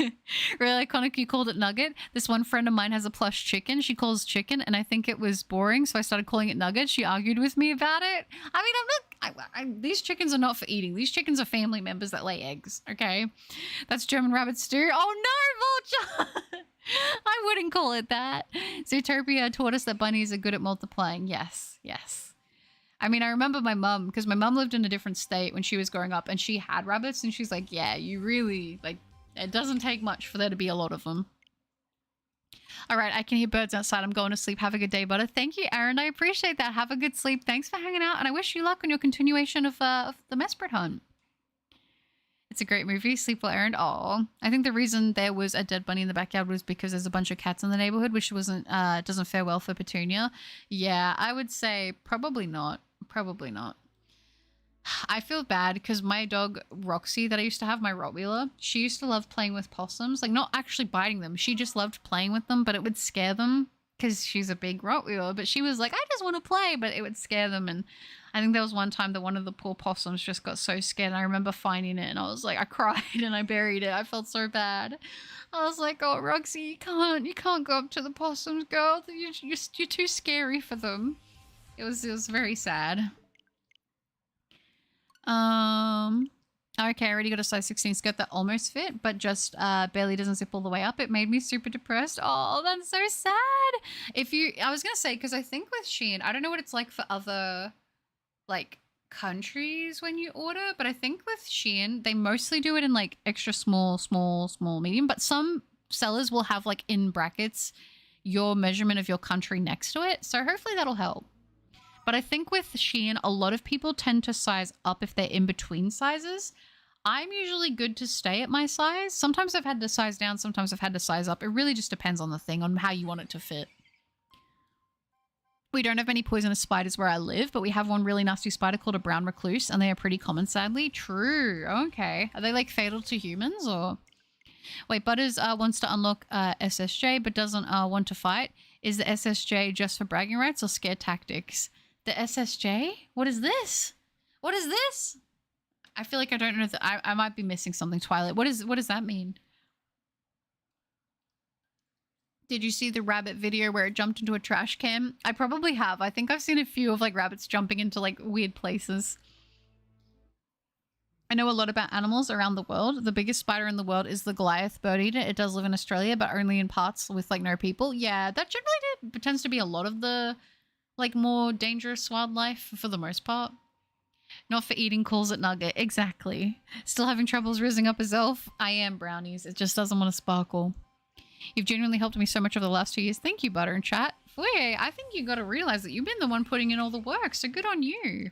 Really iconic you called it nugget. This one friend of mine has a plush chicken. She calls chicken and I think it was boring, so I started calling it nugget. She argued with me about it. I mean, I'm not... these chickens are not for eating. These chickens are family members that lay eggs, okay? That's German rabbit stew. Oh no, Vulture! I wouldn't call it that. Zootopia taught us that bunnies are good at multiplying. Yes, yes. I mean, I remember my mum, because my mum lived in a different state when she was growing up, and she had rabbits, and she's like, yeah, you really, like, it doesn't take much for there to be a lot of them. All right, I can hear birds outside. I'm going to sleep. Have a good day, butter. Thank you, Aaron. I appreciate that. Have a good sleep. Thanks for hanging out, and I wish you luck on your continuation of the Mesprit hunt. It's a great movie. Sleep well, Aaron. Oh, I think the reason there was a dead bunny in the backyard was because there's a bunch of cats in the neighborhood, which doesn't fare well for Petunia. Yeah, I would say probably not. Probably not. I feel bad because my dog Roxy that I used to have, my Rottweiler, she used to love playing with possums, like not actually biting them. She just loved playing with them, but it would scare them because she's a big Rottweiler. But she was like, I just want to play, but it would scare them. And I think there was one time that one of the poor possums just got so scared. And I remember finding it and I was like, I cried and I buried it. I felt so bad. I was like, oh, Roxy, you can't go up to the possums, girl. You're too scary for them. It was very sad. Okay, I already got a size 16 skirt that almost fit, but just barely doesn't zip all the way up. It made me super depressed. Oh, that's so sad. I was gonna say, because I think with Shein, I don't know what it's like for other like countries when you order, but I think with Shein, they mostly do it in like extra small, medium, but some sellers will have like in brackets your measurement of your country next to it. So hopefully that'll help. But I think with Shein, a lot of people tend to size up if they're in between sizes. I'm usually good to stay at my size. Sometimes I've had to size down, sometimes I've had to size up. It really just depends on the thing, on how you want it to fit. We don't have many poisonous spiders where I live, but we have one really nasty spider called a brown recluse, and they are pretty common, sadly. True. Okay. Are they like fatal to humans or... Wait, Butters wants to unlock SSJ, but doesn't want to fight. Is the SSJ just for bragging rights or scare tactics? The SSJ? What is this? What is this? I feel like I don't know. I might be missing something, Twilight. What does that mean? Did you see the rabbit video where it jumped into a trash can? I probably have. I think I've seen a few of like rabbits jumping into like weird places. I know a lot about animals around the world. The biggest spider in the world is the Goliath bird eater. It does live in Australia, but only in parts with like no people. Yeah, that generally tends to be a lot of the like more dangerous wildlife for the most part. Not for eating, calls it nugget. Exactly. Still having troubles rizzing up Azelf? I am, brownies. It just doesn't want to sparkle. You've genuinely helped me so much over the last 2 years. Thank you, Butter and Chat. Foye, I think you got to realize that you've been the one putting in all the work, so good on you.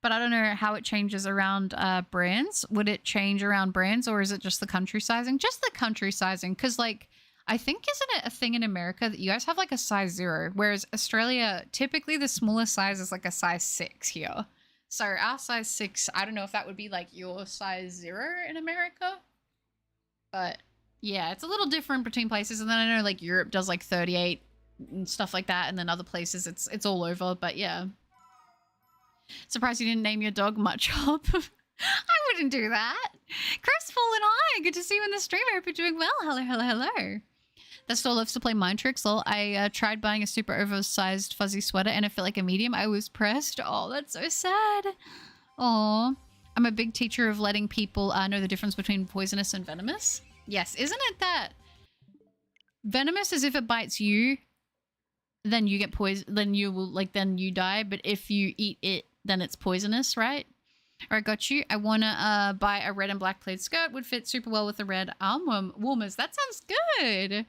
But I don't know how it changes around brands. Would it change around brands, or is it just the country sizing? Just the country sizing, because like, I think, isn't it a thing in America that you guys have like a size 0, whereas Australia, typically the smallest size is like a size 6 here. So our size 6, I don't know if that would be like your size 0 in America. But yeah, it's a little different between places. And then I know like Europe does like 38 and stuff like that. And then other places it's all over. But yeah. Surprised you didn't name your dog Much Up. I wouldn't do that. Crestfallen Eye, good to see you in the stream. I hope you're doing well. Hello, hello, hello. That store loves to play mind tricks. Lol. I tried buying a super oversized fuzzy sweater and it felt like a medium. I was pressed. Oh, that's so sad. Oh, I'm a big teacher of letting people know the difference between poisonous and venomous. Yes, isn't it that venomous is if it bites you, then you get poison, then you will then you die. But if you eat it, then it's poisonous, right? All right, got you. I want to buy a red and black plaid skirt. Would fit super well with the red arm warmers. That sounds good.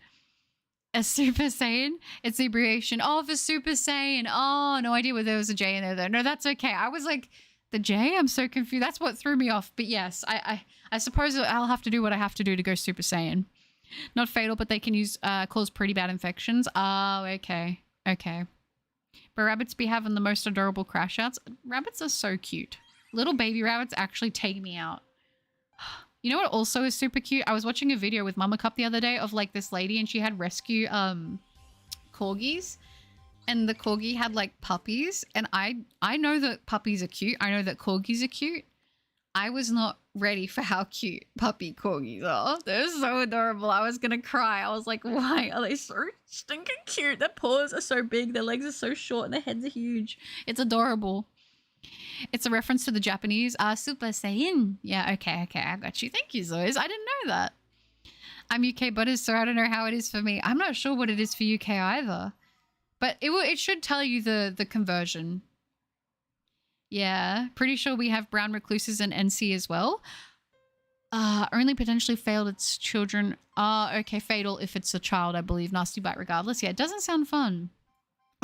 A Super Saiyan? It's the abbreviation of a Super Saiyan. Oh, no idea whether there was a J in there though. No, that's okay. I was like, the J? I'm so confused. That's what threw me off. But yes, I suppose I'll have to do what I have to do to go Super Saiyan. Not fatal, but they can cause pretty bad infections. Oh, okay. Okay. But rabbits be having the most adorable crash outs. Rabbits are so cute. Little baby rabbits actually take me out. You know what also is super cute? I was watching a video with Mama Cup the other day of like this lady and she had rescue corgis. And the corgi had like puppies. And I know that puppies are cute. I know that corgis are cute. I was not ready for how cute puppy corgis are. They're so adorable. I was gonna cry. I was like, why are they so stinking cute? Their paws are so big, their legs are so short, and their heads are huge. It's adorable. It's a reference to the Japanese Super Saiyan. Yeah, okay, I got you. Thank you, Zoes. I didn't know that. I'm UK Butters, so I don't know how it is for me. I'm not sure what it is for UK either. But it should tell you the conversion. Yeah, pretty sure we have brown recluses in NC as well. Only potentially failed its children. Okay, fatal if it's a child, I believe. Nasty bite regardless. Yeah, it doesn't sound fun.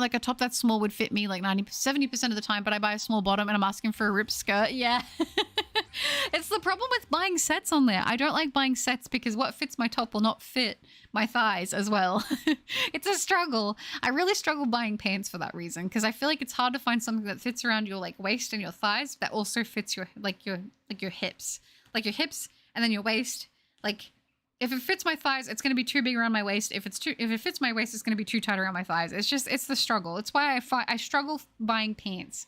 Like a top that small would fit me like 70% of the time, but I buy a small bottom and I'm asking for a ripped skirt. Yeah. It's the problem with buying sets on there. I don't like buying sets because what fits my top will not fit my thighs as well. It's a struggle. I really struggle buying pants for that reason because I feel like it's hard to find something that fits around your like waist and your thighs that also fits your hips. Like your hips and then your waist. Like if it fits my thighs, it's going to be too big around my waist. If it fits my waist, it's going to be too tight around my thighs. It's the struggle. It's why I struggle buying pants.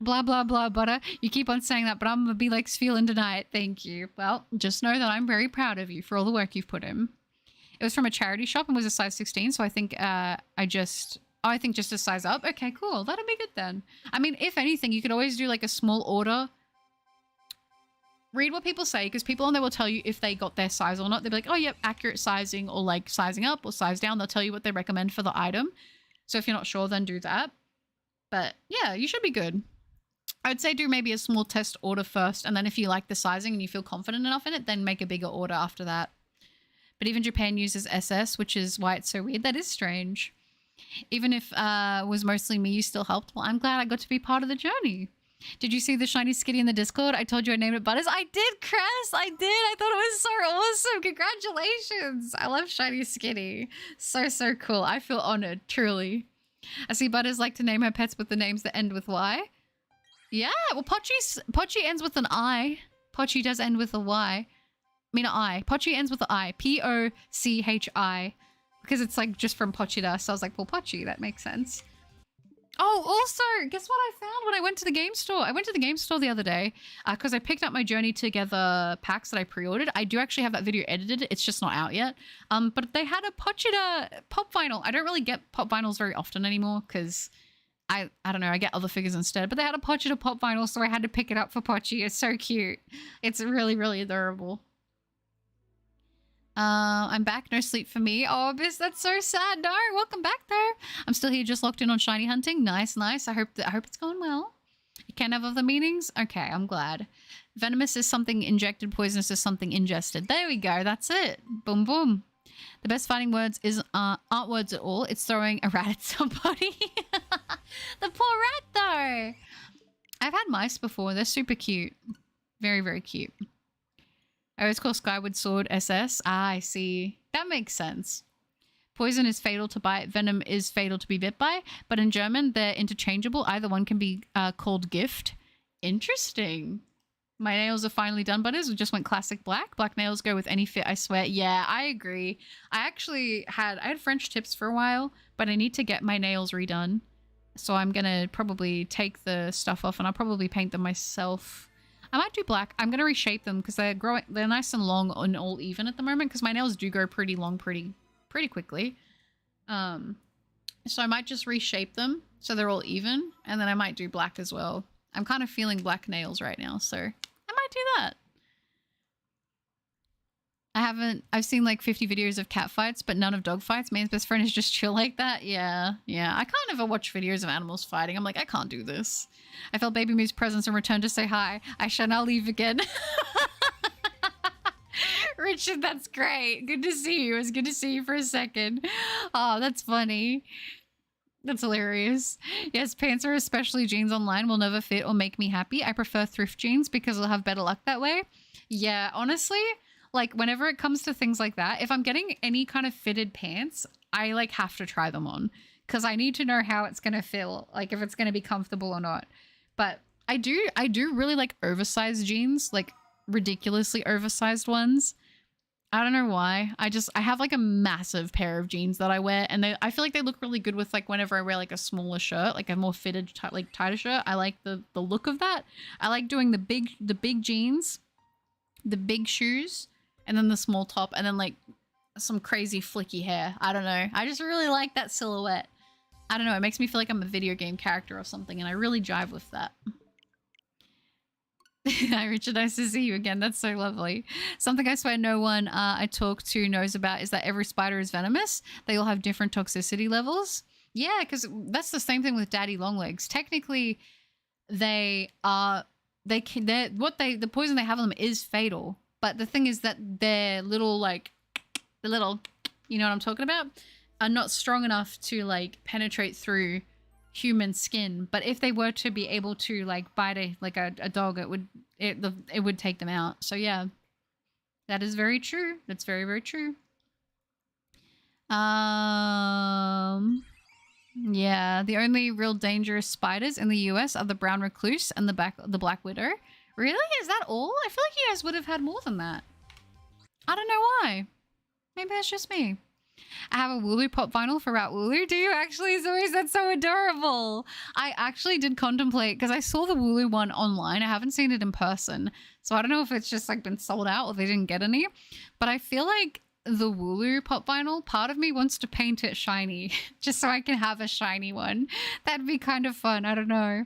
Blah, blah, blah, butter. You keep on saying that, but I'm going to be like, feel and deny it. Thank you. Well, just know that I'm very proud of you for all the work you've put in. It was from a charity shop and was a size 16. So I think just a size up. Okay, cool. That'll be good then. I mean, if anything, you could always do like a small order. Read what people say because people on there will tell you if they got their size or not. They'll be like, oh, yep, accurate sizing or like sizing up or size down. They'll tell you what they recommend for the item. So if you're not sure, then do that. But yeah, you should be good. I would say do maybe a small test order first. And then if you like the sizing and you feel confident enough in it, then make a bigger order after that. But even Japan uses SS, which is why it's so weird. That is strange. Even if it was mostly me, you still helped. Well, I'm glad I got to be part of the journey. Did you see the shiny skitty in the Discord? I told you I named it Butters. I did, Cress. I did. I thought it was so awesome. Congratulations. I love shiny skitty. So, so cool. I feel honored, truly. I see Butters like to name her pets with the names that end with Y. Yeah, well, Pochi ends with an I. Pochi does end with a Y. I mean, an I. Pochi ends with an I. Pochi. Because it's like just from Pochita. So I was like, well, Pochi, that makes sense. Oh, also, guess what I found when I went to the game store? I went to the game store the other day because I picked up my Journey Together packs that I pre-ordered. I do actually have that video edited. It's just not out yet. But they had a Pochita pop vinyl. I don't really get pop vinyls very often anymore because I don't know, I get other figures instead. But they had a Pochita pop vinyl, so I had to pick it up for Pochi. It's so cute. It's really, really adorable. I'm back. No sleep for me. Oh, Abyss, that's so sad. No, welcome back though. I'm still here, just locked in on shiny hunting. Nice, nice. I hope it's going well. You can't have other meanings? Okay, I'm glad. Venomous is something injected, poisonous is something ingested. There we go. That's it. Boom, boom. The best fighting words aren't words at all. It's throwing a rat at somebody. The poor rat though. I've had mice before. They're super cute. Very, very cute. I always call Skyward Sword SS. Ah, I see. That makes sense. Poison is fatal to bite. Venom is fatal to be bit by. But in German, they're interchangeable. Either one can be called gift. Interesting. My nails are finally done, Butters. We just went classic black. Black nails go with any fit, I swear. Yeah, I agree. I had French tips for a while, but I need to get my nails redone. So I'm going to probably take the stuff off and I'll probably paint them myself. I might do black. I'm going to reshape them because they're nice and long and all even at the moment because my nails do grow pretty long pretty quickly. So I might just reshape them so they're all even and then I might do black as well. I'm kind of feeling black nails right now, so I might do that. I've seen like 50 videos of cat fights, but none of dog fights. Man's best friend is just chill like that. Yeah. I can't ever watch videos of animals fighting. I'm like, I can't do this. I felt Baby Moo's presence and returned to say hi. I shall now leave again. Richard, that's great. Good to see you. It was good to see you for a second. Oh, that's funny. That's hilarious. Yes, pants or especially jeans online will never fit or make me happy. I prefer thrift jeans because I'll have better luck that way. Yeah, honestly, Like whenever it comes to things like that, if I'm getting any kind of fitted pants, I like have to try them on because I need to know how it's going to feel, like if it's going to be comfortable or not. But I do really like oversized jeans, like ridiculously oversized ones. I don't know why. I have like a massive pair of jeans that I wear, and I feel like they look really good with like whenever I wear like a smaller shirt, like a more fitted like tighter shirt. I like the look of that. I like doing the big jeans, the big shoes, and then the small top, and then like some crazy flicky hair. I don't know. I just really like that silhouette. I don't know. It makes me feel like I'm a video game character or something, and I really jive with that. Hi, Richard. Nice to see you again. That's so lovely. Something I swear no one I talk to knows about is that every spider is venomous. They all have different toxicity levels. Yeah, because that's the same thing with daddy longlegs. Technically, the poison they have on them is fatal. But the thing is that their little, like, you know what I'm talking about, are not strong enough to like penetrate through human skin. But if they were to be able to like bite a dog, it would take them out. So yeah, that is very true. That's very, very true. Yeah, the only real dangerous spiders in the US are the brown recluse and the black widow. Really? Is that all? I feel like you guys would have had more than that. I don't know why. Maybe that's just me. I have a Wooloo pop vinyl for Rat Wooloo. Do you actually, Zoe? That's so adorable. I actually did contemplate, because I saw the Wooloo one online. I haven't seen it in person. So I don't know if it's just like been sold out or they didn't get any. But I feel like the Wooloo pop vinyl, part of me wants to paint it shiny just so I can have a shiny one. That'd be kind of fun. I don't know.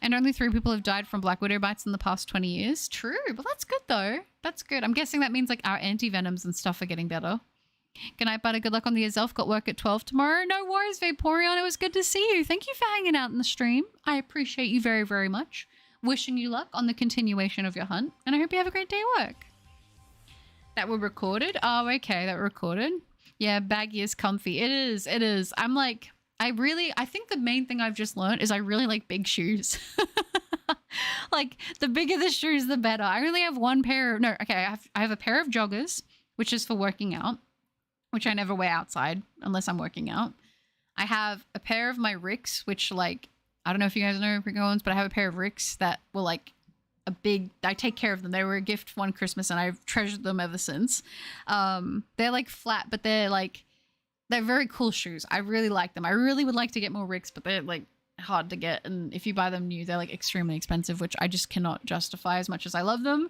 And only 3 people have died from black widow bites in the past 20 years. True. But that's good though. That's good. I'm guessing that means like our anti-venoms and stuff are getting better. Good night, Butter. Good luck on the Azelf. Got work at 12 tomorrow. No worries, Vaporeon. It was good to see you. Thank you for hanging out in the stream. I appreciate you very, very much. Wishing you luck on the continuation of your hunt. And I hope you have a great day at work. That were recorded? Oh, okay. That were recorded. Yeah, baggy is comfy. It is. It is. I'm like, I think the main thing I've just learned is I really like big shoes. Like, the bigger the shoes, the better. I only have one pair. No, okay. I have a pair of joggers, which is for working out, which I never wear outside unless I'm working out. I have a pair of my Ricks, which like, I don't know if you guys know Rick Owens, but I have a pair of Ricks that were like I take care of them. They were a gift one Christmas and I've treasured them ever since. They're like flat, but they're very cool shoes. I really like them. I really would like to get more Ricks, but they're like hard to get. And if you buy them new, they're like extremely expensive, which I just cannot justify as much as I love them.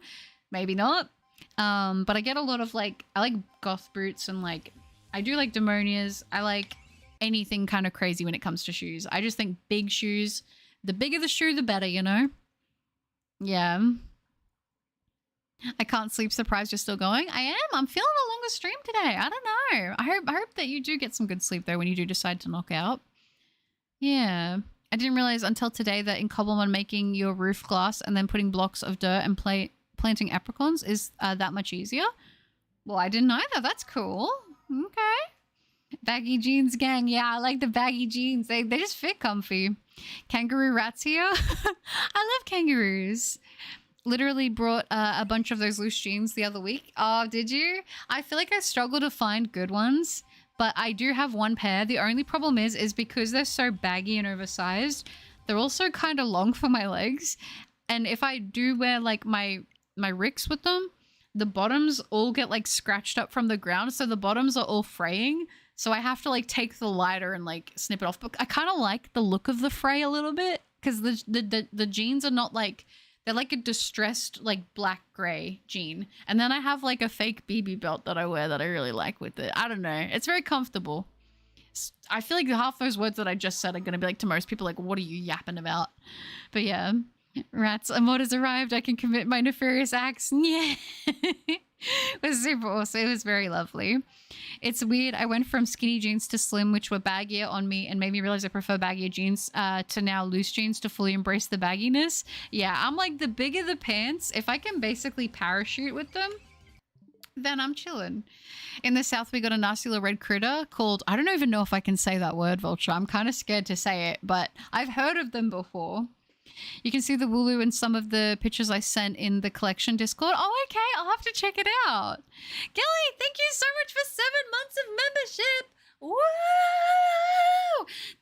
Maybe not. But I get a lot of like, I like goth boots and like, I do like demonias. I like anything kind of crazy when it comes to shoes. I just think big shoes, the bigger the shoe, the better, you know? Yeah. I can't sleep. Surprised you're still going. I am. I'm feeling a longer stream today. I don't know. I hope that you do get some good sleep though when you do decide to knock out. Yeah. I didn't realize until today that in Cobblemon making your roof glass and then putting blocks of dirt and planting apricons is that much easier. Well, I didn't either. That's cool. Okay. Baggy jeans gang. Yeah, I like the baggy jeans. They just fit comfy. Kangaroo rats here. I love kangaroos. Literally brought a bunch of those loose jeans the other week. Oh, did you? I feel like I struggle to find good ones, but I do have one pair. The only problem is because they're so baggy and oversized, they're also kind of long for my legs. And if I do wear like my Ricks with them, the bottoms all get like scratched up from the ground. So the bottoms are all fraying. So I have to like take the lighter and like snip it off. But I kind of like the look of the fray a little bit because the jeans are not like, they're like a distressed like black gray jean. And then I have like a fake BB belt that I wear that I really like with it. I don't know. It's very comfortable. I feel like half those words that I just said are going to be like to most people like, what are you yapping about? But yeah. Rats, a mod has arrived. I can commit my nefarious acts. Yeah. It was super awesome. It was very lovely. It's weird. I went from skinny jeans to slim, which were baggier on me and made me realize I prefer baggier jeans to now loose jeans to fully embrace the bagginess. Yeah, I'm like the bigger the pants, if I can basically parachute with them, then I'm chilling. In the South, we got a nasty little red critter called, I don't even know if I can say that word, Vulture. I'm kind of scared to say it, but I've heard of them before. You can see the Wooloo in some of the pictures I sent in the collection Discord. Oh, okay. I'll have to check it out. Gilly, thank you so much for 7 months of membership. Woo!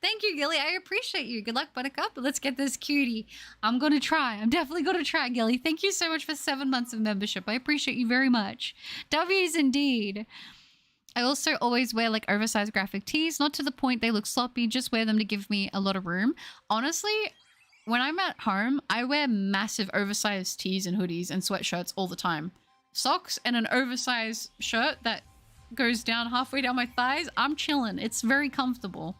Thank you, Gilly. I appreciate you. Good luck, Buttercup. Let's get this cutie. I'm going to try. I'm definitely going to try, Gilly. Thank you so much for 7 months of membership. I appreciate you very much. W's indeed. I also always wear like oversized graphic tees, not to the point they look sloppy, just wear them to give me a lot of room. Honestly, when I'm at home, I wear massive oversized tees and hoodies and sweatshirts all the time. Socks and an oversized shirt that goes down halfway down my thighs. I'm chilling. It's very comfortable.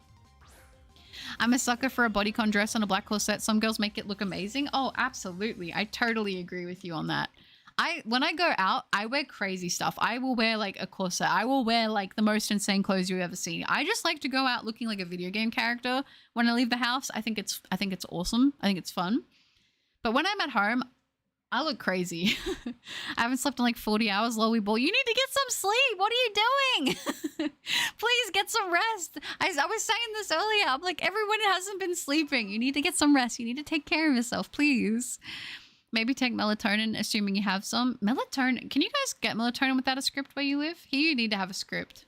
I'm a sucker for a bodycon dress and a black corset. Some girls make it look amazing. Oh, absolutely. I totally agree with you on that. When I go out, I wear crazy stuff. I will wear like a corset. I will wear like the most insane clothes you've ever seen. I just like to go out looking like a video game character when I leave the house. I think it's awesome. I think it's fun. But when I'm at home, I look crazy. I haven't slept in like 40 hours, lolly ball. You need to get some sleep. What are you doing? Please get some rest. I was saying this earlier. I'm like, everyone hasn't been sleeping. You need to get some rest. You need to take care of yourself, please. Maybe take melatonin, assuming you have some. Melatonin. Can you guys get melatonin without a script where you live? Here you need to have a script.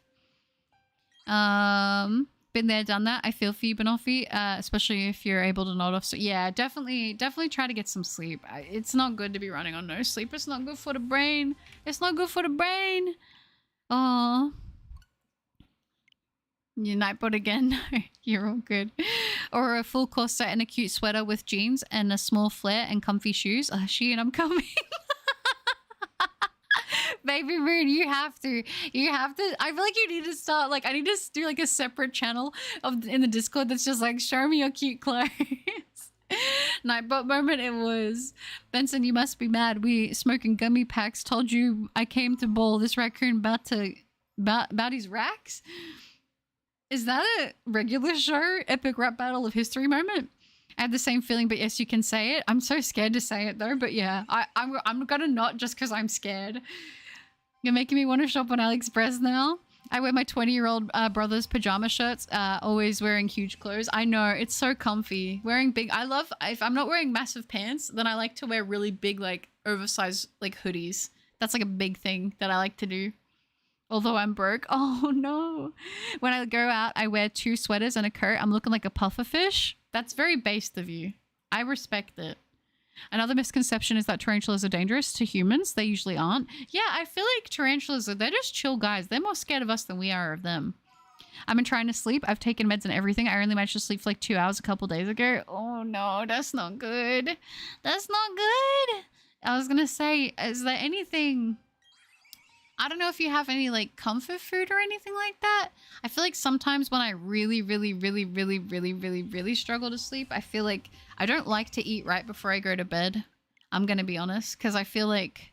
Been there, done that. I feel for you, Banoffee, especially if you're able to nod off. So yeah, definitely try to get some sleep. It's not good to be running on no sleep. It's not good for the brain. It's not good for the brain. Oh. Your nightbot again? No, you're all good. Or a full corset and a cute sweater with jeans and a small flare and comfy shoes. Shein, I'm coming. Baby Moon, you have to. I feel like you need to start, like, I need to do like a separate channel in the Discord that's just like, show me your cute clothes. Nightbot moment it was. Benson, you must be mad. We smoking gummy packs. Told you I came to bowl. This raccoon about his racks. Is that a regular show? Epic rap battle of history moment? I had the same feeling, but yes, you can say it. I'm so scared to say it though, but yeah, I'm gonna not just because I'm scared. You're making me want to shop on AliExpress now. I wear my 20-year-old brother's pajama shirts, always wearing huge clothes. I know, it's so comfy. Wearing big, if I'm not wearing massive pants, then I like to wear really big, like, oversized, like, hoodies. That's like a big thing that I like to do. Although I'm broke. Oh no. When I go out, I wear 2 sweaters and a coat. I'm looking like a puffer fish. That's very based of you. I respect it. Another misconception is that tarantulas are dangerous to humans. They usually aren't. Yeah, I feel like tarantulas, they're just chill guys. They're more scared of us than we are of them. I've been trying to sleep. I've taken meds and everything. I only managed to sleep for like 2 hours a couple days ago. Oh no, that's not good. That's not good. I was gonna say, is there anything... I don't know if you have any like comfort food or anything like that. I feel like sometimes when I really struggle to sleep, I feel like I don't like to eat right before I go to bed. I'm going to be honest, because I feel like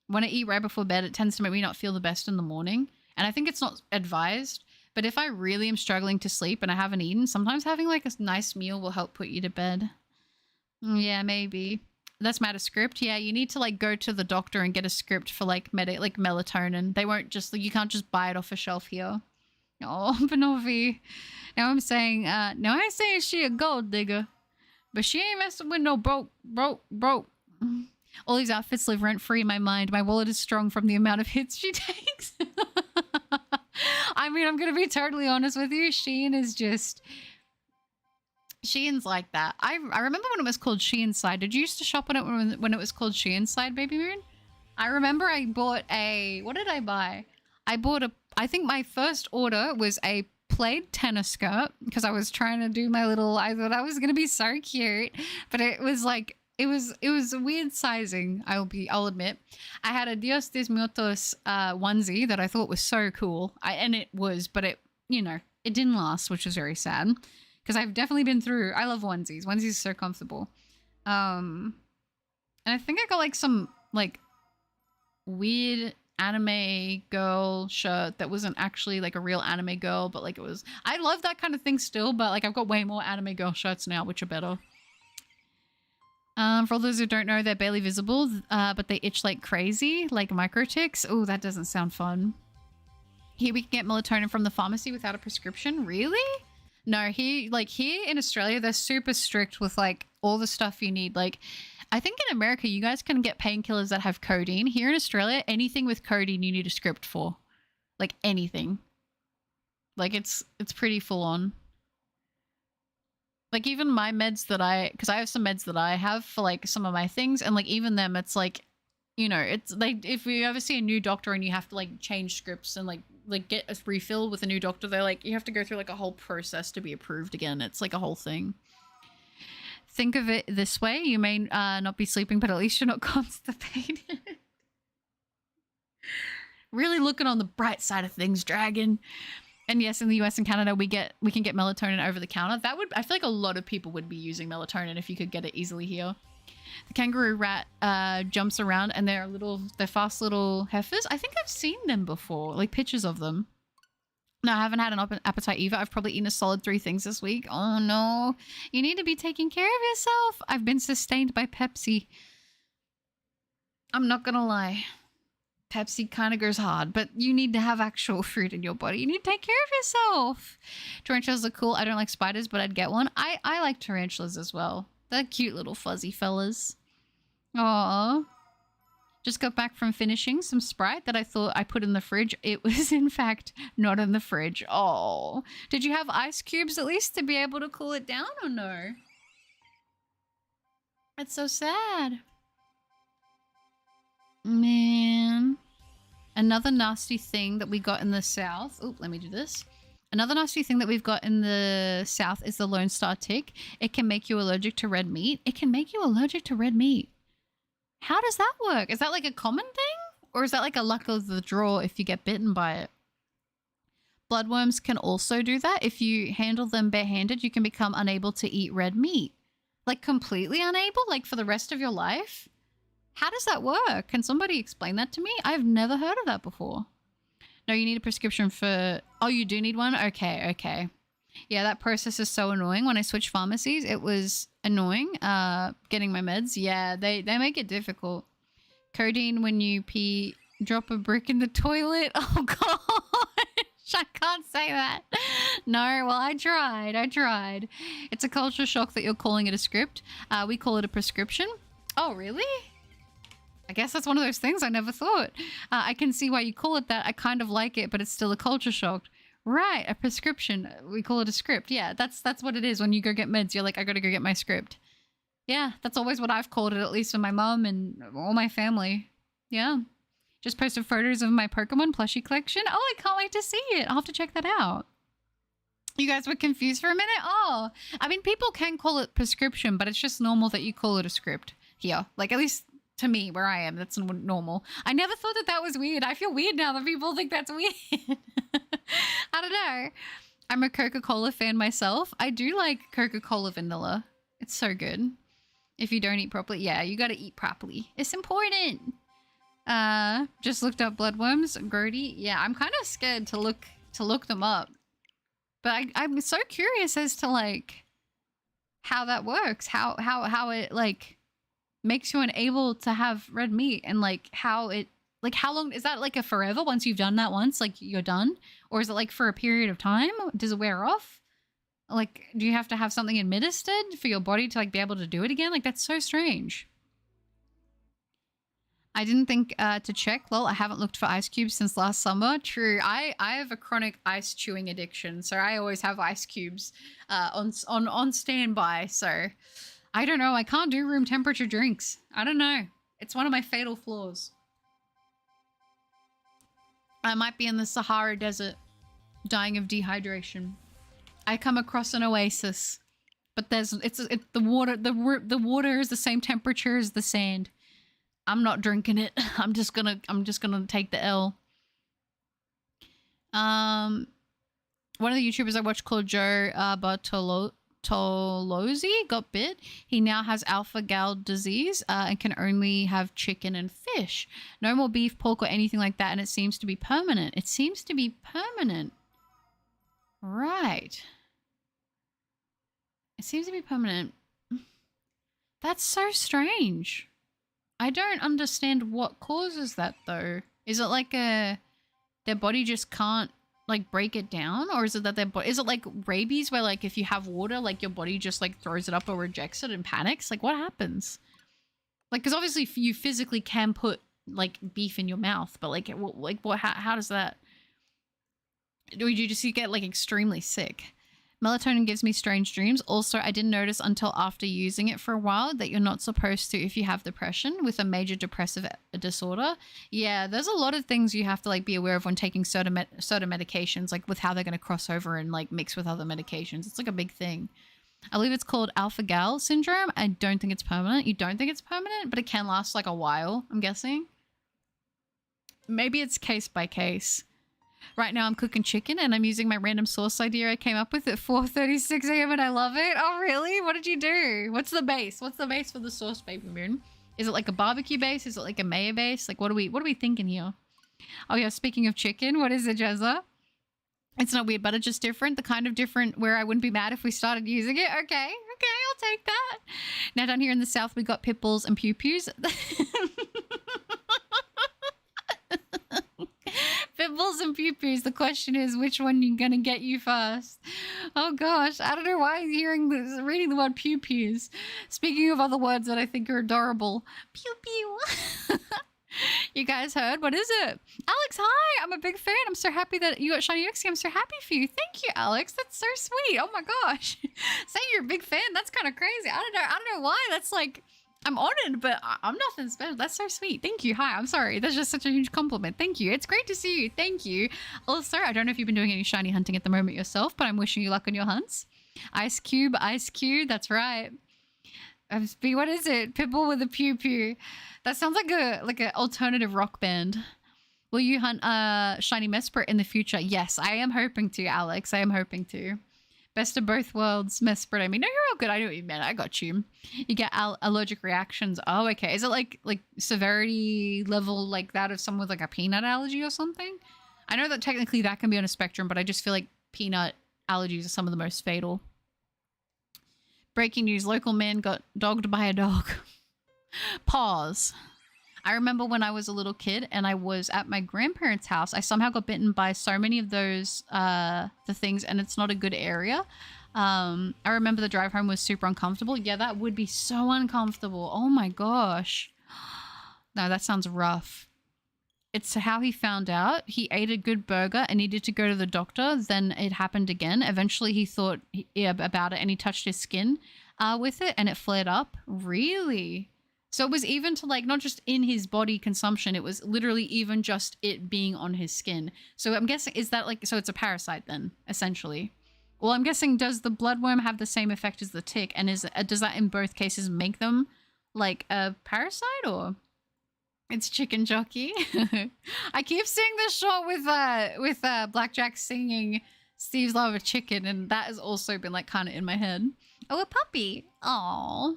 when I eat right before bed, it tends to make me not feel the best in the morning. And I think it's not advised, but if I really am struggling to sleep and I haven't eaten, sometimes having like a nice meal will help put you to bed. Yeah, maybe. That's a script. Yeah, you need to like go to the doctor and get a script for like melatonin. They won't just, you can't just buy it off a shelf here. Oh, Banovi. Now I'm saying, now I ain't saying she a gold digger, but she ain't messing with no broke. All these outfits live rent free in my mind. My wallet is strong from the amount of hits she takes. I mean, I'm gonna be totally honest with you. Shein's like that. I remember when it was called Sheinside. Did you used to shop on it when it was called Sheinside, Baby Moon? I remember I bought what did I buy? I think my first order was a plaid tennis skirt because I was trying to do my little, I thought I was going to be so cute, but it was like, it was a weird sizing, I'll admit. I had a Dios de Muertos onesie that I thought was so cool. And it was, but it, you know, it didn't last, which was very sad. Because I've definitely been through, I love onesies. Onesies are so comfortable. And I think I got like some like weird anime girl shirt that wasn't actually like a real anime girl, but like it was, I love that kind of thing still, but like I've got way more anime girl shirts now, which are better. For all those who don't know, they're barely visible, but they itch like crazy, like micro ticks. Oh, that doesn't sound fun. Here we can get melatonin from the pharmacy without a prescription. Really? No, here in Australia, they're super strict with like all the stuff you need. Like, I think in America, you guys can get painkillers that have codeine. Here in Australia, anything with codeine, you need a script for. Like, anything. Like, it's pretty full on. Like, even my meds that because I have some meds that I have for, like, some of my things, and, like, even them, it's like, you know, it's like, if you ever see a new doctor and you have to, like, change scripts and, like get a refill with a new doctor, they're like, you have to go through, like, a whole process to be approved again. It's, like, a whole thing. Think of it this way. You may not be sleeping, but at least you're not constipated. Really looking on the bright side of things, Dragon. And yes, in the US and Canada, we can get melatonin over the counter. I feel like a lot of people would be using melatonin if you could get it easily here. The kangaroo rat jumps around, and they're fast little heifers. I think I've seen them before, like pictures of them. No, I haven't had an appetite either. I've probably eaten a solid 3 things this week. Oh no, you need to be taking care of yourself. I've been sustained by Pepsi. I'm not gonna lie. Pepsi kind of goes hard, but you need to have actual fruit in your body. You need to take care of yourself. Tarantulas are cool. I don't like spiders, but I'd get one. I like tarantulas as well. They're cute little fuzzy fellas. Aww. Just got back from finishing some Sprite that I thought I put in the fridge. It was, in fact, not in the fridge. Oh. Did you have ice cubes at least to be able to cool it down or no? It's so sad. Man. Another nasty thing that we got in the south. Oh, let me do this. Another nasty thing that we've got in the south is the Lone Star tick. It can make you allergic to red meat. It can make you allergic to red meat. How does that work? Is that like a common thing? Or is that like a luck of the draw if you get bitten by it? Bloodworms can also do that. If you handle them barehanded, you can become unable to eat red meat. Like completely unable? Like for the rest of your life? How does that work? Can somebody explain that to me? I've never heard of that before. No, you need a prescription for... Oh, you do need one? Okay, okay. Yeah, that process is so annoying. When I switched pharmacies, it was annoying getting my meds. Yeah, they make it difficult. Codeine when you pee, drop a brick in the toilet. Oh, gosh. I can't say that. No, well, I tried. It's a culture shock that you're calling it a script. We call it a prescription. Oh, really? I guess that's one of those things I never thought. I can see why you call it that. I kind of like it, but it's still a culture shock. Right, a prescription. We call it a script. Yeah, that's what it is. When you go get meds, you're like, I gotta go get my script. Yeah, that's always what I've called it, at least with my mom and all my family. Yeah. Just posted photos of my Pokemon plushie collection. Oh, I can't wait to see it. I'll have to check that out. You guys were confused for a minute? Oh, I mean, people can call it prescription, but it's just normal that you call it a script here. Like, at least to me, where I am, that's normal. I never thought that was weird. I feel weird now that people think that's weird. I don't know. I'm a Coca-Cola fan myself. I do like Coca-Cola vanilla. It's so good. If you don't eat properly, yeah, you got to eat properly. It's important. Just looked up bloodworms. Grody. Yeah, I'm kind of scared to look them up. But I'm so curious as to like how that works. How it like makes you unable to have red meat, and like how long is that? Like a forever? Once you've done that once, like you're done? Or is it like for a period of time? Does it wear off? Like, do you have to have something administered for your body to like be able to do it again? Like, that's so strange. I didn't think to check. Well, I haven't looked for ice cubes since last summer. True. I have a chronic ice chewing addiction, so I always have ice cubes on standby. So I don't know. I can't do room temperature drinks. I don't know. It's one of my fatal flaws. I might be in the Sahara Desert, dying of dehydration. I come across an oasis, but the water is the same temperature as the sand. I'm not drinking it. I'm just gonna take the L. One of the YouTubers I watch called Joe Bartolozzi got bit. He now has alpha-gal disease and can only have chicken and fish. No more beef, pork, or anything like that, and it seems to be permanent. It seems to be permanent. Right. It seems to be permanent. That's so strange. I don't understand what causes that, though. Is it like their body just can't like break it down, or is it that is it like rabies where like if you have water, like your body just like throws it up or rejects it and panics? Like what happens? Like, because obviously you physically can put like beef in your mouth, but like what how does that, do you just, you get like extremely sick? Melatonin gives me strange dreams. Also, I didn't notice until after using it for a while that you're not supposed to if you have depression with a major depressive disorder. Yeah, there's a lot of things you have to like be aware of when taking certain medications, like with how they're going to cross over and like mix with other medications. It's like a big thing. I believe it's called alpha-gal syndrome. I don't think it's permanent. You don't think it's permanent, but it can last like a while, I'm guessing. Maybe it's case by case. Right now I'm cooking chicken and I'm using my random sauce idea I came up with at 4:36 a.m. and I love it. Oh, really? What did you do? What's the base? What's the base for the sauce, Baby Moon? Is it like a barbecue base? Is it like a mayo base? Like, what are we thinking here? Oh yeah, speaking of chicken, what is it, Jezza? It's not weird, but it's just different. The kind of different where I wouldn't be mad if we started using it. Okay, I'll take that. Now down here in the south, we got pit bulls and pew-pews. Pit bulls and pew-pews. The question is, which one you gonna get you first? Oh gosh, I don't know why I'm reading the word pew-pews. Speaking of other words that I think are adorable. Pew-pew. You guys heard? What is it? Alex, hi! I'm a big fan. I'm so happy that you got Shiny Yuxi. I'm so happy for you. Thank you, Alex. That's so sweet. Oh my gosh. Saying you're a big fan, that's kind of crazy. I don't know why. That's like, I'm honored, but I'm nothing special. That's so sweet. Thank you. Hi, I'm sorry. That's just such a huge compliment. Thank you. It's great to see you. Thank you. Also, I don't know if you've been doing any shiny hunting at the moment yourself, but I'm wishing you luck on your hunts. Ice Cube. That's right. What is it? Pitbull with a pew pew. That sounds like an alternative rock band. Will you hunt shiny Mesprit in the future? Yes, I am hoping to, Alex. I am hoping to. Best of both worlds, Mesprit. I mean, no, you're all good. I know what you meant. I got you. You get allergic reactions. Oh, okay. Is it like severity level like that of someone with like a peanut allergy or something? I know that technically that can be on a spectrum, but I just feel like peanut allergies are some of the most fatal. Breaking news, local man got dogged by a dog. Pause. I remember when I was a little kid and I was at my grandparents' house, I somehow got bitten by so many of those, the things, and it's not a good area. I remember the drive home was super uncomfortable. Yeah, that would be so uncomfortable. Oh my gosh. No, that sounds rough. It's how he found out. He ate a good burger and needed to go to the doctor. Then it happened again. Eventually he thought about it and he touched his skin with it and it flared up. Really? So it was even to like, not just in his body consumption, it was literally even just it being on his skin. So I'm guessing, is that like, so it's a parasite then, essentially? Well, I'm guessing, does the bloodworm have the same effect as the tick? And does that in both cases make them like a parasite, or? It's chicken jockey. I keep seeing this shot with Blackjack singing Steve's Love of Chicken, and that has also been like kind of in my head. Oh, a puppy. Aww.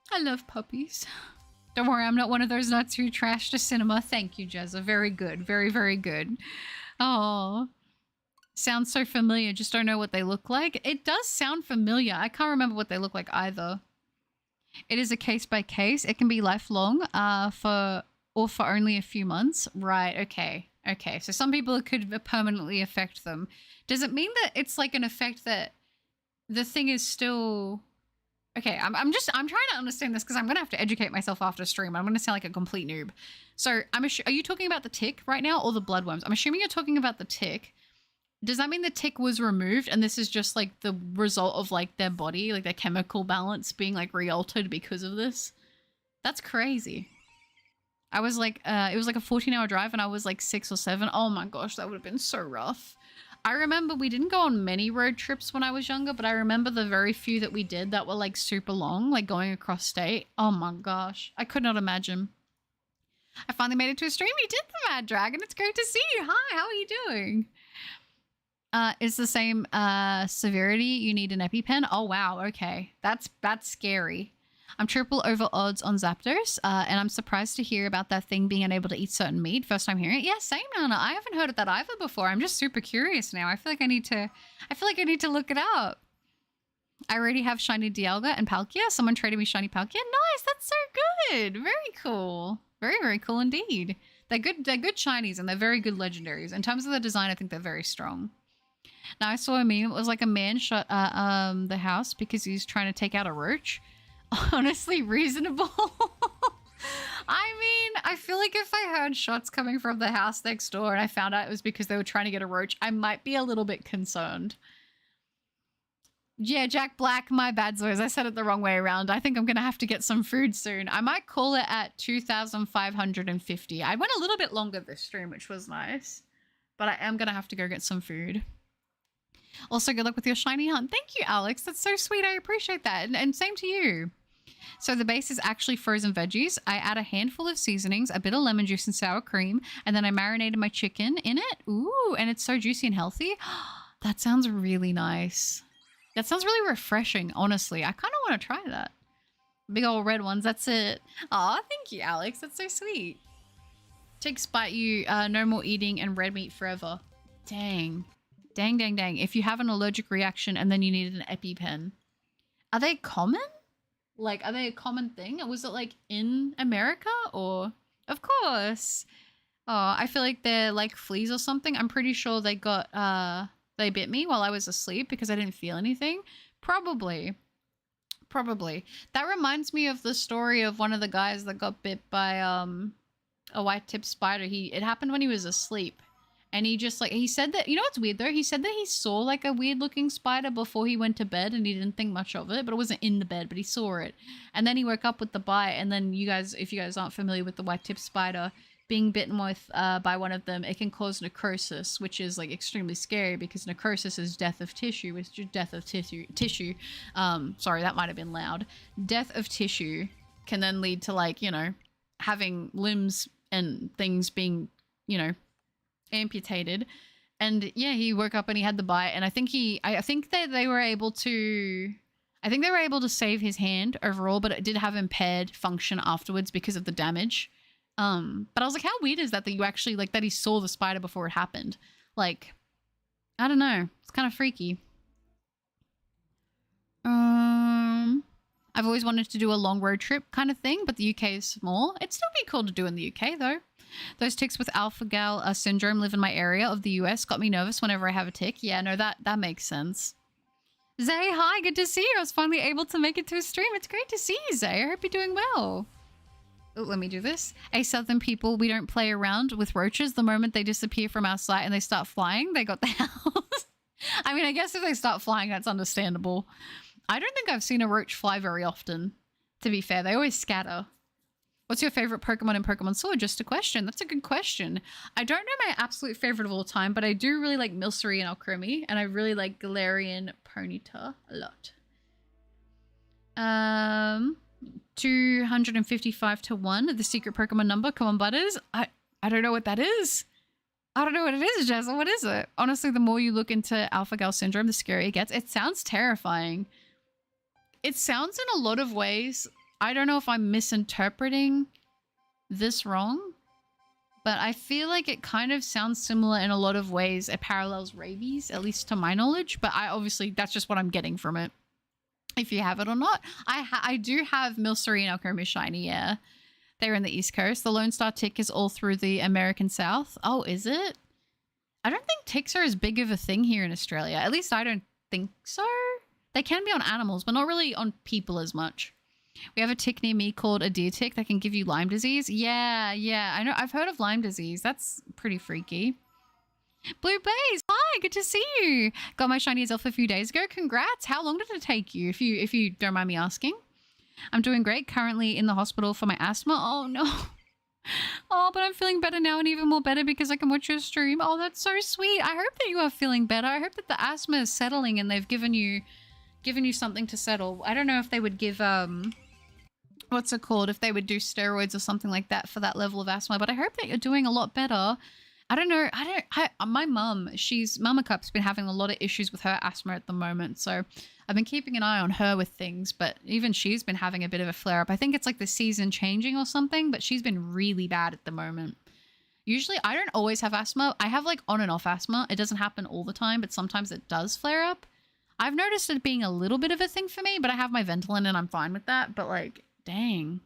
I love puppies. Don't worry, I'm not one of those nuts who trash the cinema. Thank you, Jezza. Very good. Very, very good. Oh, sounds so familiar. Just don't know what they look like. It does sound familiar. I can't remember what they look like either. It is a case by case. It can be lifelong, for only a few months. Right. Okay. Okay. So some people it could permanently affect them. Does it mean that it's like an effect that the thing is still? Okay. I'm trying to understand this because I'm gonna have to educate myself after stream. I'm gonna sound like a complete noob. So are you talking about the tick right now or the bloodworms? I'm assuming you're talking about the tick. Does that mean the tick was removed and this is just like the result of like their body, like their chemical balance being like re-altered because of this? That's crazy. I was like, it was like a 14-hour drive and I was like 6 or 7. Oh my gosh, that would have been so rough. I remember we didn't go on many road trips when I was younger, but I remember the very few that we did that were like super long, like going across state. Oh my gosh, I could not imagine. I finally made it to a stream. You did the Mad Dragon. It's great to see you. Hi, how are you doing? It's the same severity. You need an EpiPen. Oh wow, okay. That's scary. I'm triple over odds on Zapdos, and I'm surprised to hear about that thing being unable to eat certain meat. First time hearing it. Yeah, same, Nana. I haven't heard of that either before. I'm just super curious now. I feel like I need to look it up. I already have Shiny Dialga and Palkia. Someone traded me Shiny Palkia. Nice, that's so good. Very cool. Very, very cool indeed. They're good shinies and they're very good legendaries. In terms of the design, I think they're very strong. Now I saw a meme. It was like a man shot the house because he was trying to take out a roach. Honestly, reasonable. I mean, I feel like if I heard shots coming from the house next door and I found out it was because they were trying to get a roach, I might be a little bit concerned. Yeah, Jack Black, my bad, Zoys. I said it the wrong way around. I think I'm going to have to get some food soon. I might call it at 2,550. I went a little bit longer this stream, which was nice. But I am going to have to go get some food. Also, good luck with your shiny hunt. Thank you, Alex. That's so sweet. I appreciate that. And same to you. So the base is actually frozen veggies. I add a handful of seasonings, a bit of lemon juice and sour cream, and then I marinated my chicken in it. Ooh, and it's so juicy and healthy. That sounds really nice. That sounds really refreshing, honestly. I kind of want to try that. Big old red ones, that's it. Aw, thank you, Alex. That's so sweet. Ticks bite you, no more eating and red meat forever. Dang. Dang, dang, dang. If you have an allergic reaction and then you needed an EpiPen. Are they common? Like, are they a common thing? Was it like in America or? Of course. Oh, I feel like they're like fleas or something. I'm pretty sure they got, they bit me while I was asleep because I didn't feel anything. Probably. Probably. That reminds me of the story of one of the guys that got bit by a white-tipped spider. It happened when he was asleep. And he just like, he said that, you know what's weird though? He said that he saw like a weird looking spider before he went to bed and he didn't think much of it, but it wasn't in the bed, but he saw it. And then he woke up with the bite. And then you guys, if you guys aren't familiar with the white-tipped spider, being bitten with by one of them, it can cause necrosis, which is like extremely scary because necrosis is death of tissue, which is death of tissue. Sorry, that might have been loud. Death of tissue can then lead to like, you know, having limbs and things being, you know, amputated. And yeah, he woke up and he had the bite, and I think that they were able to save his hand overall, but it did have impaired function afterwards because of the damage. But I was like, how weird is that you actually like that he saw the spider before it happened? Like, I don't know, it's kind of freaky. I've always wanted to do a long road trip kind of thing, but the UK is small. It'd still be cool to do in the UK though. Those ticks with alpha-gal syndrome live in my area of the US. Got me nervous whenever I have a tick. Yeah, no, that makes sense. Zay, hi, good to see you. I was finally able to make it to a stream. It's great to see you, Zay. I hope you're doing well. Oh, let me do this. Hey, southern people, we don't play around with roaches. The moment they disappear from our sight and they start flying, they got the house. I mean, I guess if they start flying, that's understandable. I don't think I've seen a roach fly very often, to be fair. They always scatter. What's your favorite Pokemon in Pokemon Sword? Just a question. That's a good question. I don't know my absolute favorite of all time, but I do really like Milcery and Alcremie, and I really like Galarian Ponyta a lot. 255 to 1, the secret Pokemon number. Come on, Butters. I don't know what that is. I don't know what it is, Jazzle. What is it? Honestly, the more you look into alpha-gal syndrome, the scarier it gets. It sounds terrifying. It sounds in a lot of ways... I don't know if I'm misinterpreting this wrong, but I feel like it kind of sounds similar in a lot of ways. It parallels rabies, at least to my knowledge, but I obviously, that's just what I'm getting from it. If you have it or not. I do have Milcery and Alcremie Shiny, yeah. They're in the East Coast. The Lone Star Tick is all through the American South. Oh, is it? I don't think ticks are as big of a thing here in Australia. At least I don't think so. They can be on animals, but not really on people as much. We have a tick near me called a deer tick that can give you Lyme disease. Yeah, I know. I've heard of Lyme disease. That's pretty freaky. Blue Blaze, hi, good to see you. Got my Shiny Azelf a few days ago. Congrats. How long did it take you, if you don't mind me asking? I'm doing great. Currently in the hospital for my asthma. Oh, no. Oh, but I'm feeling better now and even more better because I can watch your stream. Oh, that's so sweet. I hope that you are feeling better. I hope that the asthma is settling and they've given you something to settle. I don't know if they would give, what's it called, if they would do steroids or something like that for that level of asthma, but I hope that you're doing a lot better. I don't know. My mum, Mama Cup's been having a lot of issues with her asthma at the moment, so I've been keeping an eye on her with things, but even she's been having a bit of a flare up. I think it's like the season changing or something, but she's been really bad at the moment. Usually I don't always have asthma. I have like on and off asthma. It doesn't happen all the time, but sometimes it does flare up. I've noticed it being a little bit of a thing for me, but I have my Ventolin and I'm fine with that, but like, dang.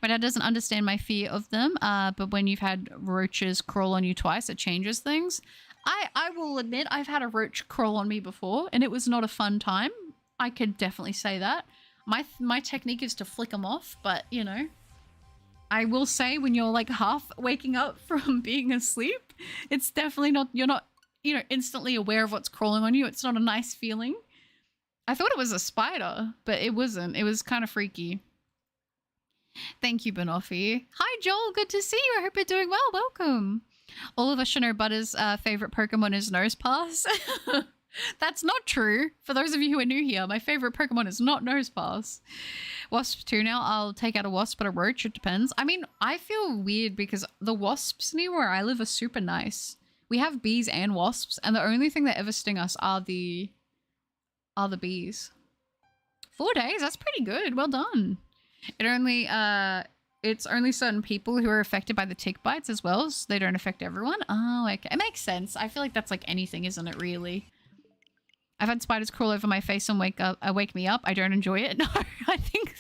My dad doesn't understand my fear of them, but when you've had roaches crawl on you twice, it changes things. I will admit I've had a roach crawl on me before, and it was not a fun time. I could definitely say that. My technique is to flick them off, but, you know, I will say when you're like half waking up from being asleep, it's definitely not, you're not, you know, instantly aware of what's crawling on you. It's not a nice feeling. I thought it was a spider, but it wasn't. It was kind of freaky. Thank you, Banoffee. Hi, Joel. Good to see you. I hope you're doing well. Welcome. All of us should know Butter's favorite Pokemon is Nosepass. That's not true. For those of you who are new here, my favorite Pokemon is not Nosepass. Wasp too now. I'll take out a wasp, but a roach, it depends. I mean, I feel weird because the wasps near where I live are super nice. We have bees and wasps, and the only thing that ever sting us are the bees. 4 days? That's pretty good. Well done. It's only certain people who are affected by the tick bites as well, so they don't affect everyone. Oh, okay. It makes sense. I feel like that's like anything, isn't it, really? I've had spiders crawl over my face and wake me up. I don't enjoy it. No, I think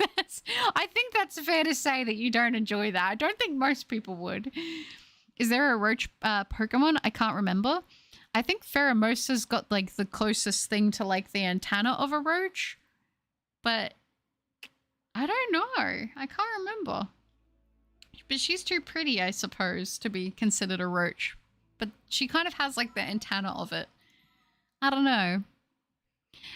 that's fair to say that you don't enjoy that. I don't think most people would. Is there a roach Pokemon? I can't remember. I think Pheromosa's got like the closest thing to like the antenna of a roach, but I don't know. I can't remember. But she's too pretty, I suppose, to be considered a roach. But she kind of has like the antenna of it. I don't know.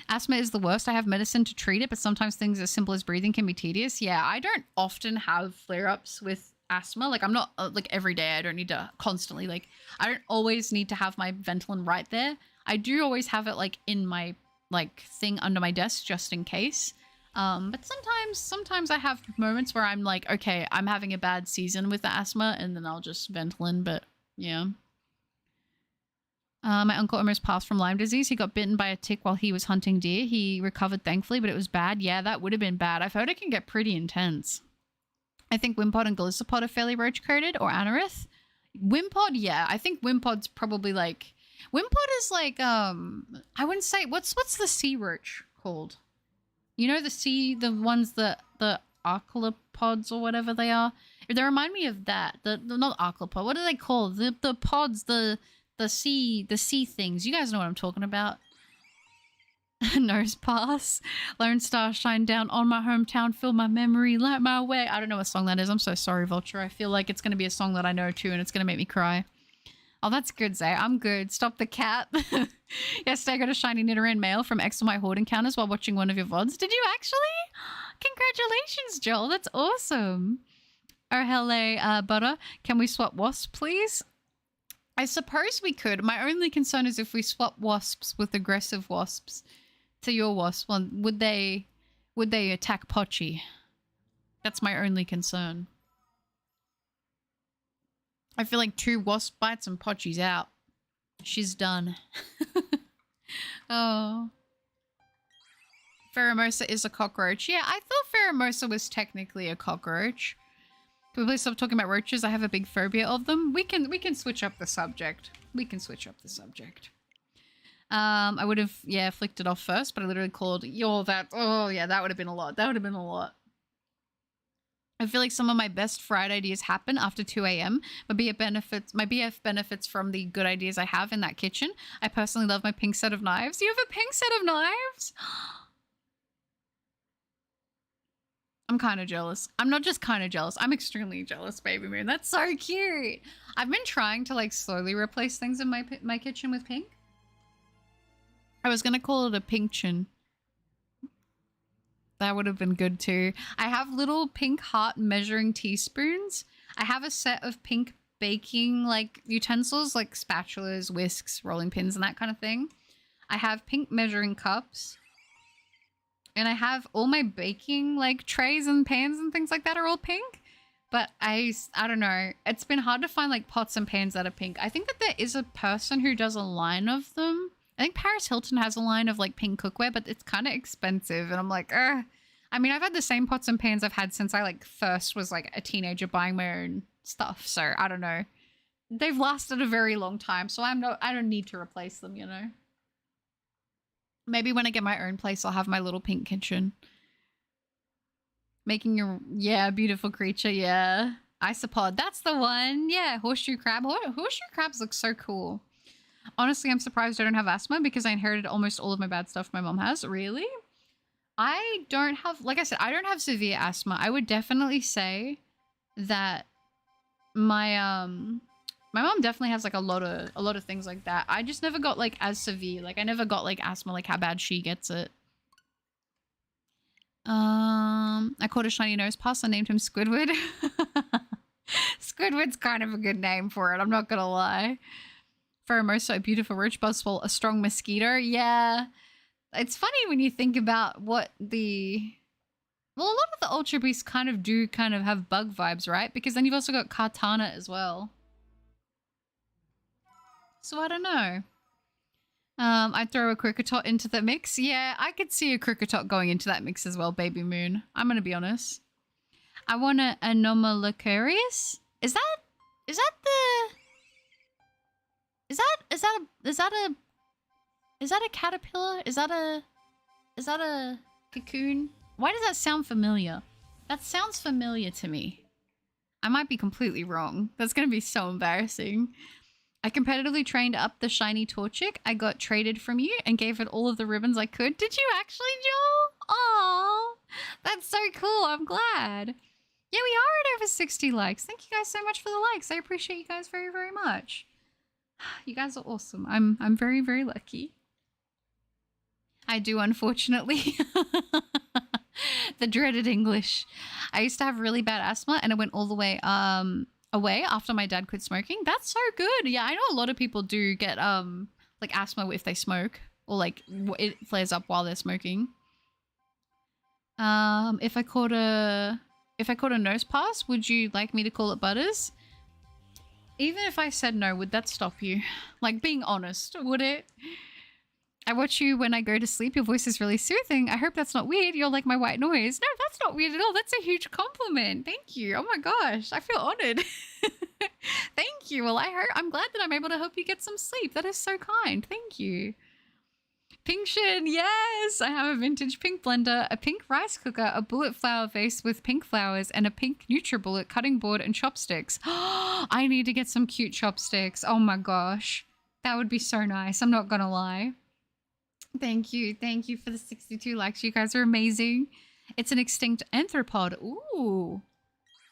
Asthma is the worst. I have medicine to treat it, but sometimes things as simple as breathing can be tedious. Yeah, I don't often have flare-ups with asthma. Like, I'm not, like, every day. I don't need to constantly, like, I don't always need to have my Ventolin right there. I do always have it, like, in my, like, thing under my desk just in case. But sometimes I have moments where I'm like, okay, I'm having a bad season with the asthma, and then I'll just Ventolin, but, yeah. My uncle almost passed from Lyme disease. He got bitten by a tick while he was hunting deer. He recovered thankfully, but it was bad. Yeah, that would have been bad. I've heard it can get pretty intense. I think Wimpod and Glisopod are fairly roach-coated, or Anorith. Wimpod, yeah. I think Wimpod's probably like... Wimpod is like, I wouldn't say... What's the sea roach called? You know the ones that... The arthropods or whatever they are? They remind me of that. Not arthropod. What are they called? The pods, the sea things. You guys know what I'm talking about. Nose pass. Lone Star shine down on my hometown, fill my memory, light my way. I don't know what song that is. I'm so sorry, Vulture. I feel like it's going to be a song that I know too, and it's going to make me cry. Oh, that's good, Zay. I'm good. Stop the cat. Yesterday I got a shiny Nidoran mail from X on my Horde encounters while watching one of your VODs. Did you actually? Congratulations, Joel. That's awesome. Oh, hello, Butter. Can we swap wasps, please? I suppose we could. My only concern is if we swap wasps with aggressive wasps to your wasp, well, would they attack Pochi? That's my only concern. I feel like 2 wasp bites and Pochi's out. She's done. Oh. Pheromosa is a cockroach. Yeah, I thought Pheromosa was technically a cockroach. Can we please stop talking about roaches? I have a big phobia of them. We can switch up the subject. We can switch up the subject. I would have, yeah, flicked it off first, but I literally called, oh yeah, that would have been a lot. That would have been a lot. I feel like some of my best fried ideas happen after 2 a.m. My BF benefits from the good ideas I have in that kitchen. I personally love my pink set of knives. You have a pink set of knives? I'm kind of jealous. I'm not just kind of jealous. I'm extremely jealous, Baby Moon. That's so cute. I've been trying to like slowly replace things in my kitchen with pink. I was going to call it a pinkchen. That would have been good too. I have little pink heart measuring teaspoons. I have a set of pink baking like utensils like spatulas, whisks, rolling pins and that kind of thing. I have pink measuring cups. And I have all my baking like trays and pans and things like that are all pink. But I don't know. It's been hard to find like pots and pans that are pink. I think that there is a person who does a line of them. I think Paris Hilton has a line of like pink cookware, but it's kind of expensive. And I'm like, ugh. I mean, I've had the same pots and pans I've had since I like first was like a teenager buying my own stuff. So I don't know. They've lasted a very long time. So I don't need to replace them, you know. Maybe when I get my own place, I'll have my little pink kitchen. Making a, yeah, beautiful creature, yeah. Isopod, that's the one. Yeah, horseshoe crab. Horseshoe crabs look so cool. Honestly, I'm surprised I don't have asthma because I inherited almost all of my bad stuff my mom has. Really? I don't have, like I said, I don't have severe asthma. I would definitely say that my mom definitely has like a lot of things like that. I just never got like as severe. Like I never got like asthma like how bad she gets it. I caught a shiny nose pass. I named him Squidward. Squidward's kind of a good name for it. I'm not gonna lie. Pheromosa, a beautiful roach buzzwole, a strong mosquito. Yeah, it's funny when you think about what the well, a lot of the Ultra Beasts kind of have bug vibes, right? Because then you've also got Kartana as well. So I don't know. I'd throw a Cricketot into the mix. Yeah, I could see a Cricketot going into that mix as well, Baby Moon. I'm gonna be honest. I want a Anomalocarius. Is that a caterpillar? Is that a cocoon? Why does that sound familiar? That sounds familiar to me. I might be completely wrong. That's gonna be so embarrassing. I competitively trained up the shiny Torchic I got traded from you and gave it all of the ribbons I could. Did you actually, Joel? Aww, that's so cool. I'm glad. Yeah, we are at over 60 likes. Thank you guys so much for the likes. I appreciate you guys very, very much. You guys are awesome. I'm very, very lucky. I do, unfortunately. The dreaded English. I used to have really bad asthma and it went all the way away after my dad quit smoking. That's so good. Yeah, I know a lot of people do get like asthma if they smoke or like it flares up while they're smoking. If I caught a nose pass, would you like me to call it Butters? Even if I said no, would that stop you? Like being honest, would it? I watch you when I go to sleep. Your voice is really soothing. I hope that's not weird. You're like my white noise. No, that's not weird at all. That's a huge compliment. Thank you. Oh my gosh. I feel honored. Thank you. Well, I'm glad that I'm able to help you get some sleep. That is so kind. Thank you. Pinkshin, yes. I have a vintage pink blender, a pink rice cooker, a bullet flower vase with pink flowers, and a pink NutriBullet cutting board and chopsticks. I need to get some cute chopsticks. Oh my gosh. That would be so nice. I'm not gonna lie. Thank you. Thank you for the 62 likes. You guys are amazing. It's an extinct anthropod. Ooh.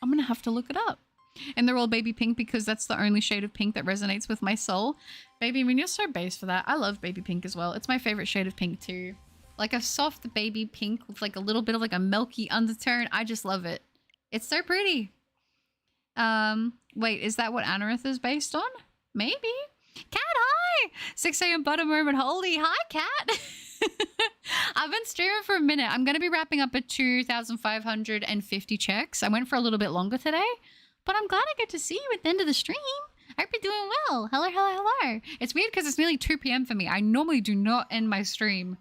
I'm going to have to look it up. And they're all baby pink because that's the only shade of pink that resonates with my soul. Baby, I mean, you're so base for that. I love baby pink as well. It's my favorite shade of pink too. Like a soft baby pink with like a little bit of like a milky undertone. I just love it. It's so pretty. Wait, is that what Anorith is based on? Maybe. Cat, hi! 6 a.m. butter moment. Holy, hi, Cat. I've been streaming for a minute. I'm going to be wrapping up at 2,550 checks. I went for a little bit longer today, but I'm glad I get to see you at the end of the stream. I hope you're doing well. Hello, hello, hello. It's weird because it's nearly 2 p.m. for me. I normally do not end my stream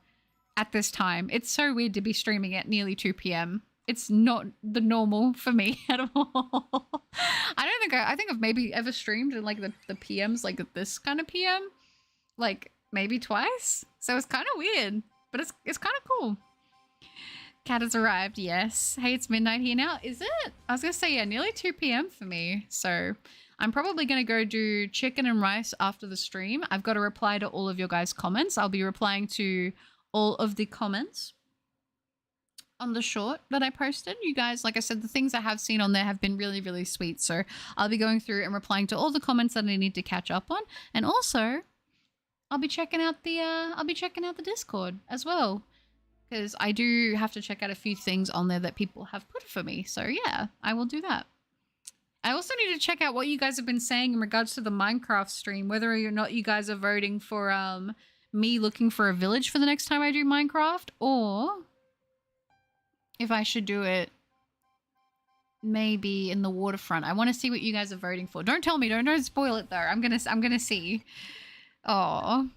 at this time. It's so weird to be streaming at nearly 2 p.m. It's not the normal for me at all. I think I've maybe ever streamed in like the PMs, like this kind of PM, like maybe twice. So it's kind of weird, but it's kind of cool. Cat has arrived. Yes. Hey, it's midnight here now. Is it? I was going to say, yeah, nearly 2 p.m. for me. So I'm probably going to go do chicken and rice after the stream. I've got to reply to all of your guys' comments. I'll be replying to all of the comments on the short that I posted. You guys, like I said, the things I have seen on there have been really, really sweet. So I'll be going through and replying to all the comments that I need to catch up on. And also, I'll be checking out the Discord as well, because I do have to check out a few things on there that people have put for me. So yeah, I will do that. I also need to check out what you guys have been saying in regards to the Minecraft stream, whether or not you guys are voting for me looking for a village for the next time I do Minecraft, or if I should do it maybe in the waterfront. I want to see what you guys are voting for. Don't tell me. Don't spoil it though. I'm gonna see. Oh.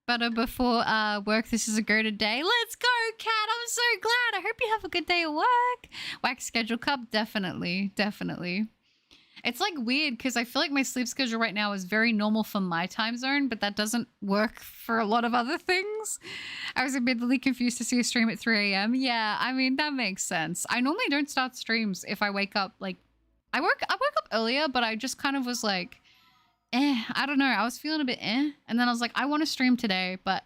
But before work, this is a go today. Let's go, Cat. I'm so glad. I hope you have a good day at work. Wax schedule cup, definitely, definitely. It's like weird because I feel like my sleep schedule right now is very normal for my time zone, but that doesn't work for a lot of other things. I was admittedly confused to see a stream at 3 a.m. Yeah, I mean, that makes sense. I normally don't start streams if I wake up like I woke up earlier, but I just kind of was like, I don't know. I was feeling a bit and then I was like, I want to stream today, but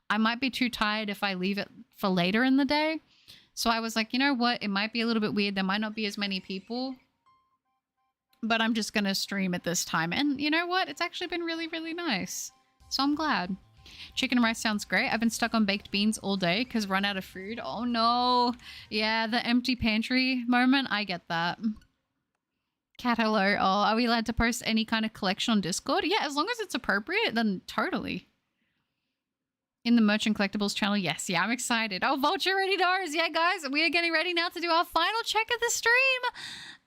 I might be too tired if I leave it for later in the day. So I was like, you know what? It might be a little bit weird. There might not be as many people, but I'm just going to stream at this time. And you know what? It's actually been really, really nice. So I'm glad. Chicken and rice sounds great. I've been stuck on baked beans all day because run out of food. Oh no. Yeah, the empty pantry moment. I get that. Cat hello. Oh, are we allowed to post any kind of collection on Discord? Yeah, as long as it's appropriate, then totally. In the merchant collectibles channel, yes. Yeah, I'm excited. Oh, Vulture ready doors. Yeah, guys, we are getting ready now to do our final check of the stream.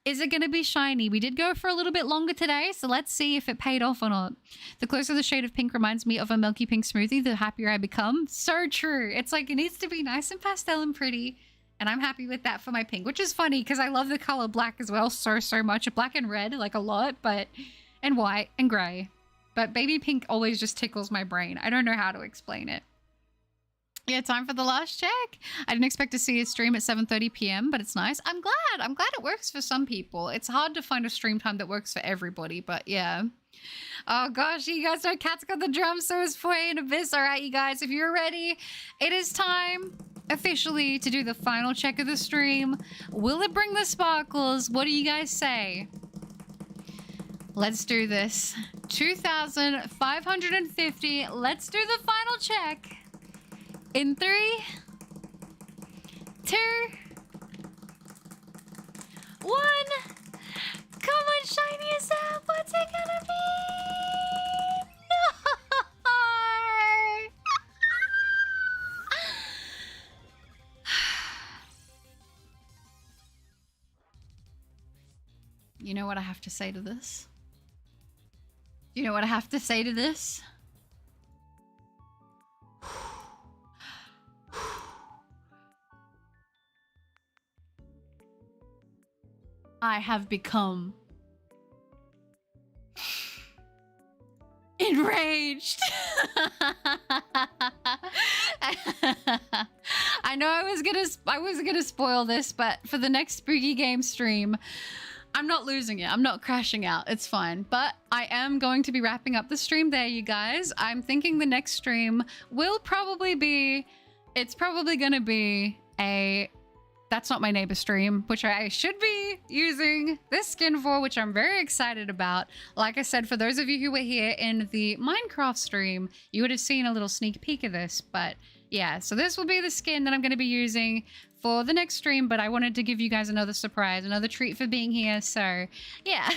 Is it going to be shiny? We did go for a little bit longer today, so let's see if it paid off or not. The closer the shade of pink reminds me of a milky pink smoothie, the happier I become. So true. It's like it needs to be nice and pastel and pretty. And I'm happy with that for my pink, which is funny because I love the color black as well so much. Black and red, like a lot, and white and gray. But baby pink always just tickles my brain. I don't know how to explain it. Yeah, time for the last check. I didn't expect to see a stream at 7:30 p.m., but it's nice. I'm glad it works for some people. It's hard to find a stream time that works for everybody, but yeah. Oh gosh, you guys know Cat's got the drums, so is Foy and Abyss. All right, you guys, if you're ready, it is time officially to do the final check of the stream. Will it bring the sparkles? What do you guys say? Let's do this. 2,550. Let's do the final check. In 3, 2, 1. Come on, Shiny Azelf. What's it gonna be? No! You know what I have to say to this? You know what I have to say to this? I have become enraged. I know I was gonna spoil this, but for the next spooky game stream, I'm not losing it. I'm not crashing out. It's fine. But I am going to be wrapping up the stream there, you guys. I'm thinking the next stream will probably be, it's probably gonna be a That's Not My Neighbor stream, which I should be using this skin for, which I'm very excited about. Like I said, for those of you who were here in the Minecraft stream, you would have seen a little sneak peek of this. But yeah, so this will be the skin that I'm going to be using for the next stream, but I wanted to give you guys another surprise, another treat for being here. So yeah,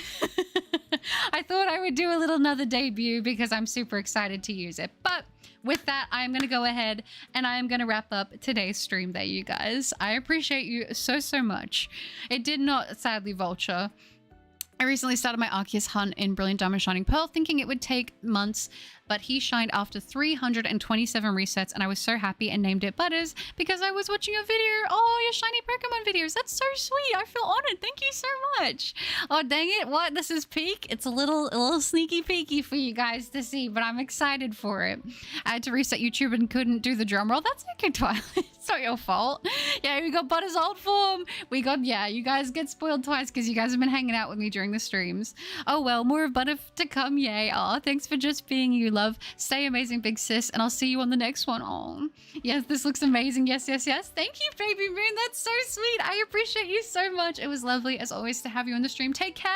I thought I would do another debut because I'm super excited to use it. But with that, I'm going to go ahead and I'm going to wrap up today's stream there, you guys. I appreciate you so much. It did not, sadly, Vulture. I recently started my Arceus hunt in Brilliant Diamond Shining Pearl, thinking it would take months, but he shined after 327 resets, and I was so happy and named it Butters because I was watching a video. Oh, your shiny Pokemon videos. That's so sweet. I feel honored. Thank you so much. Oh, dang it. What? This is peek? It's a little sneaky peeky for you guys to see, but I'm excited for it. I had to reset YouTube and couldn't do the drum roll. That's okay, Twilight. It's not your fault. Yeah, we got Butters old form. We got, yeah, you guys get spoiled twice because you guys have been hanging out with me during the streams. Oh, well, more of Butter to come. Yay. Oh, thanks for just being you, love. Stay amazing, big sis, and I'll see you on the next one. Oh, yes, this looks amazing. Yes. Thank you, Baby Moon. That's so sweet. I appreciate you so much. It was lovely, as always, to have you on the stream. Take care.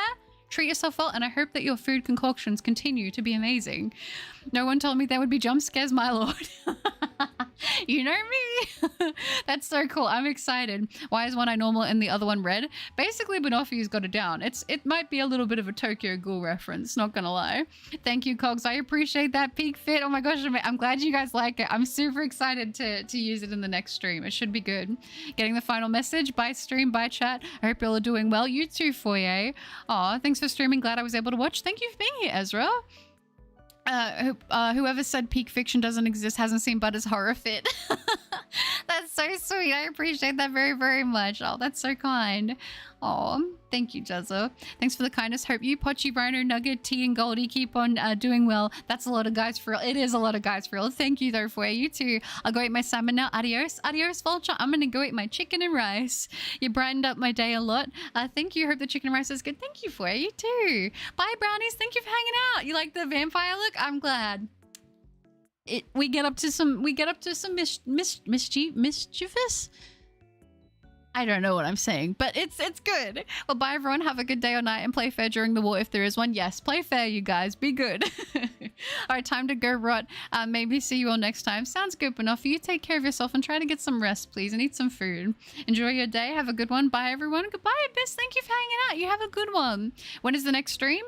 Treat yourself well, and I hope that your food concoctions continue to be amazing. No one told me there would be jump scares, my lord. You know me. That's so cool. I'm excited. Why is one eye normal and the other one red? Basically, Banoffy's got it down. It might be a little bit of a Tokyo Ghoul reference, not gonna lie. Thank you, Cogs. I appreciate that peak fit. Oh my gosh, I'm glad you guys like it. I'm super excited to use it in the next stream. It should be good. Getting the final message. Bye stream, bye chat. I hope y'all are doing well. You too, Foyer. Aw, thanks for streaming. Glad I was able to watch. Thank you for being here, Ezra. Whoever said peak fiction doesn't exist hasn't seen Butter's horror fit. That's so sweet. I appreciate that very much. Oh, that's so kind. Oh. Thank you, Jezza. Thanks for the kindness. Hope you, Pochi, Rhino, Nugget, T, and Goldie keep on doing well. That's a lot of guys for real. It is a lot of guys for real. Thank you, though, for you too. I'll go eat my salmon now. Adios. Adios, Vulture. I'm going to go eat my chicken and rice. You brightened up my day a lot. Thank you. Hope the chicken and rice is good. Thank you, for you too. Bye, brownies. Thank you for hanging out. You like the vampire look? I'm glad. We get up to some mischievous. I don't know what I'm saying, but it's good. Well, bye everyone. Have a good day or night and play fair during the war if there is one. Yes, play fair, you guys. Be good. All right, time to go rot. Maybe see you all next time. Sounds good, but enough. You take care of yourself and try to get some rest, please, and eat some food. Enjoy your day. Have a good one. Bye everyone. Goodbye, Abyss. Thank you for hanging out. You have a good one. When is the next stream?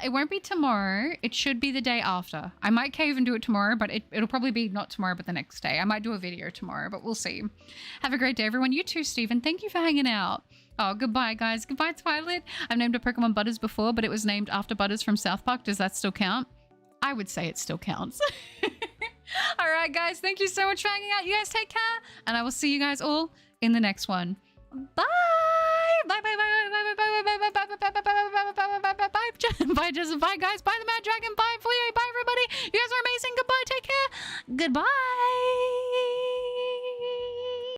It won't be tomorrow. It should be the day after. I might cave and do it tomorrow, but it'll probably be not tomorrow, but the next day. I might do a video tomorrow, but we'll see. Have a great day, everyone. You too, Stephen. Thank you for hanging out. Oh, goodbye, guys. Goodbye, Twilight. I've named a Pokemon Butters before, but it was named after Butters from South Park. Does that still count? I would say it still counts. All right, guys. Thank you so much for hanging out. You guys take care, and I will see you guys all in the next one. Bye. Bye. Bye. Bye. Bye. Bye. Bye. Bye. Bye. Bye. Bye. Bye. Bye. Bye. Bye. Bye. Bye. Bye. Joseph. Bye, guys. Bye, the Mad Dragon. Bye, Foyer. Bye, everybody. You guys are amazing. Goodbye. Take care. Goodbye.